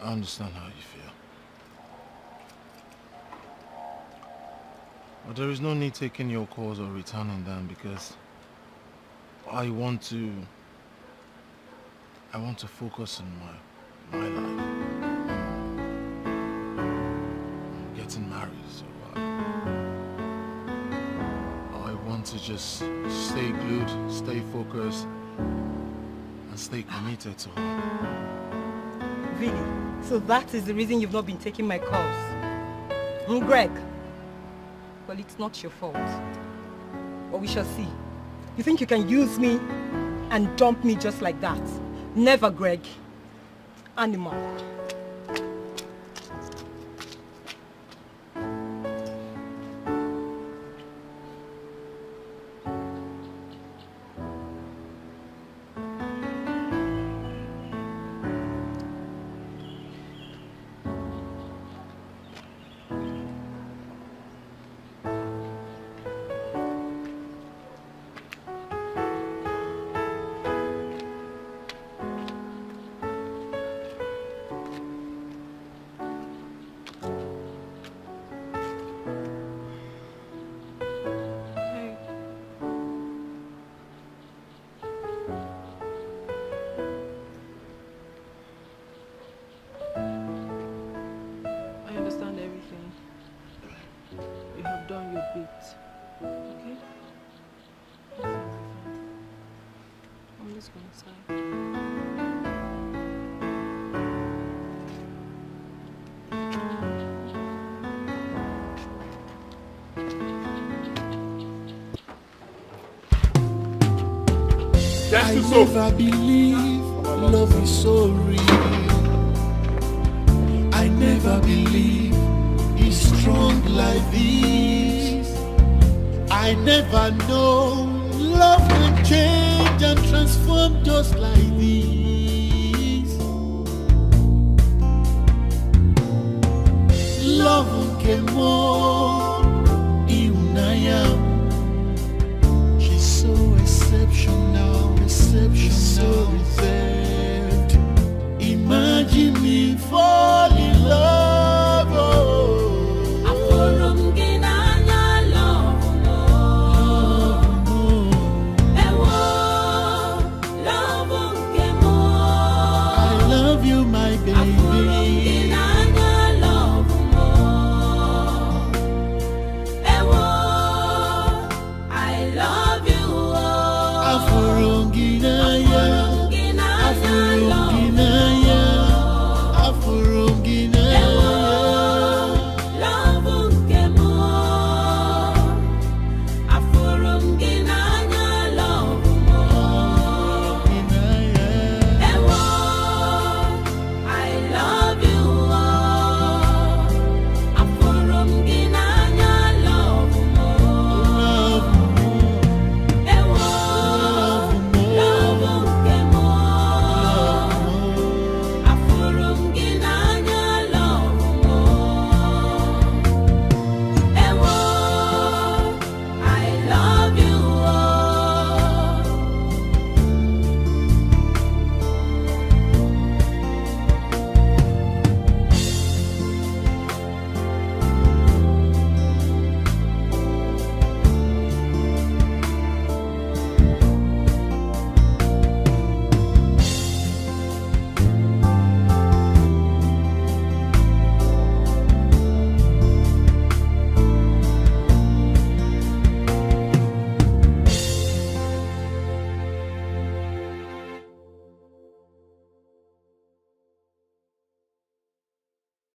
I understand how you feel. But there is no need taking your calls or returning them because I want to focus on my life. I'm getting married, so I want to just stay glued, stay focused, and stay committed to her. Really? So that is the reason you've not been taking my calls? Greg? Well, it's not your fault. But we shall see. You think you can use me and dump me just like that? Never, Greg. Animal. Let's go inside. I never believe love is so real. I never believe it's strong like this. I never know love can change and transform just like this. Love can more Unaya. She's so exceptional, so reserved. Imagine me fall in love. Oh. I love you, my baby. I love you.